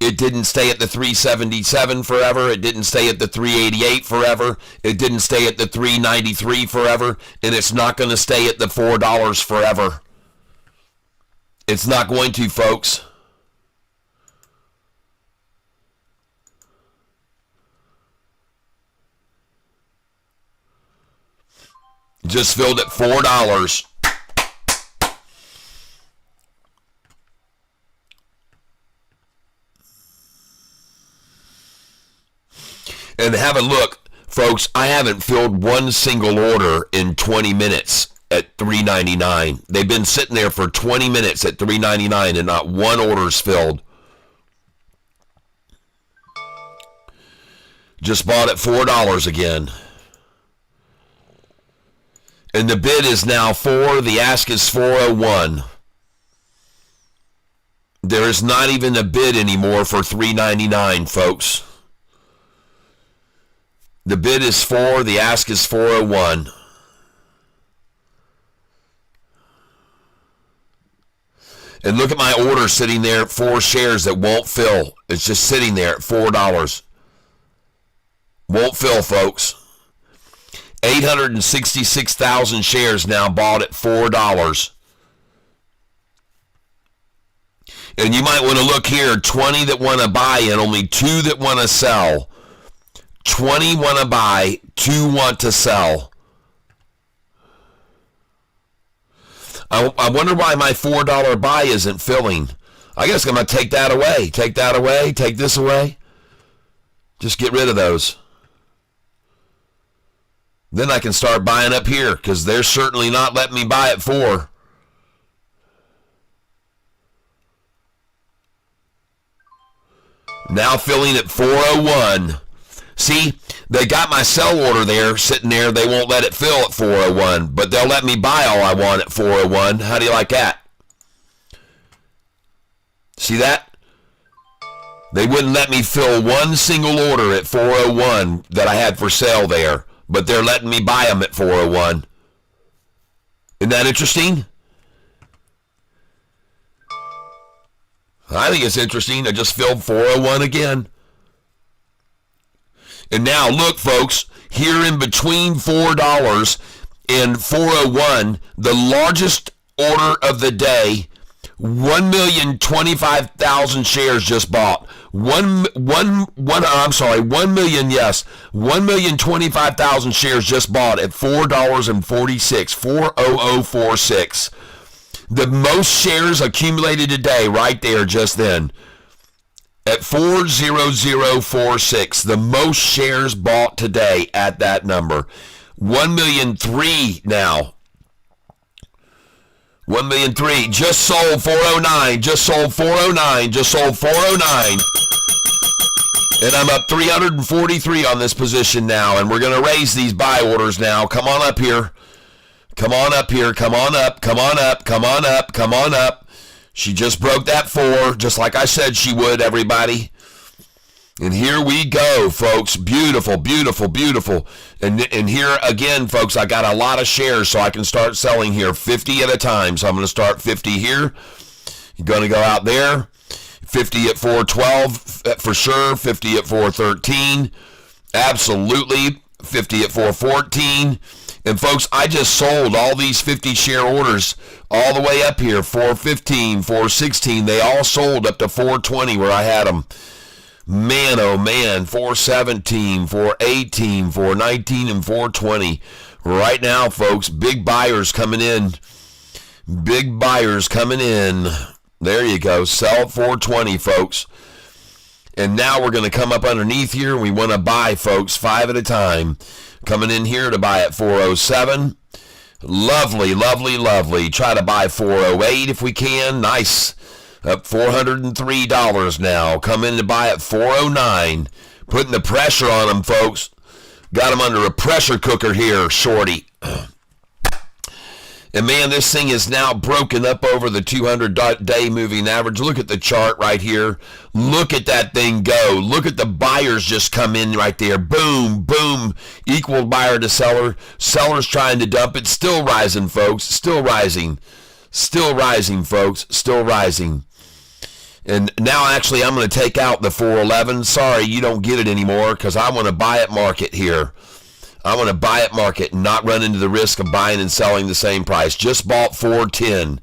It didn't stay at the 377 forever. It didn't stay at the 388 forever. It didn't stay at the 393 forever. And it's not going to stay at the $4 forever. It's not going to, folks. Just filled at $4. And have a look, folks. I haven't filled one single order in 20 minutes at $3.99. They've been sitting there for 20 minutes at $3.99 and not one order's filled. Just bought at $4 again. And the bid is now $4. The ask is $4.01. There is not even a bid anymore for $3.99, folks. The bid is $4. The ask is $4.01. And look at my order sitting there at 4 shares that won't fill. It's just sitting there at $4. Won't fill, folks. 866,000 shares now bought at $4. And you might want to look here, 20 that want to buy and only 2 that want to sell. 20 want to buy, 2 want to sell. I wonder why my $4 buy isn't filling. I guess I'm going to take that away. Take that away. Take this away. Just get rid of those. Then I can start buying up here because they're certainly not letting me buy at 4. Now filling at 401. See, they got my sell order there, sitting there. They won't let it fill at 401, but they'll let me buy all I want at 401. How do you like that? See that? They wouldn't let me fill one single order at 401 that I had for sale there, but they're letting me buy them at 401. Isn't that interesting? I think it's interesting. I just filled 401 again. And now, look, folks, here in between $4 and 401, the largest order of the day, 1,025,000 shares just bought. 1,025,000 shares just bought at $4.46, 40046. The most shares accumulated today, right there, just then. at 40046. The most shares bought today at that number. 1,000,003 now. 1,000,003. Just sold 409. Just sold 409. Just sold 409. And I'm up 343 on this position now. And we're going to raise these buy orders now. Come on up here. Come on up here. Come on up. Come on up. Come on up. Come on up. She just broke that 4, just like I said she would, everybody. And here we go, folks. Beautiful, beautiful, beautiful. And here again, folks, I got a lot of shares, so I can start selling here 50 at a time. So I'm going to start 50 here. You're going to go out there. 50 at 412 for sure. 50 at 413. Absolutely. 50 at 414. And folks, I just sold all these 50 share orders all the way up here. 415, 416. They all sold up to 420 where I had them. Man, oh man, 417, 418, 419, and 420. Right now, folks, big buyers coming in. Big buyers coming in. There you go. Sell at 420, folks. And now we're going to come up underneath here. We want to buy, folks, 5 at a time. Coming in here to buy at 407. Lovely, lovely, lovely. Try to buy 408 if we can. Nice. Up $403 now. Come in to buy at 409. Putting the pressure on them, folks. Got them under a pressure cooker here, shorty. And man, this thing is now broken up over the 200-day moving average. Look at the chart right here. Look at that thing go. Look at the buyers just come in right there. Boom, boom. Equal buyer to seller. Seller's trying to dump it. Still rising, folks. Still rising. Still rising, folks. Still rising. And now, actually, I'm going to take out the 411. Sorry, you don't get it anymore because I want to buy at market here. I want to buy at market and not run into the risk of buying and selling the same price. Just bought 410.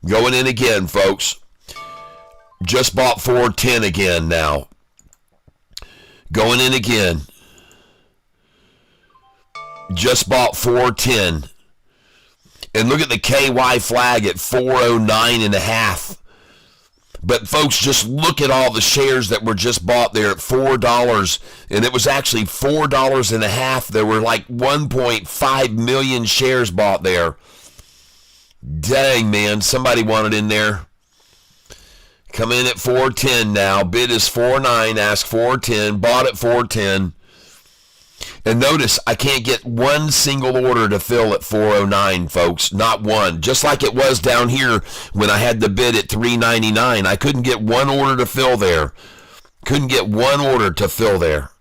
Going in again, folks. Just bought 410 again now. Going in again. Just bought 410. And look at the KY flag at 409.5. But folks, just look at all the shares that were just bought there at $4, and it was actually $4.50. There were like 1.5 million shares bought there. Dang, man, somebody wanted in there. Come in at 410 now. Bid is 49, ask 410, bought at 410. And notice, I can't get one single order to fill at 409, folks. Not one. Just like it was down here when I had the bid at 399. I couldn't get one order to fill there. Couldn't get one order to fill there.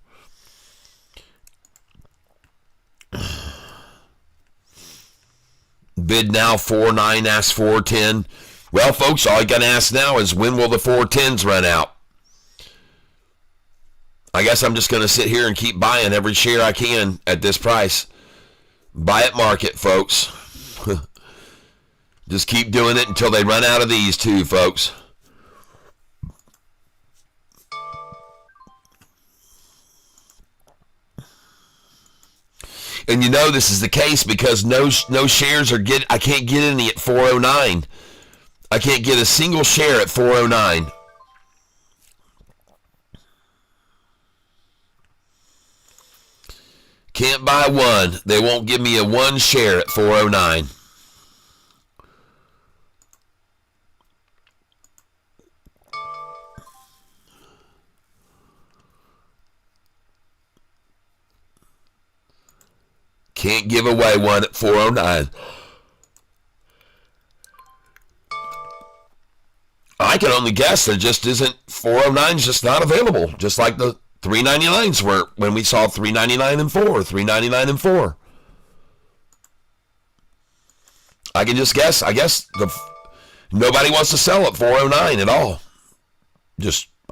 Bid now 49, ask 410. Well, folks, all you got to ask now is when will the 410s run out? I guess I'm just going to sit here and keep buying every share I can at this price. Buy at market, folks. Just keep doing it until they run out of these too, folks. And you know this is the case because no shares are I can't get any at 409. I can't get a single share at 409. Can't buy one. They won't give me a one share at 409. Can't give away one at 409. I can only guess there just isn't 409 is just not available. Just like the 399s were when we saw 399 and 4, 399 and 4. I can just guess. I guess nobody wants to sell at 409 at all.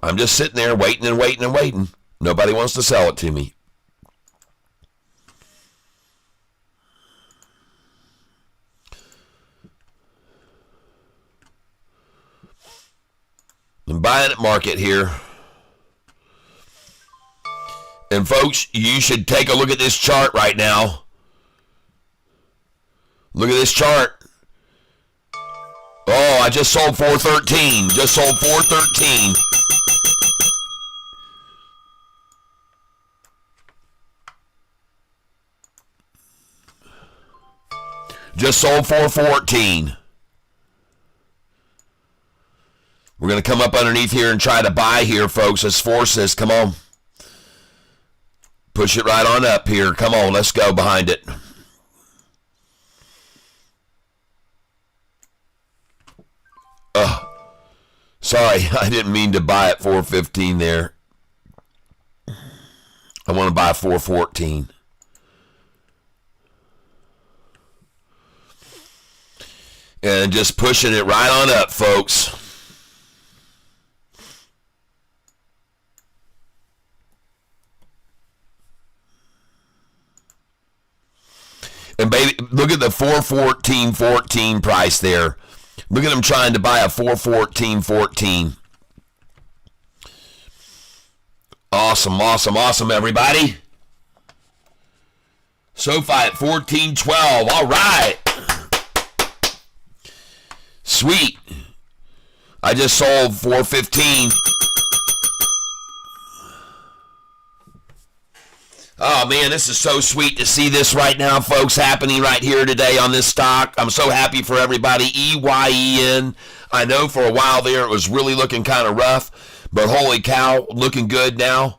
I'm just sitting there waiting and waiting and waiting. Nobody wants to sell it to me. I'm buying at market here. And folks, you should take a look at this chart right now. Look at this chart. Oh, I just sold 413. Just sold 413. Just sold 414. We're going to come up underneath here and try to buy here, folks. Let's force this. Come on. Push it right on up here. Come on, let's go behind it. Sorry, I didn't mean to buy at 415 there. I want to buy 414. And just pushing it right on up, folks. And baby, look at the 414.14 price there. Look at them trying to buy a 414.14. Awesome, awesome, awesome, everybody. SOFI at 14.12. All right. Sweet. I just sold 415. Oh, man, this is so sweet to see this right now, folks, happening right here today on this stock. I'm so happy for everybody. EYEN. I know for a while there it was really looking kind of rough, but holy cow, looking good now.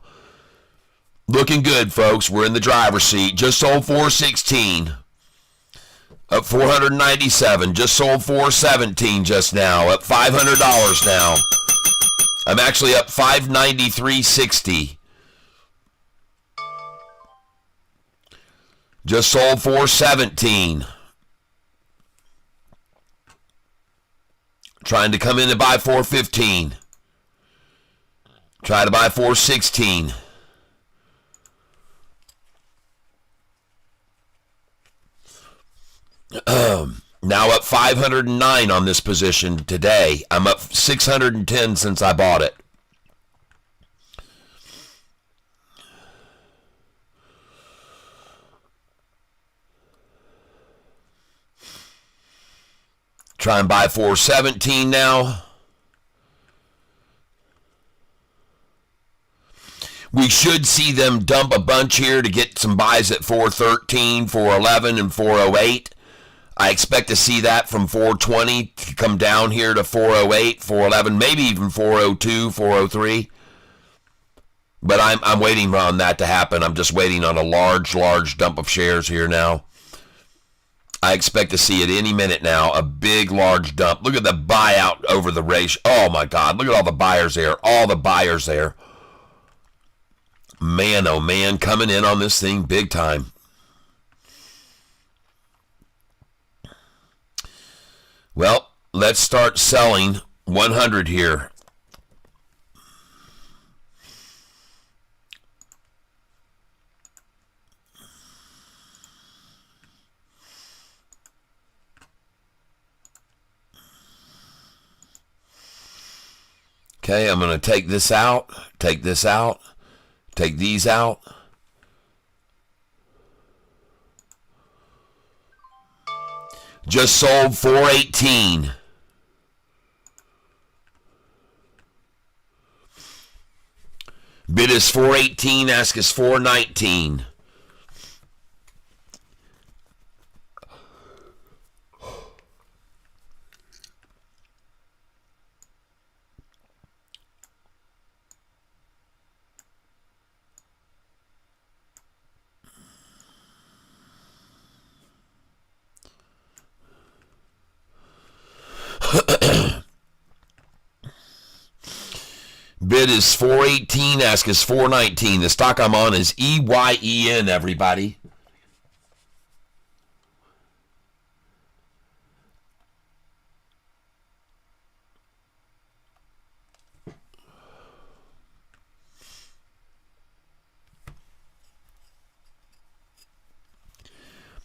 Looking good, folks. We're in the driver's seat. Just sold 416. Up 497. Just sold 417 just now. Up $500 now. I'm actually up 593.60. Just sold 417. Trying to come in to buy 415. Try to buy 416. Now up 509 on this position today. I'm up 610 since I bought it. Try and buy 417 now. We should see them dump a bunch here to get some buys at 413, 411, and 408. I expect to see that from 420 to come down here to 408, 411, maybe even 402, 403. But I'm waiting on that to happen. I'm just waiting on a large dump of shares here now. I expect to see it any minute now, a big, large dump. Look at the buyout over the ratio. Oh, my God. Look at all the buyers there. All the buyers there. Man, oh, man, coming in on this thing big time. Well, let's start selling 100 here. Okay, I'm going to take this out, take this out, take these out. Just sold 418. Bid is 418, ask is 419. Bid is 418, ask is 419. The stock I'm on is EYEN, everybody.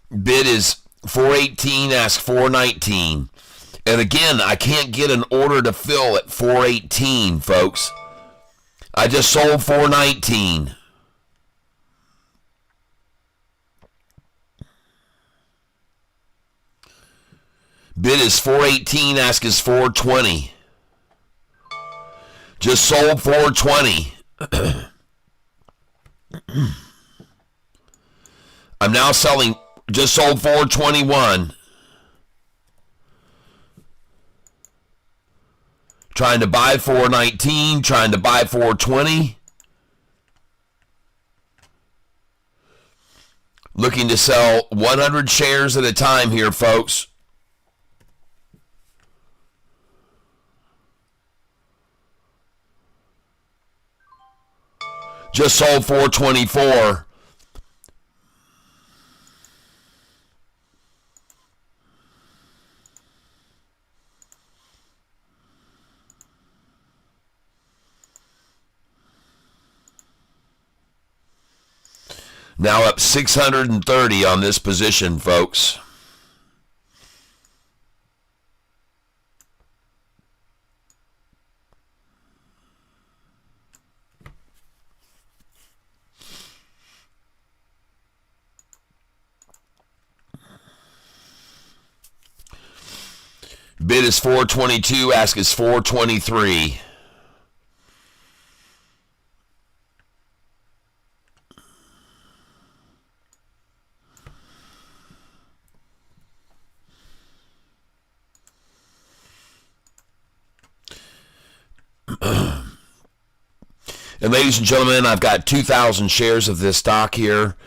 Bid is 418, ask 419. And again, I can't get an order to fill at 418, folks. I just sold 419. Bid is 418, ask is 420. Just sold 420. I'm now selling, just sold 421. Trying to buy 419, trying to buy 420. Looking to sell 100 shares at a time here, folks. Just sold 424. Now up 630 on this position, folks. Bid is 422, ask is 423. And ladies and gentlemen, I've got 2,000 shares of this stock here,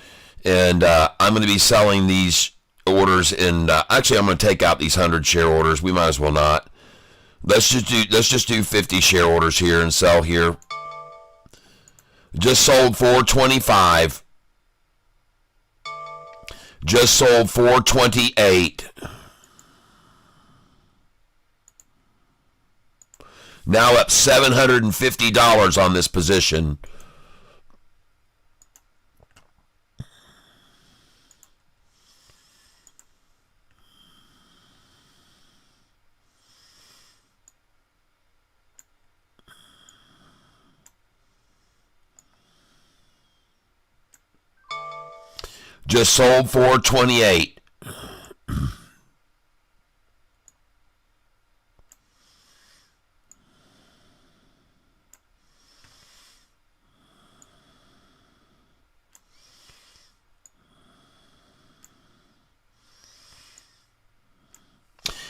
and I'm going to be selling these orders. And actually, I'm going to take out these 100 share orders. We might as well not. Let's just do 50 share orders here and sell here. Just sold 425. Just sold 428. Now up $750 on this position. Just sold 428.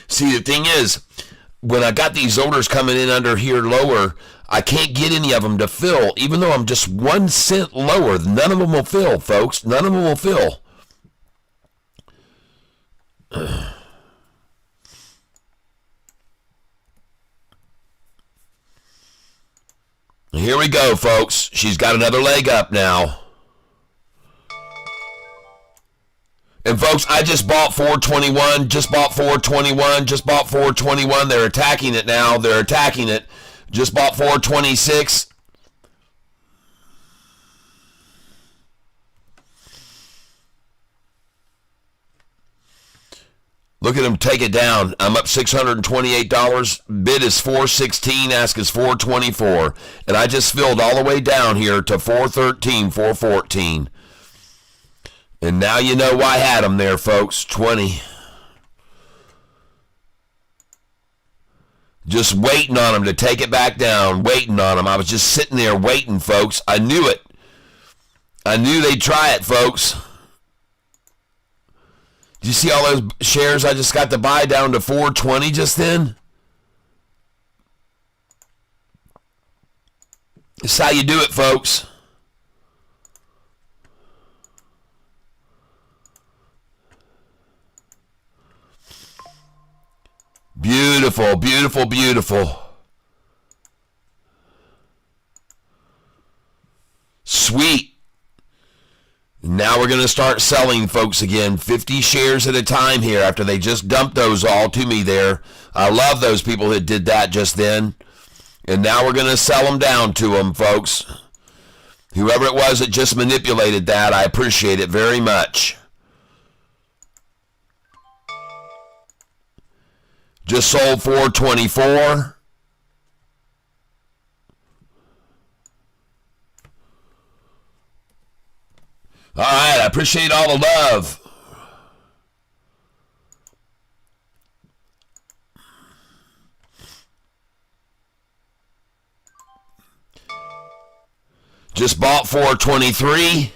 See, the thing is, when I got these orders coming in under here lower, I can't get any of them to fill, even though I'm just 1 cent lower. None of them will fill, folks. None of them will fill. Here we go, folks. She's got another leg up now. And folks, I just bought 421, just bought 421, just bought 421. They're attacking it now. They're attacking it. Just bought 426. Look at them take it down. I'm up $628. Bid is 416. Ask is 424. And I just filled all the way down here to 413, 414. And now you know why I had them there, folks. 20. Just waiting on them to take it back down. Waiting on them. I was just sitting there waiting, folks. I knew it. I knew they'd try it, folks. Did you see all those shares I just got to buy down to 420 just then? This is how you do it, folks. Beautiful, beautiful, beautiful. Sweet. Now we're going to start selling, folks, again. 50 shares at a time here after they just dumped those all to me there. I love those people that did that just then. And now we're going to sell them down to them, folks. Whoever it was that just manipulated that, I appreciate it very much. Just sold 424. All right, I appreciate all the love. Just bought 423.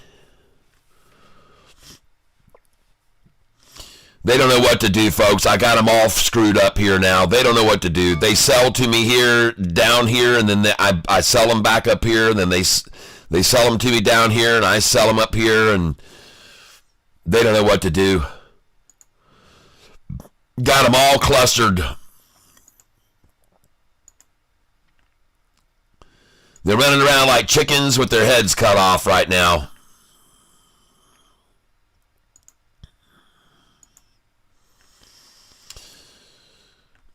They don't know what to do, folks. I got them all screwed up here now. They don't know what to do. They sell to me here, down here, and then I sell them back up here, and then they sell them to me down here, and I sell them up here, and they don't know what to do. Got them all clustered. They're running around like chickens with their heads cut off right now.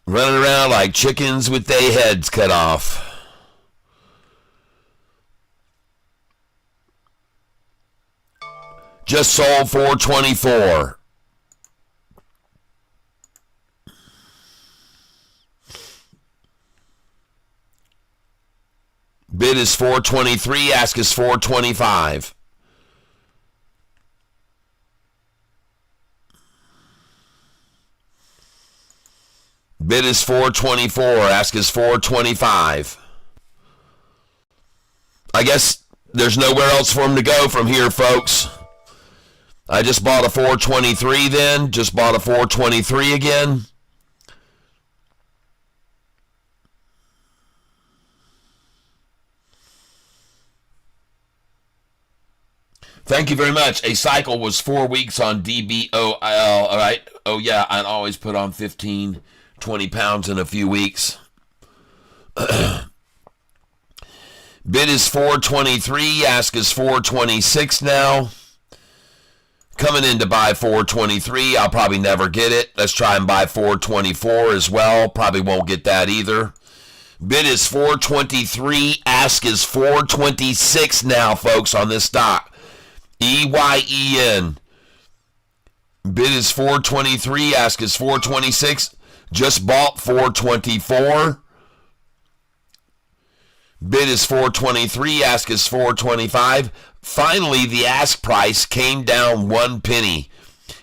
Running around like chickens with their heads cut off. Just sold 424. Bid is 423, ask is 425. Bid is 424, ask is 425. I guess there's nowhere else for him to go from here, folks. I just bought a 423 then, just bought a 423 again. Thank you very much. A cycle was 4 weeks on DBOIL. All right. Oh, yeah. I'd always put on 15, 20 pounds in a few weeks. Bid is 423. Ask is 426 now. Coming in to buy 423. I'll probably never get it. Let's try and buy 424 as well. Probably won't get that either. Bid is 423. Ask is 426 now, folks, on this stock. EYEN. Bid is 423. Ask is 426. Just bought 424. Bid is 423. Ask is 425. Finally, the ask price came down 1 penny.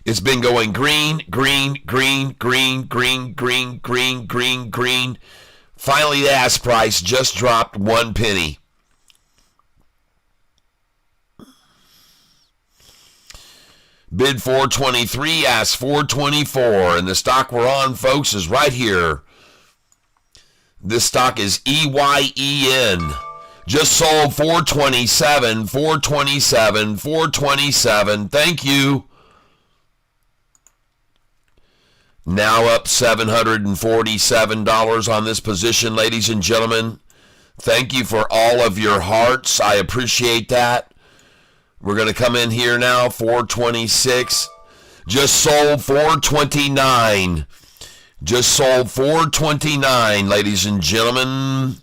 It's been going green, green, green, green, green, green, green, green, green. Finally, the ask price just dropped 1 penny. Bid 423, ask 424, and the stock we're on, folks, is right here. This stock is EYEN. Just sold 427, 427, 427. Thank you. Now up $747 on this position, ladies and gentlemen. Thank you for all of your hearts. I appreciate that. We're going to come in here now, 426. Just sold 429. Just sold 429, ladies and gentlemen.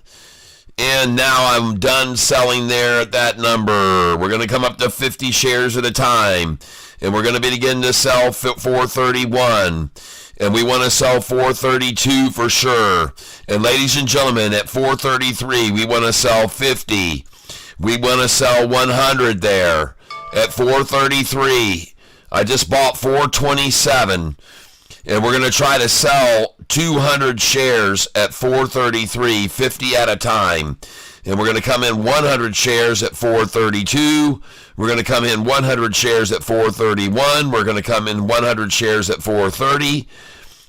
And now I'm done selling there at that number. We're going to come up to 50 shares at a time. And we're going to begin to sell 431. And we want to sell 432 for sure. And ladies and gentlemen, at 433, we want to sell 50. We want to sell 100 there at 433. I just bought 427. And we're going to try to sell 200 shares at 433, 50 at a time. And we're going to come in 100 shares at 432. We're going to come in 100 shares at 431. We're going to come in 100 shares at 430.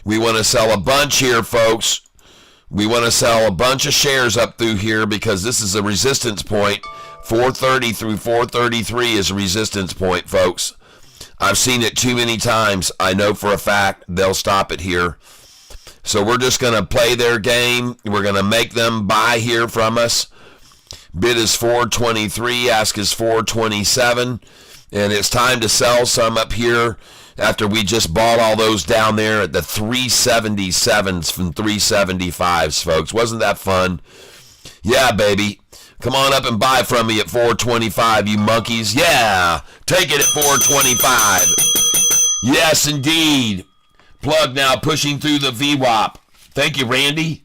We want to sell a bunch here, folks. We want to sell a bunch of shares up through here because this is a resistance point. 430 through 433 is a resistance point, folks. I've seen it too many times. I know for a fact they'll stop it here. So we're just going to play their game. We're going to make them buy here from us. Bid is 423. Ask is 427. And it's time to sell some up here after we just bought all those down there at the 377s from 375s, folks. Wasn't that fun? Yeah, baby. Come on up and buy from me at 425, you monkeys. Yeah, take it at 425. Yes, indeed. Plug now pushing through the VWAP. Thank you, Randy.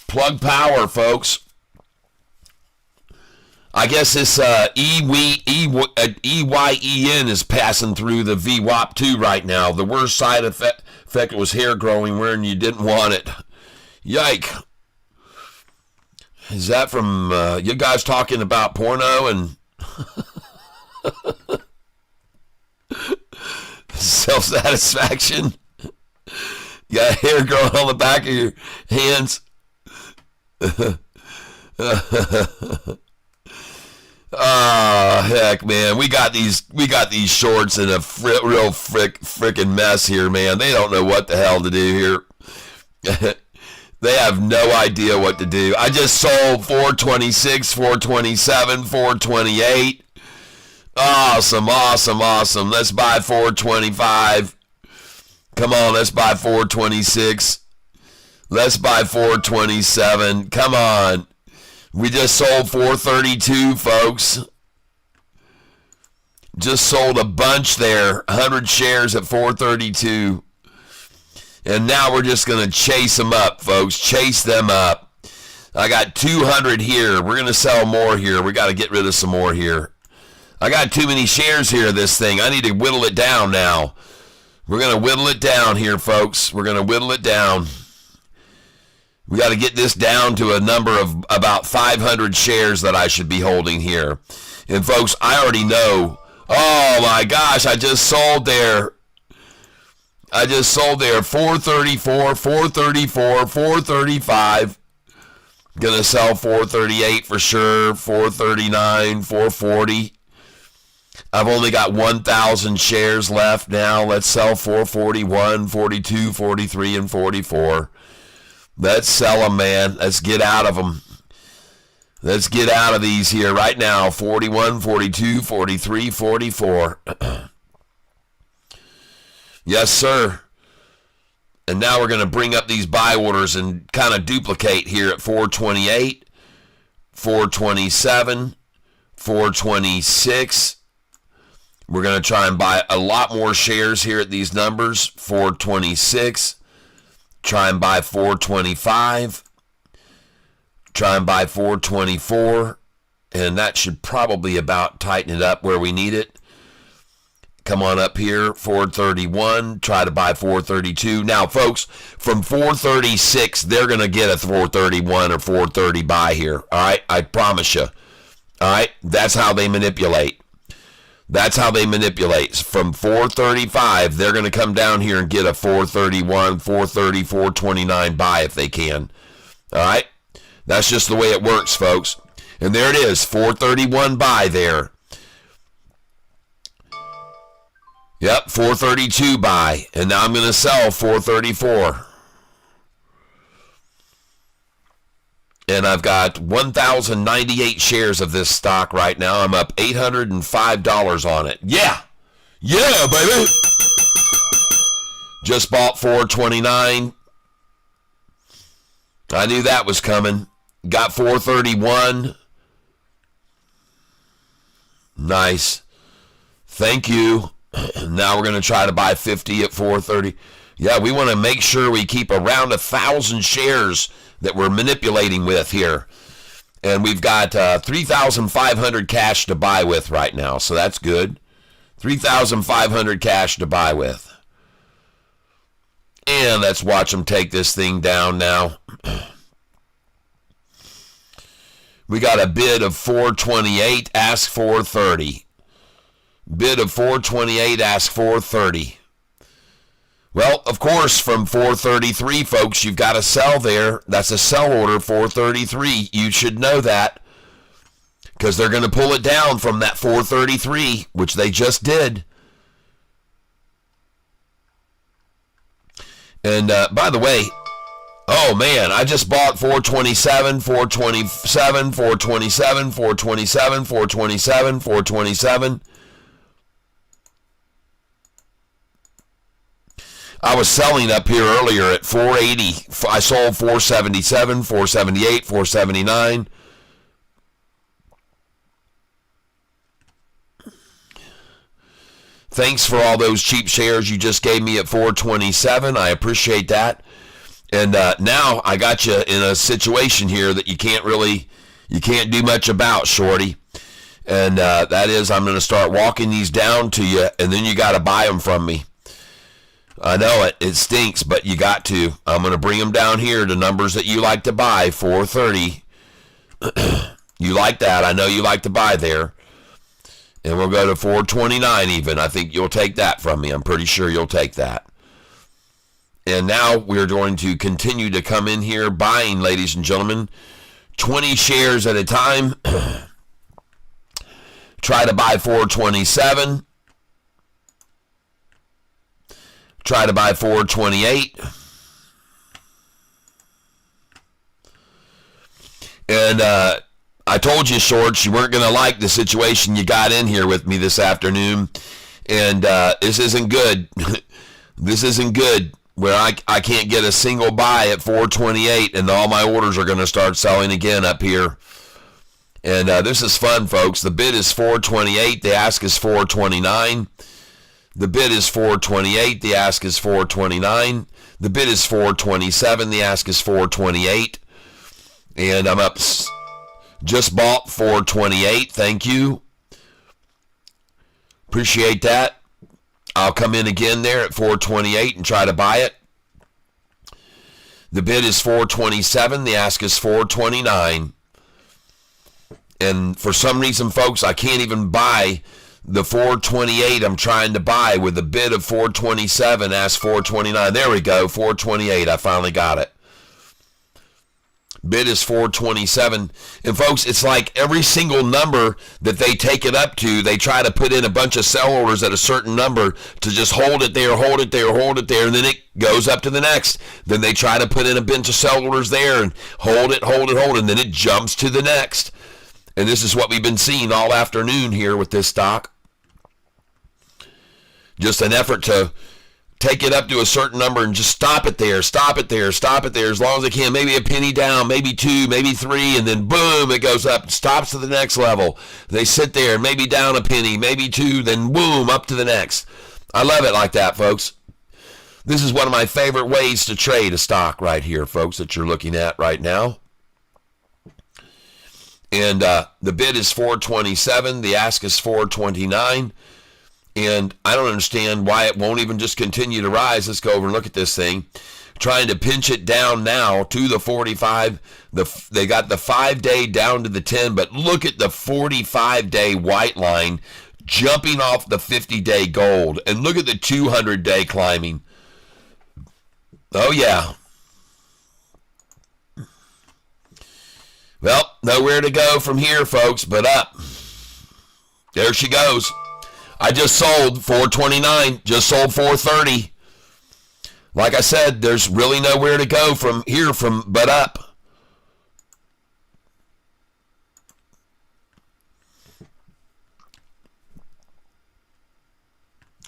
Plug power, folks. I guess this EYEN is passing through the VWAP too right now. The worst side effect was hair growing when you didn't want it. Yike. Is that from you guys talking about porno and Self-satisfaction. You got hair growing on the back of your hands. Oh, heck, man. We got these shorts in a real frickin' mess here, man. They don't know what the hell to do here. They have no idea what to do. I just sold 426, 427, 428. Awesome. Let's buy 425. Come on, let's buy 426. Let's buy 427. Come on. We just sold 432, folks. Just sold a bunch there. 100 shares at 432. And now we're just going to chase them up, folks. Chase them up. I got 200 here. We're going to sell more here. We got to get rid of some more here. I got too many shares here of this thing. I need to whittle it down now. We're going to whittle it down here, folks. We're going to whittle it down. We got to get this down to a number of about 500 shares that I should be holding here. And, folks, I already know. Oh, my gosh, I just sold there. 434, 434, 435. Going to sell 438 for sure, 439, 440. I've only got 1,000 shares left now. Let's sell 441, 42, 43, and 44. Let's sell them, man. Let's get out of them. Let's get out of these here right now. 41, 42, 43, 44. Yes, sir. And now we're going to bring up these buy orders and kind of duplicate here at 428, 427, 426. We're going to try and buy a lot more shares here at these numbers. 426. Try and buy 425. Try and buy 424. And that should probably about tighten it up where we need it. Come on up here, 431. Try to buy 432. Now, folks, from 436, they're going to get a 431 or 430 buy here. All right? I promise you. All right? That's how they manipulate. That's how they manipulate. From 435, they're going to come down here and get a 431, 430, 429 buy if they can. All right? That's just the way it works, folks. And there it is, 431 buy there. Yep, 432 buy. And now I'm going to sell 434. And I've got 1,098 shares of this stock right now. I'm up $805 on it. Yeah. Yeah, baby. Just bought 429. I knew that was coming. Got 431. Nice. Thank you. Now we're going to try to buy 50 at 430. Yeah, we want to make sure we keep around 1,000 shares that we're manipulating with here. And we've got 3,500 cash to buy with right now, so that's good. 3,500 cash to buy with. And let's watch them take this thing down now. We got a bid of 428, ask 430. Bid of 428, ask 430. Well, of course, from 433, folks, you've got to sell there. That's a sell order, 433. You should know that because they're going to pull it down from that 433, which they just did. And by the way, oh, man, I just bought 427, 427, 427, 427, 427, 427. I was selling up here earlier at 480. I sold 477, 478, 479. Thanks for all those cheap shares you just gave me at 427. I appreciate that. And now I got you in a situation here that you can't do much about, shorty. And that is I'm going to start walking these down to you, and then you got to buy them from me. I know it stinks, but you got to. I'm going to bring them down here to numbers that you like to buy, 430. You like that. I know you like to buy there. And we'll go to 429 even. I think you'll take that from me. I'm pretty sure you'll take that. And now we're going to continue to come in here buying, ladies and gentlemen, 20 shares at a time. Try to buy 427. Try to buy 428. And I told you, Shorts, you weren't going to like the situation you got in here with me this afternoon. And this isn't good. This isn't good, where I can't get a single buy at 428, and all my orders are going to start selling again up here. And this is fun, folks. The bid is 428. The ask is 429. The bid is 428. The ask is 429. The bid is 427. The ask is 428. And I'm up. Just bought 428. Thank you. Appreciate that. I'll come in again there at 428 and try to buy it. The bid is 427. The ask is 429. And for some reason, folks, I can't even buy the 428 I'm trying to buy with a bid of 427, ask 429. There we go, 428. I finally got it. Bid is 427. And folks, it's like every single number that they take it up to, they try to put in a bunch of sell orders at a certain number to just hold it there, hold it there, hold it there, and then it goes up to the next. Then they try to put in a bunch of sell orders there and hold it, and then it jumps to the next. And this is what we've been seeing all afternoon here with this stock. Just an effort to take it up to a certain number and just stop it there, stop it there, stop it there as long as they can. Maybe a penny down, maybe two, maybe three, and then boom, it goes up, stops to the next level. They sit there, maybe down a penny, maybe two, then boom, up to the next. I love it like that, folks. This is one of my favorite ways to trade a stock right here, folks, that you're looking at right now. And the bid is 427. The ask is 429. And I don't understand why it won't even just continue to rise. Let's go over and look at this thing. Trying to pinch it down now to the 45. They got the 5-day down to the 10. But look at the 45-day white line jumping off the 50-day gold. And look at the 200-day climbing. Oh, yeah. Well, nowhere to go from here, folks, but up. There she goes. I just sold 429, just sold 430. Like I said, there's really nowhere to go from here but up.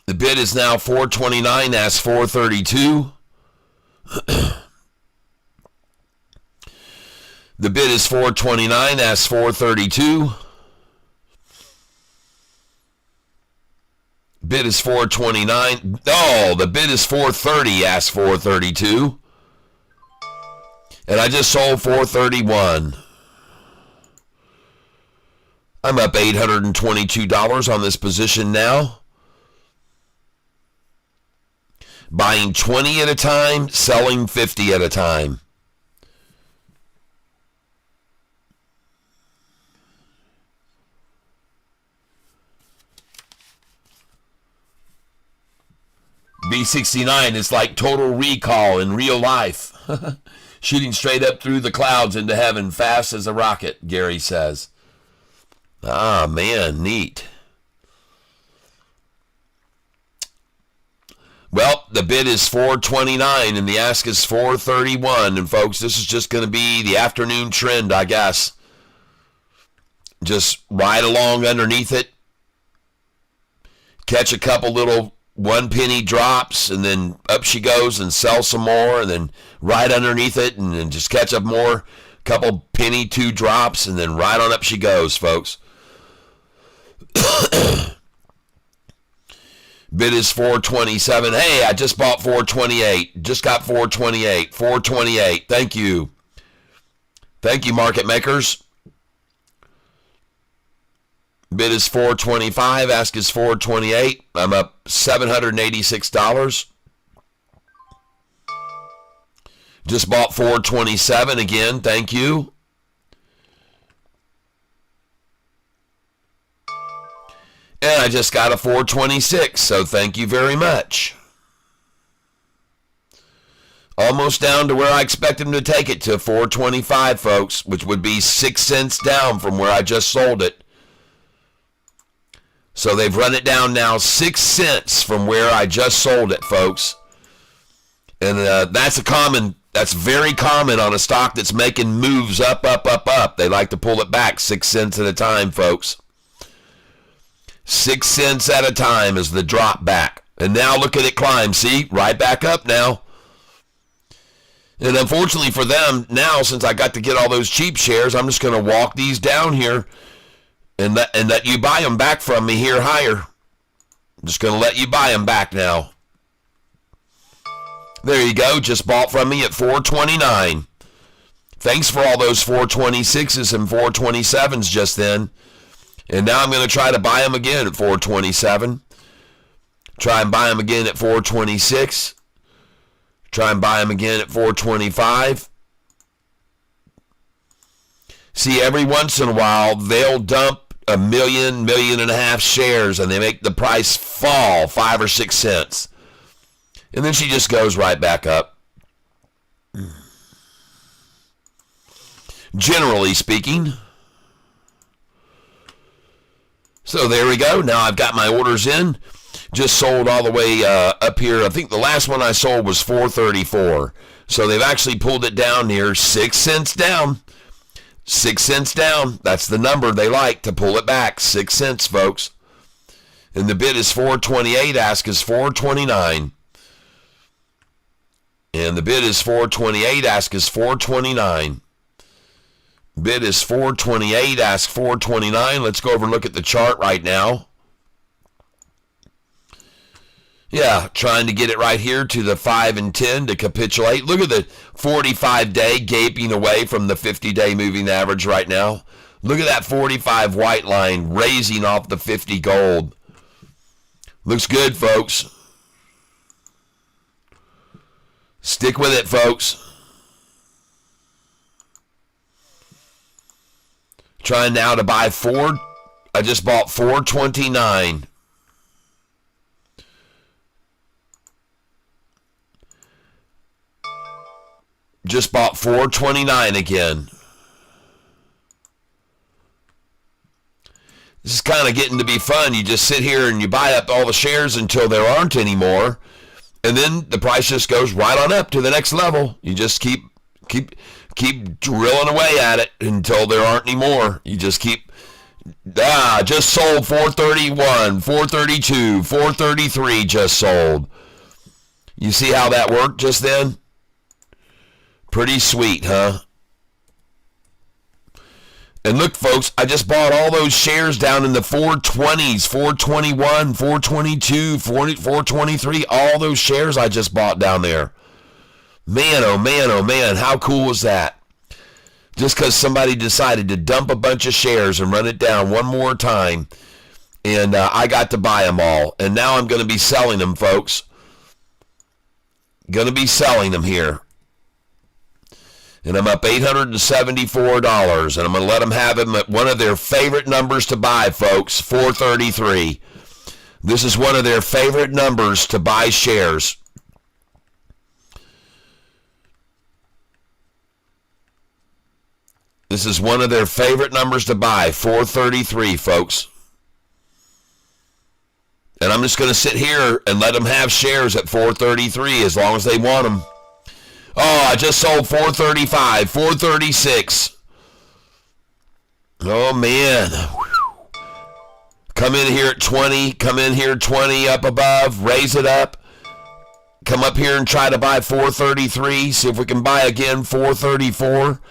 The bid is now 429, that's 432. The bid is 429, that's 432. Bid is 429. Oh, the bid is 430, ask 432. And I just sold 431. I'm up $822 on this position now. Buying 20 at a time, selling 50 at a time. B69 is like Total Recall in real life. Shooting straight up through the clouds into heaven fast as a rocket, Gary says. Ah, man, neat. Well, the bid is 429 and the ask is 431. And folks, this is just going to be the afternoon trend, I guess. Just ride along underneath it. Catch a couple little 1 penny drops, and then up she goes and sell some more, and then right underneath it, and then just catch up more, couple penny 2 drops, and then right on up she goes, folks. Bid is 427. Hey, I just bought 428. Just got 428. 428. Thank you. Thank you, market makers. Bid is 425, ask is 428. I'm up $786. Just bought 427 again, thank you. I just got a 426, so thank you very much. Almost down to where I expected them to take it, to 425, folks, which would be 6 cents down from where I just sold it. So they've run it down now 6 cents from where I just sold it, folks. And that's very common on a stock that's making moves up, up, up, up. They like to pull it back 6 cents at a time, folks. 6 cents at a time is the drop back. And now look at it climb. See, right back up now. And unfortunately for them, now since I got to get all those cheap shares, I'm just going to walk these down here and let you buy them back from me here higher. I'm just going to let you buy them back now. There you go. Just bought from me at 429. Thanks for all those 426s and 427s just then. And now I'm going to try to buy them again at 427. Try and buy them again at 426. Try and buy them again at 425. See, every once in a while, they'll dump 1 million, 1.5 million shares, and they make the price fall 5 or 6 cents. And then she just goes right back up. Generally speaking. So there we go. Now I've got my orders in. Just sold all the way up here. I think the last one I sold was 434. So they've actually pulled it down here 6 cents down. 6 cents down. That's the number they like to pull it back. 6 cents, folks. And the bid is 428. Ask is 429. And the bid is 428. Ask is 429. Bid is 428. Ask 429. Let's go over and look at the chart right now. Yeah, trying to get it right here to the 5 and 10 to capitulate. Look at the 45-day gaping away from the 50-day moving average right now. Look at that 45 white line raising off the 50 gold. Looks good, folks. Stick with it, folks. Trying now to buy Ford. I just bought 429. Just bought 429 again. This is kind of getting to be fun. You just sit here and you buy up all the shares until there aren't any more. And then the price just goes right on up to the next level. You just keep drilling away at it until there aren't any more. You just keep, just sold 431, 432, 433 just sold. You see how that worked just then? Pretty sweet, huh? And look, folks, I just bought all those shares down in the 420s, 421, 422, 423, all those shares I just bought down there. Man, oh man, oh man, how cool was that? Just because somebody decided to dump a bunch of shares and run it down one more time, and I got to buy them all. And now I'm going to be selling them, folks. Going to be selling them here. And I'm up $874, and I'm going to let them have them at one of their favorite numbers to buy, folks, 433. This is one of their favorite numbers to buy shares. This is one of their favorite numbers to buy, 433, folks. And I'm just going to sit here and let them have shares at 433 as long as they want them. Oh, I just sold 435, 436. Oh, man. Come in here at 20. Come in here 20 up above. Raise it up. Come up here and try to buy 433. See if we can buy again 434.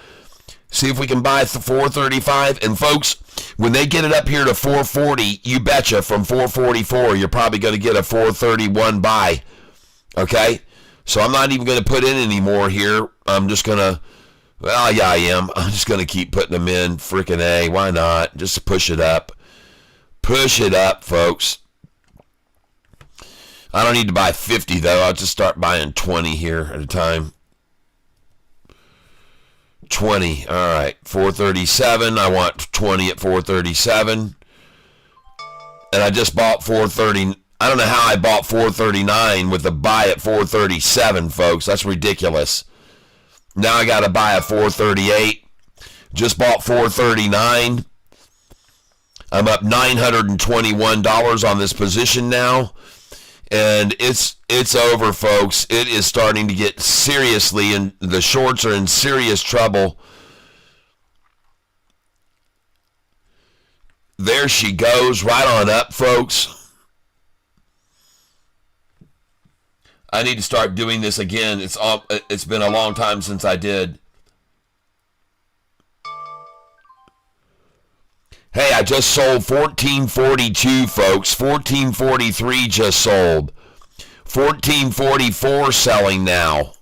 See if we can buy 435. And, folks, when they get it up here to 440, you betcha from 444, you're probably going to get a 431 buy. Okay? So I'm not even going to put in any more here. I'm just going to, well, yeah, I am. I'm just going to keep putting them in. Freaking A. Why not? Just push it up. Push it up, folks. I don't need to buy 50, though. I'll just start buying 20 here at a time. 20. All right. 437. I want 20 at 437. And I just bought 430. I don't know how I bought 439 with a buy at 437, folks. That's ridiculous. Now I got to buy at 438. Just bought 439. I'm up $921 on this position now. And it's over, folks. It is starting to get seriously, and the shorts are in serious trouble. There she goes, right on up, folks. I need to start doing this again. It's been a long time since I did. Hey, I just sold 1442, folks. 1443 just sold. 1444 selling now.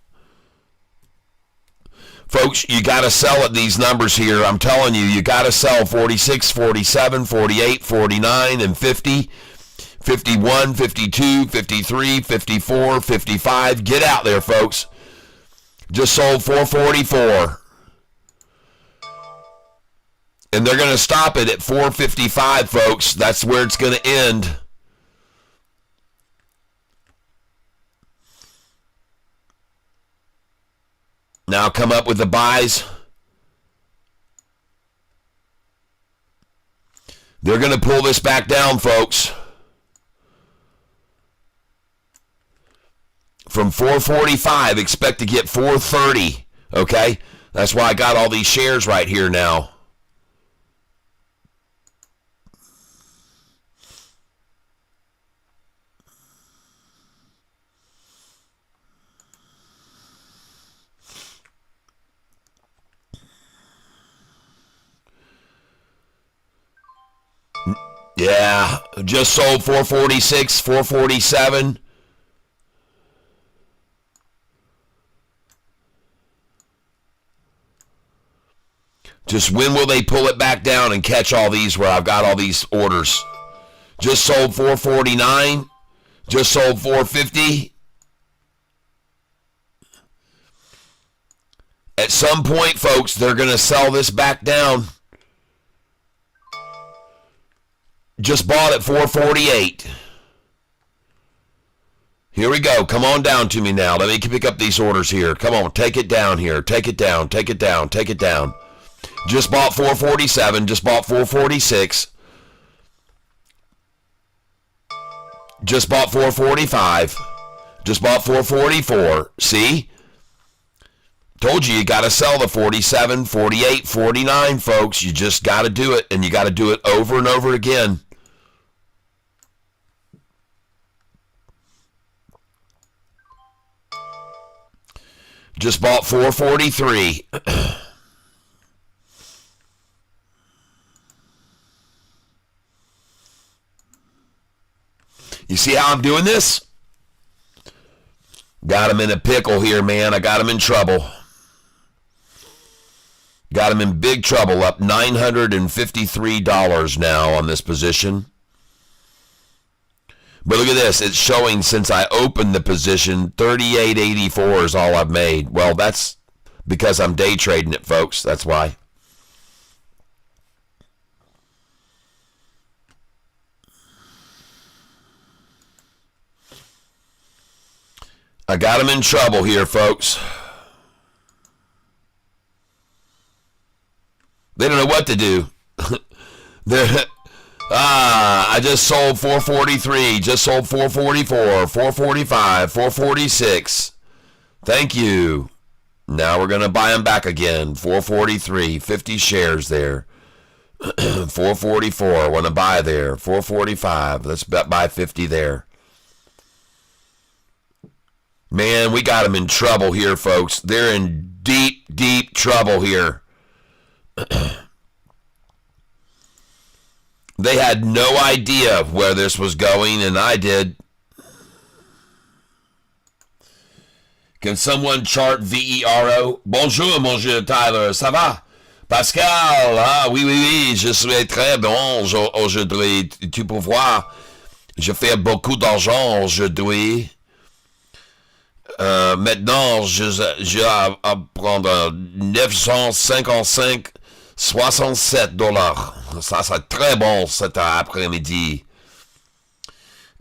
Folks, you got to sell at these numbers here. I'm telling you, you got to sell 46, 47, 48, 49, and 50. 51, 52, 53, 54, 55. Get out there, folks. Just sold 444. And they're going to stop it at 455, folks. That's where it's going to end. Now come up with the buys. They're going to pull this back down, folks. From 445, expect to get 430, okay? That's why I got all these shares right here now. Yeah, just sold 446, 447. Just when will they pull it back down and catch all these where I've got all these orders? Just sold 449. Just sold 450. At some point, folks, they're going to sell this back down. Just bought at 448. Here we go. Come on down to me now. Let me pick up these orders here. Come on. Take it down here. Take it down. Take it down. Take it down. Just bought 447. Just bought 446. Just bought 445. Just bought 444. See? Told you got to sell the 47, 48, 49, folks. You just got to do it, and you got to do it over and over again. Just bought 443. You see how I'm doing this? Got him in a pickle here, man. I got him in trouble. Got him in big trouble, up $953 now on this position. But look at this. It's showing since I opened the position, $38.84 is all I've made. Well, that's because I'm day trading it, folks. That's why. I got him in trouble here, folks. They don't know what to do. I just sold 443, just sold 444, 445, 446. Thank you. Now we're going to buy them back again. 443, 50 shares there. 444, want to buy there. 445, let's buy 50 there. Man, we got them in trouble here, folks. They're in deep, deep trouble here. They had no idea where this was going, and I did. Can someone chart VERO? Bonjour, Monsieur Tyler. Ça va? Pascal, ah, oui, oui, oui, je suis très bon aujourd'hui. Tu peux voir, je fais beaucoup d'argent aujourd'hui. Maintenant, je à prendre 955,67 $. Ça, c'est très bon cet après-midi.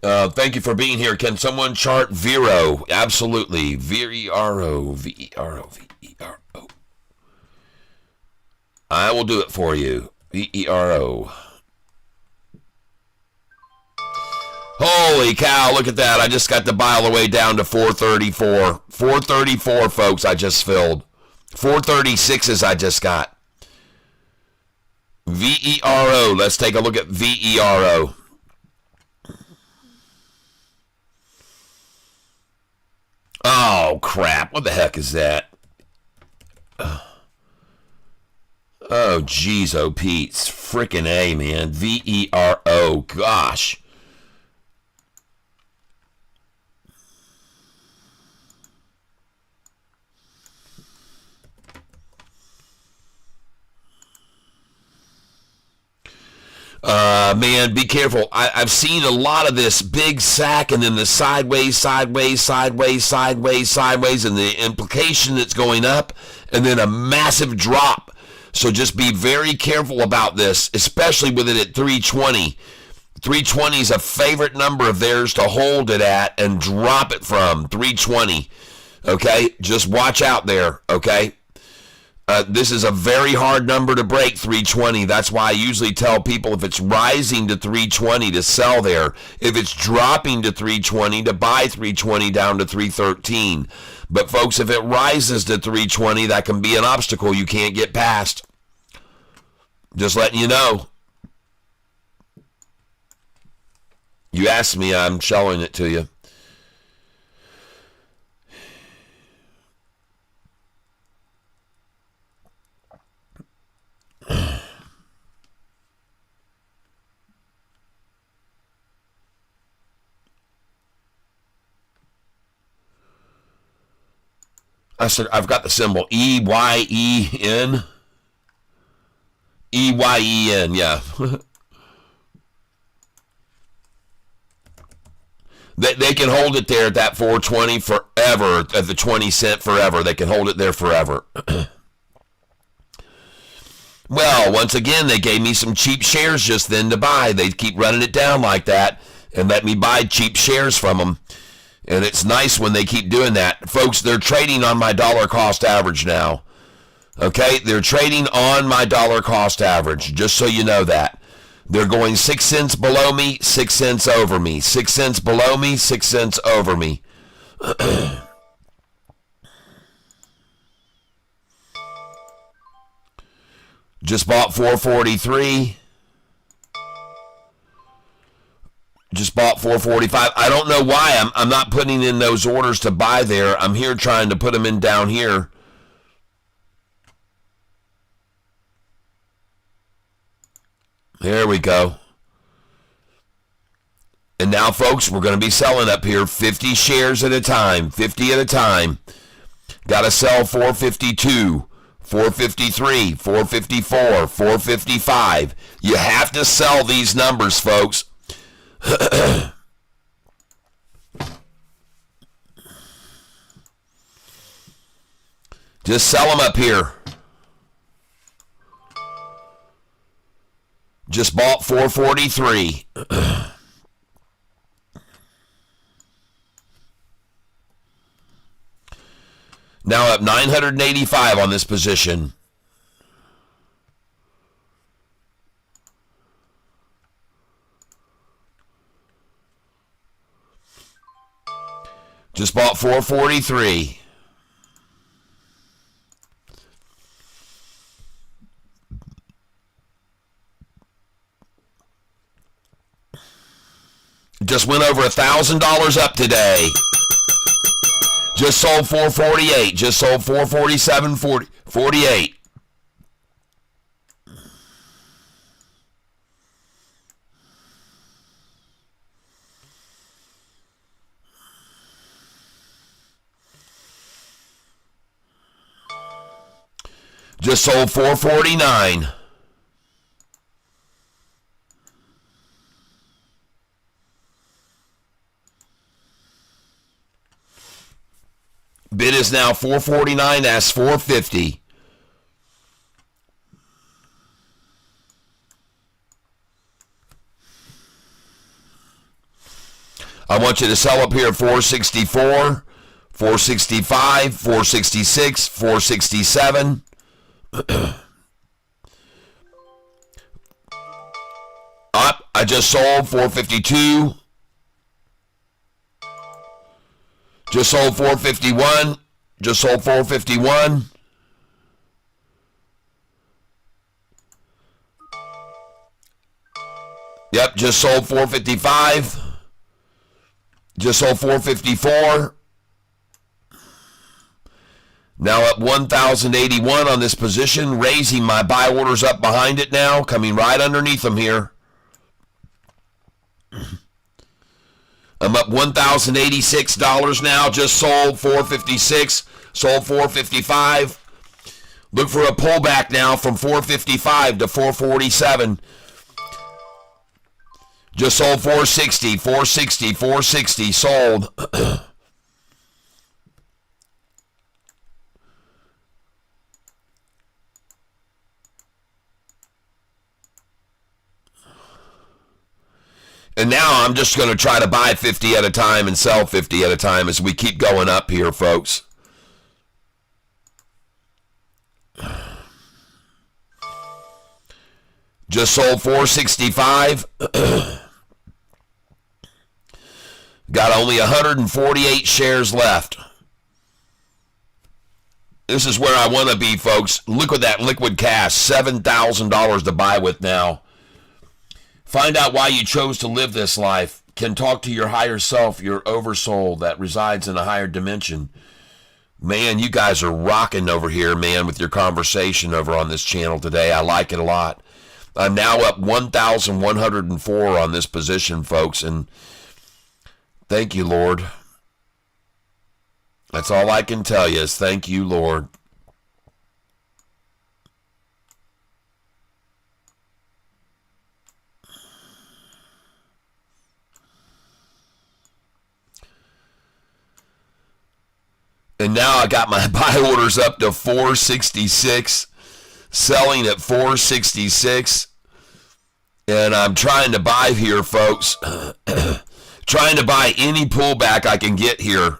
Thank you for being here. Can someone chart Vero? Absolutely. Vero. Vero. Vero. I will do it for you. Vero. Holy cow, look at that. I just got the buy all the way down to 434. 434, folks, I just filled. 436s I just got. Vero. Let's take a look at Vero. Oh, crap. What the heck is that? Oh, geez, oh, Pete's. Frickin' A, man. Vero. Gosh. Man, be careful. I've seen a lot of this big sack and then the sideways, and the implication that's going up, and then a massive drop. So just be very careful about this, especially with it at 320. 320 is a favorite number of theirs to hold it at and drop it from 320. Okay? Just watch out there, okay? This is a very hard number to break, 320. That's why I usually tell people if it's rising to 320 to sell there. If it's dropping to 320 to buy 320 down to 313. But folks, if it rises to 320, that can be an obstacle you can't get past. Just letting you know. You asked me, I'm showing it to you. I said, I've got the symbol EYEN. EYEN, yeah. They can hold it there at that 420 forever, at the 20 cent forever. They can hold it there forever. Well, once again, they gave me some cheap shares just then to buy. They keep running it down like that and let me buy cheap shares from them. And it's nice when they keep doing that. Folks, they're trading on my dollar cost average now. Okay? They're trading on my dollar cost average, just so you know that. They're going 6 cents below me, 6 cents over me. 6 cents below me, 6 cents over me. Just bought 443. Just bought 445. I don't know why I'm not putting in those orders to buy there. I'm here trying to put them in down here. There we go. And now, folks, we're going to be selling up here 50 shares at a time. 50 at a time. Got to sell 452, 453, 454, 455. You have to sell these numbers, folks. Just sell them up here. Just bought 443. Now up 985 on this position. Just bought 443. Just went over $1,000 up today. Just sold 448. Just sold 447, 48. Just sold 449. Bid is now 449, asks 450. I want you to sell up here at 464, 465, 466, 467. Up, I just sold 452. Just sold 451. Just sold 451. Yep, just sold 455. Just sold 454. Now up 1,081 on this position, raising my buy orders up behind it now, coming right underneath them here. I'm up $1,086 now, just sold 456, sold 455. Look for a pullback now from 455 to 447. Just sold 460, 460, 460, sold. And now I'm just going to try to buy 50 at a time and sell 50 at a time as we keep going up here, folks. Just sold 465. Got only 148 shares left. This is where I want to be, folks. Look at that liquid cash, $7,000 to buy with now. Find out why you chose to live this life. Can talk to your higher self, your oversoul that resides in a higher dimension. Man, you guys are rocking over here, man, with your conversation over on this channel today. I like it a lot. I'm now up 1,104 on this position, folks, and thank you, Lord. That's all I can tell you is thank you, Lord. And now I got my buy orders up to 466, selling at 466. And I'm trying to buy here, folks. Trying to buy any pullback I can get here.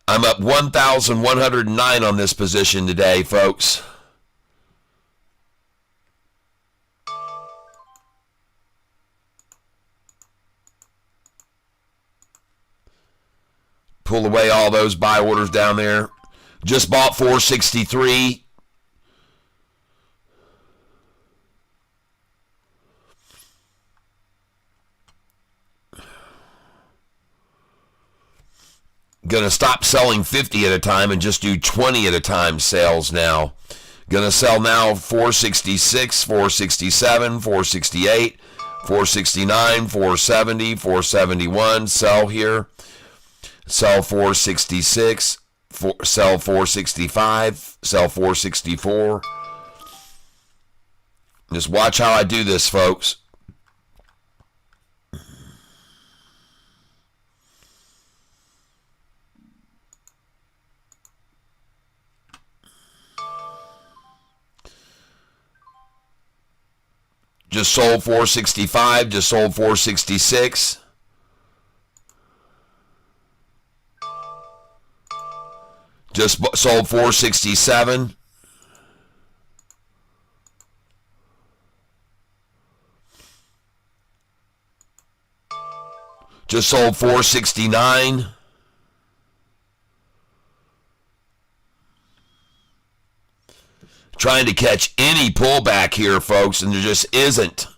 I'm up 1,109 on this position today, folks. Pull away all those buy orders down there. Just bought 463. Gonna stop selling 50 at a time and just do 20 at a time sales now. Gonna sell now 466, 467, 468, 469, 470, 471. Sell here. Sell 466, sell 465, sell 464. Just watch how I do this, folks. Just sold 465, just sold 466. Just sold 467. Just sold 469. Trying to catch any pullback here, folks, and there just isn't.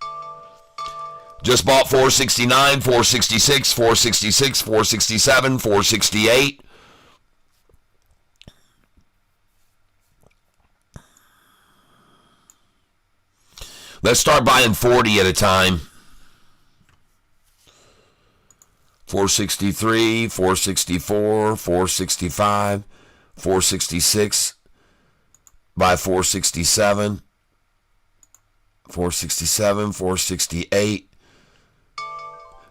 Just bought 469, 466, 466, 467, 468. Let's start buying 40 at a time. 463, 464, 465, 466, buy 467, 467, 468.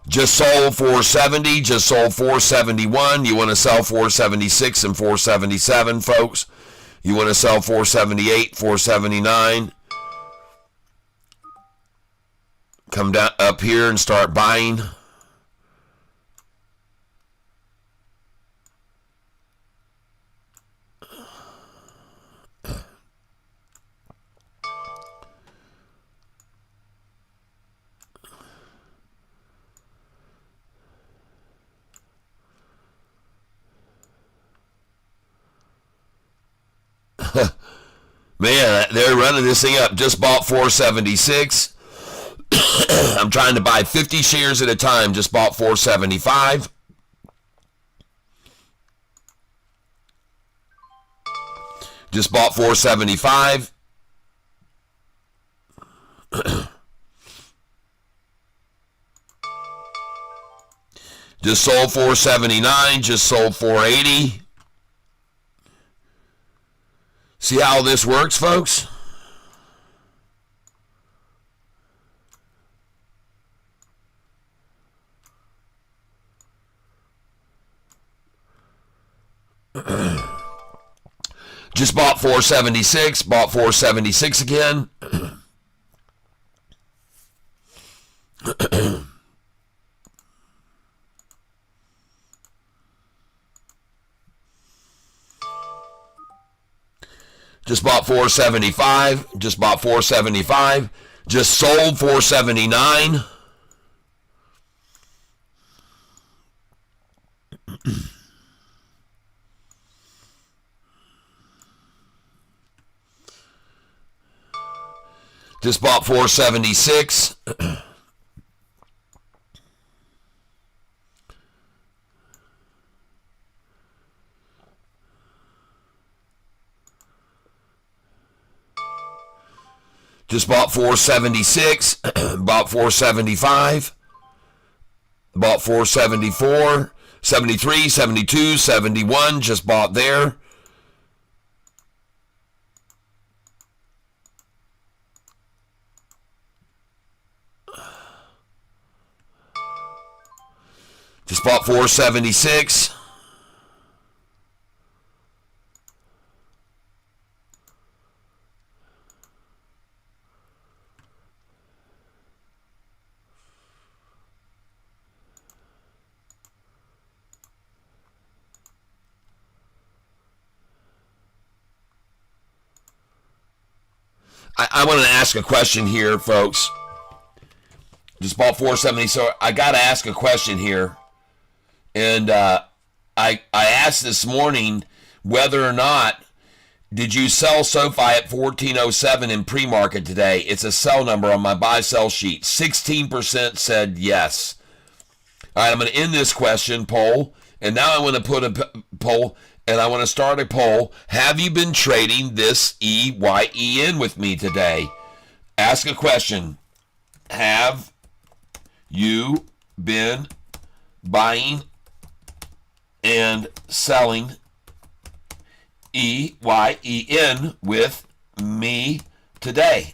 Just sold 470, just sold 471. You want to sell 476 and 477, folks. You want to sell 478, 479. come down up here and start buying. Man, they're running this thing up. Just bought 476. I'm trying to buy 50 shares at a time. Just bought 475. Just bought 475. Just sold 479. Just sold 480. See how this works, folks? Just bought 476, bought 476 again. Just bought 475, just bought 475, just sold 479. Just bought 476. Just bought 476, bought 475, bought 474, 73, 72, 71, just bought there. Just bought 476. I want to ask a question here, folks. Just bought 470, so I got to ask a question here. And I asked this morning whether or not did you sell SOFI at 1407 in pre-market today. It's a sell number on my buy-sell sheet. 16% said yes. All right, I'm going to end this question poll, and now I want to put a poll, and I want to start a poll. Have you been trading this EYEN with me today? Ask a question. Have you been buying and selling EYEN with me today?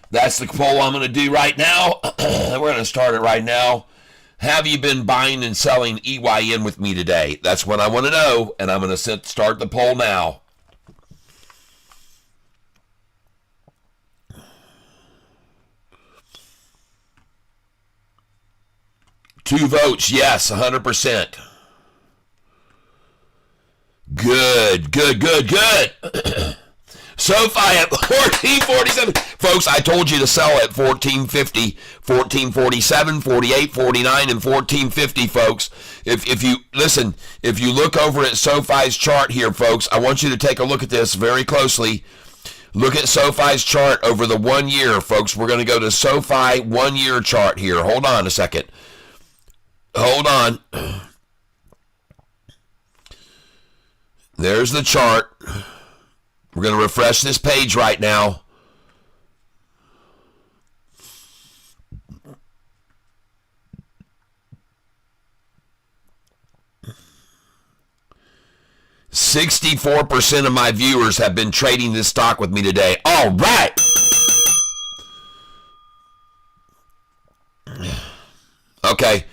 That's the poll I'm going to do right now. We're going to start it right now. Have you been buying and selling EYEN with me today? That's what I want to know, and I'm going to start the poll now. Two votes, yes, 100%. Good. SOFI at 1447. Folks, I told you to sell at 1450, 1447, 48, 49, and 1450, folks. If you listen, if you look over at SOFI's chart here, folks, I want you to take a look at this very closely. Look at SOFI's chart over the 1 year, folks. We're going to go to SOFI 1 year chart here. Hold on a second. Hold on. There's the chart. We're going to refresh this page right now. %64% of my viewers have been trading this stock with me today. All right. Okay.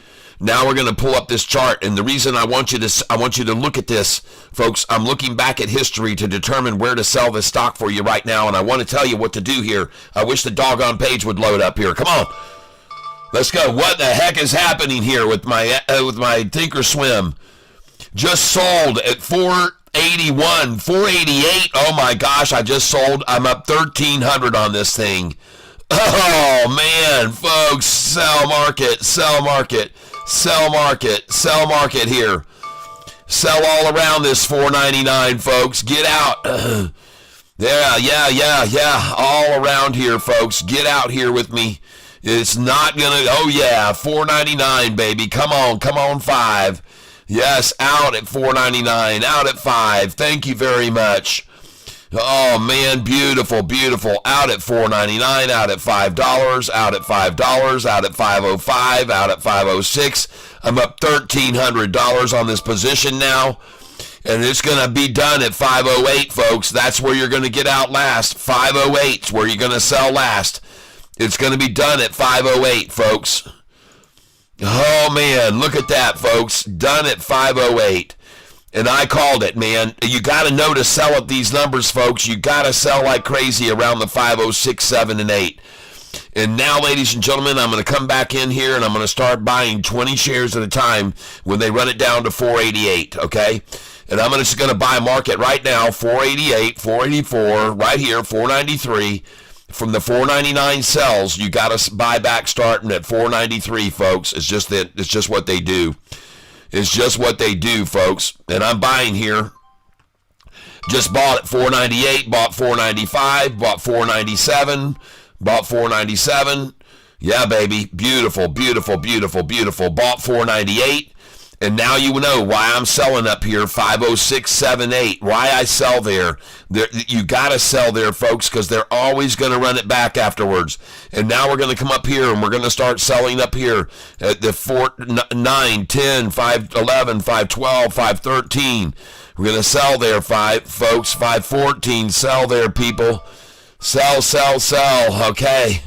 Now we're going to pull up this chart, and the reason I want you to look at this, folks, I'm looking back at history to determine where to sell this stock for you right now, and I want to tell you what to do here. I wish the doggone page would load up here. Come on. Let's go. What the heck is happening here with my Thinkorswim? Just sold at 481, 488. Oh my gosh, I just sold. I'm up 1,300 on this thing. Oh man, folks, sell market, sell market. Sell market, sell market here. Sell all around this 499, folks. Get out. Yeah. All around here, folks. Get out here with me. It's not gonna, oh yeah, 499, baby. Come on, 5. Yes, out at 499, out at 5. Thank you very much. Oh man, beautiful. Out at $4.99, out at $5, out at $5, out at $5.05, out at $5.06. I'm up $1,300 on this position now, and it's gonna be done at $5.08, folks. That's where you're gonna get out last. 5.08 is where you're gonna sell last. It's gonna be done at 5.08, folks. Oh man, look at that, folks. Done at 5.08. And I called it, man. You got to know to sell at these numbers, folks. You got to sell like crazy around the 5.06, 7, and 8. And now, ladies and gentlemen, I'm going to come back in here and I'm going to start buying 20 shares at a time when they run it down to 488, okay? And I'm just going to buy market right now, 488, 484, right here, 493. From the 499 sells, you got to buy back starting at 493, folks. It's just what they do. It's just what they do, folks. And I'm buying here. Just bought at 498, bought 495, bought 497, bought 497. Yeah, baby. Beautiful. Bought 498. And now you know why I'm selling up here 50678. Why I sell there. You got to sell there, folks, because they're always going to run it back afterwards. And now we're going to come up here and we're going to start selling up here at the 4, 9, 10, 511, 512, 513. We're going to sell there, folks. 514. Sell there, people. Sell. Okay.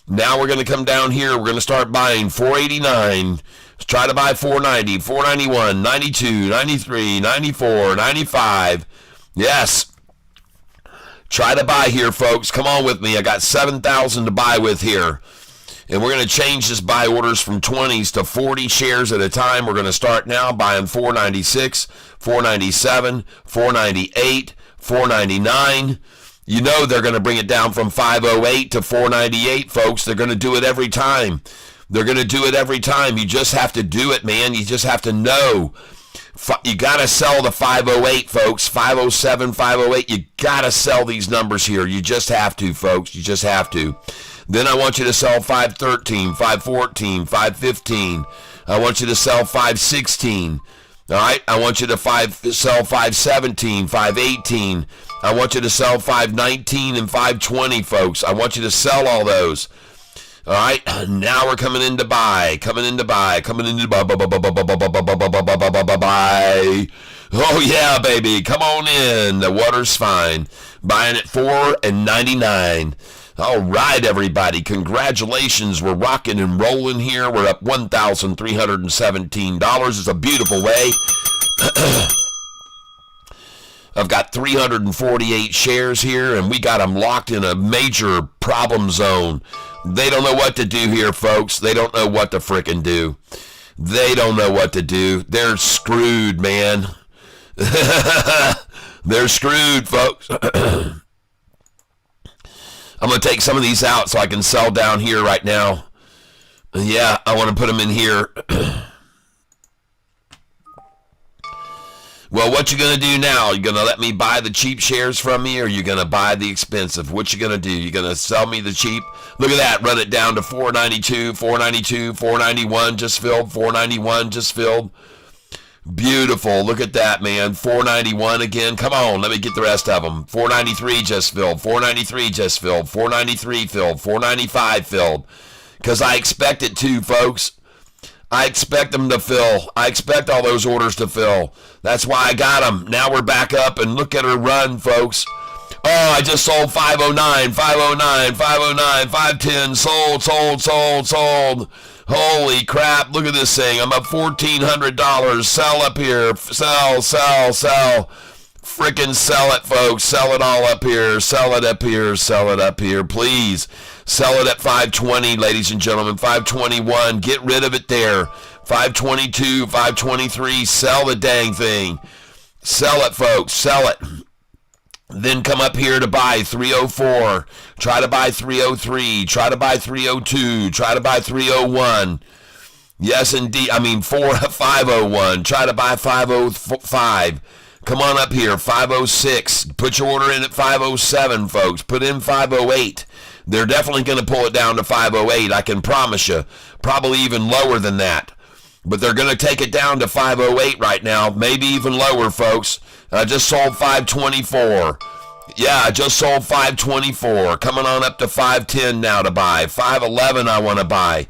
Now we're going to come down here. We're going to start buying 489. Try to buy 490, 491, 92, 93, 94, 95. Yes. Try to buy here, folks. Come on with me. I got 7,000 to buy with here. And we're going to change this buy orders from 20s to 40 shares at a time. We're going to start now buying 496, 497, 498, 499. You know they're going to bring it down from 508 to 498, folks. They're going to do it every time. They're going to do it every time. You just have to do it, man. You just have to know. You got to sell the 508, folks. 507, 508. You got to sell these numbers here. You just have to, folks. You just have to. Then I want you to sell 513, 514, 515. I want you to sell 516. All right? I want you to sell 517, 518. I want you to sell 519 and 520, folks. I want you to sell all those. All right, now we're coming in to buy. Oh yeah, baby, come on in. The water's fine. Buying at $4.99. All right, everybody, congratulations. We're rocking and rolling here. We're up $1,317. It's a beautiful way. I've got 348 shares here, and we got them locked in a major problem zone. They don't know what to do here, folks. They don't know what to frickin' do. They don't know what to do. They're screwed, man. They're screwed, folks. I'm going to take some of these out so I can sell down here right now. Yeah, I want to put them in here. Well, what you going to do now? You going to let me buy the cheap shares from me, or you going to buy the expensive? What you going to do? You going to sell me the cheap? Look at that. Run it down to 492, 492, 491 just filled, 491 just filled. Beautiful. Look at that, man. 491 again. Come on. Let me get the rest of them. 493 just filled, 493 just filled, 493 filled, 495 filled. Because I expect it to, folks. I expect them to fill. I expect all those orders to fill. That's why I got them. Now we're back up, and look at her run, folks. Oh, I just sold 509, 509, 509, 510. Sold. Holy crap, look at this thing. I'm up $1,400. Sell up here. Sell. Frickin' sell it, folks. Sell it all up here. Sell it up here. Sell it up here, please. Sell it at 520, ladies and gentlemen. 521. Get rid of it there. 522, 523. Sell the dang thing. Sell it, folks. Sell it. Then come up here to buy 304. Try to buy 303. Try to buy 302. Try to buy 301. Yes, indeed. 501. Try to buy 505. Come on up here, 506. Put your order in at 507, folks. Put in 508. They're definitely going to pull it down to 508, I can promise you. Probably even lower than that. But they're going to take it down to 508 right now, maybe even lower, folks. I just sold 524. Yeah, I just sold 524. Coming on up to 510 now to buy. 511 I want to buy.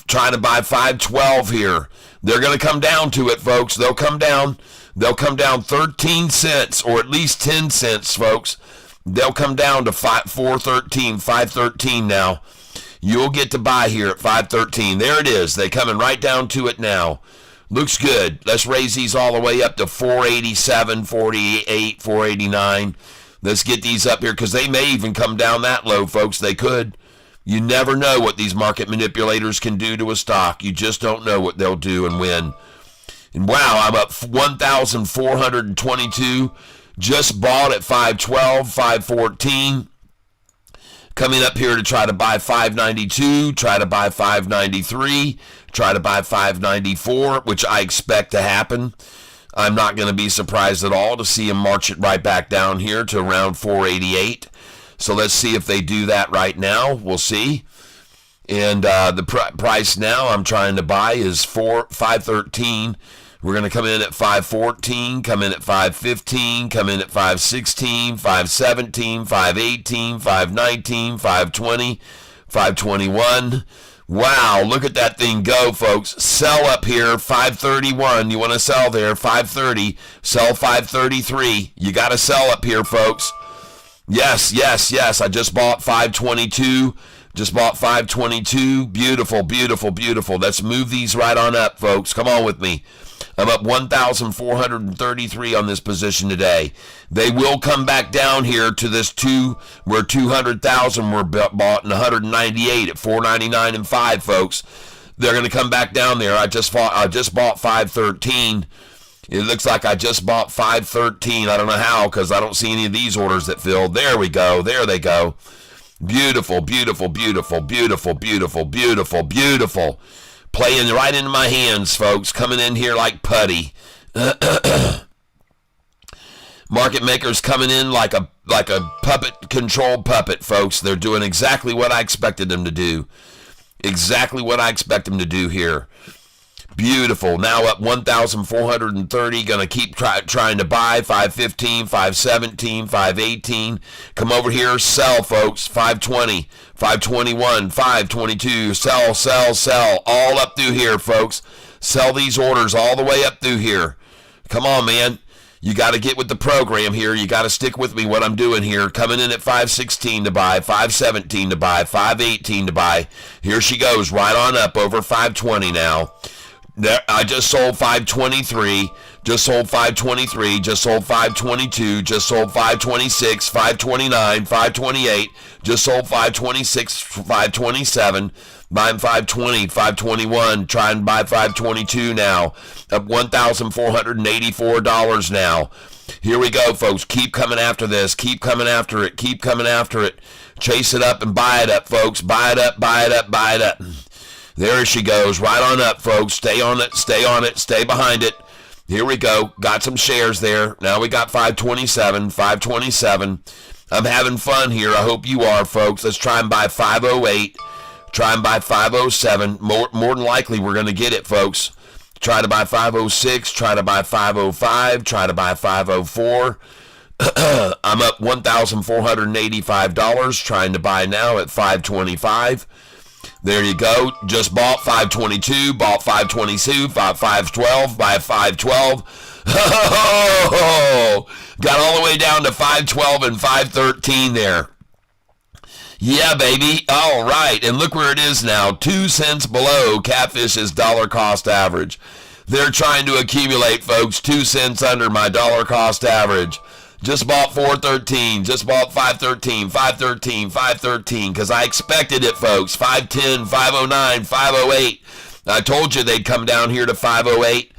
Trying to buy 512 here. They're going to come down to it, folks. They'll come down 13 cents or at least 10 cents, folks. They'll come down to 513 now. You'll get to buy here at 513. There it is. They're coming right down to it now. Looks good. Let's raise these all the way up to 487, 488, 489. Let's get these up here because they may even come down that low, folks. They could. You never know what these market manipulators can do to a stock. You just don't know what they'll do and when. And wow, I'm up 1,422. Just bought at 512, 514. Coming up here to try to buy 592, try to buy 593, try to buy 594, which I expect to happen. I'm not going to be surprised at all to see them march it right back down here to around 488. So let's see if they do that right now. We'll see. And the price now I'm trying to buy is 513. We're going to come in at 514, come in at 515, come in at 516, 517, 518, 519, 520, 521. Wow, look at that thing go, folks. Sell up here, 531. You want to sell there, 530. Sell 533. You got to sell up here, folks. Yes. I just bought 522. Just bought 522. Beautiful. Let's move these right on up, folks. Come on with me. I'm up 1,433 on this position today. They will come back down here to this where 200,000 were bought and 198 at 499 and 5, folks. They're going to come back down there. I just bought 513. It looks like I just bought 513. I don't know how because I don't see any of these orders that filled. There we go. There they go. Beautiful. Playing right into my hands, folks. Coming in here like putty. Market makers coming in like a controlled puppet, folks. They're doing exactly what I expected them to do. Exactly what I expect them to do here. Beautiful. Now up 1,430. Going to keep trying to buy. 515, 517, 518. Come over here. Sell, folks. 520, 521, 522. Sell. All up through here, folks. Sell these orders all the way up through here. Come on, man. You got to get with the program here. You got to stick with me what I'm doing here. Coming in at 516 to buy, 517 to buy, 518 to buy. Here she goes right on up over 520 now. There, I just sold 523, just sold 523, just sold 522, just sold 526, 529, 528, just sold 526, 527, buying 520, 521, trying to buy 522 now, up $1,484 now. Here we go, folks. Keep coming after this. Keep coming after it. Keep coming after it. Chase it up and buy it up, folks. Buy it up. There she goes, right on up, folks. Stay on it, stay behind it. Here we go. Got some shares there. Now we got 527. I'm having fun here. I hope you are, folks. Let's try and buy 508. Try and buy 507. More than likely, we're going to get it, folks. Try to buy 506. Try to buy 505. Try to buy 504. I'm up $1,485. Trying to buy now at 525. There you go. Just bought 522, bought 522, bought 512, buy 512. Got all the way down to 512 and 513 there. Yeah, baby. All right. And look where it is now. 2 cents below Catfish's dollar cost average. They're trying to accumulate, folks. 2 cents under my dollar cost average. Just bought 413. Just bought 513. 513. 513. Because I expected it, folks. 510, 509, 508. I told you they'd come down here to 508.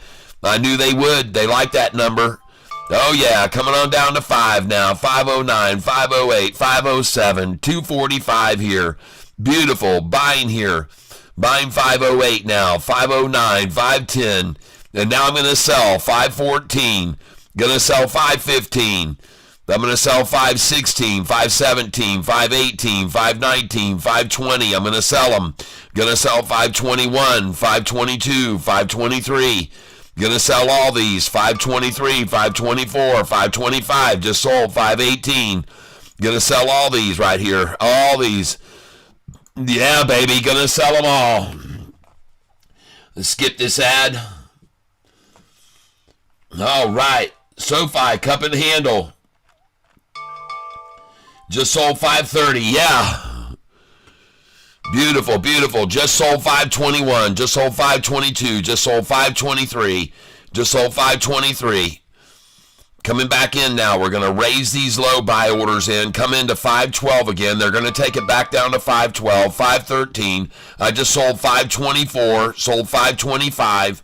I knew they would. They like that number. Oh, yeah, coming on down to 5 now. 509, 508, 507, 245 here. Beautiful. Buying here. Buying 508 now. 509, 510. And now I'm going to sell 514. Going to sell 515. I'm going to sell 516, 517, 518, 519, 520. I'm going to sell them. Going to sell 521, 522, 523. Gonna sell all these. 523, 524, 525. Just sold 518. Gonna sell all these right here. All these. Yeah, baby. Gonna sell them all. Let's skip this ad. All right. SOFI cup and handle. Just sold 530. Yeah. Beautiful, beautiful. Just sold 521. Just sold 522. Just sold 523. Just sold 523. Coming back in now. We're going to raise these low buy orders in. Come into 512 again. They're going to take it back down to 512, 513. I just sold 524. Sold 525.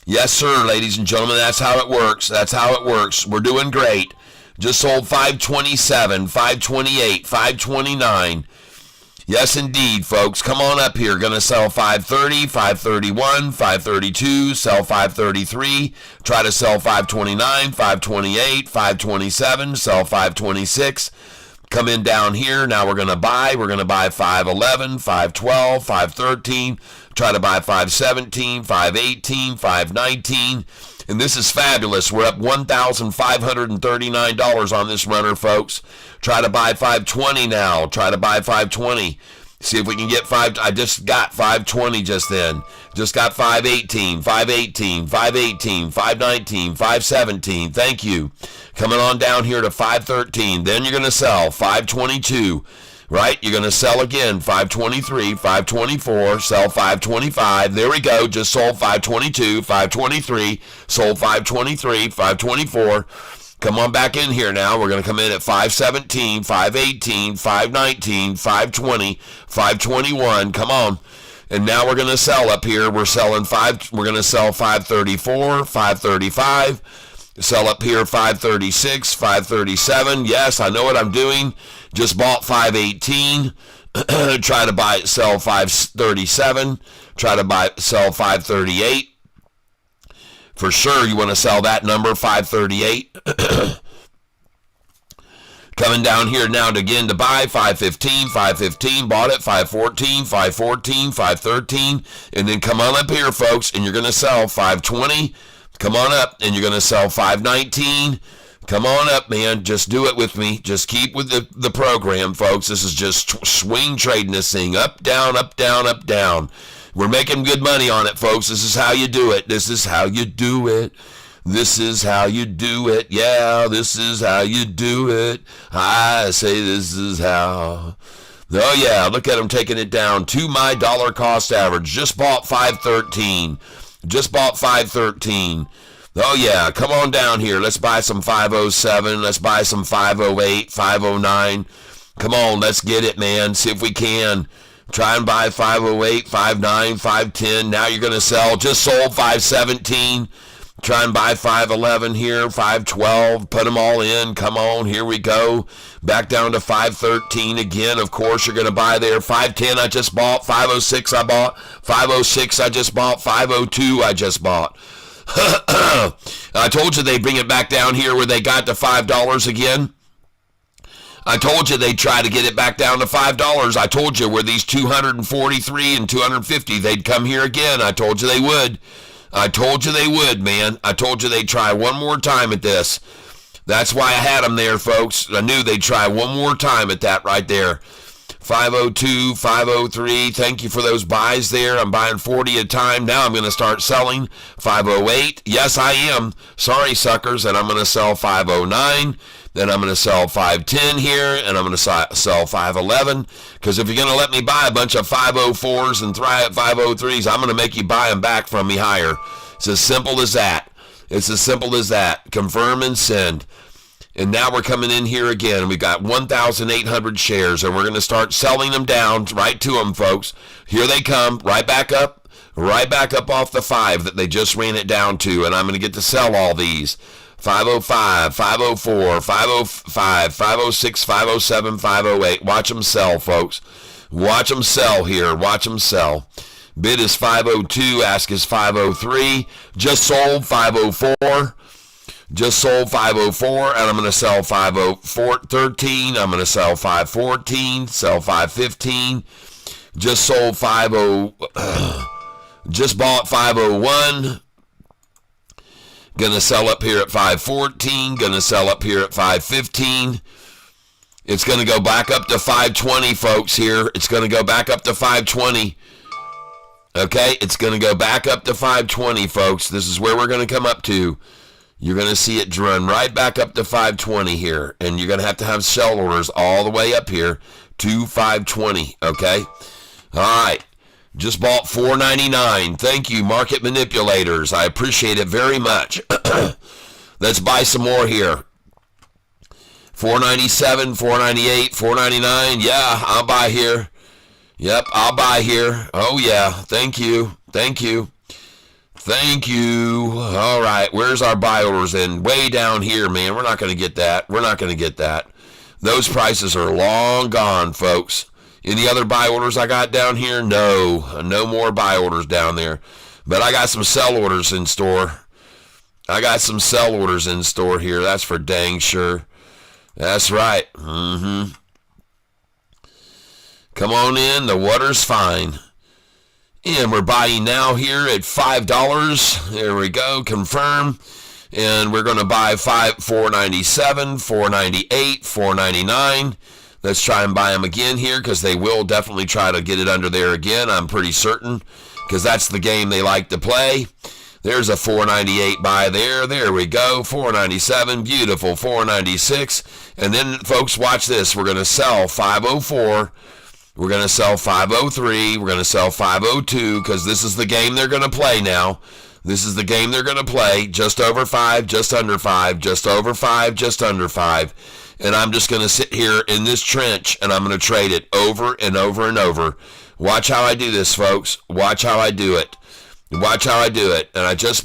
Yes, sir, ladies and gentlemen. That's how it works. That's how it works. We're doing great. Just sold 527, 528, 529. Yes, indeed, folks. Come on up here. Going to sell 530, 531, 532, sell 533, try to sell 529, 528, 527, sell 526. Come in down here. Now we're going to buy. We're going to buy 511, 512, 513, try to buy 517, 518, 519. And this is fabulous. We're up $1,539 on this runner, folks. Try to buy 520 now. Try to buy 520. See if we can get 5. I just got 520 just then. Just got 518, 518, 518, 519, 517. Thank you. Coming on down here to 513. Then you're going to sell 522. Right? You're going to sell again 523, 524, sell 525. There we go. Just sold 522, 523, sold 523, 524. Come on back in here now. We're going to come in at 517, 518, 519, 520, 521. Come on. And now we're going to sell up here. We're going to sell 534, 535. Sell up here 536, 537. Yes, I know what I'm doing. Just bought 518. Try to sell 537. Try to sell 538. For sure, you want to sell that number, 538. Coming down here now again to buy 515, 515. Bought it 514, 514, 513. And then come on up here, folks, and you're going to sell 520. Come on up, and you're going to sell 519. Come on up, man. Just do it with me. Just keep with the program, folks. This is just swing trading this thing. Up, down, up, down, up, down. We're making good money on it, folks. This is how you do it. This is how you do it. This is how you do it. Yeah, this is how you do it. I say this is how. Oh, yeah, look at them taking it down to my dollar cost average. Just bought 513. Just bought 513. Oh, yeah, come on down here. Let's buy some 507. Let's buy some 508, 509. Come on, let's get it, man. See if we can. Try and buy 508, 59, 510. Now you're going to sell. Just sold 517. Try and buy 511 here, 512. Put them all in. Come on, here we go. Back down to 513 again. Of course, you're going to buy there. 510 I just bought. 506 I bought. 506 I just bought. 502 I just bought. I told you they'd bring it back down here where they got to $5 again. I told you they'd try to get it back down to $5. I told you where these 243 and 250, they'd come here again. I told you they would. I told you they would, man. I told you they'd try one more time at this. That's why I had them there, folks. I knew they'd try one more time at that right there. 502, 503. Thank you for those buys there. I'm buying 40 at a time. Now I'm going to start selling 508. Yes, I am. Sorry, suckers. And I'm going to sell 509. Then I'm going to sell 510 here, and I'm going to sell 511, because if you're going to let me buy a bunch of 504s and 503s, I'm going to make you buy them back from me higher. It's as simple as that. It's as simple as that. Confirm and send. And now we're coming in here again. We've got 1,800 shares, and we're going to start selling them down right to them, folks. Here they come, right back up off the 5 that they just ran it down to, and I'm going to get to sell all these. 505, 504, 505, 506, 507, 508. Watch them sell, folks. Watch them sell here. Watch them sell. Bid is 502. Ask is 503. Just sold 504. Just sold 504. And I'm going to sell 513. I'm going to sell 514. Sell 515. Just sold 50. Just bought 501. Gonna sell up here at 514, gonna sell up here at 515. It's gonna go back up to 520, folks, here. It's gonna go back up to 520. Okay, it's gonna go back up to 520, folks. This is where we're gonna come up to. You're gonna see it run right back up to 520 here, and you're gonna have to have sell orders all the way up here to 520, okay? All right. Just bought $4.99. Thank you, market manipulators. I appreciate it very much. Let's buy some more here. $4.97, $4.98, $4.99. Yeah, I'll buy here. Yep, I'll buy here. Oh, yeah. Thank you. Thank you. Thank you. All right, where's our buy orders in? Way down here, man. We're not going to get that. We're not going to get that. Those prices are long gone, folks. Any other buy orders I got down here? No. No more buy orders down there. But I got some sell orders in store. I got some sell orders in store here. That's for dang sure. That's right. Come on in. The water's fine. And we're buying now here at $5. There we go. Confirm. And we're going to buy $4.97, $4.98, $4.99. Let's try and buy them again here, because they will definitely try to get it under there again. I'm pretty certain, because that's the game they like to play. There's a $4.98 buy there. There we go. $4.97. Beautiful. $4.96. And then, folks, watch this. We're going to sell 504. We're going to sell 503. We're going to sell 502, because this is the game they're going to play now. This is the game they're going to play. Just over 5, just under 5, just over 5, just under 5. And I'm just going to sit here in this trench, and I'm going to trade it over and over and over. Watch how I do this, folks. Watch how I do it. Watch how I do it. And I just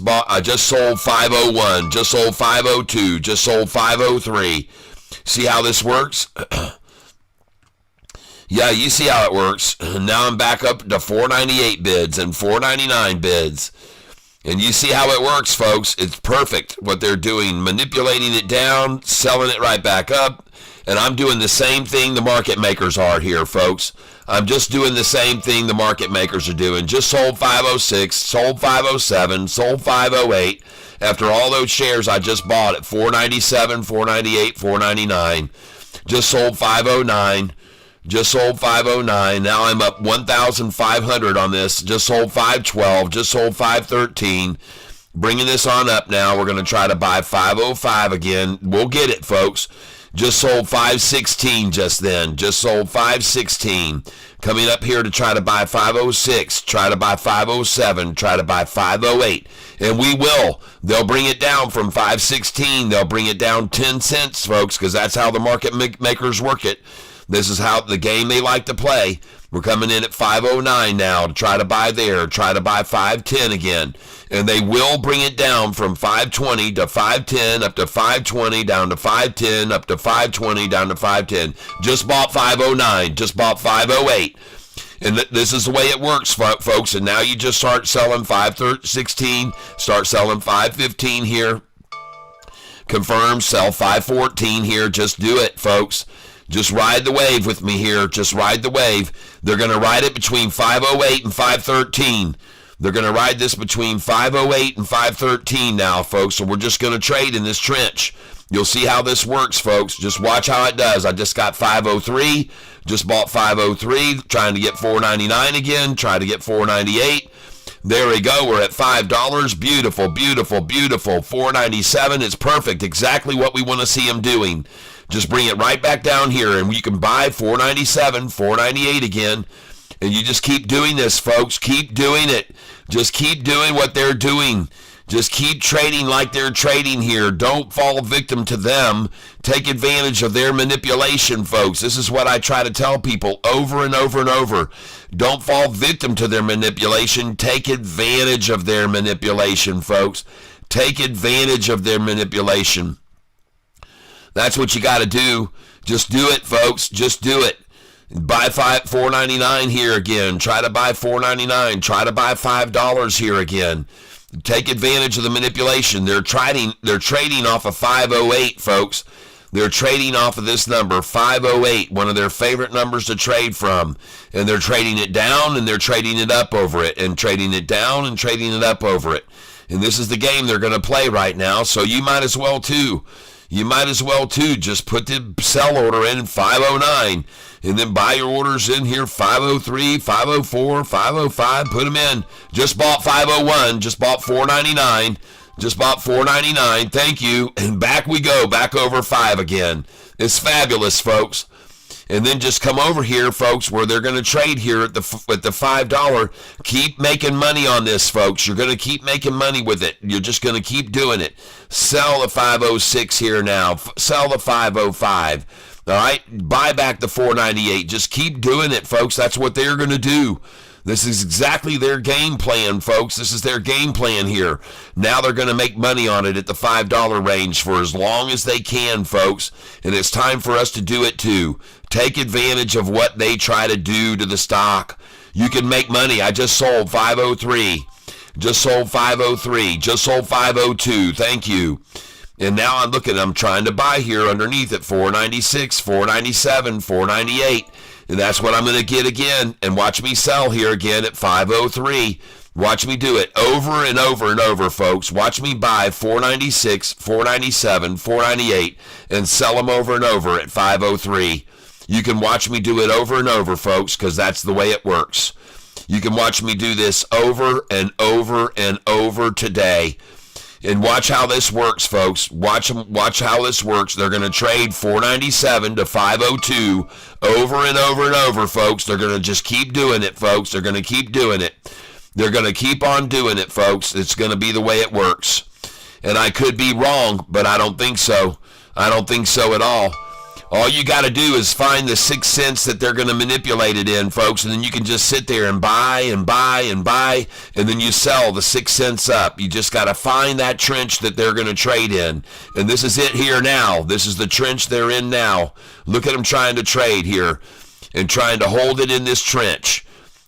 sold 501, just sold 502, just sold 503. See how this works? Yeah, you see how it works. Now I'm back up to 498 bids and 499 bids. And you see how it works, folks. It's perfect what they're doing, manipulating it down, selling it right back up. And I'm doing the same thing the market makers are here, folks. I'm just doing the same thing the market makers are doing. Just sold 506, sold 507, sold 508. After all those shares I just bought at 497, 498, 499. Just sold 509. Just sold 509. Now I'm up 1,500 on this. Just sold 512. Just sold 513. Bringing this on up now. We're going to try to buy 505 again. We'll get it, folks. Just sold 516 just then. Just sold 516. Coming up here to try to buy 506. Try to buy 507. Try to buy 508. And we will. They'll bring it down from 516. They'll bring it down 10 cents, folks, because that's how the market makers work it. This is how the game they like to play. We're coming in at 509 now to try to buy there, try to buy 510 again. And they will bring it down from 520 to 510, up to 520, down to 510, up to 520, down to 510. Just bought 509, just bought 508. And this is the way it works, folks. And now you just start selling 516, start selling 515 here. Confirm, sell 514 here. Just do it, folks. Just ride the wave with me here. Just ride the wave. They're going to ride it between 508 and 513. They're going to ride this between 508 and 513 now, folks. So we're just going to trade in this trench. You'll see how this works, folks. Just watch how it does. I just got 503. Just bought 503. Trying to get 499 again. Try to get 498. There we go. We're at $5. Beautiful, beautiful, beautiful. $4.97. It's perfect. Exactly what we want to see them doing. Just bring it right back down here, and you can buy $4.97, $4.98 again. And you just keep doing this, folks. Keep doing it. Just keep doing what they're doing. Just keep trading like they're trading here. Don't fall victim to them. Take advantage of their manipulation, folks. This is what I try to tell people over and over and over. Don't fall victim to their manipulation. Take advantage of their manipulation, folks. Take advantage of their manipulation. That's what you got to do. Just do it, folks. Just do it. Buy $4.99 here again. Try to buy $4.99. Try to buy $5 here again. Take advantage of the manipulation. They're trading off of 508, folks. They're trading off of this number, 508, one of their favorite numbers to trade from. And they're trading it down, and they're trading it up over it, and trading it down, and trading it up over it. And this is the game they're going to play right now, so you might as well too. You might as well too. Just put the sell order in 509, and then buy your orders in here 503, 504, 505. Put them in. Just bought 501. Just bought $4.99. Just bought $4.99. Thank you. And back we go. Back over 5 again. It's fabulous, folks. And then just come over here, folks, where they're going to trade here at the $5. Keep making money on this, folks. You're going to keep making money with it. You're just going to keep doing it. Sell the 506 here now. Sell the 505. All right? Buy back the 498. Just keep doing it, folks. That's what they're going to do. This is exactly their game plan, folks. This is their game plan here. Now they're going to make money on it at the $5 range for as long as they can, folks. And it's time for us to do it too. Take advantage of what they try to do to the stock. You can make money. I just sold 503. Just sold 503. Just sold 502. Thank you. And now I'm trying to buy here underneath at 496, 497, 498. And that's what I'm going to get again. And watch me sell here again at 503. Watch me do it over and over and over, folks. Watch me buy 496, 497, 498, and sell them over and over at 503. You can watch me do it over and over, folks, because that's the way it works. You can watch me do this over and over and over today. And watch how this works, folks. Watch how this works. They're going to trade 497 to 502 over and over and over, folks. They're going to just keep doing it, folks. They're going to keep doing it. They're going to keep on doing it, folks. It's going to be the way it works. And I could be wrong, but I don't think so. I don't think so at all. All you got to do is find the 6 cents that they're going to manipulate it in, folks, and then you can just sit there and buy and buy and buy, and then you sell the 6 cents up. You just got to find that trench that they're going to trade in. And this is it here now. This is the trench they're in now. Look at them trying to trade here and trying to hold it in this trench.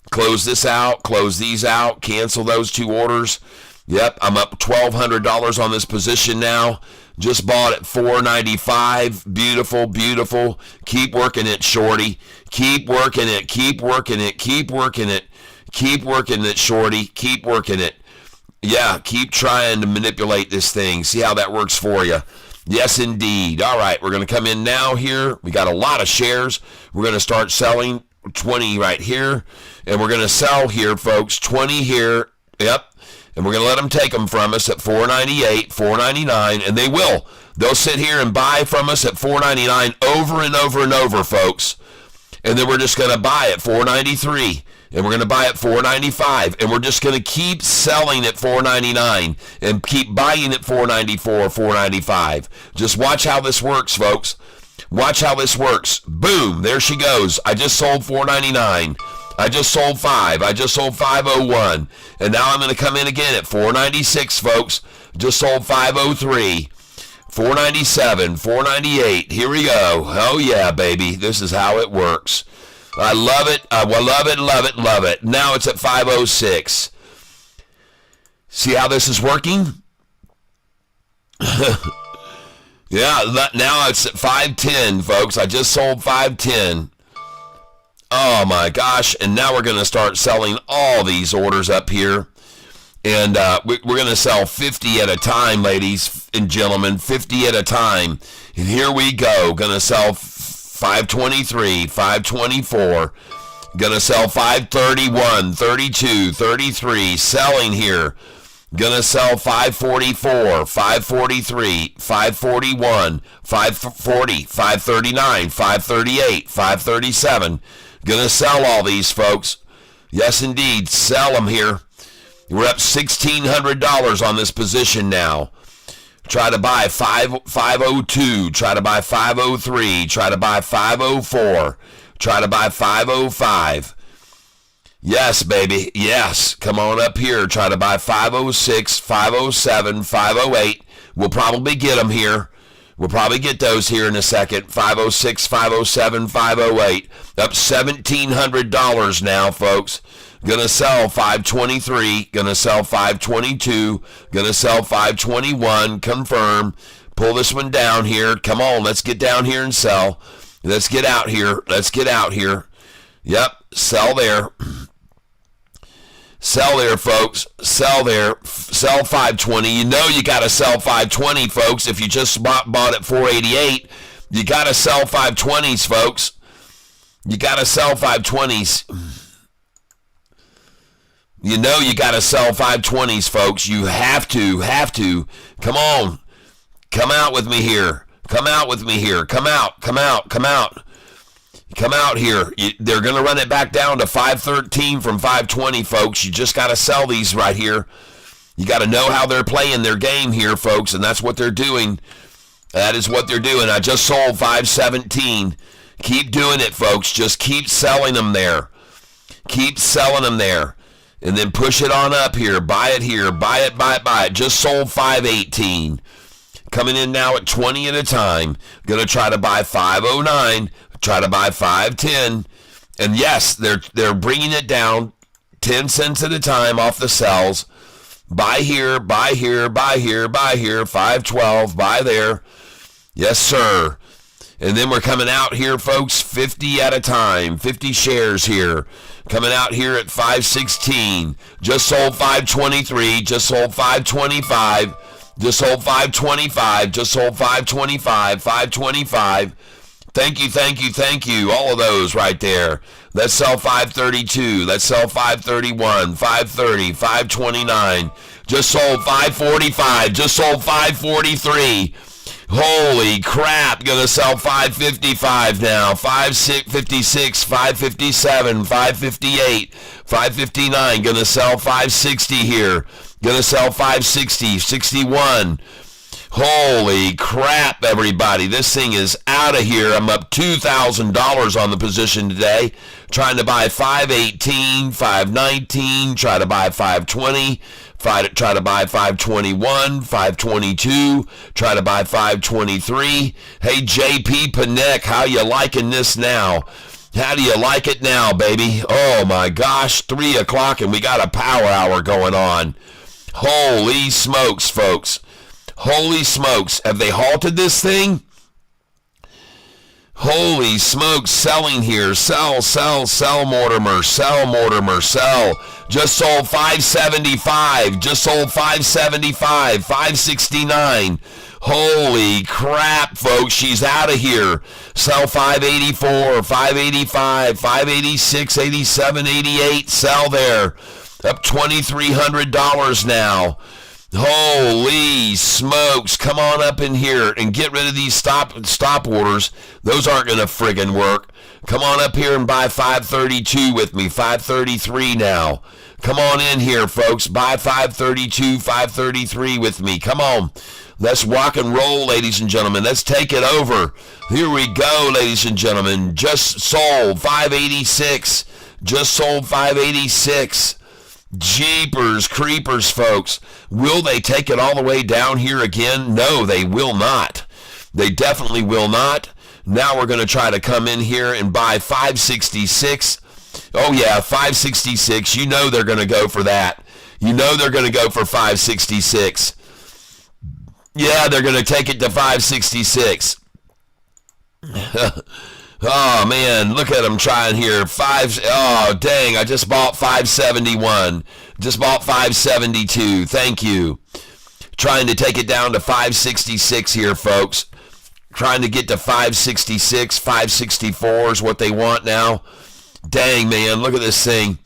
Close this out, close these out, cancel those 2 orders. Yep, I'm up $1,200 on this position now. Just bought at $495. Beautiful, beautiful. Keep working it, shorty. Keep working it. Keep working it. Keep working it. Keep working it, shorty. Keep working it. Yeah, keep trying to manipulate this thing. See how that works for you. Yes, indeed. All right, we're going to come in now here. We got a lot of shares. We're going to start selling 20 right here. And we're going to sell here, folks. 20 here. Yep. And we're going to let them take them from us at $4.98, $4.99, and they will. They'll sit here and buy from us at $4.99 over and over and over, folks. And then we're just going to buy at $4.93, and we're going to buy at $4.95, and we're just going to keep selling at $4.99 and keep buying at $4.94, $4.95. Just watch how this works, folks. Watch how this works. Boom, there she goes. I just sold $4.99. I just sold 5. I just sold 501. And now I'm going to come in again at 496, folks. Just sold 503. 497, 498. Here we go. Oh, yeah, baby. This is how it works. I love it. I love it, love it, love it. Now it's at 506. See how this is working? Yeah, now it's at 510, folks. I just sold 510. Oh my gosh, and now we're going to start selling all these orders up here. And we're going to sell 50 at a time, ladies and gentlemen, 50 at a time. And here we go, going to sell 523, 524. Gonna sell 531, 32, 33. Selling here. Gonna sell 544, 543, 541, 540, 539, 538, 537. Gonna sell all these, folks. Yes, indeed. Sell them here. We're up $1,600 on this position now. Try to buy 502. Try to buy 503. Try to buy 504. Try to buy 505. Yes, baby. Yes. Come on up here. Try to buy 506, 507, 508. We'll probably get them here. We'll probably get those here in a second. 506, 507, 508. Up $1,700 now, folks. Gonna sell 523. Gonna sell 522. Gonna sell 521. Confirm. Pull this one down here. Come on. Let's get down here and sell. Let's get out here. Let's get out here. Yep. Sell there. Sell there, folks. Sell there. Sell 520. You know you got to sell 520, folks. If you just bought at 488, you got to sell 520s, folks. You got to sell 520s. You know you got to sell 520s, folks. You have to. Come on. Come out with me here. Come out with me here. Come out. Come out here. They're going to run it back down to 513 from 520, folks. You just got to sell these right here. You got to know how they're playing their game here, folks, and that's what they're doing. That is what they're doing. I just sold 517. Keep doing it, folks. Just keep selling them there. Keep selling them there. And then push it on up here. Buy it here. Buy it, buy it, buy it. Just sold 518. Coming in now at 20 at a time. Going to try to buy 509. Try to buy 510. And yes, they're bringing it down 10 cents at a time off the sells. Buy here, buy here, buy here, buy here. 512. Buy there. Yes, sir. And then we're coming out here, folks, 50 at a time. 50 shares here. Coming out here at 516. Just sold 523. Just sold 525. Just sold 525. Just sold 525. 525. Thank you, thank you, thank you. All of those right there. Let's sell 532. Let's sell 531. 530. 529. Just sold 545. Just sold 543. Holy crap, gonna sell 555 now, 556, 557, 558, 559, gonna sell 560 here, gonna sell 560, 61. Holy crap, everybody, this thing is out of here. I'm up $2,000 on the position today, trying to buy 518, 519, try to buy 520, try to buy 521, 522, try to buy 523. Hey, JP Panek, how you liking this now? How do you like it now, baby? Oh, my gosh, 3 o'clock and we got a power hour going on. Holy smokes, folks. Holy smokes. Have they halted this thing? Holy smokes, selling here. Sell, Mortimer. Sell, Mortimer. Sell. Just sold 575. Just sold 575. 569. Holy crap, folks. She's out of here. Sell 584. 585. 586. 87. 88. Sell there. Up $2,300 now. Holy smokes. Come on up in here and get rid of these stop orders. Those aren't going to friggin' work. Come on up here and buy 532 with me. 533 now. Come on in here, folks. Buy 532, 533 with me. Come on. Let's rock and roll, ladies and gentlemen. Let's take it over. Here we go, ladies and gentlemen. Just sold 586. Just sold 586. Jeepers creepers, folks. Will they take it all the way down here again? No, they will not. They definitely will not. Now we're going to try to come in here and buy 566. Oh, yeah, 566. You know they're going to go for that. You know they're going to go for 566. Yeah, they're going to take it to 566. Oh, man, look at them trying here. Oh, dang, I just bought 571. Just bought 572. Thank you. Trying to take it down to 566 here, folks. Trying to get to 566, 564 is what they want now. Dang, man, look at this thing.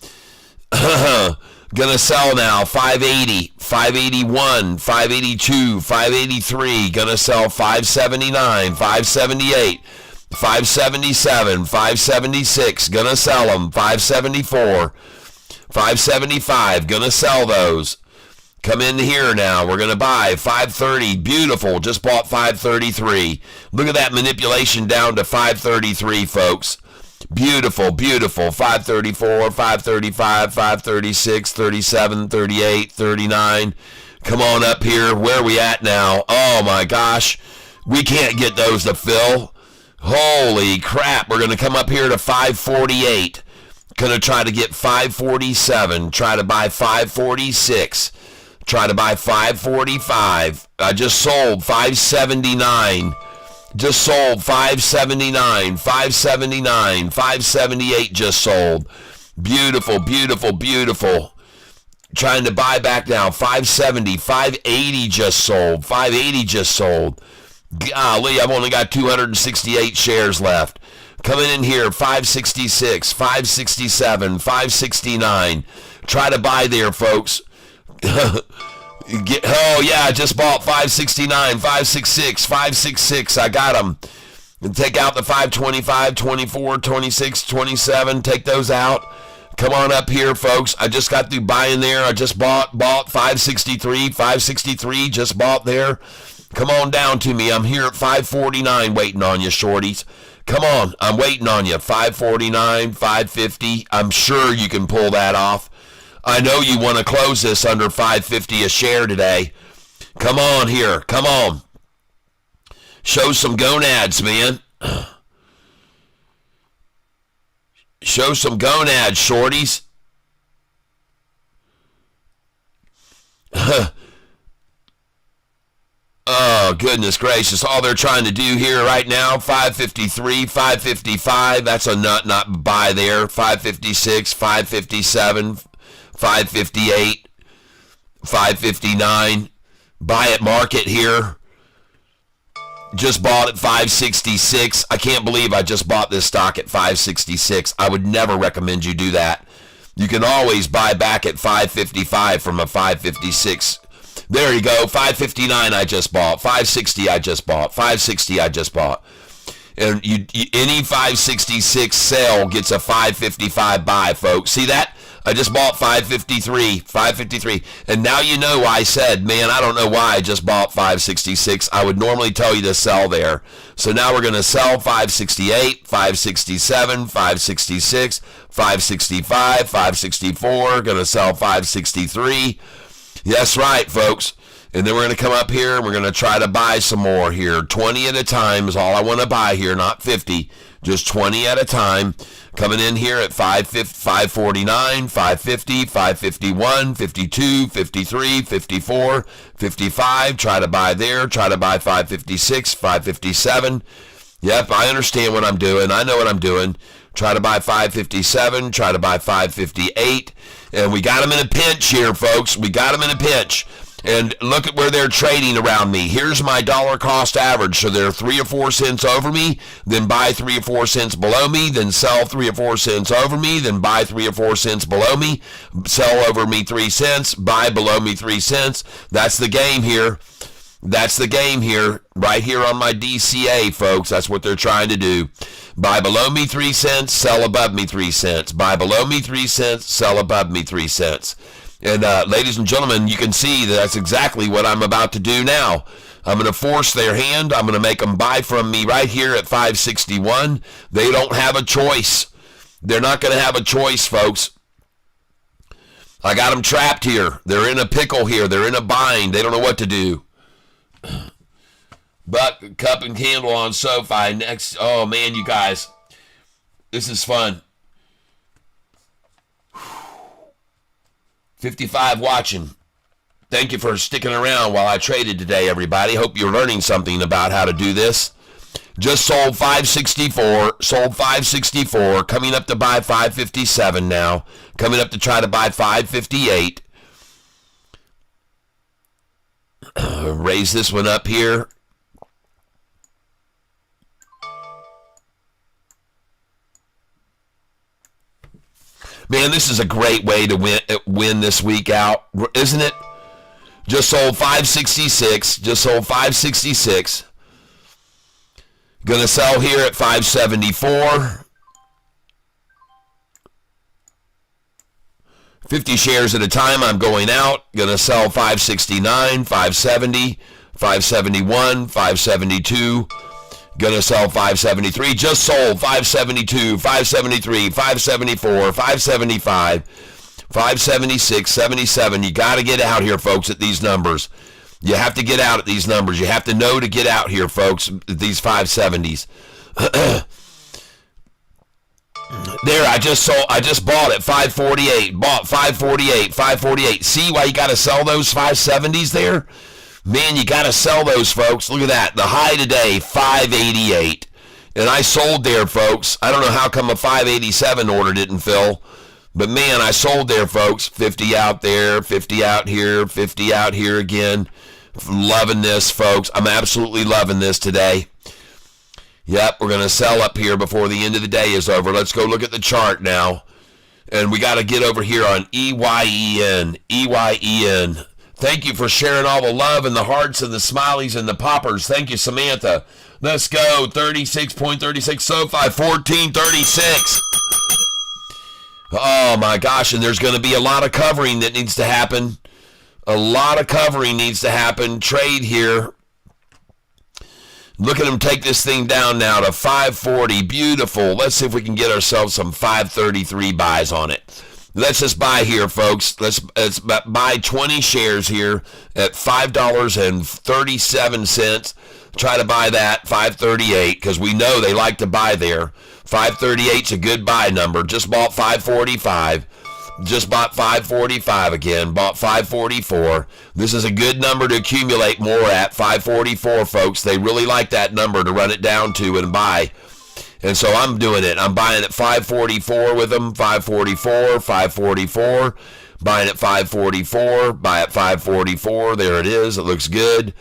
Gonna sell now, 580, 581, 582, 583. Gonna sell 579, 578, 577, 576. Gonna sell them, 574, 575. Gonna sell those. Come in here now. We're going to buy 530. Beautiful. Just bought 533. Look at that manipulation down to 533, folks. Beautiful, beautiful. 534, 535, 536, 37, 38, 39. Come on up here. Where are we at now? Oh, my gosh. We can't get those to fill. Holy crap. We're going to come up here to 548. Going to try to get 547. Try to buy 546. Try to buy 545. I just sold 579. Just sold 579. 579. 578 just sold. Beautiful, beautiful, beautiful. Trying to buy back now. 570. 580 just sold. 580 just sold. Golly, I've only got 268 shares left. Coming in here, 566, 567, 569. Try to buy there, folks. Oh yeah, I just bought 569, 566, 566. I got them. And take out the 525, 24, 26, 27. Take those out. Come on up here, folks. I just got through buying there. I just bought 563, 563. Just bought there. Come on down to me. I'm here at 549 waiting on you, shorties. Come on, I'm waiting on you. 549, 550. I'm sure you can pull that off. I know you want to close this under 550 a share today. Come on here. Come on. Show some gonads, man. Show some gonads, shorties. Oh, goodness gracious. All they're trying to do here right now, 553, 555. That's a not buy there. 556, 557. 558, 559, buy at market here. Just bought at 566. I can't believe I just bought this stock at 566. I would never recommend you do that. You can always buy back at 555 from a 556. There you go, 559 I just bought, 560 I just bought, 560 I just bought. And any 566 sale gets a 555 buy, folks. See that? I just bought 553, and now you know why I said, man, I don't know why I just bought 566. I would normally tell you to sell there. So now we're going to sell 568, 567, 566, 565, 564, going to sell 563. That's right, folks. And then we're going to come up here, and we're going to try to buy some more here. 20 at a time is all I want to buy here, not 50. Just 20 at a time. Coming in here at 549, 550, 551, 52, 53, 54, 55. Try to buy there. Try to buy 556, 557. Yep, I understand what I'm doing. I know what I'm doing. Try to buy 557. Try to buy 558. And we got them in a pinch here, folks. We got them in a pinch. And look at where they're trading around me. Here's my dollar cost average. So they're 3 or 4 cents over me, then buy 3 or 4 cents below me, then sell 3 or 4 cents over me, then buy 3 or 4 cents below me, sell over me 3 cents, buy below me 3 cents. That's the game here. That's the game here. Right here on my DCA, folks. That's what they're trying to do. Buy below me 3 cents, sell above me 3 cents. Buy below me 3 cents, sell above me 3 cents. And ladies and gentlemen, you can see that's exactly what I'm about to do now. I'm going to force their hand. I'm going to make them buy from me right here at 561. They don't have a choice. They're not going to have a choice, folks. I got them trapped here. They're in a pickle here. They're in a bind. They don't know what to do. Buck, cup, and candle on SOFI next. Oh, man, you guys. This is fun. 55 watching. Thank you for sticking around while I traded today, everybody. Hope you're learning something about how to do this. Just sold 564. Sold 564. Coming up to buy 557 now. Coming up to try to buy 558. Raise this one up here. this is a great way to win this week out, isn't it? Just sold 566. Just sold 566. Going to sell here at 574. 50 shares at a time. I'm going out. Going to sell 569, 570, 571, 572. Going to sell 573. Just sold 572, 573, 574, 575, 576, 77. You got to get out here, folks, at these numbers. You have to get out at these numbers. You have to know to get out here, folks, at these 570s. There, I just bought at 548. Bought 548, 548. See why you got to sell those 570s there? Man, you got to sell those, folks. Look at that. The high today, 588. And I sold there, folks. I don't know how come a 587 order didn't fill. But, man, I sold there, folks. 50 out there, 50 out here, 50 out here again. Loving this, folks. I'm absolutely loving this today. Yep, we're going to sell up here before the end of the day is over. Let's go look at the chart now. And we got to get over here on EYEN. EYEN. Thank you for sharing all the love and the hearts and the smileys and the poppers. Thank you, Samantha. Let's go. 36.36 SOFI, 1436. Oh, my gosh. And there's going to be a lot of covering that needs to happen. A lot of covering needs to happen. Trade here. Look at them take this thing down now to 540. Beautiful. Let's see if we can get ourselves some 533 buys on it. Let's just buy here, folks. Let's buy 20 shares here at $5.37. Try to buy that, 538, because we know they like to buy there. 538's a good buy number. Just bought 545. Just bought 545 again. Bought 544. This is a good number to accumulate more at, 544, folks. They really like that number to run it down to and buy. And so I'm doing it. I'm buying at 544 with them. 544, 544. Buying at 544. Buy at 544. There it is. It looks good.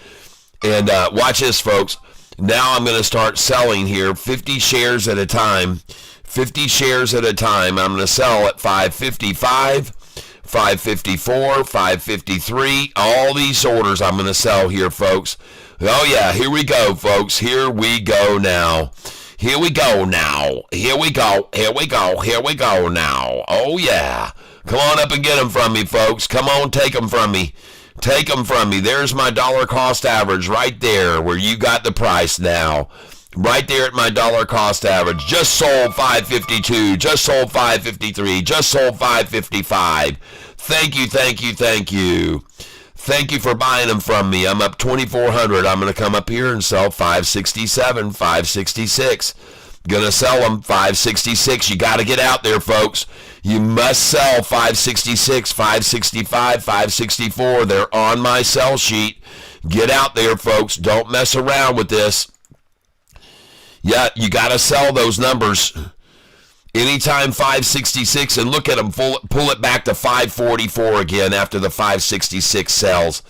And watch this, folks. Now I'm going to start selling here 50 shares at a time. 50 shares at a time. I'm going to sell at 555, 554, 553. All these orders I'm going to sell here, folks. Oh, yeah. Here we go, folks. Here we go now. Here we go now. Here we go. Here we go. Here we go now. Oh, yeah. Come on up and get them from me, folks. Come on, take them from me. Take them from me. There's my dollar cost average right there where you got the price now. Right there at my dollar cost average. Just sold 552. Just sold 553. Just sold 555. Thank you, thank you, thank you. Thank you for buying them from me. I'm up 2,400. I'm going to come up here and sell 567, 566. Going to sell them 566. You got to get out there, folks. You must sell 566, 565, 564. They're on my sell sheet. Get out there, folks. Don't mess around with this. Yeah, you got to sell those numbers. Anytime 566, and look at them, pull it back to 544 again after the 566 sells.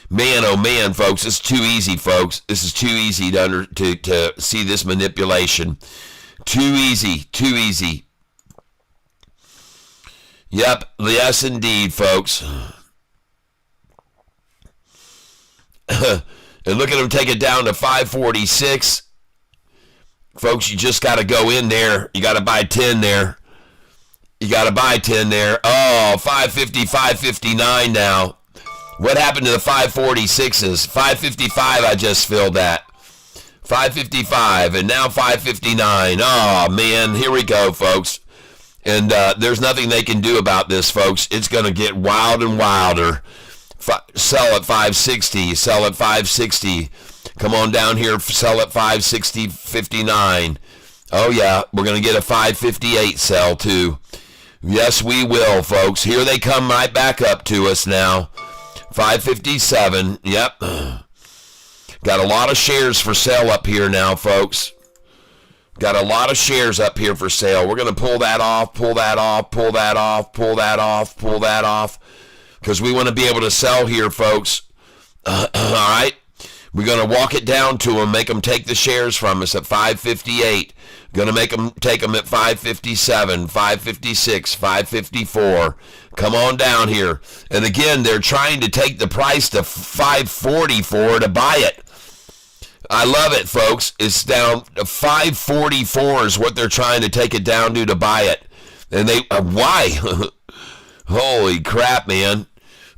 Man, oh man, folks, it's too easy, folks. This is too easy to see this manipulation. Too easy, too easy. Yep, yes indeed, folks. And look at them take it down to 546. Folks, you just got to go in there. You got to buy 10 there. You got to buy 10 there. Oh, 550, 559 now. What happened to the 546s? 555 I just filled that. 555 and now 559. Oh, man, here we go, folks. And there's nothing they can do about this, folks. It's going to get wild and wilder. Sell at 560. Sell at 560. Come on down here, sell at 560, 59. Oh, yeah, we're going to get a 558 sell, too. Yes, we will, folks. Here they come right back up to us now. 557, yep. Got a lot of shares for sale up here now, folks. Got a lot of shares up here for sale. We're going to pull that off, pull that off, pull that off, pull that off, pull that off. Because we want to be able to sell here, folks. All right. We're going to walk it down to them, make them take the shares from us at 558. Going to make them take them at 557, 556, 554. Come on down here. And again, they're trying to take the price to 544 to buy it. I love it, folks. It's down to 544 is what they're trying to take it down to buy it. And they, why? Holy crap, man.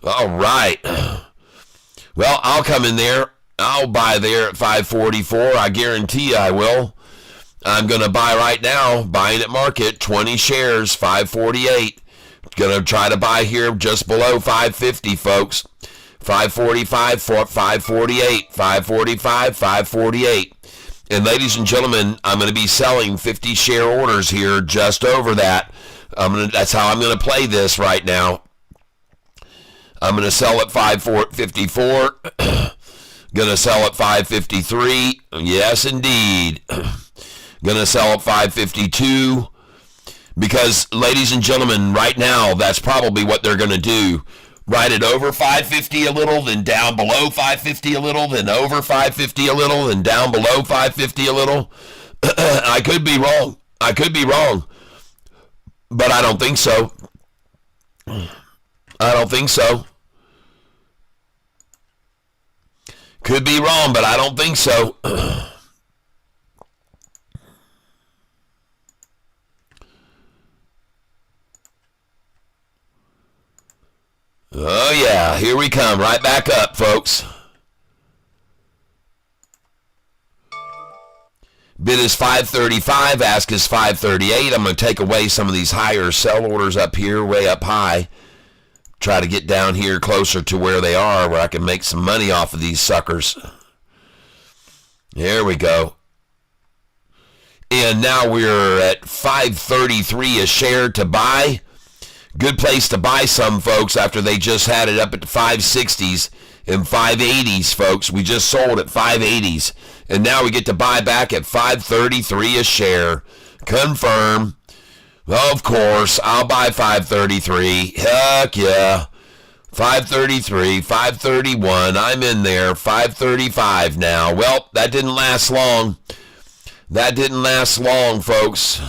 All right. Well, I'll come in there. I'll buy there at 544. I guarantee you I will. I'm going to buy right now, buying at market, 20 shares, 548. Going to try to buy here just below 550, folks. 545, 548, 545, 548. And ladies and gentlemen, I'm going to be selling 50 share orders here just over that. That's how I'm going to play this right now. I'm going to sell at 554. Going to sell at 553. Yes, indeed. Going to sell at 552. Because, ladies and gentlemen, right now, that's probably what they're going to do. Ride it over 550 a little, then down below 550 a little, then over 550 a little, then down below 550 a little. I could be wrong. But I don't think so. Could be wrong, but I don't think so. Oh, yeah, here we come, right back up, folks. Bid is 535, ask is 538. I'm going to take away some of these higher sell orders up here, way up high. Try to get down here closer to where they are, where I can make some money off of these suckers. There we go. And now we're at 533 a share to buy. Good place to buy some, folks, after they just had it up at the 560s and 580s, folks. We just sold at 580s. And now we get to buy back at 533 a share. Confirm. Of course, I'll buy 533. Heck yeah. 533, 531. I'm in there. 535 now. Well, that didn't last long. Folks.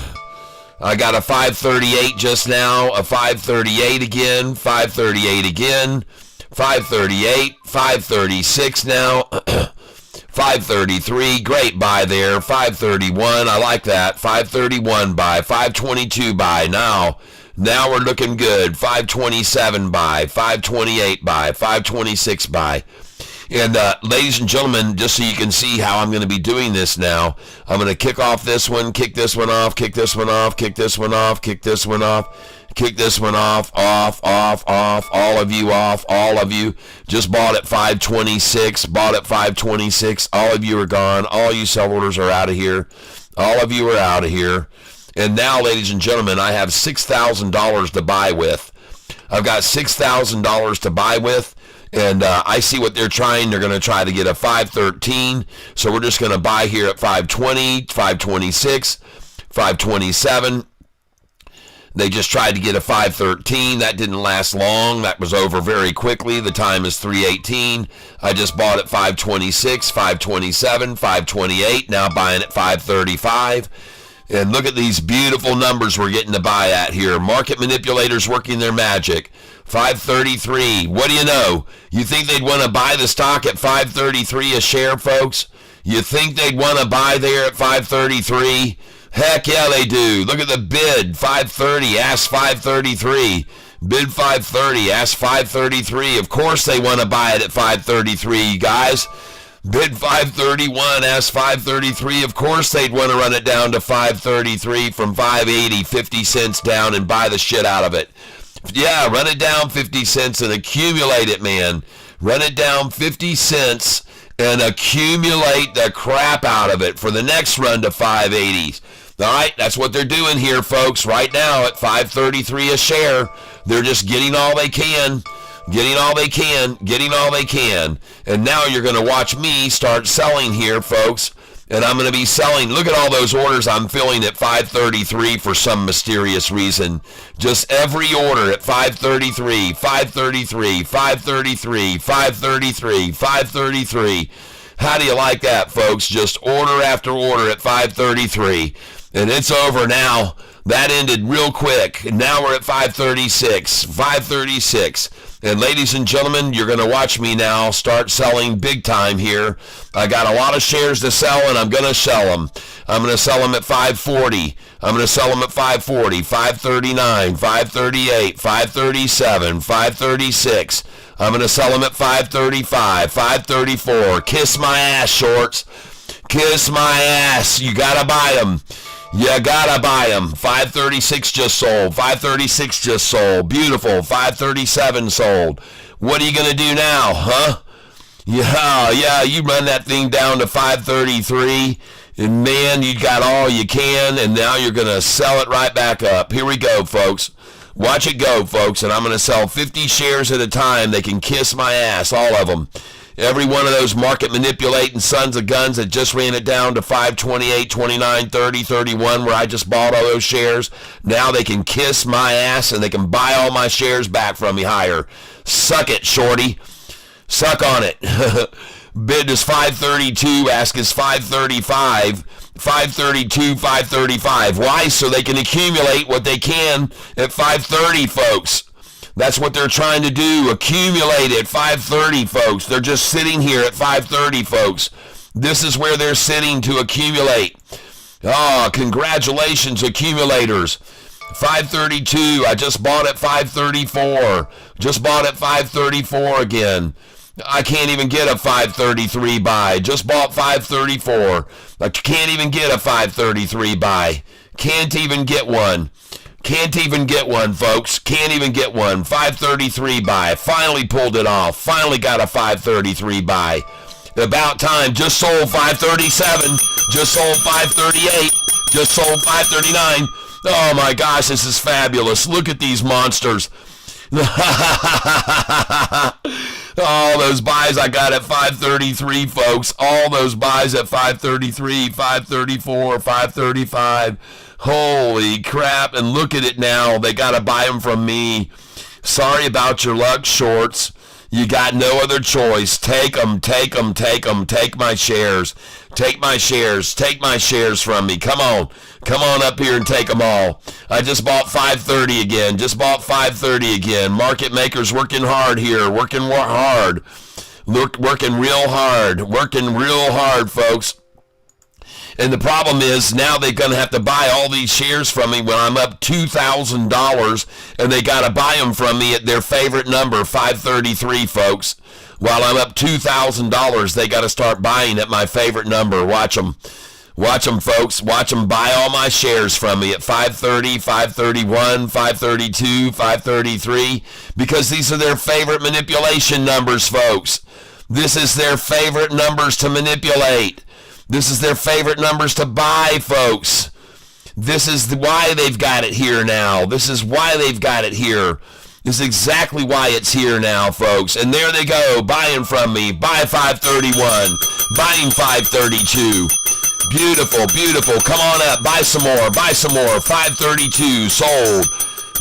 I got a 538 just now, a 538 again, 538 again, 538, 536 now, 533, great buy there, 531, I like that, 531 buy, 522 buy, now we're looking good, 527 buy, 528 buy, 526 buy. And ladies and gentlemen, just so you can see how I'm going to be doing this now, I'm going to kick off this one, kick this one off, kick this one off, kick this one off, kick this one off, kick this one off, off, all of you just bought at 526, all of you are gone, all you sell orders are out of here, all of you are out of here. And now, ladies and gentlemen, I have $6,000 to buy with. I've got $6,000 to buy with. And I see what they're trying. They're going to try to get a 513. So we're just going to buy here at 520, 526, 527. They just tried to get a 513. That didn't last long. That was over very quickly. The time is 3:18. I just bought at 526, 527, 528. Now buying at 535. And look at these beautiful numbers we're getting to buy at here. Market manipulators working their magic. 533. What do you know? You think they'd want to buy the stock at 533 a share, folks? You think they'd want to buy there at 533? Heck yeah, they do. Look at the bid. 530. Ask 533. Bid 530. Ask 533. Of course they want to buy it at 533, you guys. Bid 531, ask 533. Of course they'd want to run it down to 533 from 580, 50 cents down and buy the shit out of it. Yeah, run it down 50 cents and accumulate it, man. Run it down 50 cents and accumulate the crap out of it for the next run to 580s. All right, that's what they're doing here, folks. Right now at 533 a share, they're just getting all they can. Getting all they can. And now you're going to watch me start selling here, folks. And I'm going to be selling. Look at all those orders I'm filling at 533 for some mysterious reason. Just every order at 533, 533, 533, 533, 533. How do you like that, folks? Just order after order at 5:33, and it's over now. That ended real quick. Now we're at 5:36. 5:36. And ladies and gentlemen, you're going to watch me now start selling big time here. I got a lot of shares to sell, and I'm going to sell them. I'm going to sell them at 5:40. I'm going to sell them at 5:40, 5:39, 5:38, 5:37, 5:36. I'm going to sell them at 5:35, 5:34. Kiss my ass, shorts. Kiss my ass. You got to buy them. You gotta buy them. 5:36 just sold. 5:36 just sold. Beautiful. 5:37 sold. What are you gonna do now, huh? Yeah, you run that thing down to 5:33, and man, you got all you can, and now you're gonna sell it right back up. Here we go, folks. Watch it go, folks, and I'm gonna sell 50 shares at a time. They can kiss my ass, all of them. Every one of those market manipulating sons of guns that just ran it down to 5:28, 29, 30, 31, where I just bought all those shares, now they can kiss my ass and they can buy all my shares back from me higher. Suck it, shorty. Suck on it. Bid is 532, ask is 535. 532, 535. Why? So they can accumulate what they can at 530, folks. That's what they're trying to do, accumulate at 5:30, folks. They're just sitting here at 5:30, folks. This is where they're sitting to accumulate. Oh, congratulations, accumulators. 532, I just bought at 534. Just bought at 534 again. I can't even get a 533 buy. Just bought 534. I can't even get a 533 buy. Can't even get one. Can't even get one, folks. Can't even get one. 533 buy. Finally pulled it off. Finally got a 533 buy. About time. Just sold 537. Just sold 538. Just sold 539. Oh my gosh, this is fabulous. Look at these monsters. All those buys I got at 533, folks. All those buys at 533, 534, 535. Holy crap, and look at it now. They got to buy them from me. Sorry about your luck, shorts. You got no other choice. Take them, take them, take them. Take my shares. Take my shares. Take my shares from me. Come on. Come on up here and take them all. I just bought 530 again. Just bought 530 again. Market makers working hard here. Working hard. Working real hard. Working real hard, folks. And the problem is now they're going to have to buy all these shares from me when I'm up $2,000, and they got to buy them from me at their favorite number, 533, folks. While I'm up $2,000, they got to start buying at my favorite number. Watch them. Watch them, folks. Watch them buy all my shares from me at 530, 531, 532, 533, because these are their favorite manipulation numbers, folks. This is their favorite numbers to manipulate. This is their favorite numbers to buy, folks. This is why they've got it here now. This is why they've got it here. This is exactly why it's here now, folks. And there they go, buying from me. Buy 531, buying 532. Beautiful, beautiful. Come on up, buy some more, buy some more. 532, sold.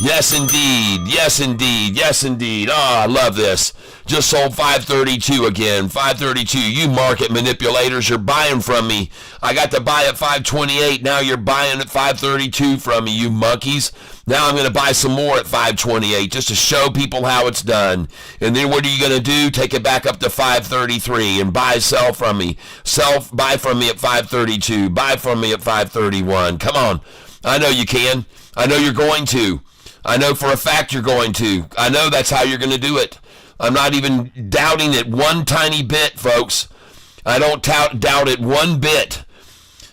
Yes, indeed. Yes, indeed. Yes, indeed. Oh, I love this. Just sold 532 again. 532. You market manipulators, you're buying from me. I got to buy at 528. Now you're buying at 532 from me, you monkeys. Now I'm going to buy some more at 528 just to show people how it's done. And then what are you going to do? Take it back up to 533 and sell from me. Buy from me at 532. Buy from me at 531. Come on. I know you can. I know you're going to. I know for a fact you're going to. I know that's how you're going to do it. I'm not even doubting it one tiny bit, folks. I don't doubt it one bit.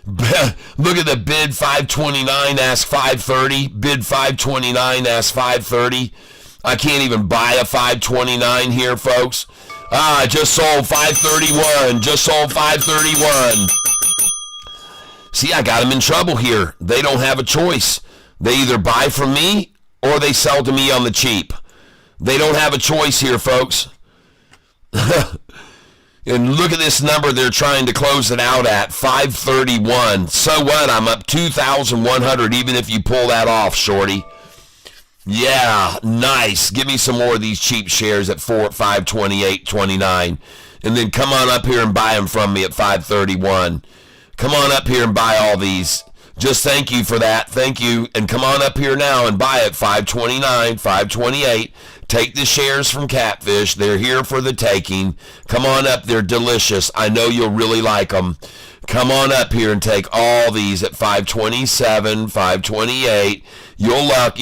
Look at the bid 529, ask 530. Bid 529, ask 530. I can't even buy a 529 here, folks. I just sold 531. Just sold 531. See, I got them in trouble here. They don't have a choice. They either buy from me or they sell to me on the cheap. They don't have a choice here, folks. And look at this number they're trying to close it out at, 531. So what? I'm up 2,100 even if you pull that off, shorty. Yeah, nice. Give me some more of these cheap shares at 528.29. And then come on up here and buy them from me at 531. Come on up here and buy all these. Just thank you for that. Thank you. And come on up here now and buy at 529, 528. Take the shares from Catfish. They're here for the taking. Come on up. They're delicious. I know you'll really like them. Come on up here and take all these at 527, 528. You'll like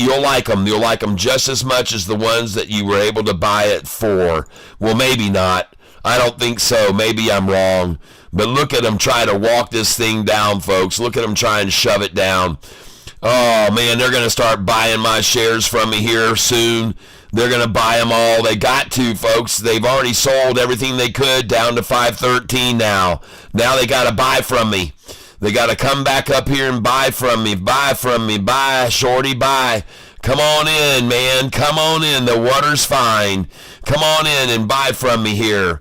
them. You'll like them just as much as the ones that you were able to buy at 4. Well, maybe not. I don't think so. Maybe I'm wrong. But look at them try to walk this thing down, folks. Look at them try and shove it down. Oh, man, they're going to start buying my shares from me here soon. They're going to buy them all. They got to, folks. They've already sold everything they could down to 513 now. Now they got to buy from me. They got to come back up here and buy from me. Buy from me. Buy, shorty, buy. Come on in, man. Come on in. The water's fine. Come on in and buy from me here.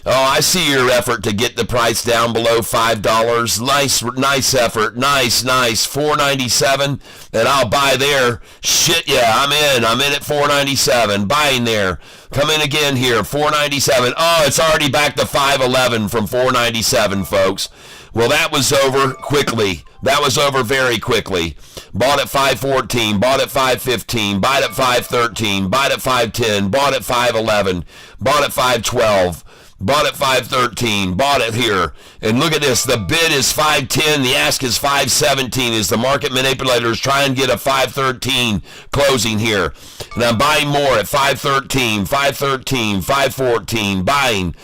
Oh, I see your effort to get the price down below $5. Nice effort. Nice. $4.97, and I'll buy there. Shit, yeah, I'm in. I'm in at $4.97. Buying there. Come in again here. $4.97. Oh, it's already back to $5.11 from $4.97, folks. Well, that was over quickly. That was over very quickly. Bought at $5.14, bought at $5.15, bought at $5.13, bought at $5.10, bought at $5.11, bought at $5.12. Bought at $5.13, bought it here. And look at this, the bid is $5.10, the ask is $5.17 as the market manipulators try and get a $5.13 closing here. And I'm buying more at $5.13, $5.14, buying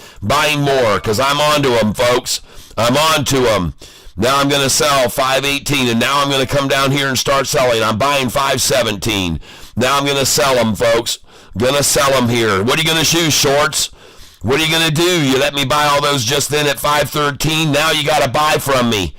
more because I'm on to them, folks. I'm on to them. Now I'm going to sell $5.18, and now I'm going to come down here and start selling. I'm buying $5.17. Now I'm going to sell them, folks. Going to sell them here. What are you going to choose, shorts? What are you going to do? You let me buy all those just then at $5.13. Now you got to buy from me.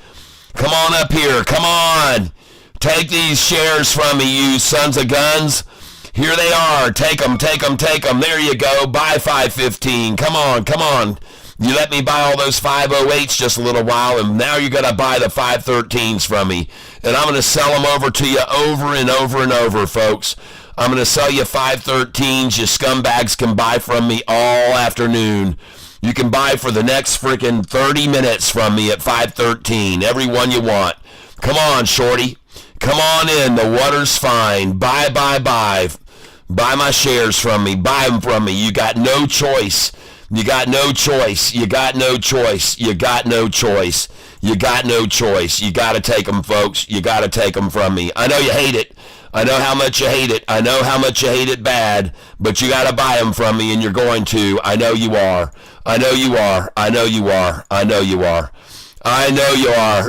Come on up here. Come on. Take these shares from me, you sons of guns. Here they are. Take them. There you go. Buy $5.15. Come on. You let me buy all those 508s just a little while, and now you're going to buy the 513s from me. And I'm going to sell them over to you over and over and over, folks. I'm going to sell you 513s. You scumbags can buy from me all afternoon. You can buy for the next freaking 30 minutes from me at 513. Every one you want. Come on, shorty. Come on in. The water's fine. Buy. Buy my shares from me. Buy them from me. You got no choice. You got no choice. You got to take them, folks. You got to take them from me. I know you hate it. I know how much you hate it. I know how much you hate it bad, but you got to buy them from me, and you're going to. I know you are.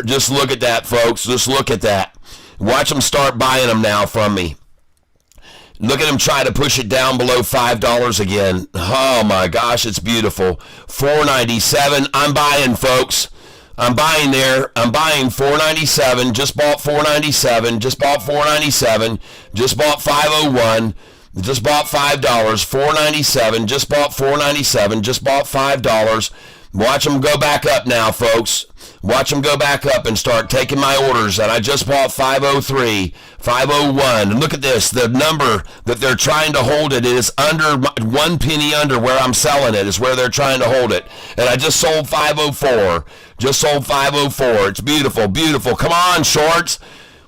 Just look at that, folks. Just look at that. Watch them start buying them now from me. Look at them try to push it down below $5 again. Oh, my gosh, it's beautiful. $4.97. I'm buying, folks. I'm buying there. I'm buying $4.97. Just bought $4.97. Just bought $4.97. Just bought $5.01. Just bought $5. $4.97. Just bought $4.97. Just bought $5. Watch them go back up now, folks. Watch them go back up and start taking my orders. And I just bought 503, 501. And look at this. The number that they're trying to hold it is under 1 penny under where I'm selling it is where they're trying to hold it. And I just sold 504. Just sold 504. It's beautiful, beautiful. Come on, shorts.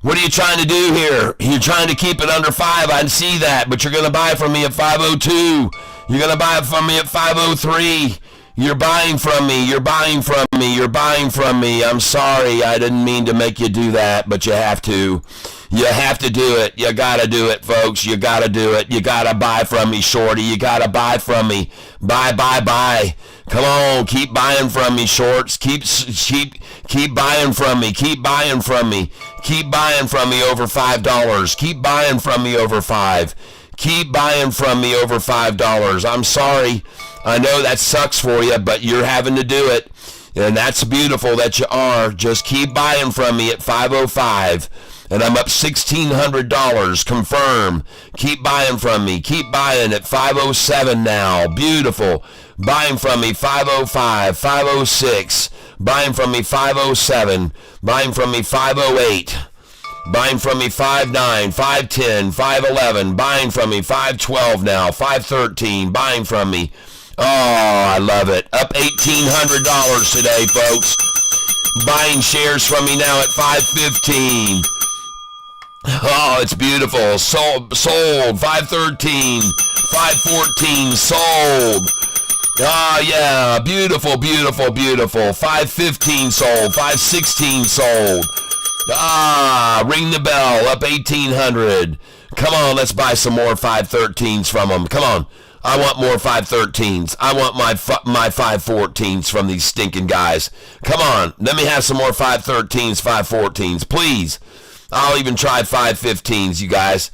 What are you trying to do here? You're trying to keep it under 5. I see that. But you're going to buy from me at 502. You're going to buy it from me at 503. You're buying from me. You're buying from me. I'm sorry. I didn't mean to make you do that, but you have to. You have to do it. You got to do it, folks. You got to do it. You got to buy from me, shorty. You got to buy from me. Buy. Come on. Keep buying from me, shorts. Keep buying from me. Keep buying from me. Keep buying from me over $5. Keep buying from me over $5. Keep buying from me over $5. I'm sorry. I know that sucks for you, but you're having to do it. And that's beautiful that you are. Just keep buying from me at 505. And I'm up $1,600. Confirm. Keep buying from me. Keep buying at 507 now. Beautiful. Buying from me 505, 506. Buying from me 507. Buying from me 508. Buying from me 5.9, 5.10, 5.11. Buying from me 5.12 now, 5.13. Buying from me. Oh, I love it. Up $1,800 today, folks. Buying shares from me now at 5.15. Oh, it's beautiful. Sold 5.13, 5.14, sold. Ah, yeah, beautiful, beautiful, beautiful. 5.15 sold, 5.16 sold. Ah, ring the bell, up 1,800. Come on, let's buy some more 5.13s from them. Come on, I want more 5.13s. I want my 5.14s from these stinking guys. Come on, let me have some more 5.13s, 5.14s, please. I'll even try 5.15s, you guys.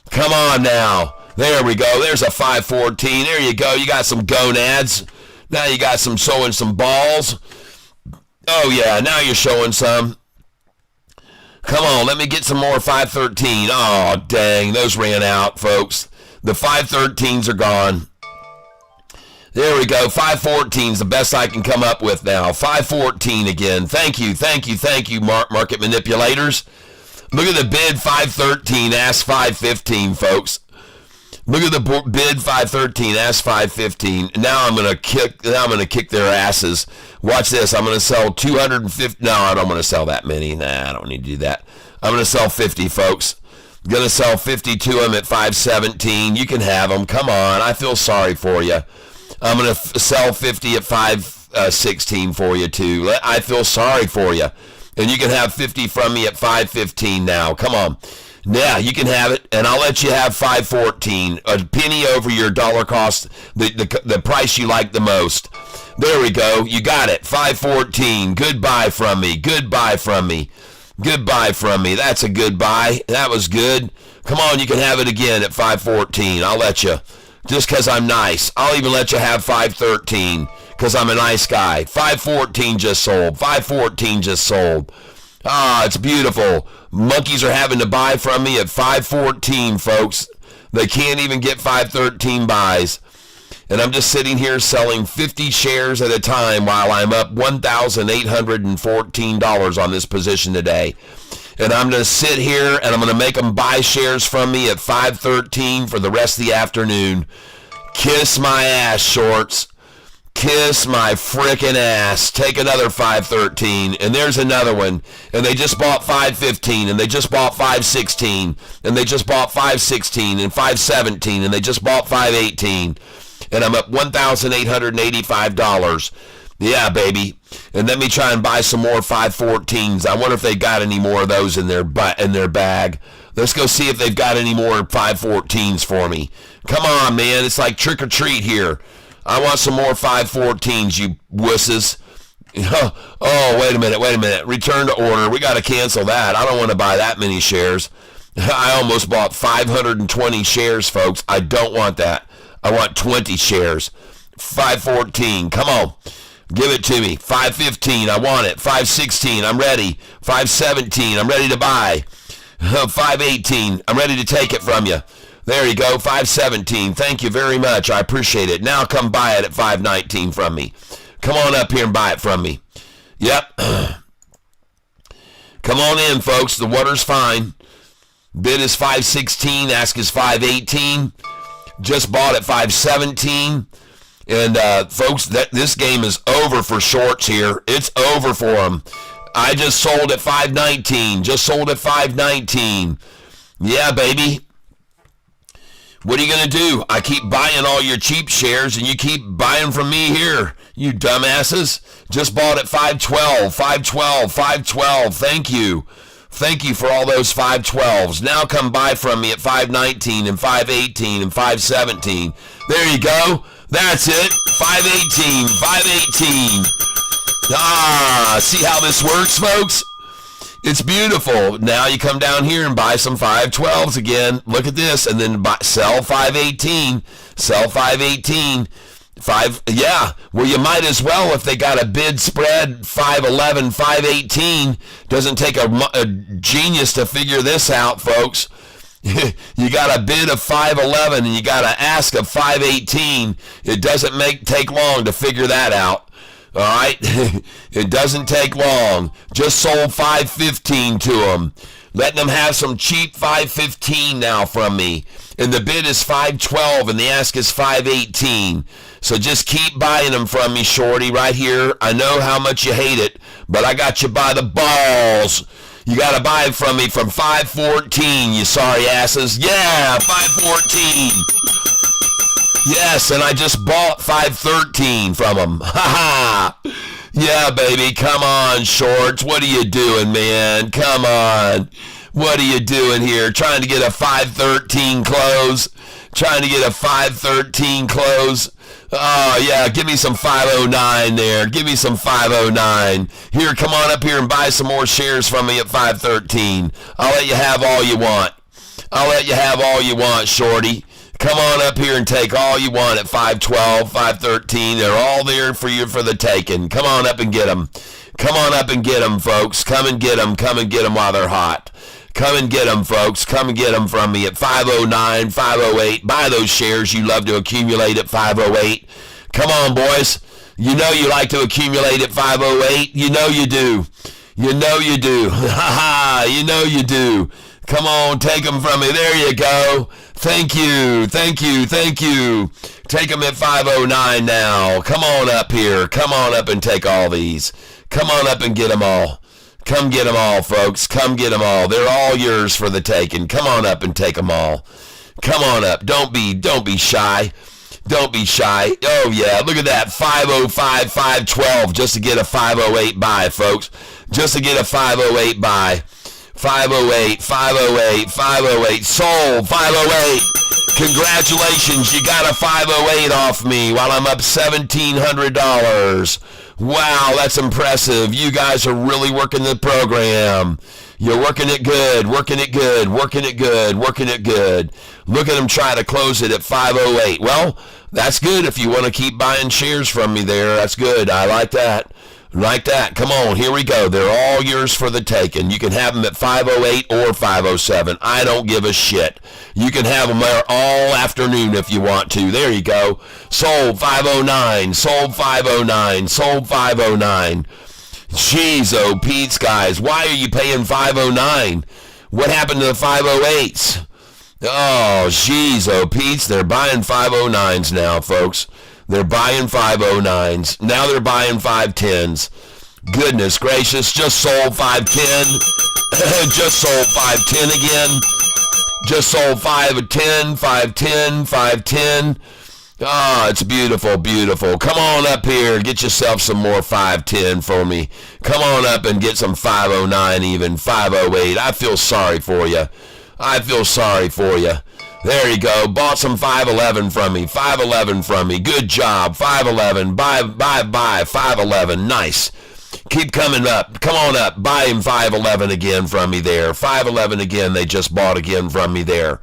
Come on now. There we go. There's a 5.14. There you go. You got some gonads. Now you got some showing some balls. Oh, yeah. Now you're showing some. Come on. Let me get some more 5.13. Oh, dang. Those ran out, folks. The 5.13s are gone. There we go. 5.14 is the best I can come up with now. 5.14 again. Thank you. Thank you. Thank you, market manipulators. Look at the bid 5.13, ask 5.15, folks. Look at the bid 5.13, ask 5.15. Now I'm gonna kick their asses. Watch this. I'm gonna sell 250. No, I don't want to sell that many. Nah, I don't need to do that. I'm gonna sell 50, folks. I'm gonna sell 50 to them at 5.17. You can have them. Come on. I feel sorry for you. I'm gonna sell 50 at 5.16 for you too. I feel sorry for you. And you can have 50 from me at 5.15 now. Come on. Yeah, you can have it, and I'll let you have 5.14. A penny over your dollar cost, the price you like the most. There we go. You got it. 5.14. Goodbye from me. Goodbye from me. Goodbye from me. That's a goodbye. That was good. Come on, you can have it again at 5.14. I'll let you. Just because I'm nice. I'll even let you have 5.13. Because I'm a nice guy. 5.14 just sold. 5.14 just sold. Ah, it's beautiful. Monkeys are having to buy from me at 5.14, folks. They can't even get 5.13 buys. And I'm just sitting here selling 50 shares at a time while I'm up $1,814 on this position today. And I'm going to sit here and I'm going to make them buy shares from me at 5.13 for the rest of the afternoon. Kiss my ass, shorts. Kiss my frickin' ass. Take another 5.13, and there's another one. And they just bought 5.15, and they just bought 5.16, and they just bought 5.16, and 5.17, and they just bought 5.18. And I'm up $1,885. Yeah, baby. And let me try and buy some more 5.14s. I wonder if they got any more of those in their bag. Let's go see if they've got any more 5.14s for me. Come on, man. It's like trick or treat here. I want some more 5.14s, you wusses. Oh, wait a minute. Return to order. We got to cancel that. I don't want to buy that many shares. I almost bought 520 shares, folks. I don't want that. I want 20 shares. 5.14. Come on. Give it to me. 5.15. I want it. 5.16. I'm ready. 5.17. I'm ready to buy. 5.18. I'm ready to take it from you. There you go, 5.17. Thank you very much. I appreciate it. Now come buy it at 5.19 from me. Come on up here and buy it from me. Yep. Come on in, folks. The water's fine. Bid is 5.16. Ask is 5.18. Just bought at 5.17. And, folks, this game is over for shorts here. It's over for them. I just sold at 5.19. Just sold at 5.19. Yeah, baby. What are you going to do? I keep buying all your cheap shares, and you keep buying from me here, you dumbasses. Just bought at 5.12, 5.12, 5.12. Thank you. Thank you for all those 5.12s. Now come buy from me at 5.19 and 5.18 and 5.17. There you go. That's it. 5.18, 5.18. Ah, see how this works, folks? It's beautiful. Now you come down here and buy some 5.12s again. Look at this. And then sell 5.18. Sell 5.18. Yeah. Well, you might as well if they got a bid spread 5.11, 5.18. Doesn't take a genius to figure this out, folks. You got a bid of 5.11 and you got to ask of 5.18. It doesn't take long to figure that out. All right, it doesn't take long. Just sold 515 to them. Letting them have some cheap 515 now from me. And the bid is 512 and the ask is 518. So just keep buying them from me, shorty, right here. I know how much you hate it, but I got you by the balls. You got to buy it from me from 514, you sorry asses. Yeah, 514. Yes, and I just bought 513 from them. Ha ha. Yeah, baby, come on, shorts. What are you doing, man? Come on. What are you doing here? Trying to get a 513 close? Trying to get a 513 close? Oh, yeah, give me some 509 there. Give me some 509. Here, come on up here and buy some more shares from me at 513. I'll let you have all you want. I'll let you have all you want, shorty. Come on up here and take all you want at 512, 513. They're all there for you for the taking. Come on up and get them. Come on up and get them, folks. Come and get them. Come and get them while they're hot. Come and get them, folks. Come and get them from me at 509, 508. Buy those shares you love to accumulate at 508. Come on, boys. You know you like to accumulate at 508. You know you do. You know you do. Ha ha. You know you do. Come on, take them from me. There you go. Thank you. Thank you. Thank you. Take them at 509 now. Come on up here. Come on up and take all these. Come on up and get them all. Come get them all, folks. Come get them all. They're all yours for the taking. Come on up and take them all. Come on up. Don't be shy. Don't be shy. Oh, yeah. Look at that. 505, 512 just to get a 508 buy, folks. Just to get a 508 buy. 508, 508, 508. Sold. 508. Congratulations. You got a 508 off me while I'm up $1,700. Wow, that's impressive. You guys are really working the program. You're working it good, working it good, working it good, working it good. Look at them try to close it at 508. Well, that's good if you want to keep buying shares from me there. That's good. I like that. Like that. Come on, here we go. They're all yours for the taking. You can have them at 508 or 507. I don't give a shit. You can have them there all afternoon if you want to. There you go. Sold 509. Sold 509. Sold 509. Jeez, oh, Pete's guys. Why are you paying 509? What happened to the 508s? Oh, jeez, oh, Pete's. They're buying 509s now, folks. They're buying 509s. Now they're buying 510s. Goodness gracious. Just sold 510. Just sold 510 again. Just sold 510, 510, 510. Ah, it's beautiful, beautiful. Come on up here. Get yourself some more 510 for me. Come on up and get some 509 even, 508. I feel sorry for you. I feel sorry for you. There you go. Bought some 511 from me. 511 from me. Good job. 511. Buy. 511. Nice. Keep coming up. Come on up. Buy him 511 again from me there. 511 again. They just bought again from me there.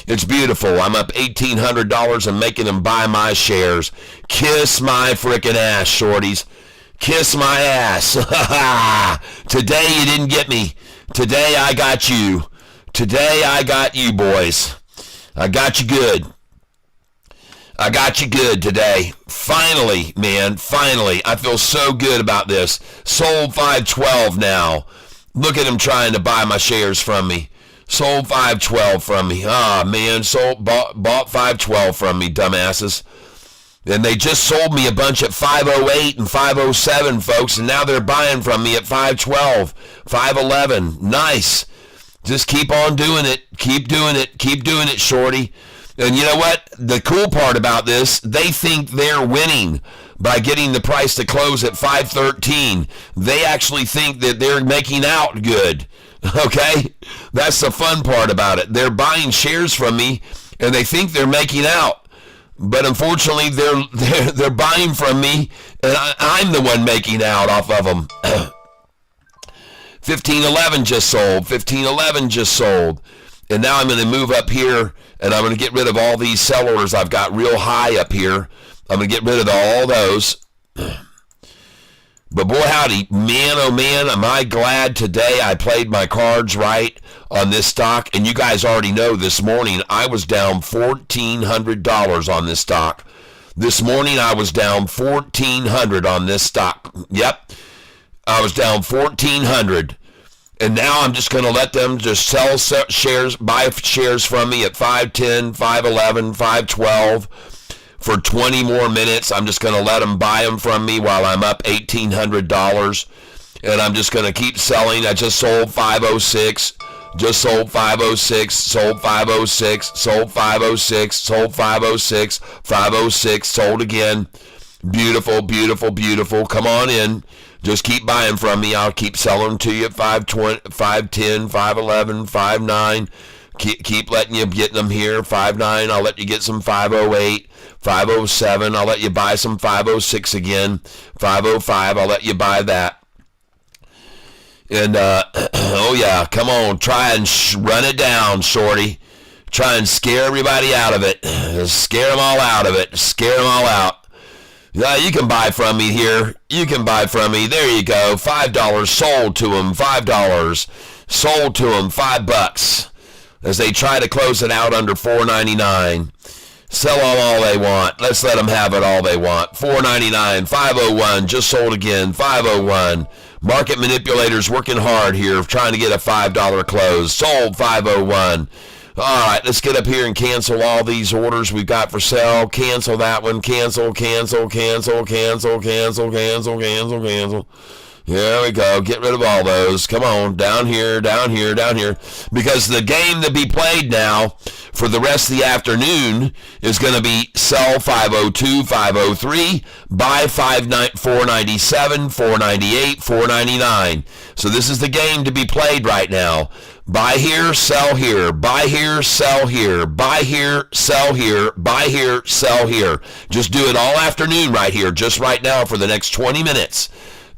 It's beautiful. I'm up $1,800 and making them buy my shares. Kiss my frickin' ass, shorties. Kiss my ass. Today you didn't get me. Today I got you. Today I got you, boys. I got you good. I got you good today. Finally, man, finally. I feel so good about this. Sold 512 now. Look at him trying to buy my shares from me. Sold 512 from me. Ah, man, bought 512 from me, dumbasses. And they just sold me a bunch at 508 and 507, folks, and now they're buying from me at 512, 511. Nice. Just keep on doing it. Keep doing it. Keep doing it, shorty. And you know what? The cool part about this, they think they're winning by getting the price to close at 513. They actually think that they're making out good. Okay? That's the fun part about it. They're buying shares from me, and they think they're making out. But unfortunately, they're buying from me, and I'm the one making out off of them. 1511 just sold. 1511 just sold. And now I'm going to move up here, and I'm going to get rid of all these sellers I've got real high up here. I'm going to get rid of all those. But boy, howdy, man, oh man, am I glad today I played my cards right on this stock. And you guys already know this morning I was down $1,400 on this stock. This morning I was down 1,400 on this stock. Yep, I was down 1,400. And now I'm just going to let them just sell shares, buy shares from me at 510, 511, 512 for 20 more minutes. I'm just going to let them buy them from me while I'm up $1,800. And I'm just going to keep selling. I just sold 506, just sold 506, sold 506, sold 506, sold 506, 506, sold again. Beautiful, beautiful, beautiful. Come on in. Just keep buying from me. I'll keep selling to you at 520, 510, 511, 59. Keep letting you get them here. 59. I'll let you get some 508, 507. I'll let you buy some 506 again. 505. I'll let you buy that. And, oh yeah, come on. Try and run it down, shorty. Try and scare everybody out of it. Scare them all out of it. Scare them all out. Yeah, you can buy from me here. You can buy from me. There you go. $5 sold to them. $5 sold to them. $5 as they try to close it out under $4.99. Sell them all they want. Let's let them have it all they want. $4.99. 501. Just sold again. 501. Market manipulators working hard here, trying to get a $5 close. Sold 501. All right, let's get up here and cancel all these orders we've got for sale. Cancel that one. Cancel, cancel, cancel, cancel, cancel, cancel, cancel, cancel. There we go. Get rid of all those. Come on. Down here, down here, down here. Because the game to be played now for the rest of the afternoon is going to be sell 502, 503, buy 497, 498, 499. So this is the game to be played right now. Buy here, sell here, buy here, sell here, buy here, sell here, buy here, sell here. Just do it all afternoon right here, just right now for the next 20 minutes.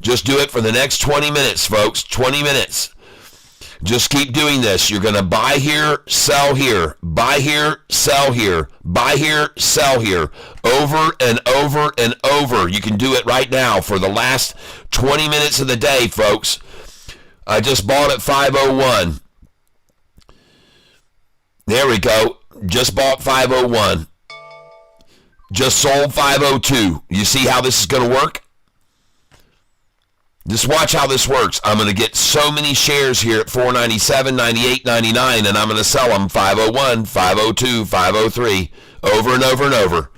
Just do it for the next 20 minutes, folks. 20 minutes. Just keep doing this. You're going to buy here, sell here, buy here, sell here, buy here, sell here, over and over and over. You can do it right now for the last 20 minutes of the day, folks. I just bought at 501. There we go. Just bought 501. Just sold 502. You see how this is going to work? Just watch how this works. I'm going to get so many shares here at 497, 98, 99, and I'm going to sell them 501, 502, 503, over and over and over.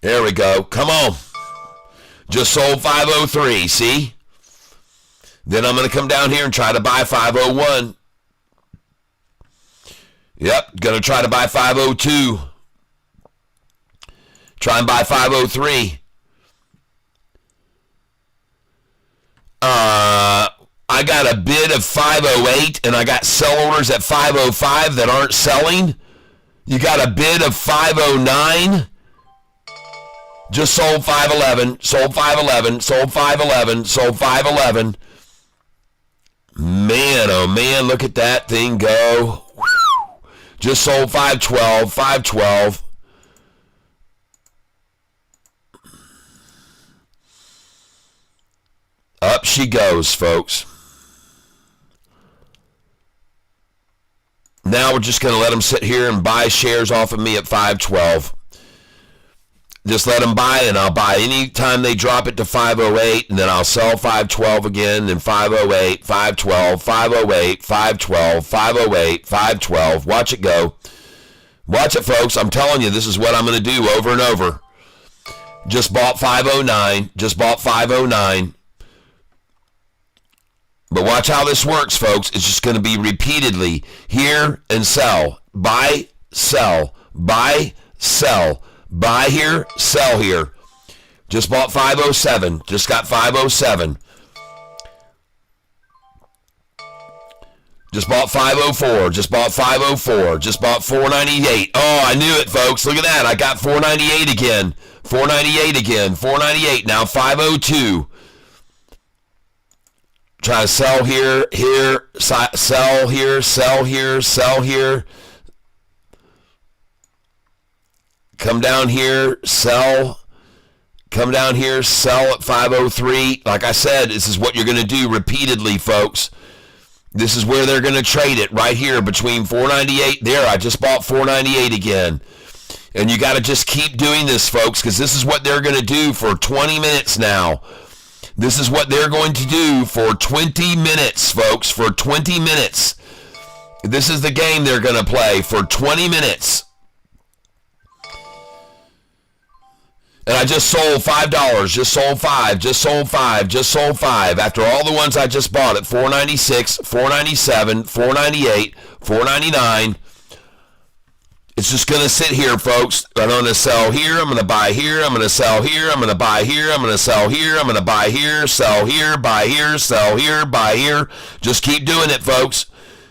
There we go. Come on. Just sold 503, see? Then I'm going to come down here and try to buy 501. Yep, going to try to buy 502. Try and buy 503. I got a bid of 508 and I got sell orders at 505 that aren't selling. You got a bid of 509. Just sold 511, sold 511, sold 511, sold 511. Man, oh man, look at that thing go. Just sold 512, 512. Up she goes, folks. Now we're just going to let them sit here and buy shares off of me at 512. Just let them buy, and I'll buy any time they drop it to 508, and then I'll sell 512 again, and 508, 512, 508, 512, 508, 512. Watch it go. Watch it, folks. I'm telling you, this is what I'm going to do over and over. Just bought 509. Just bought 509. But watch how this works, folks. It's just going to be repeatedly here and sell. Buy, sell. Buy, sell. Buy here, sell here. Just bought 507. Just got 507. Just bought 504. Just bought 504. Just bought 498. Oh, I knew it, folks. Look at that. I got 498 again. 498 again. 498. Now 502. Try to sell here, here, sell here, sell here, sell here. Come down here, sell. Come down here, sell at 503. Like I said, this is what you're going to do repeatedly, folks. This is where they're going to trade it, right here between 498. There, I just bought 498 again. And you got to just keep doing this, folks, because this is what they're going to do for 20 minutes now. This is what they're going to do for 20 minutes, folks, for 20 minutes. This is the game they're going to play for 20 minutes. And I just sold $5, just sold $5, just sold $5, just sold $5. After all the ones I just bought at $4.96, $4.97, $4.98, $4.99. It's just going to sit here, folks. I'm going to sell here. I'm going to buy here. I'm going to sell here. I'm going to buy here. I'm going to sell here. I'm going to buy here, sell here, buy here, sell here, buy here. Just keep doing it, folks.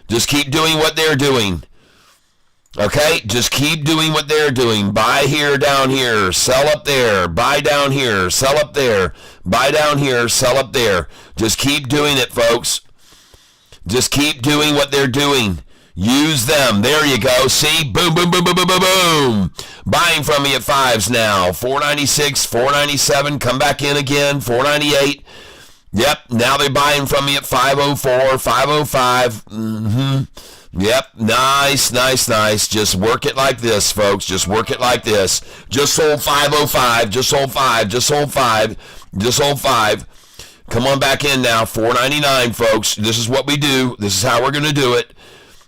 Just keep doing what they're doing. Okay? Just keep doing what they're doing. Buy here, down here, sell up there. Buy down here, sell up there. Buy down here, sell up there. Just keep doing it, folks. Just keep doing what they're doing. Use them. There you go. See? Boom, boom, boom, boom, boom, boom, boom. Buying from me at 5s now. $4.96, $4.97. Come back in again. $4.98. Yep. Now they're buying from me at $5.04, $5.05. Yep. Nice, nice, nice. Just work it like this, folks. Just work it like this. Just sold $5.05. Just sold $5. Just sold $5. Just sold $5. Come on back in now. $4.99, folks. This is what we do. This is how we're going to do it.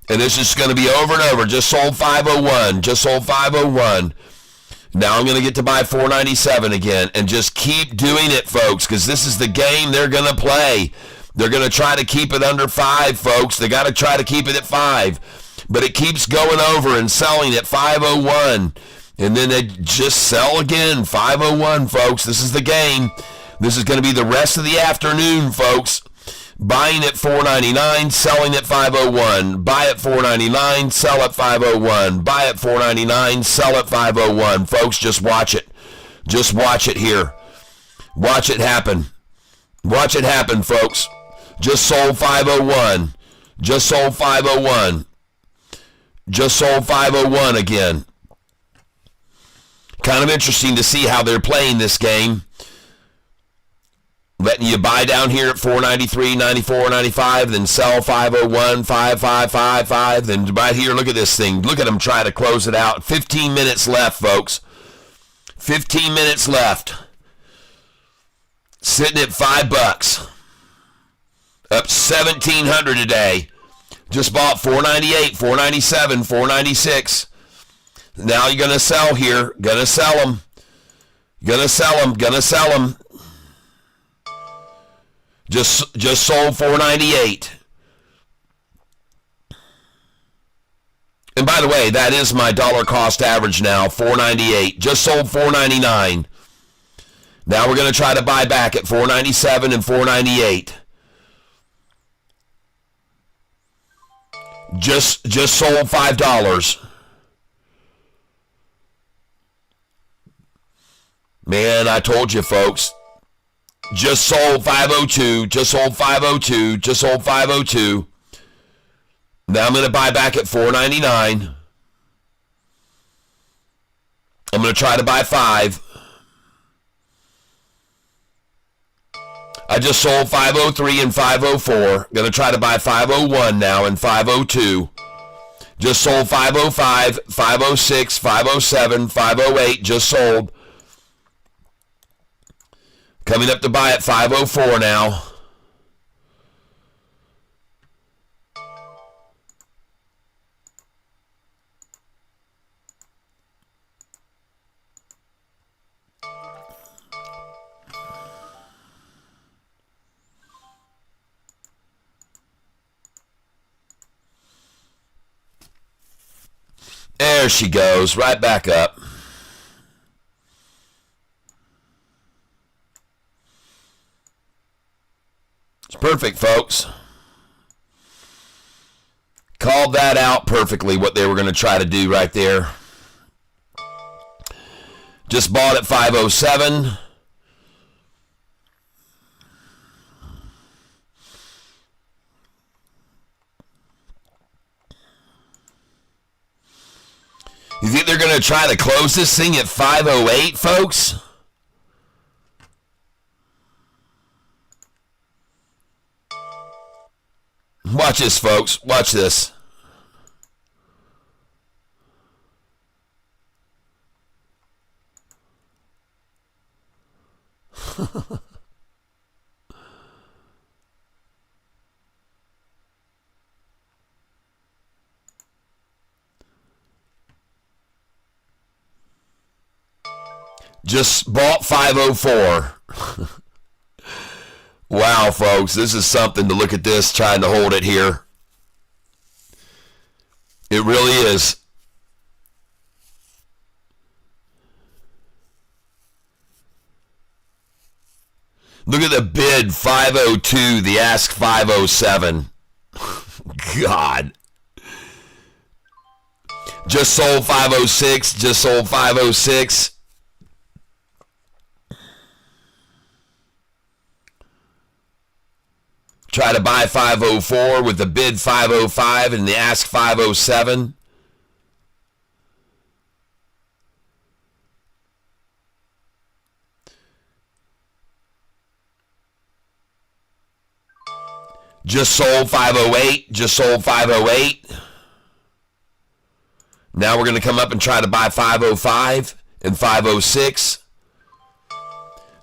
And this is going to be over and over. Just sold 501. Just sold 501. Now I'm going to get to buy 497 again. And just keep doing it, folks, because this is the game they're going to play. They're going to try to keep it under 5, folks. They got to try to keep it at 5. But it keeps going over and selling at 501. And then they just sell again. 501, folks. This is the game. This is going to be the rest of the afternoon, folks. Buying at $4.99, selling at $5.01. Buy at $4.99, sell at $5.01. Buy at $4.99, sell at $5.01. Folks, just watch it. Just watch it here. Watch it happen. Watch it happen, folks. Just sold $5.01. Just sold $5.01. Just sold $5.01 again. Kind of interesting to see how they're playing this game. Letting you buy down here at $4.93, $94, $95, then sell $5.01, $5.55, then right here, look at this thing. Look at them try to close it out. 15 minutes left, folks. 15 minutes left. Sitting at $5. Up $1,700 today. Just bought $4.98, $4.97, $4.96. Now you're going to sell here. Going to sell them. Going to sell them. Going to sell them. Just sold $4.98. And by the way, that is my dollar cost average now, $4.98. Just sold $4.99. Now we're going to try to buy back at $4.97 and $4.98. Just sold $5. Man, I told you, folks. Just sold $5.02. Just sold $5.02. Just sold $5.02. Now I'm going to buy back at $4.99. I'm going to try to buy 5. I just sold $5.03 and $5.04. Going to try to buy $5.01 now and $5.02. Just sold $5.05, $5.06, $5.07, $5.08. Just sold. Coming up to buy at $5.04 now. There she goes, right back up. It's perfect, folks. Called that out perfectly, what they were going to try to do right there. Just bought at $5.07. You think they're going to try to close this thing at $5.08, folks? Watch this, folks. Watch this. Just bought 504. Wow, folks, this is something to look at this, trying to hold it here. It really is. Look at the bid 502, the ask 507. God. Just sold 506, just sold 506. Try to buy 504 with the bid 505 and the ask 507. Just sold 508, just sold 508. Now we're going to come up and try to buy 505 and 506.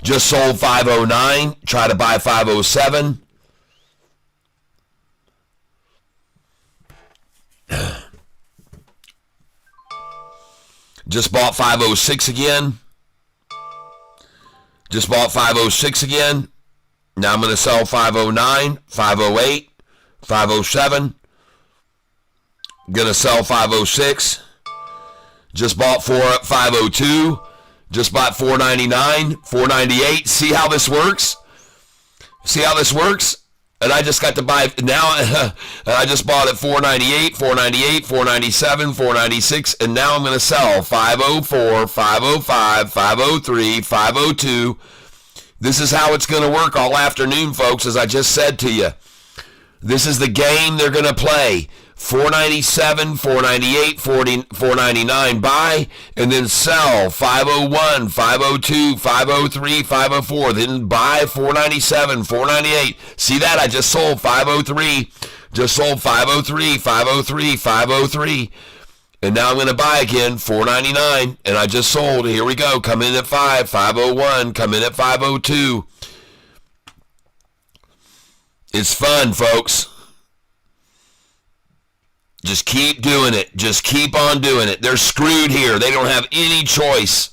Just sold 509, try to buy 507. Just bought 506 again. Just bought 506 again. Now I'm going to sell 509, 508, 507. Going to sell 506. Just bought 502. Just bought 499, 498. See how this works? See how this works? And I just got to buy now. And I just bought at 498, 498, 497, 496. And now I'm going to sell 504, 505, 503, 502. This is how it's going to work all afternoon, folks, as I just said to you. This is the game they're going to play. 497, 498, 499 buy, and then sell 501, 502, 503, 504. Then buy 497, 498. See that? I just sold 503. Just sold 503, 503, 503. And now I'm going to buy again, 499, and I just sold. Here we go. Come in at 501, come in at 502. It's fun, folks. Just keep doing it. Just keep on doing it. They're screwed here. They don't have any choice.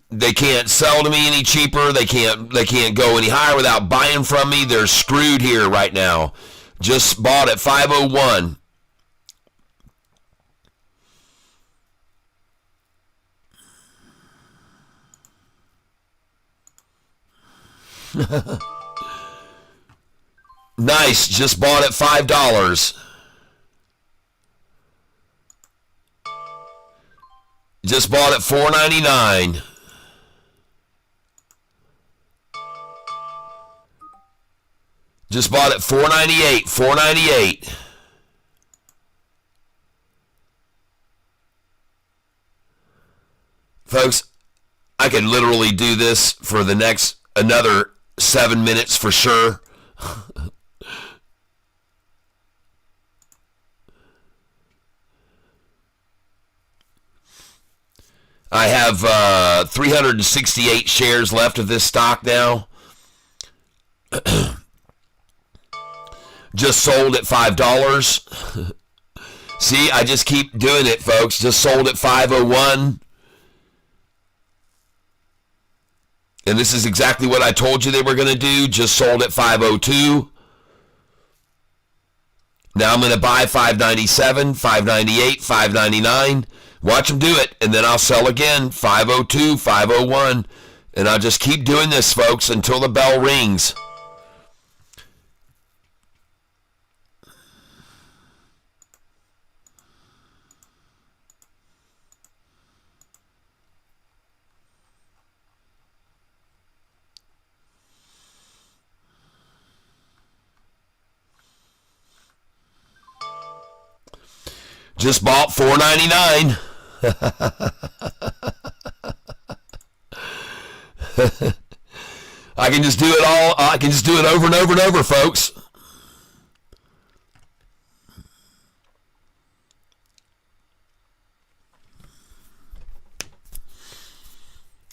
They can't sell to me any cheaper. They can't go any higher without buying from me. They're screwed here right now. Just bought at 501. Nice, just bought at $5. Just bought at $4.99. Just bought at $4.98. $4.98. Folks, I could literally do this for the next another 7 minutes for sure. I have 368 shares left of this stock now. Just sold at $5. See, I just keep doing it, folks. Just sold at 501. And this is exactly what I told you they were going to do. Just sold at 502. Now I'm going to buy 597, 598, 599. Watch them do it, and then I'll sell again, 502, 501. And I'll just keep doing this, folks, until the bell rings. Just bought $4.99. I can just do it all. I can just do it over and over and over, folks.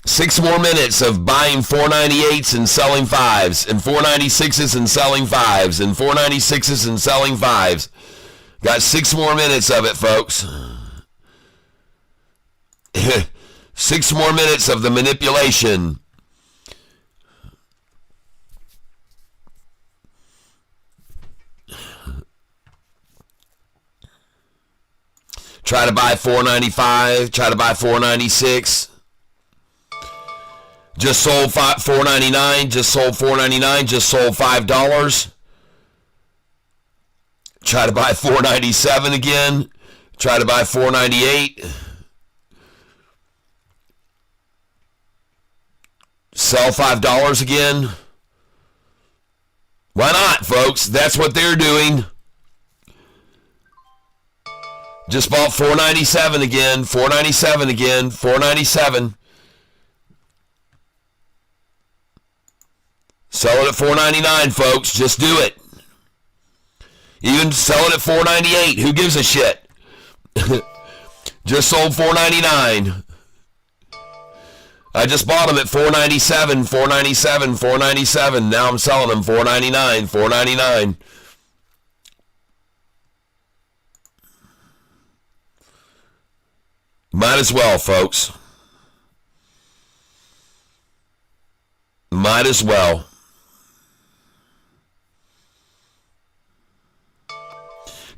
Six more minutes of buying 498s and selling 5s, and 496s and selling 5s, and 496s and selling 5s. Got 6 more minutes of it, folks. 6 more minutes of the manipulation. Try to buy $4.95. Try to buy $4.96. Just sold $4.99. Just sold $4.99. Just sold $5. Try to buy $4.97 again. Try to buy $4.98. Sell $5 again. Why not, folks? That's what they're doing. Just bought $4.97 again. $4.97 again. $4.97. Sell it at $4.99, folks. Just do it. Even sell it at $4.98. Who gives a shit? Just sold $4.99. I just bought them at $4.97, $4.97, $4.97. Now I'm selling them $4.99, $4.99. Might as well, folks. Might as well.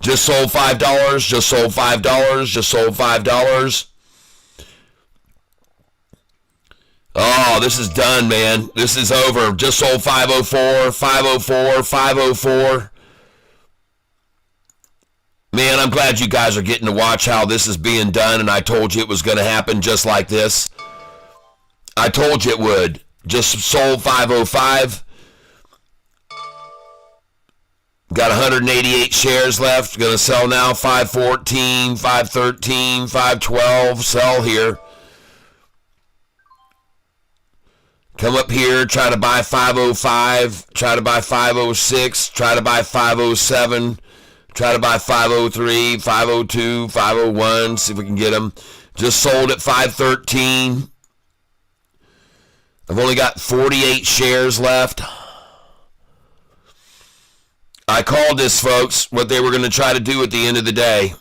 Just sold $5. Just sold $5. Just sold $5. Oh, this is done, man. This is over. Just sold 504, 504, 504. Man, I'm glad you guys are getting to watch how this is being done, and I told you it was going to happen just like this. I told you it would. Just sold 505. Got 188 shares left. Going to sell now 514, 513, 512. Sell here. Come up here, try to buy 505, try to buy 506, try to buy 507, try to buy 503, 502, 501, see if we can get them. Just sold at 513. I've only got 48 shares left. I called this, folks, what they were going to try to do at the end of the day.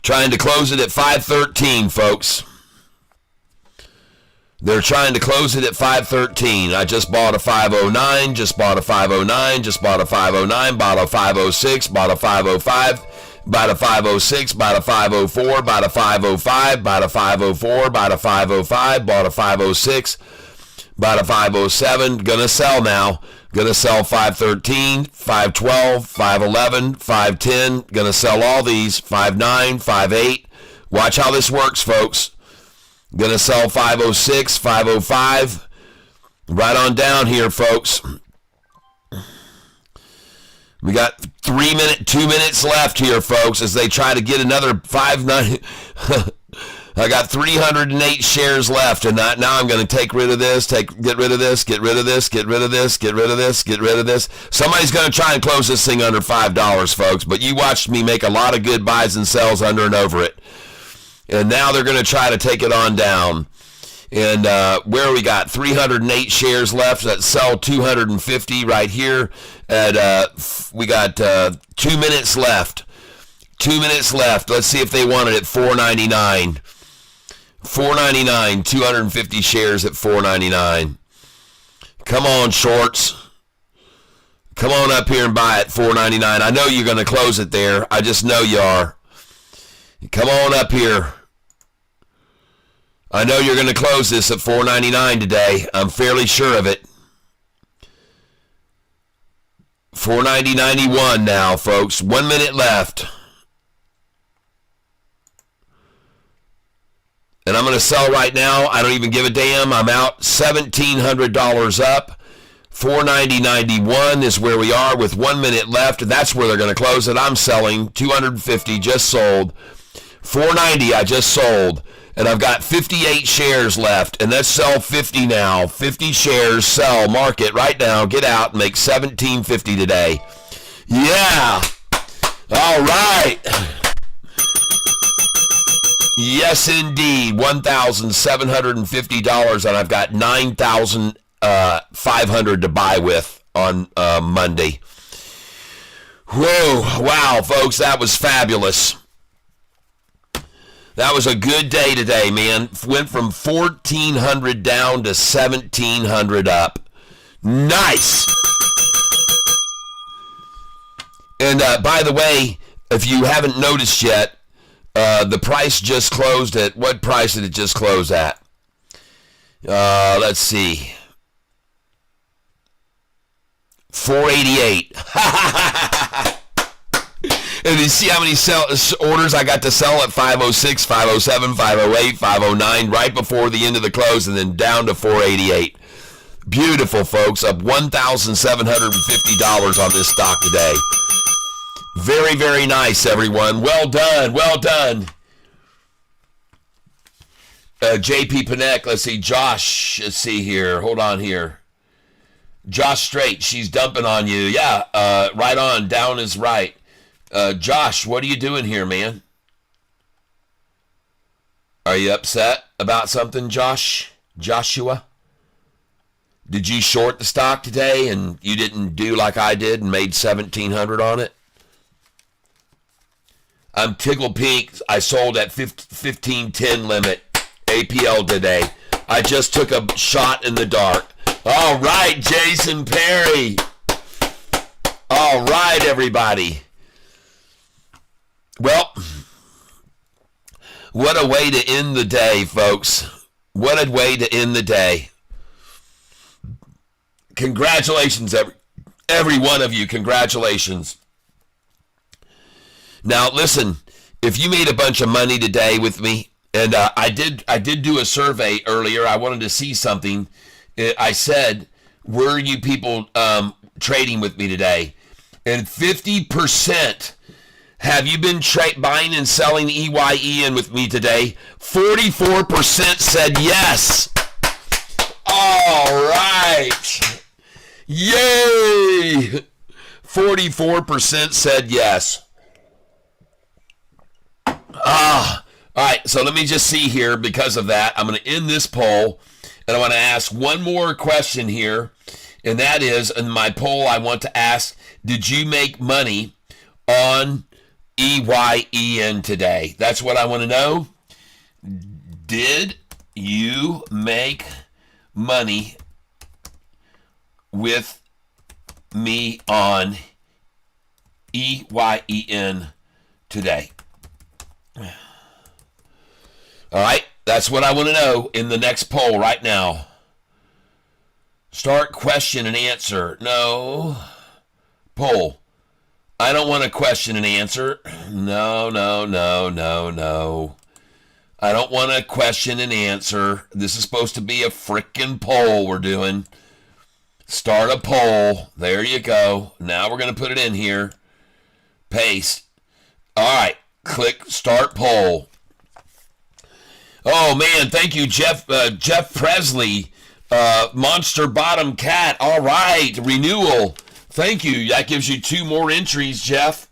Trying to close it at 513, folks. They're trying to close it at 513. I just bought a 509, just bought a 509, just bought a 509, bought a 506, bought a 505, bought a 506, bought a 504, bought a 505, bought a 504, bought a 505, bought a 506, bought a 507. Gonna sell now. Gonna sell 513, 512, 511, 510. Gonna sell all these. 59, 58. Watch how this works, folks. Gonna sell 506, 505. Right on down here, folks. We got 2 minutes left here, folks, as they try to get another 590. I got 308 shares left, and now I'm going to get rid of this, get rid of this, get rid of this, get rid of this, get rid of this, get rid of this. Somebody's going to try and close this thing under $5, folks, but you watched me make a lot of good buys and sells under and over it. And now they're going to try to take it on down. And where we got 308 shares left, that sell 250 right here. We got 2 minutes left. 2 minutes left. Let's see if they want it at $4.99. $4.99, 250 shares at $4.99. Come on, shorts. Come on up here and buy it, $4.99. I know you're going to close it there. I just know you are. Come on up here. I know you're going to close this at $4.99 today. I'm fairly sure of it. $4.90.91 now, folks. 1 minute left. And I'm going to sell right now. I don't even give a damn. I'm out $1,700 up. $490.91 is where we are with 1 minute left. That's where they're going to close it. I'm selling 250, just sold. $490 I just sold. And I've got 58 shares left. And let's sell 50 now. 50 shares, sell, market right now. Get out and make $1,750 today. Yeah. All right. Yes, indeed. $1,750, and I've got $9,500 to buy with on Monday. Whoa, wow, folks, that was fabulous. That was a good day today, man. Went from 1,400 down to 1,700 up. Nice. And by the way, if you haven't noticed yet, the price just closed at, what price did it just close at? Let's see. 488. And you see how many orders I got to sell at 506, 507, 508, 509 right before the end of the close, and then down to 488. Beautiful, folks. Up $1,750 on this stock today. Very, very nice, everyone. Well done. Well done. JP Panek, let's see. Josh, let's see here. Hold on here. Josh Straight, she's dumping on you. Yeah, right on. Down is right. Josh, what are you doing here, man? Are you upset about something, Josh? Joshua? Did you short the stock today and you didn't do like I did and made $1,700 on it? I'm Tickle Pink. I sold at 1510 limit APL today. I just took a shot in the dark. All right, Jason Perry. All right, everybody. Well, what a way to end the day, folks. What a way to end the day. Congratulations, every one of you. Congratulations. Now, listen, if you made a bunch of money today with me, and I did do a survey earlier. I wanted to see something. I said, were you people trading with me today? And 50%, have you been buying and selling EYEN with me today? 44% said yes. All right. Yay. 44% said yes. All right, so let me just see here. Because of that, I'm going to end this poll, and I want to ask one more question here, and that is, in my poll, I want to ask, did you make money on EYEN today? That's what I want to know. Did you make money with me on EYEN today? All right, that's what I want to know in the next poll right now. Start question and answer. No. Poll. I don't want to question and answer. No. I don't want to question and answer. This is supposed to be a frickin' poll we're doing. Start a poll. There you go. Now we're going to put it in here. Paste. All right. Click start poll. Oh, man. Thank you, Jeff Presley. Monster Bottom Cat. All right. Renewal. Thank you. That gives you 2 more entries, Jeff.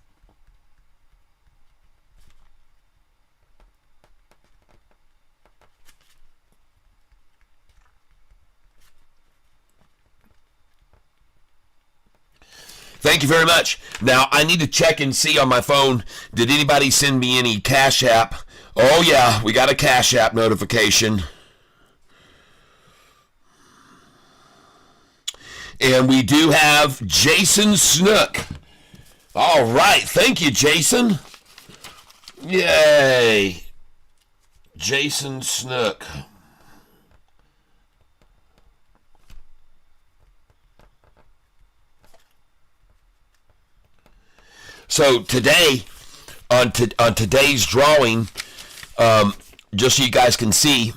Thank you very much. Now, I need to check and see on my phone, did anybody send me any Cash App? Oh, yeah, we got a Cash App notification. And we do have Jason Snook. All right, thank you, Jason. Yay. Jason Snook. So today, on today's drawing, just so you guys can see,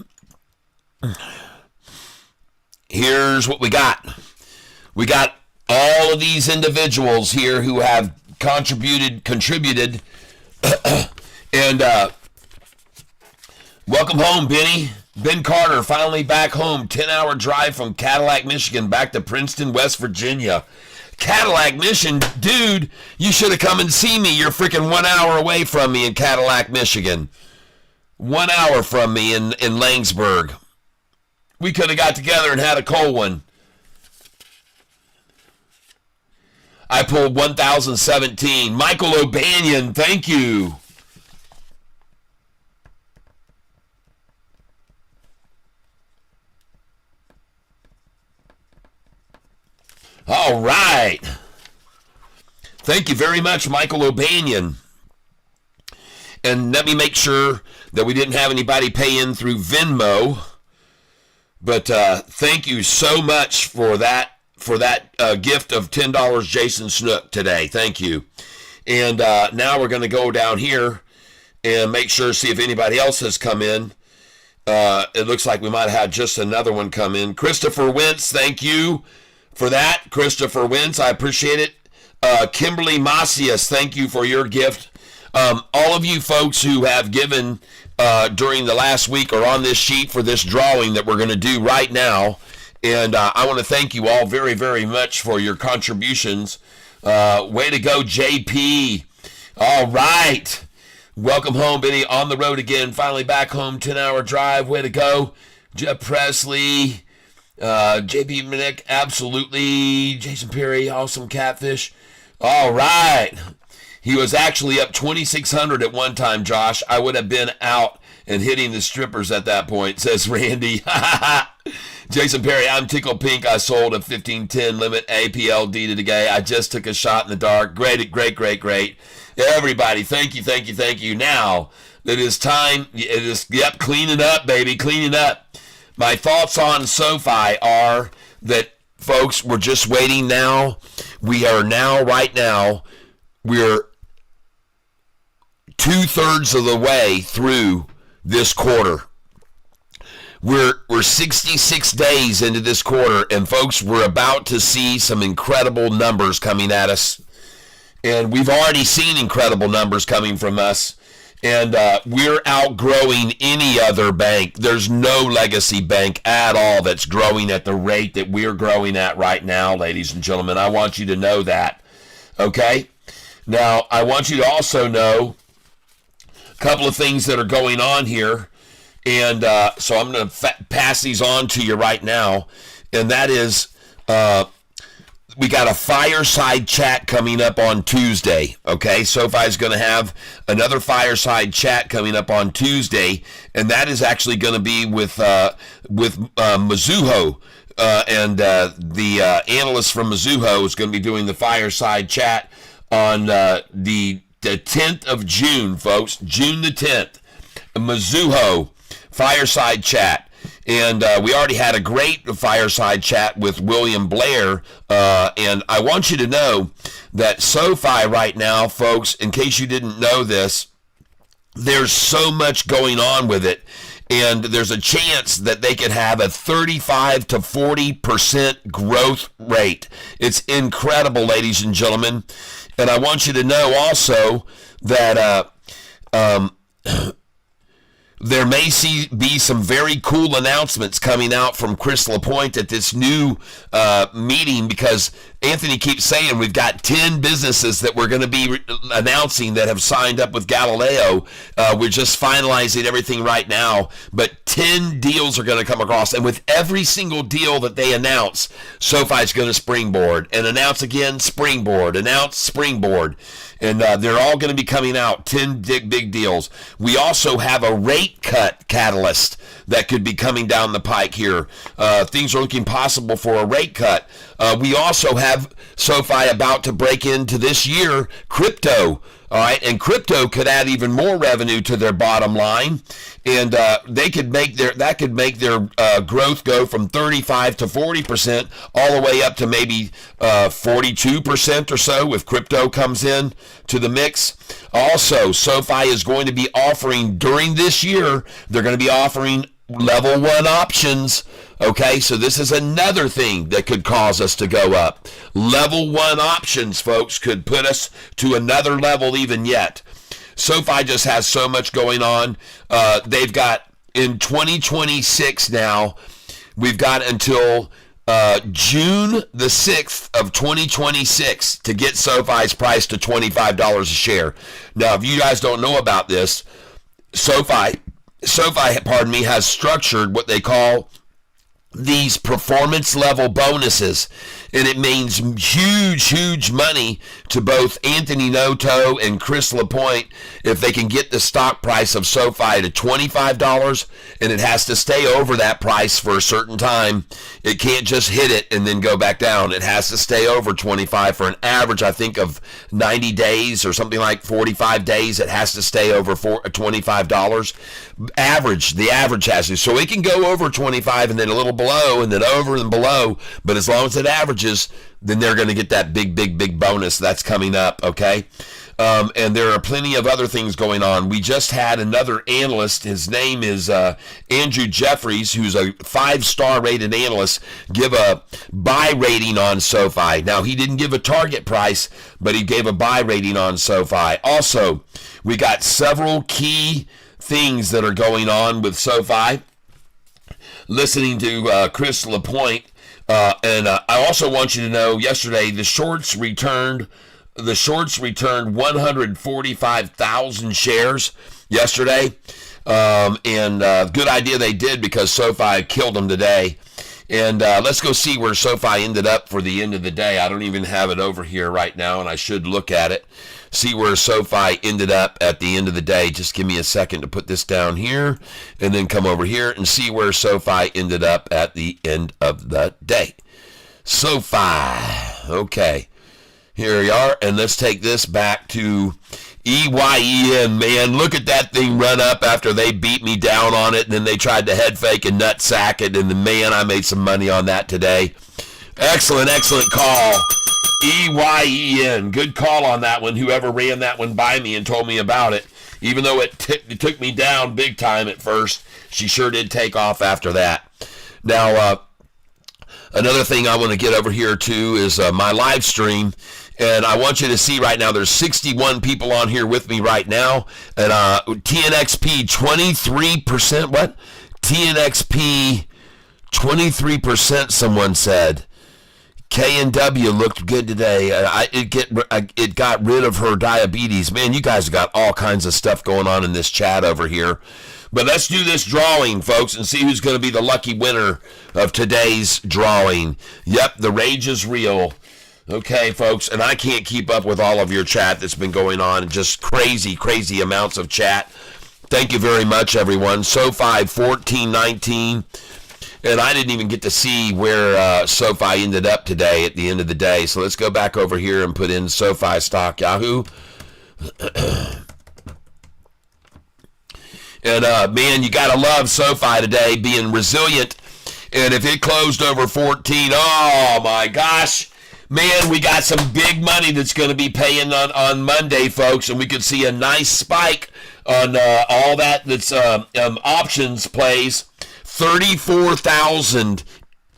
here's what we got. We got all of these individuals here who have contributed, and welcome home, Benny. Ben Carter, finally back home. 10-hour drive from Cadillac, Michigan, back to Princeton, West Virginia. Cadillac, Michigan, dude, you should have come and seen me. You're freaking 1 hour away from me in Cadillac, Michigan. 1 hour from me in Langsburg. We could have got together and had a cold one. I pulled 1,017. Michael O'Banion, thank you. All right. Thank you very much, Michael O'Banion. And let me make sure that we didn't have anybody pay in through Venmo. But thank you so much for that gift of $10, Jason Snook, today. Thank you. And now we're going to go down here and make sure, see if anybody else has come in. It looks like we might have had just another one come in. Christopher Wentz, thank you for that. Christopher Wentz, I appreciate it. Kimberly Macias, thank you for your gift. All of you folks who have given during the last week are on this sheet for this drawing that we're going to do right now. And I want to thank you all very, very much for your contributions. Way to go, JP. All right. Welcome home, Benny. On the road again. Finally back home. 10-hour drive. Way to go. Jeff Presley. JP Minnick. Absolutely. Jason Perry. Awesome. Catfish. All right. He was actually up 2,600 at one time, Josh. I would have been out and hitting the strippers at that point, says Randy. Jason Perry, I'm tickled pink. I sold a 1510 limit APLD today. I just took a shot in the dark. Great. Everybody, thank you. Now, it is time. It is, cleaning up, baby, cleaning up. My thoughts on SOFI are that, folks, we're just waiting now. We're 2/3 of the way through this quarter. We're 66 days into this quarter, and folks, we're about to see some incredible numbers coming at us. And we've already seen incredible numbers coming from us. And we're outgrowing any other bank. There's no legacy bank at all that's growing at the rate that we're growing at right now, ladies and gentlemen. I want you to know that. Okay? Now, I want you to also know a couple of things that are going on here. And so I'm going to pass these on to you right now. And that is, we got a fireside chat coming up on Tuesday. Okay, SoFi is going to have another fireside chat coming up on Tuesday. And that is actually going to be with Mizuho. And the analyst from Mizuho is going to be doing the fireside chat on the 10th of June, folks. June the 10th. Mizuho fireside chat. And we already had a great fireside chat with William Blair. And I want you to know that SoFi right now, folks, in case you didn't know this, there's so much going on with it. And there's a chance that they could have a 35 to 40% growth rate. It's incredible, ladies and gentlemen. And I want you to know also that there may be some very cool announcements coming out from Chris LaPointe at this new meeting, because Anthony keeps saying we've got 10 businesses that we're going to be announcing that have signed up with Galileo. We're just finalizing everything right now, but 10 deals are going to come across, and with every single deal that they announce, SoFi is going to springboard and announce again, springboard, announce, springboard. And they're all going to be coming out, 10 big deals. We also have a rate cut catalyst that could be coming down the pike here. Things are looking possible for a rate cut. We also have SoFi about to break into this year crypto. All right, and crypto could add even more revenue to their bottom line, and that could make their growth go from 35 to 40%, all the way up to maybe 42% or so if crypto comes in to the mix. Also, SoFi is going to be offering during this year. They're going to be offering level 1 options. Okay, so this is another thing that could cause us to go up. Level 1 options, folks, could put us to another level even yet. SoFi just has so much going on. They've got in 2026 now, we've got until June the 6th of 2026 to get SoFi's price to $25 a share. Now, if you guys don't know about this, SoFi SoFi, pardon me, has structured what they call these performance level bonuses, and it means huge money to both Anthony Noto and Chris LaPointe if they can get the stock price of SoFi to $25, and it has to stay over that price for a certain time. It can't just hit it and then go back down. It has to stay over 25 for an average, I think, of 90 days or something like 45 days. It has to stay over $25. The average has to. So it can go over 25 and then a little below and then over and below, but as long as it averages, then they're going to get that big bonus that's coming up, okay? And there are plenty of other things going on. We just had another analyst. His name is Andrew Jeffries, who's a 5-star rated analyst, give a buy rating on SoFi. Now, he didn't give a target price, but he gave a buy rating on SoFi. Also, we got several key things that are going on with SoFi. Listening to Chris LaPointe, and I also want you to know, yesterday the shorts returned 145,000 shares yesterday, and good idea they did, because SoFi killed them today. And let's go see where SoFi ended up for the end of the day. I don't even have it over here right now, and I should look at it, see where SoFi ended up at the end of the day. Just give me a second to put this down here, and then come over here and see where SoFi ended up at the end of the day. SoFi. Okay. Here we are, and let's take this back to EYEN, man. Look at that thing run up after they beat me down on it, and then they tried to head fake and nut sack it, and man, I made some money on that today. Excellent call. EYEN. Good call on that one, whoever ran that one by me and told me about it. Even though it took me down big time at first, she sure did take off after that. Now, another thing I want to get over here too is my live stream. And I want you to see right now, there's 61 people on here with me right now. And TNXP 23%, what? TNXP 23%, someone said. K&W looked good today. It got rid of her diabetes. Man, you guys got all kinds of stuff going on in this chat over here. But let's do this drawing, folks, and see who's going to be the lucky winner of today's drawing. Yep, the rage is real. Okay, folks, and I can't keep up with all of your chat that's been going on. Just crazy amounts of chat. Thank you very much, everyone. SoFi 1419. And I didn't even get to see where SoFi ended up today at the end of the day. So let's go back over here and put in SoFi stock Yahoo. And, man, you got to love SoFi today being resilient. And if it closed over 14, oh, my gosh. Man, we got some big money that's going to be paying on Monday, folks, and we could see a nice spike on all that's options plays. 34,000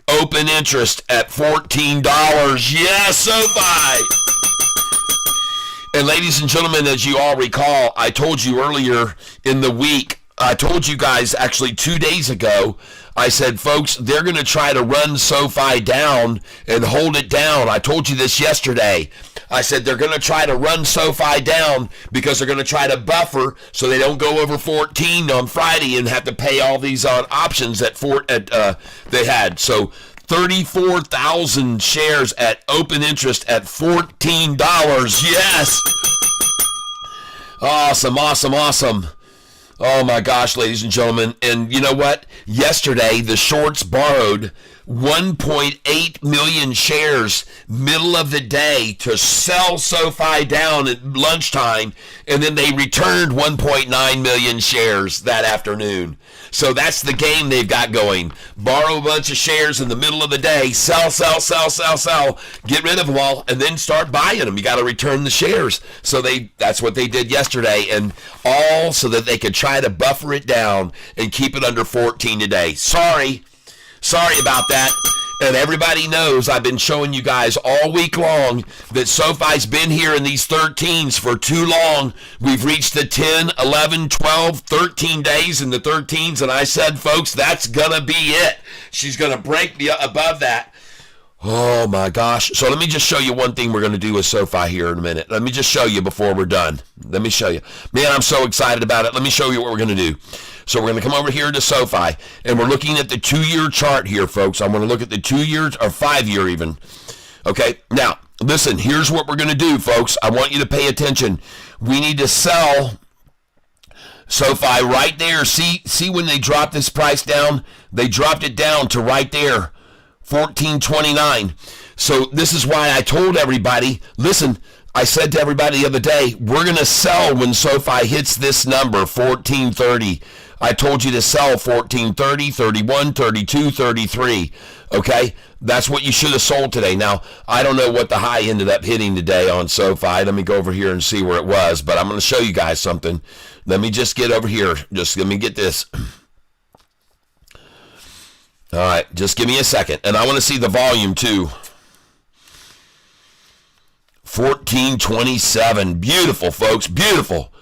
open interest at $14. Yes, SoFi! And ladies and gentlemen, as you all recall, I told you earlier in the week, I told you guys actually 2 days ago, I said, folks, they're going to try to run SoFi down and hold it down. I told you this yesterday. I said they're going to try to run SoFi down because they're going to try to buffer so they don't go over 14 on Friday and have to pay all these on options that they had. So 34,000 shares at open interest at $14. Yes. Awesome. Oh my gosh, ladies and gentlemen. And you know what? Yesterday, the shorts borrowed 1.8 million shares middle of the day to sell SoFi down at lunchtime, and then they returned 1.9 million shares that afternoon. So that's the game they've got going. Borrow a bunch of shares in the middle of the day, sell, get rid of them all, and then start buying them. You got to return the shares. So that's what they did yesterday, and all so that they could try to buffer it down and keep it under 14 today. Sorry about that. And everybody knows I've been showing you guys all week long that SoFi's been here in these 13s for too long. We've reached the 10, 11, 12, 13 days in the 13s, and I said, folks, that's going to be it. She's going to break above that. Oh, my gosh. So let me just show you one thing we're going to do with SoFi here in a minute. Let me just show you before we're done. Let me show you. Man, I'm so excited about it. Let me show you what we're going to do. So we're going to come over here to SOFI, and we're looking at the 2-year chart here, folks. I'm going to look at the 2 years or 5-year even. Okay, now, listen, here's what we're going to do, folks. I want you to pay attention. We need to sell SOFI right there. See when they dropped this price down? They dropped it down to right there, 14.29. So this is why I told everybody, listen, I said to everybody the other day, we're going to sell when SOFI hits this number, 14.30. I told you to sell 14.30, 31, 32, 33. Okay? That's what you should have sold today. Now, I don't know what the high ended up hitting today on SOFI. Let me go over here and see where it was, but I'm going to show you guys something. Let me just get over here. Just let me get this. All right, just give me a second. And I want to see the volume too. 14.27. Beautiful, folks. Beautiful.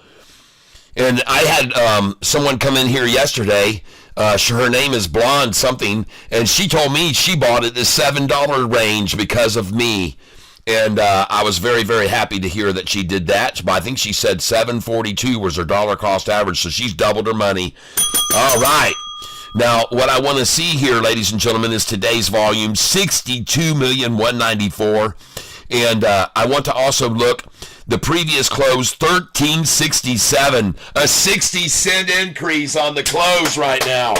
And I had someone come in here yesterday. Her name is Blonde something, and she told me she bought it at the $7 range because of me. And I was very, very happy to hear that she did that. I think she said $7.42 was her dollar cost average, so she's doubled her money. All right. Now, what I want to see here, ladies and gentlemen, is today's volume, 62,194,000. And I want to also look, the previous close, 1367, a 60-cent increase on the close right now.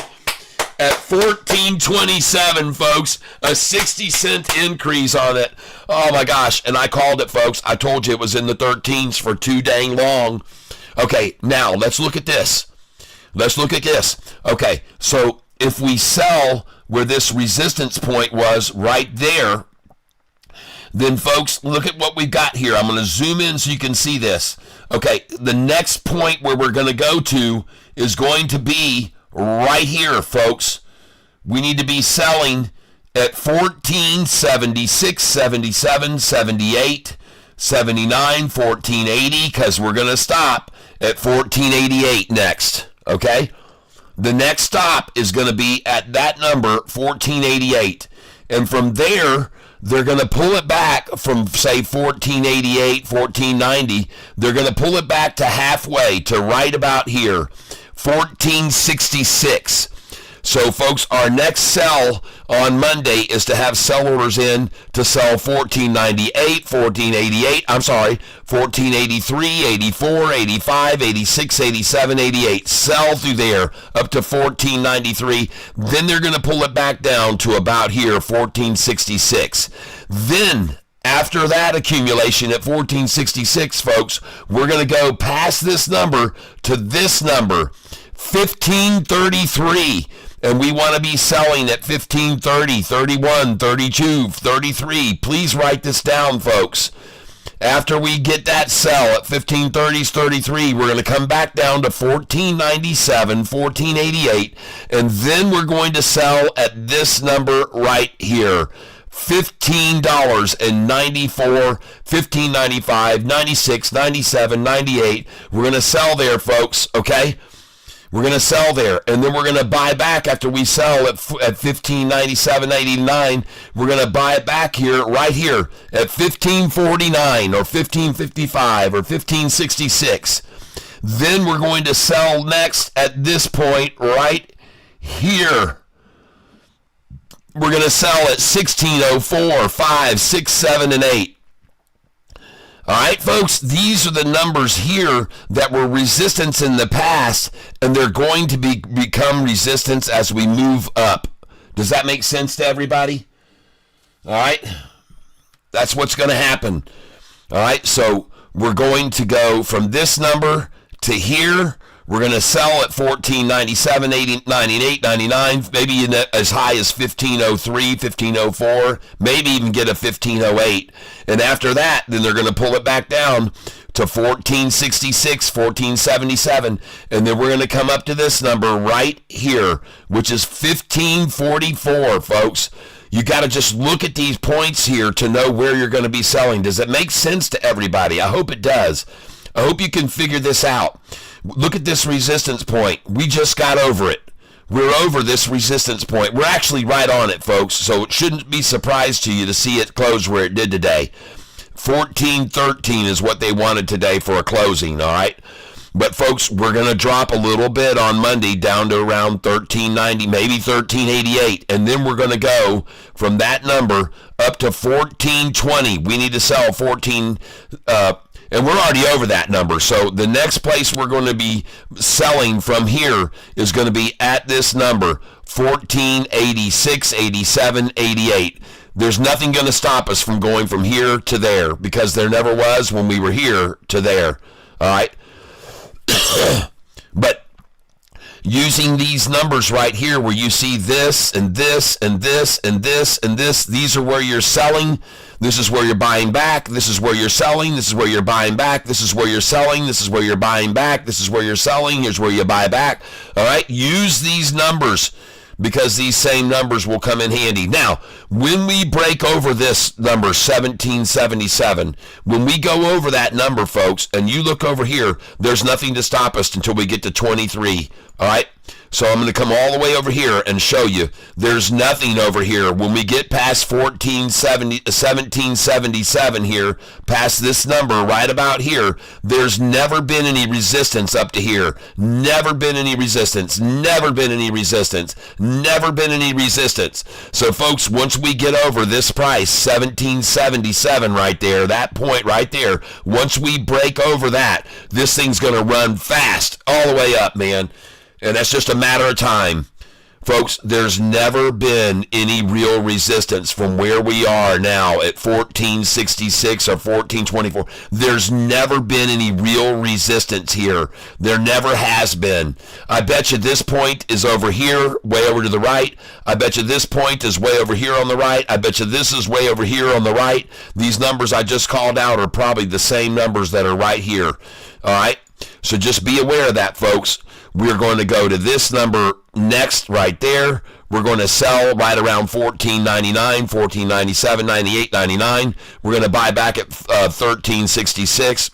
At 14.27, folks, a 60-cent increase on it. Oh, my gosh. And I called it, folks. I told you it was in the 13s for too dang long. Okay, now let's look at this. Let's look at this. Okay, so if we sell where this resistance point was right there, then, folks, look at what we've got here. I'm going to zoom in so you can see this. Okay, the next point where we're going to go to is going to be right here, folks. We need to be selling at 14.76, 77, 78, 79, 14.80, because we're going to stop at 14.88 next, okay? The next stop is going to be at that number, 14.88. And from there, they're going to pull it back from, say, 14.88, 14.90. They're going to pull it back to halfway, to right about here, 14.66. So, folks, our next sell on Monday is to have sell orders in to sell 14.98, 14.88, I'm sorry, 14.83, 84, 85, 86, 87, 88. Sell through there up to 14.93. Then they're going to pull it back down to about here, 14.66. Then, after that accumulation at 14.66, folks, we're going to go past this number to this number, 15.33. And we want to be selling at 15.30, 31, 32, 33. Please write this down, folks. After we get that sell at 15.30s, 33, we're going to come back down to 14.97, 14.88, and then we're going to sell at this number right here. $15.94, $15.95, 96, 97, 98. We're going to sell there, folks, okay? We're going to sell there, and then we're going to buy back after we sell at 15.97, 89. We're going to buy it back here, right here, at 15.49 or 15.55 or 15.66. Then we're going to sell next at this point right here. We're going to sell at 16.04, 5, 6, 7, and 8. All right, folks, these are the numbers here that were resistance in the past, and they're going to become resistance as we move up. Does that make sense to everybody? All right? That's what's going to happen. All right, so we're going to go from this number to here. We're going to sell at 14.97, 80, 98, 99, maybe as high as 15.03, 15.04, maybe even get a 15.08. And after that, then they're going to pull it back down to 14.66, 14.77. And then we're going to come up to this number right here, which is 15.44, folks. You got to just look at these points here to know where you're going to be selling. Does it make sense to everybody? I hope it does. I hope you can figure this out. Look at this resistance point. We just got over it. We're over this resistance point. We're actually right on it, folks, so it shouldn't be a surprise to you to see it close where it did today. 14.13 is what they wanted today for a closing, all right? But folks, we're going to drop a little bit on Monday down to around 1390, maybe 1388. And then we're going to go from that number up to 1420. We need to sell 14, and we're already over that number. So the next place we're going to be selling from here is going to be at this number, 1486, 87, 88. There's nothing going to stop us from going from here to there, because there never was when we were here to there. All right? But using these numbers right here where you see this and this and this and this and this, these are where you're selling. This is where you're buying back. This is where you're selling. This is where you're buying back. This is where you're selling. This is where you're buying back. This is where you're selling. Here's where you buy back. All right? Use these numbers, because these same numbers will come in handy. Now, when we break over this number, 1777, when we go over that number, folks, and you look over here, there's nothing to stop us until we get to 23, all right? So I'm going to come all the way over here and show you there's nothing over here. When we get past 1777 here, past this number right about here, there's never been any resistance up to here. Never been any resistance. Never been any resistance. Never been any resistance. So folks, once we get over this price, 1777 right there, that point right there, once we break over that, this thing's going to run fast all the way up, man. And that's just a matter of time. Folks, there's never been any real resistance from where we are now at 1466 or 1424. There's never been any real resistance here. There never has been. I bet you this point is over here, way over to the right. I bet you this point is way over here on the right. I bet you this is way over here on the right. These numbers I just called out are probably the same numbers that are right here. All right? So just be aware of that, folks. We're going to go to this number next right there. We're going to sell right around 1499, 1497, 98, 99. We're going to buy back at 1366,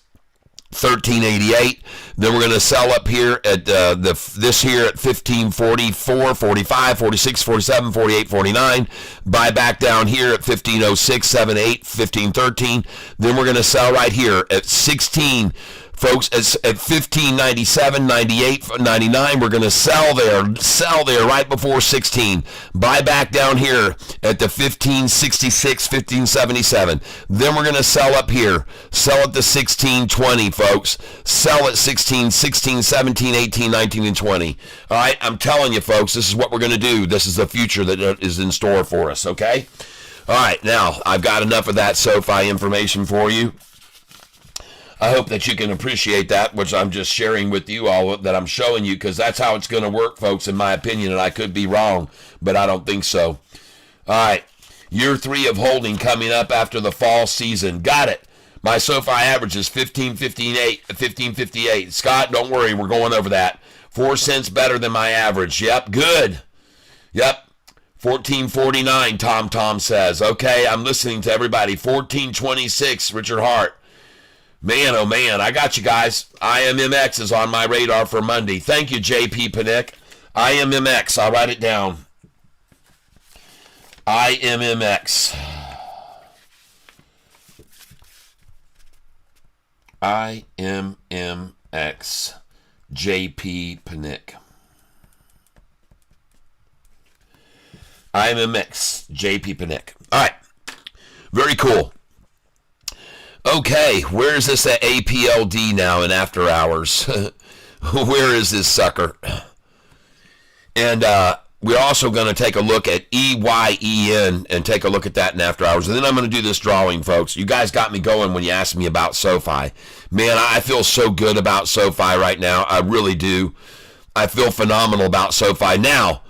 1388. Then we're going to sell up here at this here at 1544, 45, 46, 47, 48, 49. Buy back down here at 1506, 78, 1513. Then we're going to sell right here at 16. Folks, at 1597, 98, 99, we're going to sell there right before 16. Buy back down here at the 1566, 1577. Then we're going to sell up here. Sell at the 1620, folks. Sell at 16, 16, 17, 18, 19, and 20. All right, I'm telling you, folks, this is what we're going to do. This is the future that is in store for us, okay? All right, now, I've got enough of that SOFI information for you. I hope that you can appreciate that, which I'm just sharing with you all, that I'm showing you, because that's how it's going to work, folks, in my opinion, and I could be wrong, but I don't think so. All right, year 3 of holding coming up after the fall season. Got it. My SOFI average is 1558. Scott, don't worry, we're going over that. 4 cents better than my average. Yep, good. Yep. 1449, Tom says. Okay, I'm listening to everybody. 1426, Richard Hart. Man, oh man, I got you guys. IMMX is on my radar for Monday. Thank you, JP Panick. IMMX, I'll write it down. IMMX. IMMX. JP Panick. IMMX. JP Panick. All right. Very cool. Okay, where is this at APLD now in after hours? Where is this sucker? And we're also going to take a look at EYEN and take a look at that in after hours. And then I'm going to do this drawing, folks. You guys got me going when you asked me about SOFI. Man, I feel so good about SOFI right now. I really do. I feel phenomenal about SOFI. Now,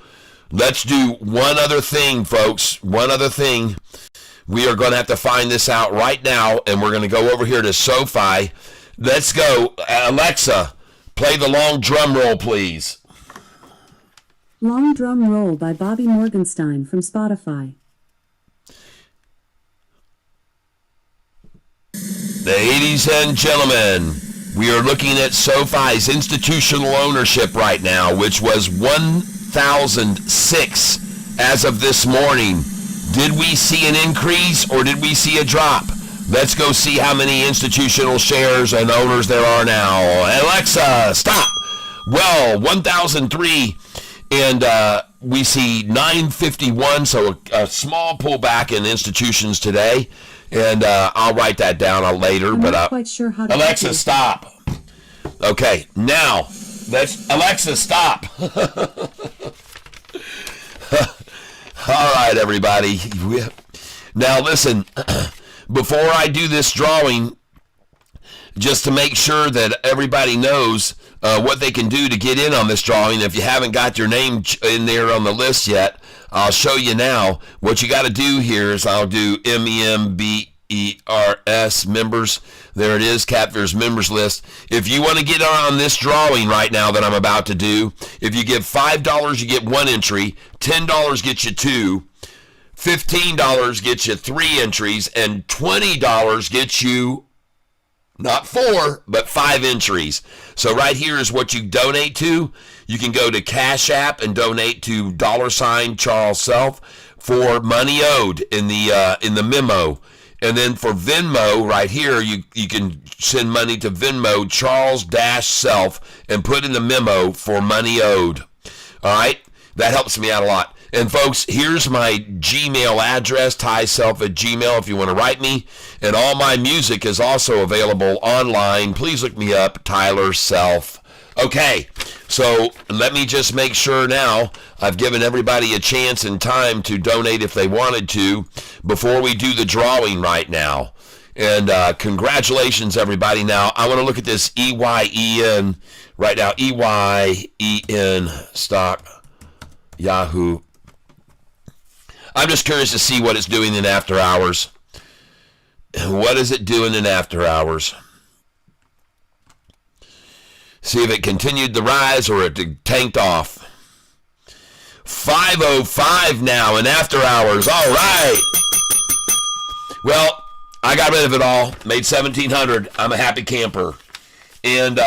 let's do one other thing, folks. One other thing. We are going to have to find this out right now, and we're going to go over here to SOFI. Let's go. Alexa, play the long drum roll, please. Long Drum Roll by Bobby Morgenstein from Spotify. Ladies and gentlemen, we are looking at SOFI's institutional ownership right now, which was 1,006 as of this morning. Did we see an increase or did we see a drop? Let's go see how many institutional shares and owners there are now. Alexa, stop. Well, 1,003, and we see 951, so a small pullback in institutions today. And I'll write that down later. I'm but not quite sure how to Alexa, do stop. Okay, now, Alexa, stop. All right, everybody. Now, listen, before I do this drawing, just to make sure that everybody knows what they can do to get in on this drawing, if you haven't got your name in there on the list yet, I'll show you now. What you got to do here is I'll do MEMBERS members. There it is, Catfish members list. If you want to get on this drawing right now that I'm about to do, if you give $5, you get 1 entry, $10 gets you 2, $15 gets you 3 entries, and $20 gets you not 4, but 5 entries. So right here is what you donate to. You can go to Cash App and donate to $Charles Self for money owed in the memo. And then for Venmo, right here, you can send money to Venmo, Charles-Self, and put in the memo for money owed. All right? That helps me out a lot. And folks, here's my Gmail address, tyself@gmail, if you want to write me. And all my music is also available online. Please look me up, Tyler Self. Okay, so let me just make sure now I've given everybody a chance and time to donate if they wanted to before we do the drawing right now. And congratulations, everybody. Now, I want to look at this EYEN right now. EYEN stock, Yahoo. I'm just curious to see what it's doing in after hours. What is it doing in after hours? See if it continued the rise or it tanked off. 5:05 now in after hours. All right. Well, I got rid of it all. Made $1,700. I'm a happy camper. And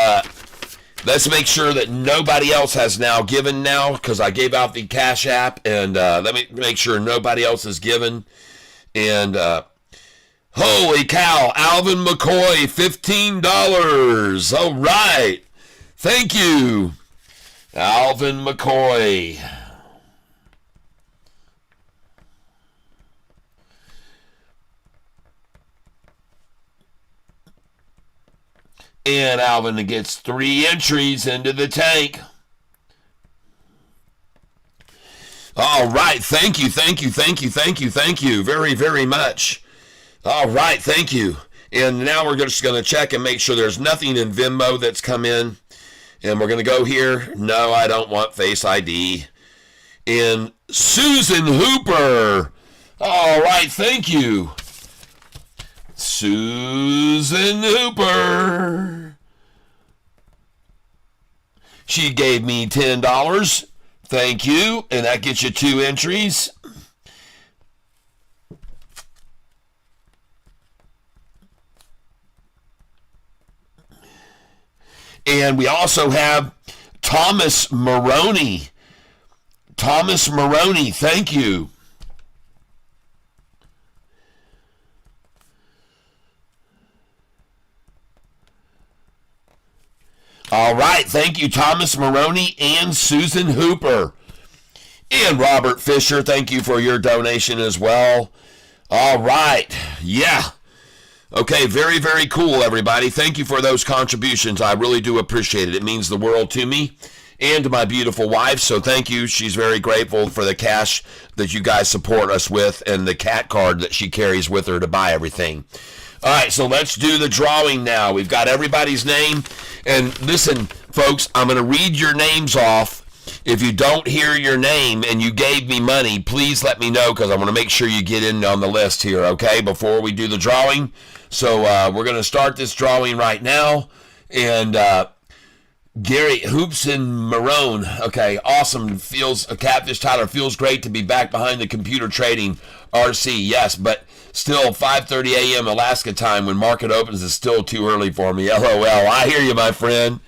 let's make sure that nobody else has now given now, because I gave out the Cash App. And let me make sure nobody else has given. And holy cow, Alvin McCoy, $15. All right. Thank you, Alvin McCoy. And Alvin gets 3 entries into the tank. All right, thank you very, very much. All right, thank you. And now we're just going to check and make sure there's nothing in Venmo that's come in. And we're going to go here. No, I don't want Face ID. And Susan Hooper. All right, thank you. Susan Hooper. She gave me $10. Thank you. And that gets you 2 entries. And we also have Thomas Maroney. Thomas Maroney, thank you. All right, thank you, Thomas Maroney and Susan Hooper. And Robert Fisher, thank you for your donation as well. All right, yeah. Okay, very, very cool, everybody. Thank you for those contributions. I really do appreciate it. It means the world to me and to my beautiful wife, so thank you. She's very grateful for the cash that you guys support us with and the cat card that she carries with her to buy everything. All right, so let's do the drawing now. We've got everybody's name. And listen, folks, I'm going to read your names off. If you don't hear your name and you gave me money, please let me know, because I want to make sure you get in on the list here, okay, before we do the drawing. So we're going to start this drawing right now. And Gary Hoops and Marone. Okay, awesome. Catfish Tyler, feels great to be back behind the computer trading. RC, yes, but still 5:30 a.m. Alaska time when market opens is still too early for me. LOL. I hear you, my friend.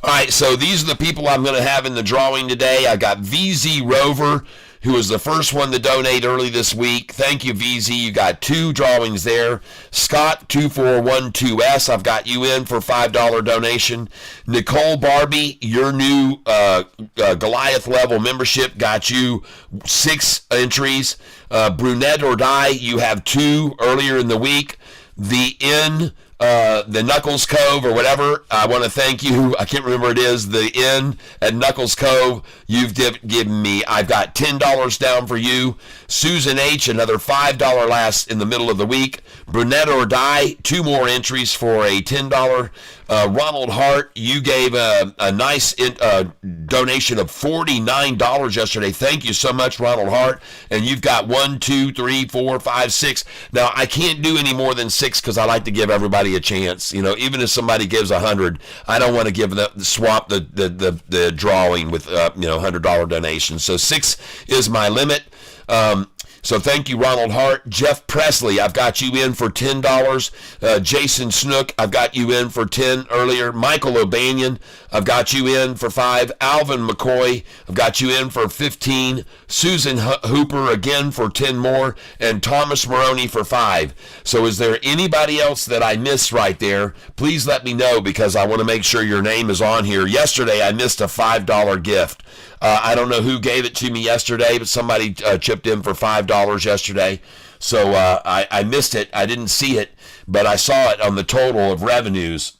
All right, so these are the people I'm going to have in the drawing today. I got VZ Rover, who was the first one to donate early this week. Thank you, VZ. You got 2 drawings there. Scott 2412S, I've got you in for $5 donation. Nicole Barbie, your new Goliath level membership got you 6 entries. Brunette or Die, you have 2 earlier in the week. The Knuckles Cove or whatever, I want to thank you. I can't remember what it is. The Inn at Knuckles Cove, you've given me. I've got $10 down for you. Susan H, another $5 last in the middle of the week. Brunette or Die, 2 more entries for a $10. Ronald Hart, you gave a nice donation of $49 yesterday. Thank you so much, Ronald Hart. And you've got 1, 2, 3, 4, 5, 6. Now, I can't do any more than 6 because I like to give everybody a chance. You know, even if somebody gives 100, I don't want to give swap the drawing with $100 donations. So 6 is my limit. So thank you, Ronald Hart. Jeff Presley, I've got you in for $10. Jason Snook, I've got you in for 10 earlier. Michael O'Banion, I've got you in for 5. Alvin McCoy, I've got you in for 15. Susan Hooper, again for 10 more. And Thomas Maroney for 5. So is there anybody else that I missed right there? Please let me know because I want to make sure your name is on here. Yesterday, I missed a $5 gift. I don't know who gave it to me yesterday, but somebody chipped in for $5 yesterday. So I missed it. I didn't see it, but I saw it on the total of revenues.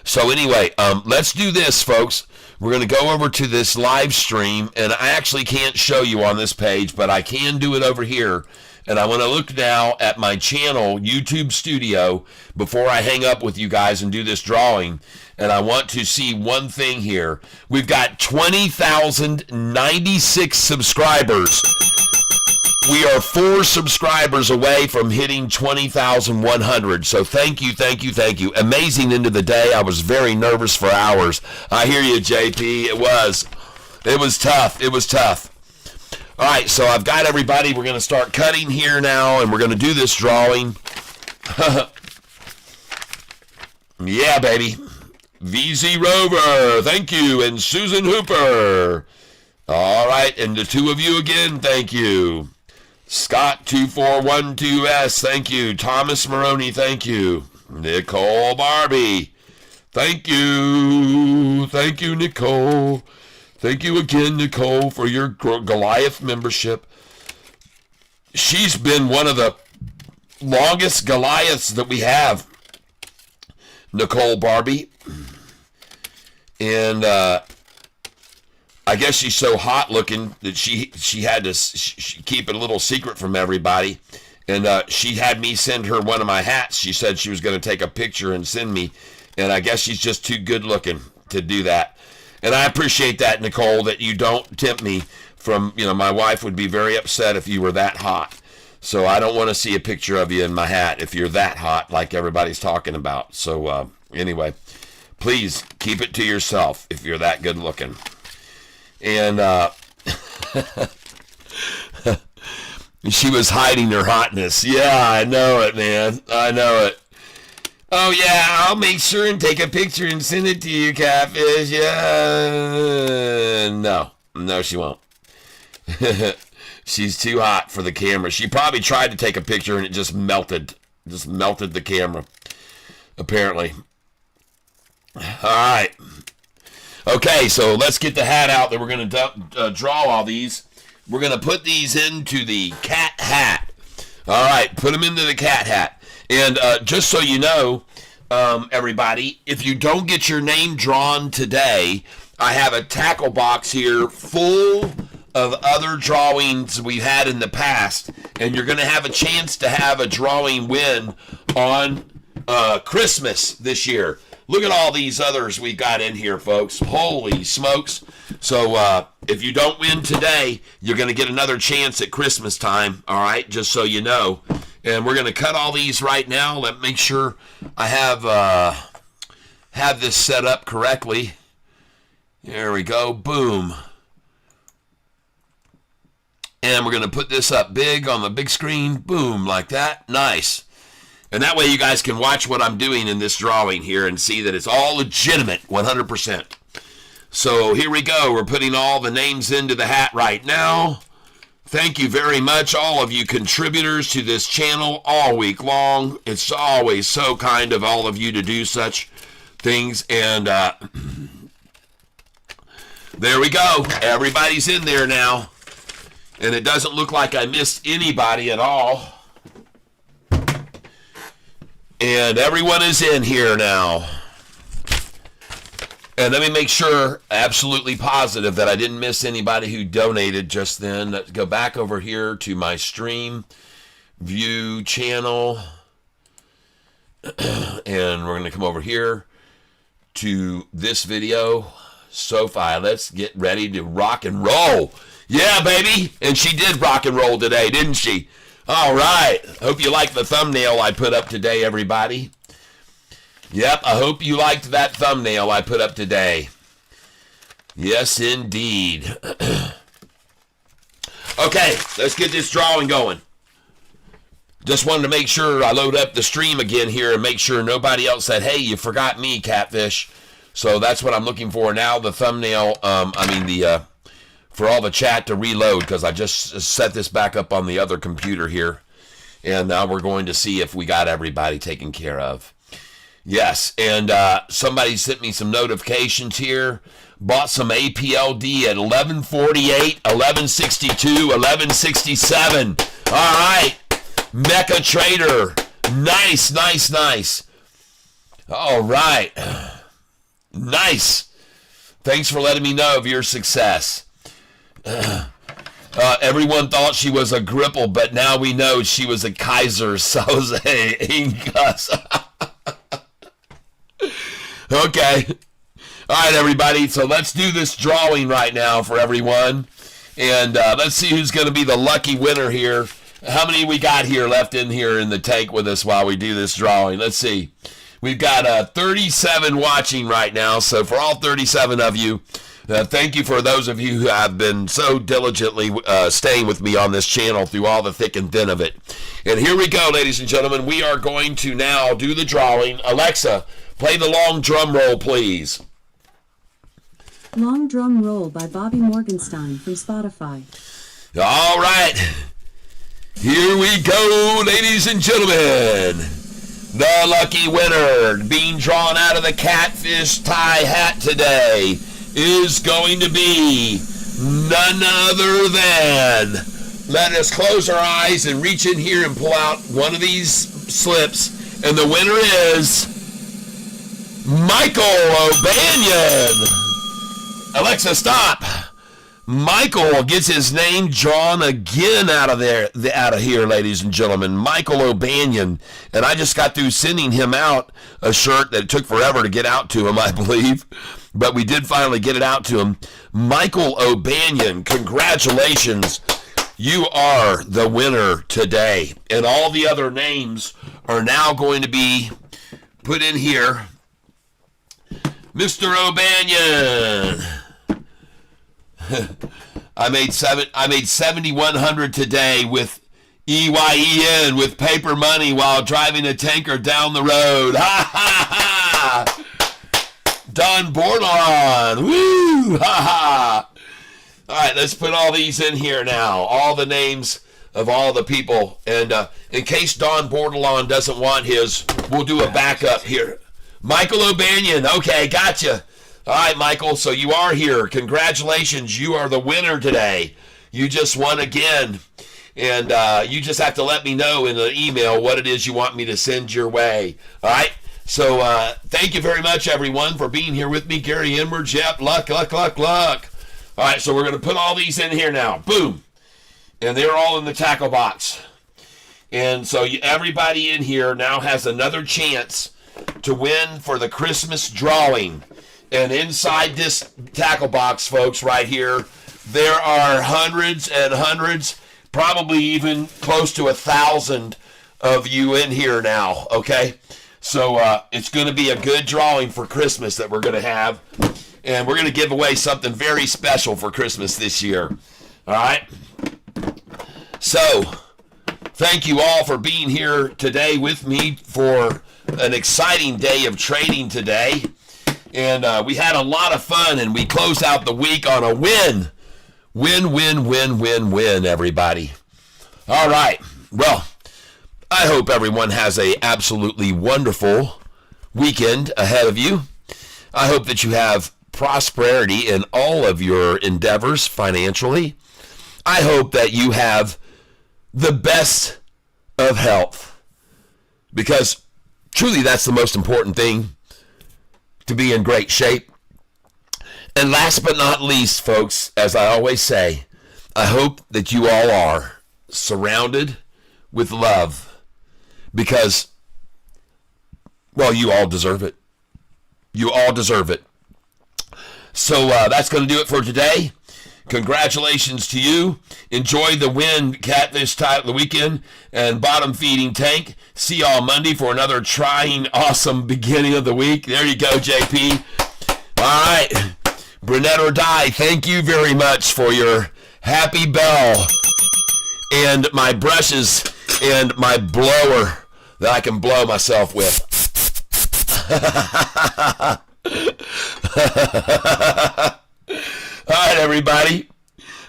So anyway, let's do this, folks. We're going to go over to this live stream, and I actually can't show you on this page, but I can do it over here. And I want to look now at my channel, YouTube Studio, before I hang up with you guys and do this drawing. And I want to see one thing here. We've got 20,096 subscribers. We are 4 subscribers away from hitting 20,100. So thank you, thank you, thank you. Amazing end of the day. I was very nervous for hours. I hear you, JP. It was tough. It was tough. All right, so I've got everybody. We're going to start cutting here now, and we're going to do this drawing. Yeah, baby. VZ Rover, thank you, and Susan Hooper. All right, and the 2 of you again, thank you. Scott 2412S, thank you. Thomas Maroney, thank you. Nicole Barbie, thank you. Thank you, Nicole. Thank you again, Nicole, for your Goliath membership. She's been one of the longest Goliaths that we have, Nicole Barbie. And I guess she's so hot looking that she had to keep it a little secret from everybody. And she had me send her one of my hats. She said she was going to take a picture and send me. And I guess she's just too good looking to do that. And I appreciate that, Nicole, that you don't tempt me from, my wife would be very upset if you were that hot. So I don't want to see a picture of you in my hat if you're that hot like everybody's talking about. So anyway, please keep it to yourself if you're that good looking. And she was hiding her hotness. Yeah, I know it, man. I know it. Oh, yeah, I'll make sure and take a picture and send it to you, Catfish. Yeah. No, she won't. She's too hot for the camera. She probably tried to take a picture and it just melted. Just melted the camera, apparently. All right. Okay, so let's get the hat out that we're going to draw all these. We're going to put these into the cat hat. All right, put them into the cat hat. And just so you know, everybody, if you don't get your name drawn today, I have a tackle box here full of other drawings we've had in the past, and you're going to have a chance to have a drawing win on Christmas this year. Look at all these others we got in here, folks. Holy smokes. So if you don't win today, you're going to get another chance at Christmas time, all right, just so you know. And we're going to cut all these right now. Let me make sure I have this set up correctly. There we go. Boom. And we're going to put this up big on the big screen. Boom, like that. Nice. And that way you guys can watch what I'm doing in this drawing here and see that it's all legitimate, 100%. So here we go. We're putting all the names into the hat right now. Thank you very much, all of you contributors to this channel all week long. It's always so kind of all of you to do such things. And there we go. Everybody's in there now. And it doesn't look like I missed anybody at all. And everyone is in here now. And let me make sure, absolutely positive, that I didn't miss anybody who donated just then. Let's go back over here to my stream view channel. And we're going to come over here to this video. SOFI, let's get ready to rock and roll. Yeah, baby. And she did rock and roll today, didn't she? All right. Hope you like the thumbnail I put up today, everybody. Yep, I hope you liked that thumbnail I put up today. Yes, indeed. Okay, let's get this drawing going. Just wanted to make sure I load up the stream again here and make sure nobody else said, hey, you forgot me, Catfish. So that's what I'm looking for now, the thumbnail, for all the chat to reload, because I just set this back up on the other computer here. And now we're going to see if we got everybody taken care of. Yes, and somebody sent me some notifications here. Bought some APLD at 1148, 1162, 1167. All right, Mecha Trader. Nice, nice, nice. All right. Nice. Thanks for letting me know of your success. Everyone thought she was a Gripple, but now we know she was a Kaiser Soze Incas. Okay. All right, everybody. So let's do this drawing right now for everyone. And let's see who's going to be the lucky winner here. How many we got here left in here in the tank with us while we do this drawing? Let's see. We've got 37 watching right now. So for all 37 of you, thank you for those of you who have been so diligently staying with me on this channel through all the thick and thin of it. And here we go, ladies and gentlemen. We are going to now do the drawing. Alexa, play the long drum roll, please. Long Drum Roll by Bobby Morgenstein from Spotify. All right. Here we go, ladies and gentlemen. The lucky winner being drawn out of the Catfish tie hat today is going to be none other than, let us close our eyes and reach in here and pull out one of these slips, and the winner is Michael O'Banion. Alexa, stop. Michael gets his name drawn again out of here, ladies and gentlemen. Michael O'Banion. And I just got through sending him out a shirt that it took forever to get out to him, I believe. But we did finally get it out to him. Michael O'Banion, congratulations. You are the winner today. And all the other names are now going to be put in here. Mr. O'Banion. I made 7,100 today with EYEN, with paper money while driving a tanker down the road. Ha ha ha! Don Bordelon. Woo! Ha ha! All right, let's put all these in here now. All the names of all the people. And in case Don Bordelon doesn't want his, we'll do a backup here. Michael O'Banion. Okay, gotcha. All right, Michael, so you are here. Congratulations. You are the winner today. You just won again. And you just have to let me know in an email what it is you want me to send your way. All right? So thank you very much, everyone, for being here with me. Gary Edwards, yep, luck, luck, luck, luck. All right, so we're going to put all these in here now. Boom. And they're all in the tackle box. And so everybody in here now has another chance to win for the Christmas drawing. And inside this tackle box, folks, right here, there are hundreds and hundreds, probably even close to 1,000 of you in here now, okay? So it's going to be a good drawing for Christmas that we're going to have. And we're going to give away something very special for Christmas this year, all right? So thank you all for being here today with me for an exciting day of trading today. And we had a lot of fun, and we closed out the week on a win. Win, win, win, win, win, everybody. All right. Well, I hope everyone has a absolutely wonderful weekend ahead of you. I hope that you have prosperity in all of your endeavors financially. I hope that you have the best of health, because truly that's the most important thing, to be in great shape. And last but not least, folks, as I always say, I hope that you all are surrounded with love, because, well, you all deserve it. You all deserve it. So that's going to do it for today. Congratulations to you. Enjoy the win, Catfish the weekend, and bottom feeding tank. See y'all Monday for another trying, awesome beginning of the week. There you go, JP. All right. Brunette or Die, thank you very much for your happy bell and my brushes and my blower that I can blow myself with. All right, everybody.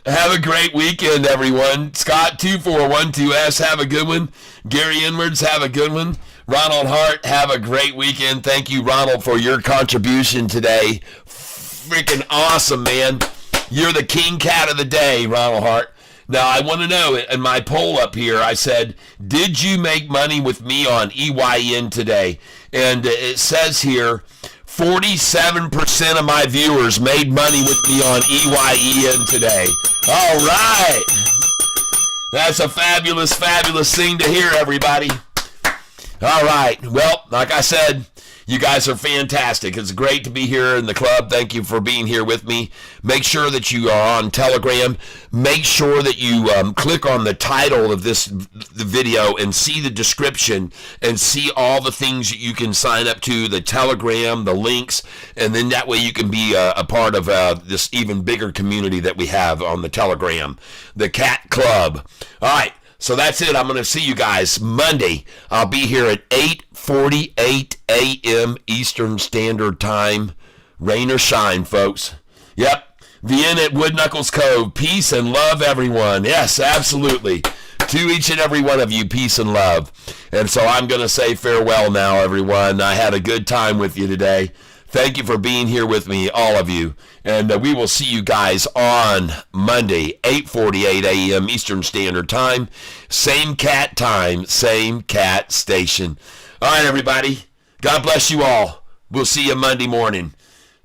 Have a great weekend, everyone. Scott2412S, have a good one. Gary Inwards, have a good one. Ronald Hart, have a great weekend. Thank you, Ronald, for your contribution today. Freaking awesome, man. You're the king cat of the day, Ronald Hart. Now, I want to know, in my poll up here, I said, did you make money with me on EYN today? And it says here, 47% of my viewers made money with me on EYN today. All right. That's a fabulous, fabulous thing to hear, everybody. All right. Well, like I said, you guys are fantastic. It's great to be here in the club. Thank you for being here with me. Make sure that you are on Telegram. Make sure that you click on the title of the video and see the description and see all the things that you can sign up to, the Telegram, the links, and then that way you can be a part of this even bigger community that we have on the Telegram, the Cat Club. All right. So that's it. I'm going to see you guys Monday. I'll be here at 8:48 a.m. Eastern Standard Time. Rain or shine, folks. Yep. The Inn at Wood Knuckles Cove. Peace and love, everyone. Yes, absolutely. To each and every one of you, peace and love. And so I'm going to say farewell now, everyone. I had a good time with you today. Thank you for being here with me, all of you. And we will see you guys on Monday, 8:48 a.m. Eastern Standard Time. Same cat time, same cat station. All right, everybody. God bless you all. We'll see you Monday morning.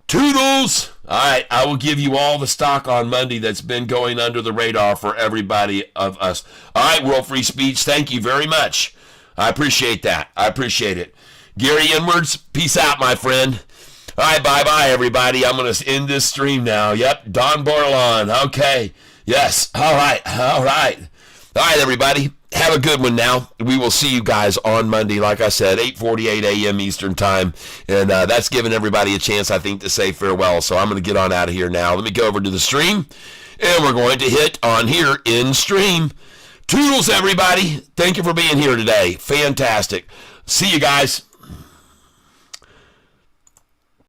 Toodles! All right, I will give you all the stock on Monday that's been going under the radar for everybody of us. All right, World Free Speech, thank you very much. I appreciate that. I appreciate it. Gary Inwards, peace out, my friend. All right, bye-bye, everybody. I'm going to end this stream now. Yep, Don Bordelon. Okay. Yes. All right. All right. All right, everybody. Have a good one now. We will see you guys on Monday, like I said, 8:48 a.m. Eastern Time. And that's giving everybody a chance, I think, to say farewell. So I'm going to get on out of here now. Let me go over to the stream, and we're going to hit on here in stream. Toodles, everybody. Thank you for being here today. Fantastic. See you guys.